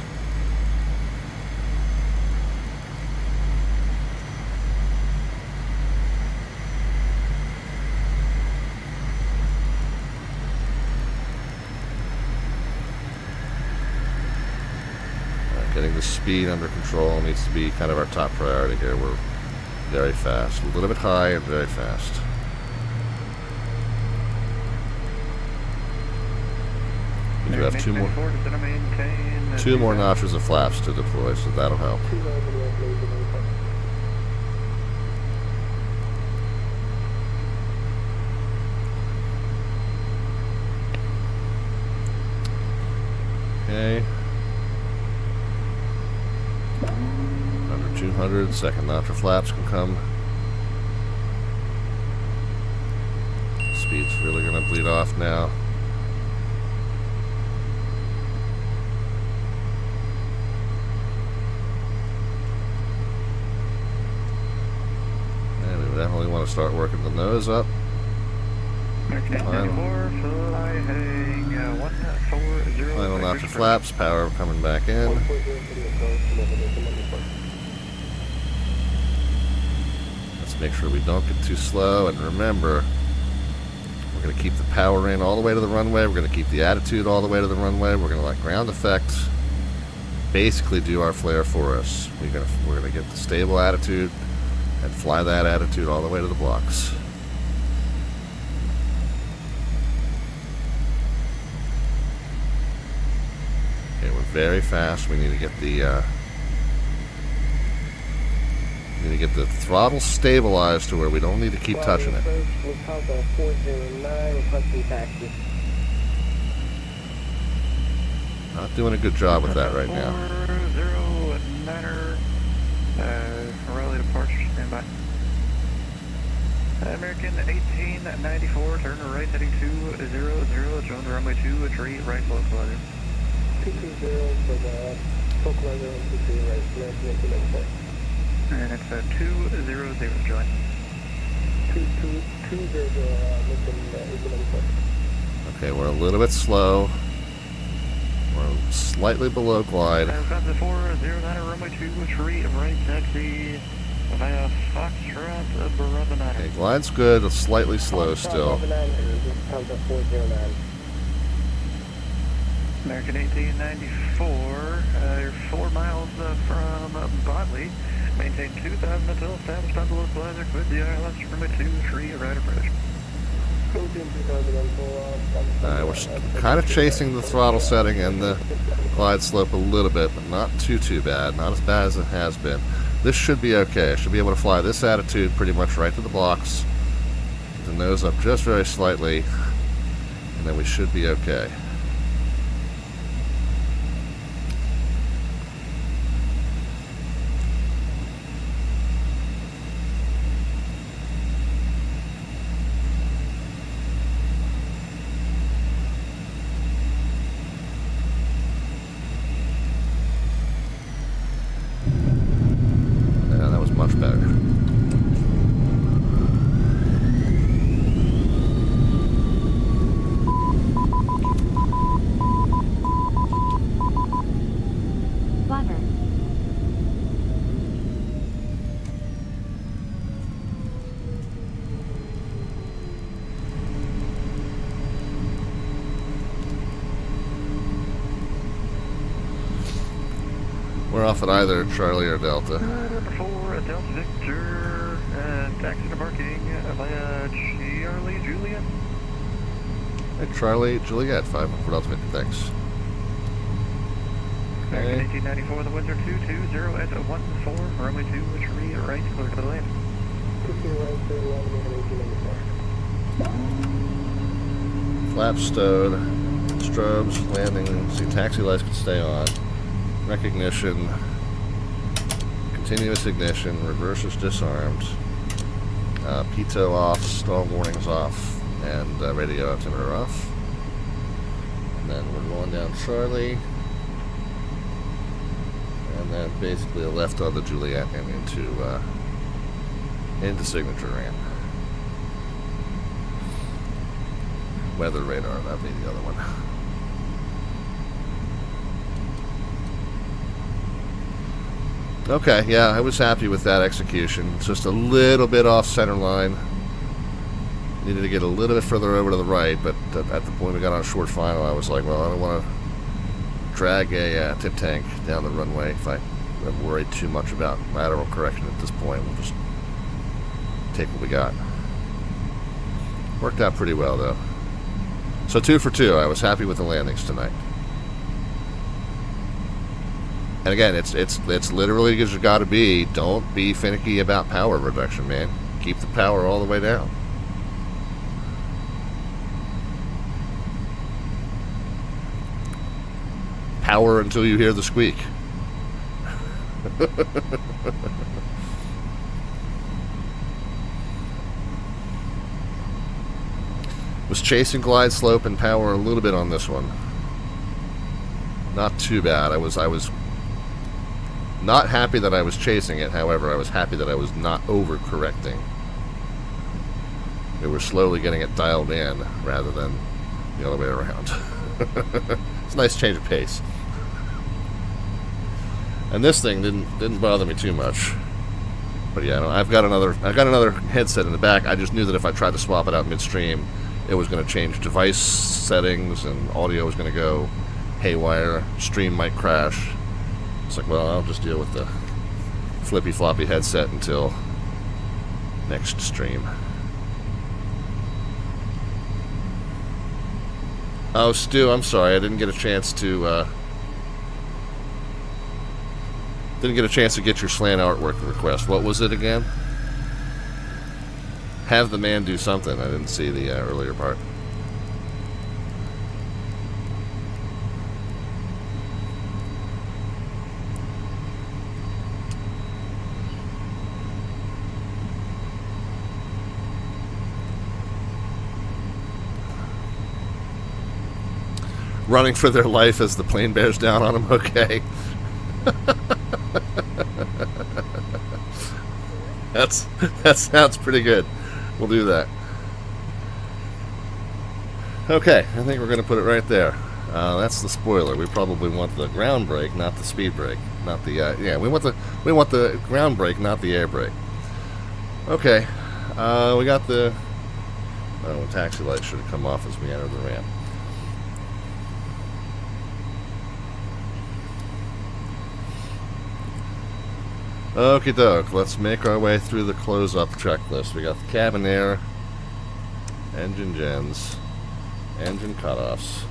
Getting the speed under control needs to be kind of our top priority here. We're very fast, a little bit high and very fast. We do have two more notches of flaps to deploy, so that'll help. Okay. Under 200, second notch of flaps can come. Speed's really going to bleed off now. And we definitely want to start working the nose up. Final notch of flaps, power coming back in. Let's make sure we don't get too slow, and remember, we're going to keep the power in all the way to the runway, we're going to keep the attitude all the way to the runway, we're going to let ground effects basically do our flare for us. We're going to get the stable attitude and fly that attitude all the way to the blocks. Okay, we're very fast. We need to get the throttle stabilized to where we don't need to keep touching it. Not doing a good job with that right now. 409er, rally departure, stand by. American 1894, turn right heading 200, join the runway 23 right, local weather. 220 for the Vocalizer on 23 right, American 1894. And it's 200, join. 200, Lincoln 1894. Okay, we're a little bit slow. We're slightly below glide. Foxtrot 409, runway 23 right, taxi via Foxtrot Bravo 9. Okay, glide's good, it's slightly slow still. American 1894, you're 4 miles from Bodley. Maintain 2,000 until established on the localizer. Quit the ILS, runway 23 right approach. We're kind of chasing the throttle setting and the glide slope a little bit, but not too bad. Not as bad as it has been. This should be okay. I should be able to fly this attitude pretty much right to the blocks. The nose up just very slightly, and then we should be okay. Much better. Bummer. We're off at either Charlie or Delta. Number 4, Delta Victor, taxi debarking via Charlie Juliet. Hey, Charlie Juliet, 514 Delta Victor, thanks. American 1894, the winds are 220 at 14, runway 23 right, clear to the land. 2 right, 1894. Flaps stowed, strobes, landing, see taxi lights can stay on. Recognition, continuous ignition, reverse is disarmed, pitot off, stall warnings off, and radio altimeter off. And then we're going down Charlie, and then basically a left on the Juliet and into signature ramp. Weather radar, that'd be the other one. Okay, yeah, I was happy with that execution. It's just a little bit off center line. Needed to get a little bit further over to the right, but at the point we got on a short final, I was like, well, I don't want to drag a tip tank down the runway if I'm worried too much about lateral correction at this point. We'll just take what we got. Worked out pretty well, though. So 2 for 2. I was happy with the landings tonight. And again, it's literally as you got to be. Don't be finicky about power reduction, man. Keep the power all the way down. Power until you hear the squeak. Was chasing glide slope and power a little bit on this one. Not too bad. I was not happy that I was chasing it. However, I was happy that I was not overcorrecting. We were slowly getting it dialed in rather than the other way around. It's a nice change of pace. And this thing didn't bother me too much. But yeah, I've got another headset in the back. I just knew that if I tried to swap it out midstream, it was going to change device settings and audio was going to go haywire. Stream might crash. It's like, well, I'll just deal with the flippy floppy headset until next stream. Oh, Stu, I'm sorry, I didn't get a chance to get your slant artwork request. What was it again? Have the man do something. I didn't see the earlier part. Running for their life as the plane bears down on them. Okay. That sounds pretty good. We'll do that. Okay, I think we're going to put it right there. That's the spoiler. We probably want the ground brake, not the speed brake, not the yeah. We want the ground brake, not the air brake. Okay, we got the taxi light should have come off as we entered the ramp. Okie doke, let's make our way through the close-up checklist. We got the cabin air, engine gens, engine cutoffs,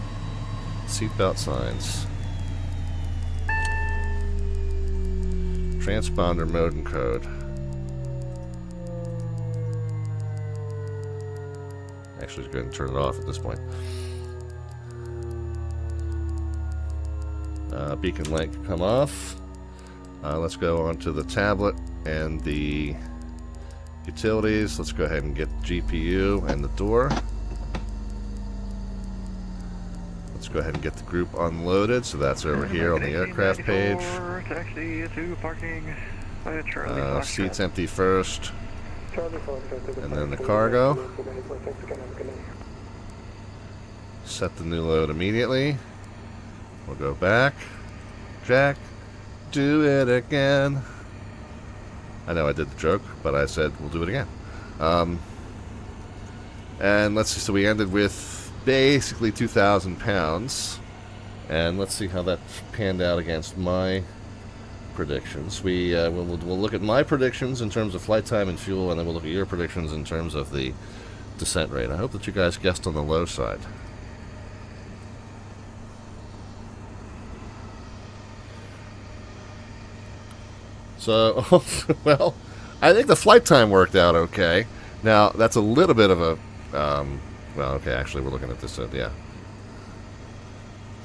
seatbelt signs, transponder mode and code. Actually, let's go ahead and turn it off at this point. Beacon light can come off. Let's go on to the tablet and the utilities. Let's go ahead and get the GPU and the door. Let's go ahead and get the group unloaded. So that's over here on the aircraft page. Taxi to parking. Seats empty first. And then the cargo. Set the new load immediately. We'll go back. Jack. Do it again. I know I did the joke, but I said we'll do it again. And let's see, so we ended with basically 2,000 pounds. And let's see how that panned out against my predictions. We'll look at my predictions in terms of flight time and fuel, and then we'll look at your predictions in terms of the descent rate. I hope that you guys guessed on the low side. So, well, I think the flight time worked out okay. Now, that's a little bit of a, well, okay, actually, we're looking at this, yeah.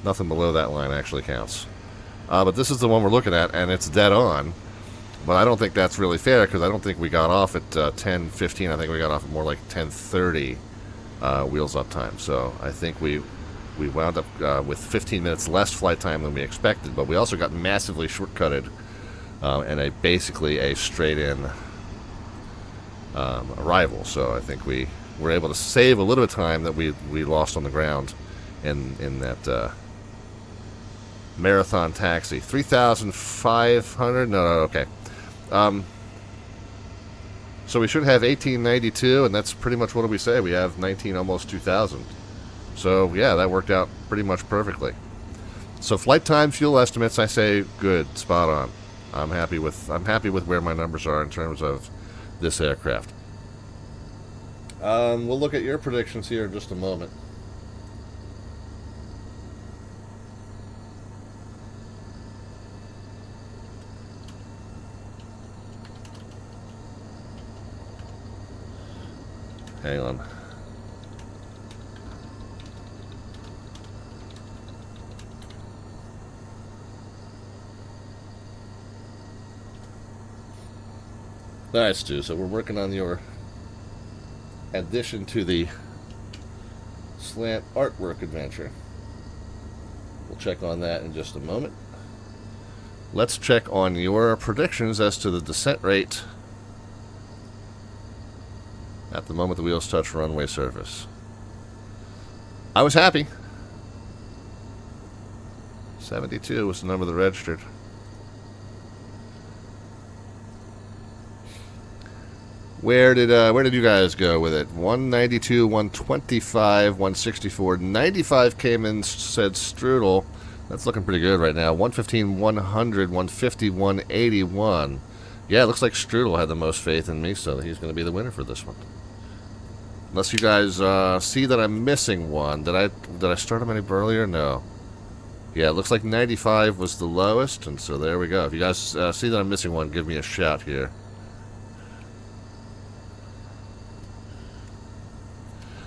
Nothing below that line actually counts. But this is the one we're looking at, and it's dead on. But I don't think that's really fair, because I don't think we got off at 10:15. I think we got off at more like 10:30 wheels up time. So I think we wound up with 15 minutes less flight time than we expected, but we also got massively shortcutted. And basically a straight-in arrival. So I think we were able to save a little bit of time that we lost on the ground in that marathon taxi. 3,500? No, okay. So we should have 1892, and that's pretty much what do we say? We have 19, almost 2,000. So yeah, that worked out pretty much perfectly. So flight time, fuel estimates, I say good, spot on. I'm happy with where my numbers are in terms of this aircraft. We'll look at your predictions here in just a moment. Hang on. Alright, Stu, so we're working on your addition to the slant artwork adventure. We'll check on that in just a moment. Let's check on your predictions as to the descent rate at the moment the wheels touch runway surface. I was happy. 72 was the number that registered. Where did you guys go with it? 192, 125, 164, 95 came in, said Strudel. That's looking pretty good right now. 115, 100, 150, 181. Yeah, it looks like Strudel had the most faith in me, so he's going to be the winner for this one. Unless you guys see that I'm missing one. Did I start him any earlier? No. Yeah, it looks like 95 was the lowest, and so there we go. If you guys see that I'm missing one, give me a shout here.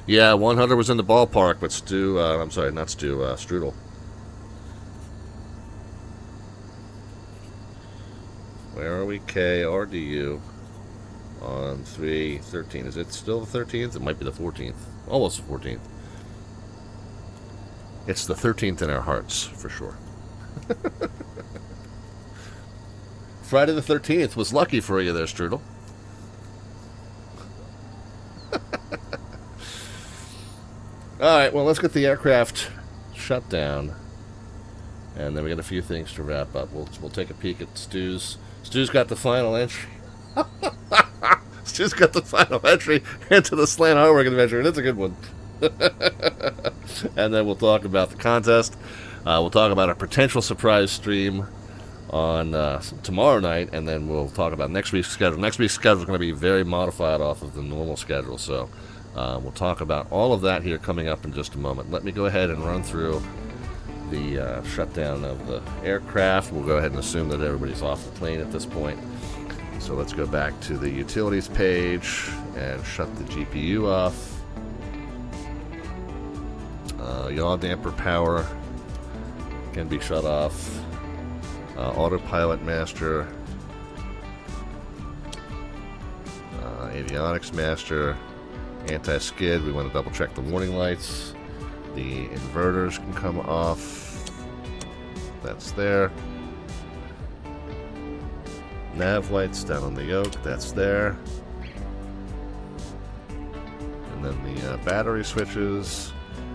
Yeah, 100 was in the ballpark, but Stu, I'm sorry, not Stu, Strudel. Where are we? KRDU on 313. Is it still the 13th? It might be the 14th. Almost the 14th. It's the 13th in our hearts, for sure. Friday the 13th was lucky for you there, Strudel. All right, well, let's get the aircraft shut down, and then we got a few things to wrap up. We'll take a peek at Stu's. Stu's got the final entry. Stu's got the final entry into the Slant Hardwork Adventure, and it's a good one. And then we'll talk about the contest. We'll talk about a potential surprise stream on tomorrow night, and then we'll talk about next week's schedule. Next week's schedule is going to be very modified off of the normal schedule, so we'll talk about all of that here coming up in just a moment. Let me go ahead and run through the shutdown of the aircraft. We'll go ahead and assume that everybody's off the plane at this point. So let's go back to the utilities page and shut the GPU off. Yaw damper power can be shut off. Autopilot master. Avionics master. Anti-skid, we want to double check the warning lights. The inverters can come off. That's there. Nav lights down on the yoke, that's there. And then the battery switches.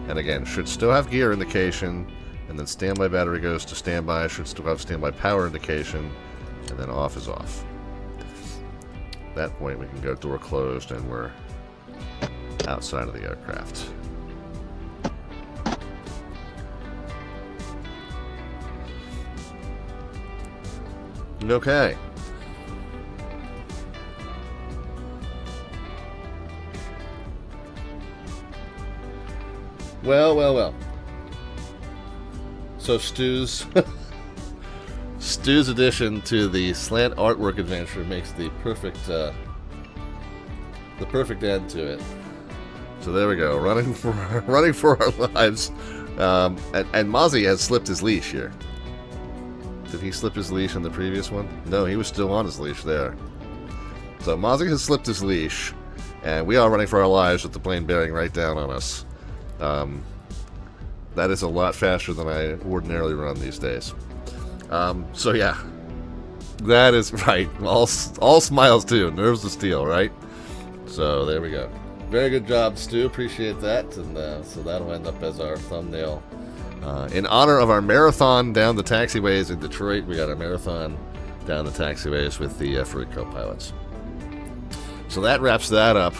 And again, should still have gear indication. And then standby battery goes to standby, should still have standby power indication. And then off is off. At that point, we can go door closed and we're outside of the aircraft. Okay. Well. So Stu's Stu's addition to the Slant Artwork Adventure makes the perfect end to it. So there we go, running for our lives. And Mozzie has slipped his leash here. Did he slip his leash in the previous one? No, he was still on his leash there. So Mozzie has slipped his leash, and we are running for our lives with the plane bearing right down on us. That is a lot faster than I ordinarily run these days. So yeah, that is right. All smiles too. Nerves of steel, right? So there we go. Very good job, Stu. Appreciate that. And so that'll end up as our thumbnail. In honor of our marathon down the taxiways in Detroit, we got a marathon down the taxiways with the Fruit co-pilots. So that wraps that up.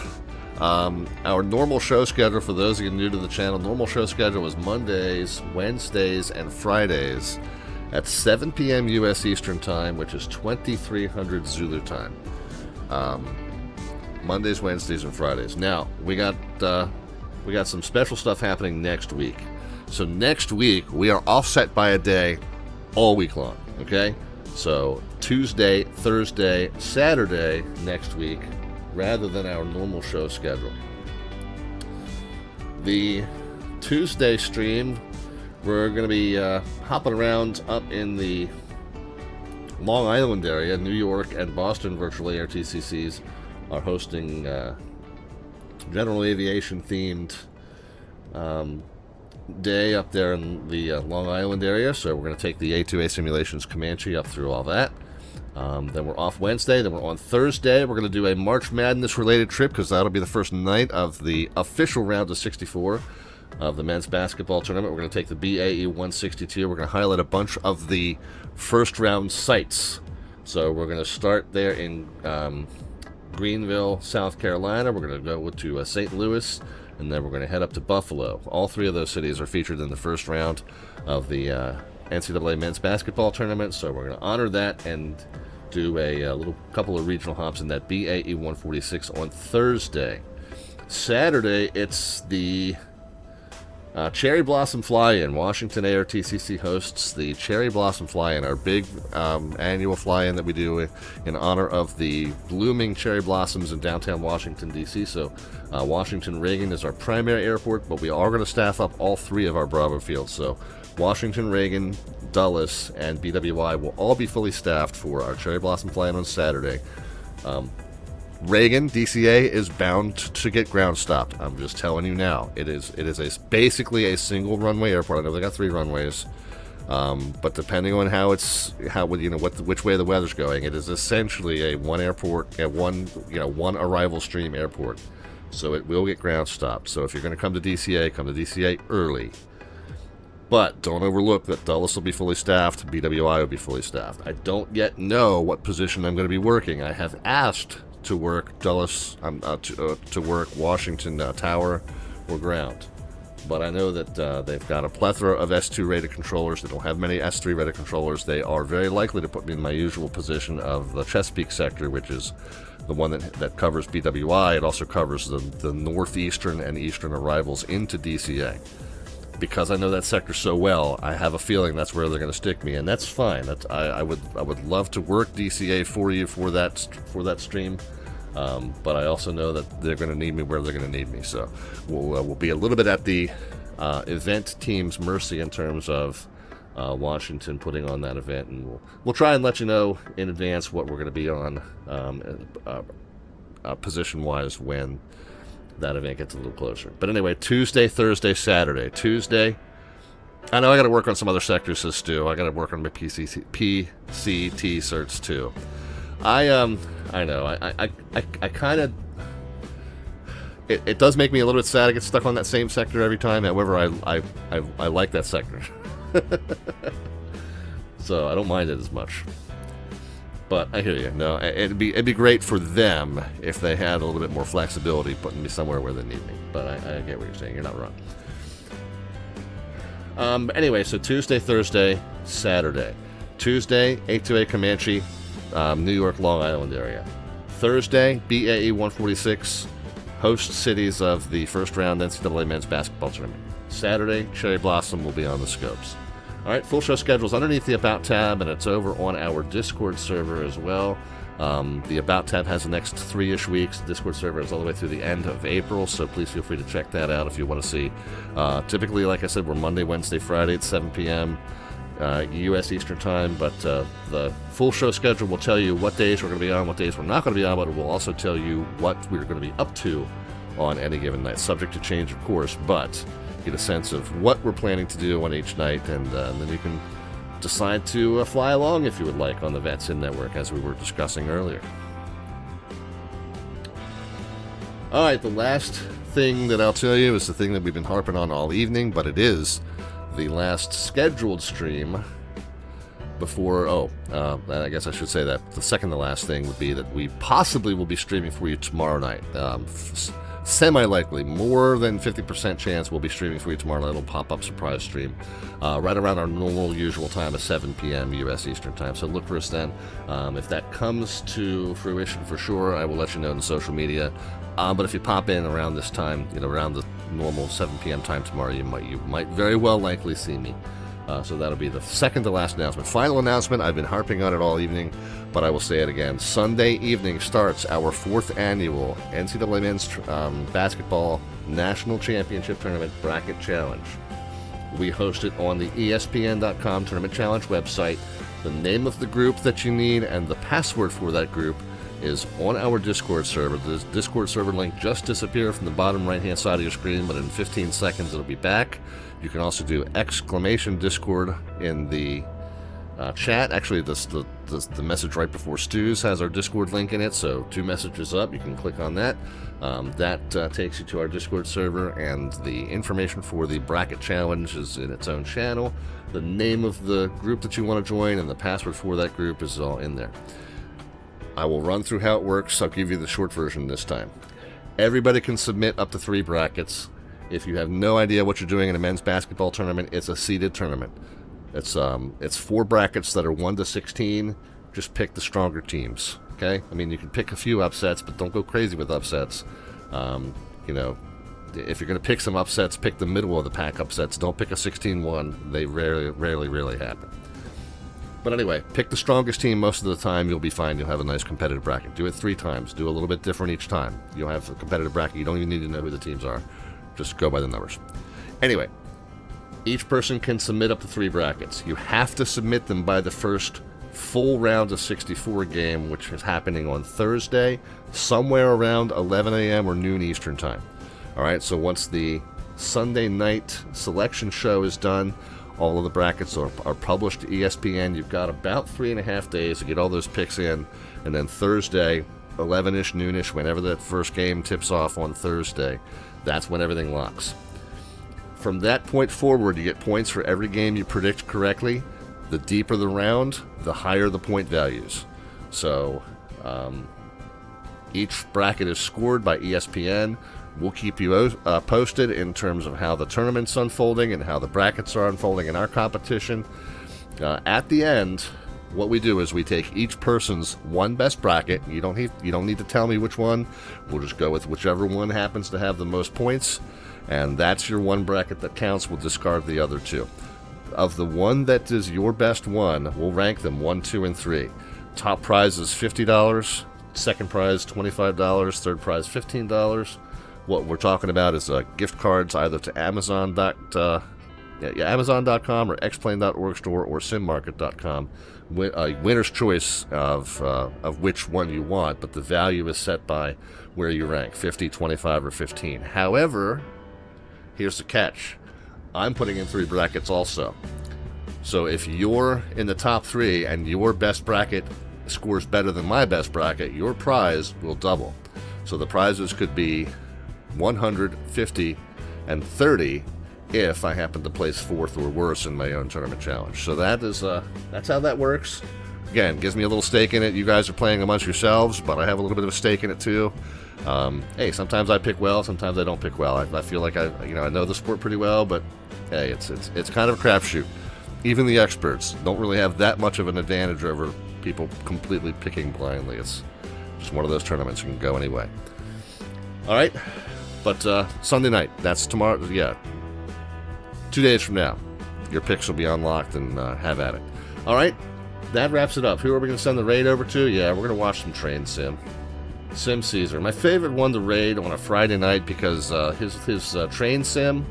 Our normal show schedule, for those of you new to the channel, normal show schedule is Mondays, Wednesdays, and Fridays at 7 p.m. U.S. Eastern Time, which is 2300 Zulu Time. Mondays, Wednesdays, and Fridays. Now, we got some special stuff happening next week. So next week, we are offset by a day all week long, okay? So Tuesday, Thursday, Saturday next week, rather than our normal show schedule. The Tuesday stream, we're going to be hopping around up in the Long Island area. New York and Boston virtual air TCCs are hosting general aviation themed day up there in the Long Island area. So we're going to take the A2A Simulations Comanche up through all that. Then we're off Wednesday. Then we're on Thursday. We're going to do a March Madness related trip because that'll be the first night of the official round of 64 of the men's basketball tournament. We're going to take the BAE 162. We're going to highlight a bunch of the first round sites. So we're going to start there in Greenville, South Carolina. We're going to go to St. Louis, and then we're going to head up to Buffalo. All three of those cities are featured in the first round of the NCAA men's basketball tournament. So we're going to honor that and do a little couple of regional hops in that BAE 146 on Thursday. Saturday, it's the Cherry Blossom Fly-In. Washington ARTCC hosts the Cherry Blossom Fly-In, our big annual fly-in that we do in honor of the blooming cherry blossoms in downtown Washington, D.C. So Washington Reagan is our primary airport, but we are going to staff up all three of our Bravo fields. So Washington, Reagan, Dulles, and BWI will all be fully staffed for our Cherry Blossom Fly-In on Saturday. Reagan, DCA, is bound to get ground stopped. I'm just telling you now. It is basically a single runway airport. I know they got 3 runways. But depending on which way the weather's going, it is essentially a one arrival stream airport. So it will get ground stopped. So if you're going to come to DCA, come to DCA early. But don't overlook that Dulles will be fully staffed, BWI will be fully staffed. I don't yet know what position I'm going to be working. I have asked to work Dulles, to work Washington Tower or ground. But I know that they've got a plethora of S2 rated controllers. They don't have many S3 rated controllers. They are very likely to put me in my usual position of the Chesapeake sector, which is the one that covers BWI. It also covers the northeastern and eastern arrivals into DCA. Because I know that sector so well, I have a feeling that's where they're going to stick me, and that's fine. I would love to work DCA for you for that stream, but I also know that they're going to need me where they're going to need me. So we'll be a little bit at the event team's mercy in terms of Washington putting on that event, and we'll try and let you know in advance what we're going to be on position-wise when that event gets a little closer. But anyway, Tuesday, Thursday, Saturday. Tuesday, I know I got to work on some other sectors, says Stu. I got to work on my PCT certs too. I know. I kind of. It does make me a little bit sad. I get stuck on that same sector every time. However, I like that sector, so I don't mind it as much. But I hear you. No, it'd be great for them if they had a little bit more flexibility, putting me somewhere where they need me. But I get what you're saying. You're not wrong. Anyway, so Tuesday, Thursday, Saturday. Tuesday, 828 Comanche, New York, Long Island area. Thursday, BAE 146, host cities of the first round NCAA men's basketball tournament. Saturday, Cherry Blossom will be on the scopes. All right, full show schedule's underneath the About tab, and it's over on our Discord server as well. The About tab has the next 3-ish weeks. The Discord server is all the way through the end of April, so please feel free to check that out if you want to see. Typically, like I said, we're Monday, Wednesday, Friday at 7 p.m. U.S. Eastern Time, but the full show schedule will tell you what days we're going to be on, what days we're not going to be on, but it will also tell you what we're going to be up to on any given night, subject to change, of course, but get a sense of what we're planning to do on each night, and then you can decide to fly along if you would like on the VATSIM network, as we were discussing earlier. All right, the last thing that I'll tell you is the thing that we've been harping on all evening, but it is the last scheduled stream before, I guess I should say that the second to last thing would be that we possibly will be streaming for you tomorrow night. Semi-likely, more than 50% chance we'll be streaming for you tomorrow night. It'll pop-up surprise stream right around our normal usual time of 7 p.m. U.S. Eastern Time. So look for us then. If that comes to fruition for sure, I will let you know in social media. But if you pop in around this time, around the normal 7 p.m. time tomorrow, you might very well likely see me. So that'll be the second to last announcement. Final announcement, I've been harping on it all evening, but I will say it again. Sunday evening starts our 4th annual NCAA Men's Basketball National Championship Tournament Bracket Challenge. We host it on the ESPN.com Tournament Challenge website. The name of the group that you need and the password for that group is on our Discord server. The Discord server link just disappeared from the bottom right-hand side of your screen, but in 15 seconds it'll be back. You can also do !Discord in the chat. Actually, the message right before Stu's has our Discord link in it, so 2 messages up, you can click on that. That takes you to our Discord server, and the information for the bracket challenge is in its own channel. The name of the group that you want to join and the password for that group is all in there. I will run through how it works. I'll give you the short version this time. Everybody can submit up to 3 brackets. If you have no idea what you're doing in a men's basketball tournament, it's a seeded tournament. It's 4 brackets that are 1 to 16. Just pick the stronger teams. Okay? I mean, you can pick a few upsets, but don't go crazy with upsets. If you're going to pick some upsets, pick the middle of the pack upsets. Don't pick a 16-1. They rarely happen. But anyway, pick the strongest team most of the time. You'll be fine. You'll have a nice competitive bracket. Do it 3 times. Do a little bit different each time. You'll have a competitive bracket. You don't even need to know who the teams are. Just go by the numbers. Anyway, each person can submit up to 3 brackets. You have to submit them by the first full round of 64 game, which is happening on Thursday, somewhere around 11 a.m. or noon Eastern Time. All right, so once the Sunday night selection show is done, All of the brackets are published to ESPN. You've got about 3.5 days to get all those picks in, and then Thursday, 11ish, noonish, whenever that first game tips off on Thursday, that's when everything locks. From that point forward, you get points for every game you predict correctly. The deeper the round, the higher the point values. So each bracket is scored by ESPN. We'll keep you posted in terms of how the tournament's unfolding and how the brackets are unfolding in our competition. At the end, what we do is we take each person's one best bracket. You don't need to tell me which one. We'll just go with whichever one happens to have the most points, and that's your one bracket that counts. We'll discard the other two. Of the one that is your best one, we'll rank them 1, 2, and 3. Top prize is $50. Second prize $25. Third prize $15. What we're talking about is gift cards either to Amazon.com or Xplane.org store or SimMarket.com. Winner's choice of which one you want, but the value is set by where you rank, 50, 25, or 15. However, here's the catch. I'm putting in 3 brackets also. So if you're in the top 3 and your best bracket scores better than my best bracket, your prize will double. So the prizes could be 100, 50, and 30 if I happen to place 4th or worse in my own tournament challenge. So that's how that works. Again, gives me a little stake in it. You guys are playing amongst yourselves, but I have a little bit of a stake in it too. Hey, sometimes I pick well, sometimes I don't pick well. I feel like I know the sport pretty well, but hey, it's kind of a crapshoot. Even the experts don't really have that much of an advantage over people completely picking blindly. It's just one of those tournaments. You can go anyway. All right, but Sunday night, that's tomorrow. Yeah, 2 days from now, your picks will be unlocked, and have at it. All right, that wraps it up. Who are we going to send the raid over to? Yeah, we're going to watch some train sim. Sim Caesar, my favorite one to raid on a Friday night because his train sim,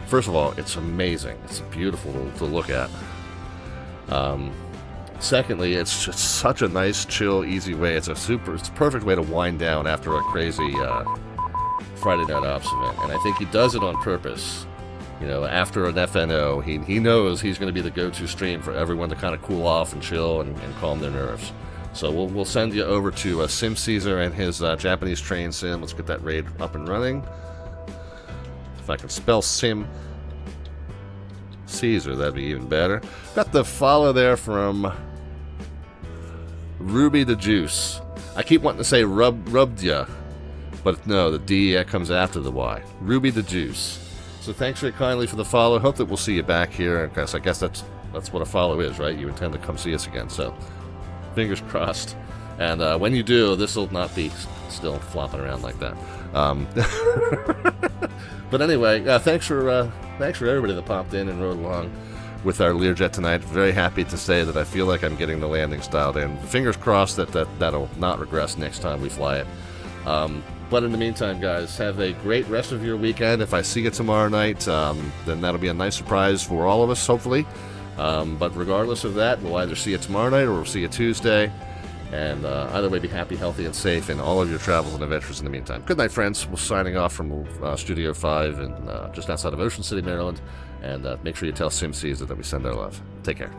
first of all, it's amazing. It's beautiful to look at. Secondly, it's just such a nice, chill, easy way. It's a perfect way to wind down after a crazy Friday night ops event, and I think he does it on purpose. You know, after an FNO, he knows he's going to be the go-to stream for everyone to kind of cool off and chill and calm their nerves. So we'll send you over to Sim Caesar and his Japanese train sim. Let's get that raid up and running. If I can spell Sim Caesar, that'd be even better. Got the follow there from Ruby the Juice. I keep wanting to say rubbed ya, but no, the D comes after the Y. Ruby the Juice. So thanks very kindly for the follow. Hope that we'll see you back here. I guess that's what a follow is, right? You intend to come see us again. So fingers crossed. And when you do, this will not be still flopping around like that. But anyway, thanks for everybody that popped in and rode along with our Learjet tonight. Very happy to say that I feel like I'm getting the landings dialed in. Fingers crossed that'll not regress next time we fly it. But in the meantime, guys, have a great rest of your weekend. If I see you tomorrow night, then that'll be a nice surprise for all of us, hopefully. But regardless of that, we'll either see you tomorrow night or we'll see you Tuesday. And either way, be happy, healthy, and safe in all of your travels and adventures in the meantime. Good night, friends. We're signing off from Studio 5 and just outside of Ocean City, Maryland. And make sure you tell Sim Caesar that we send our love. Take care.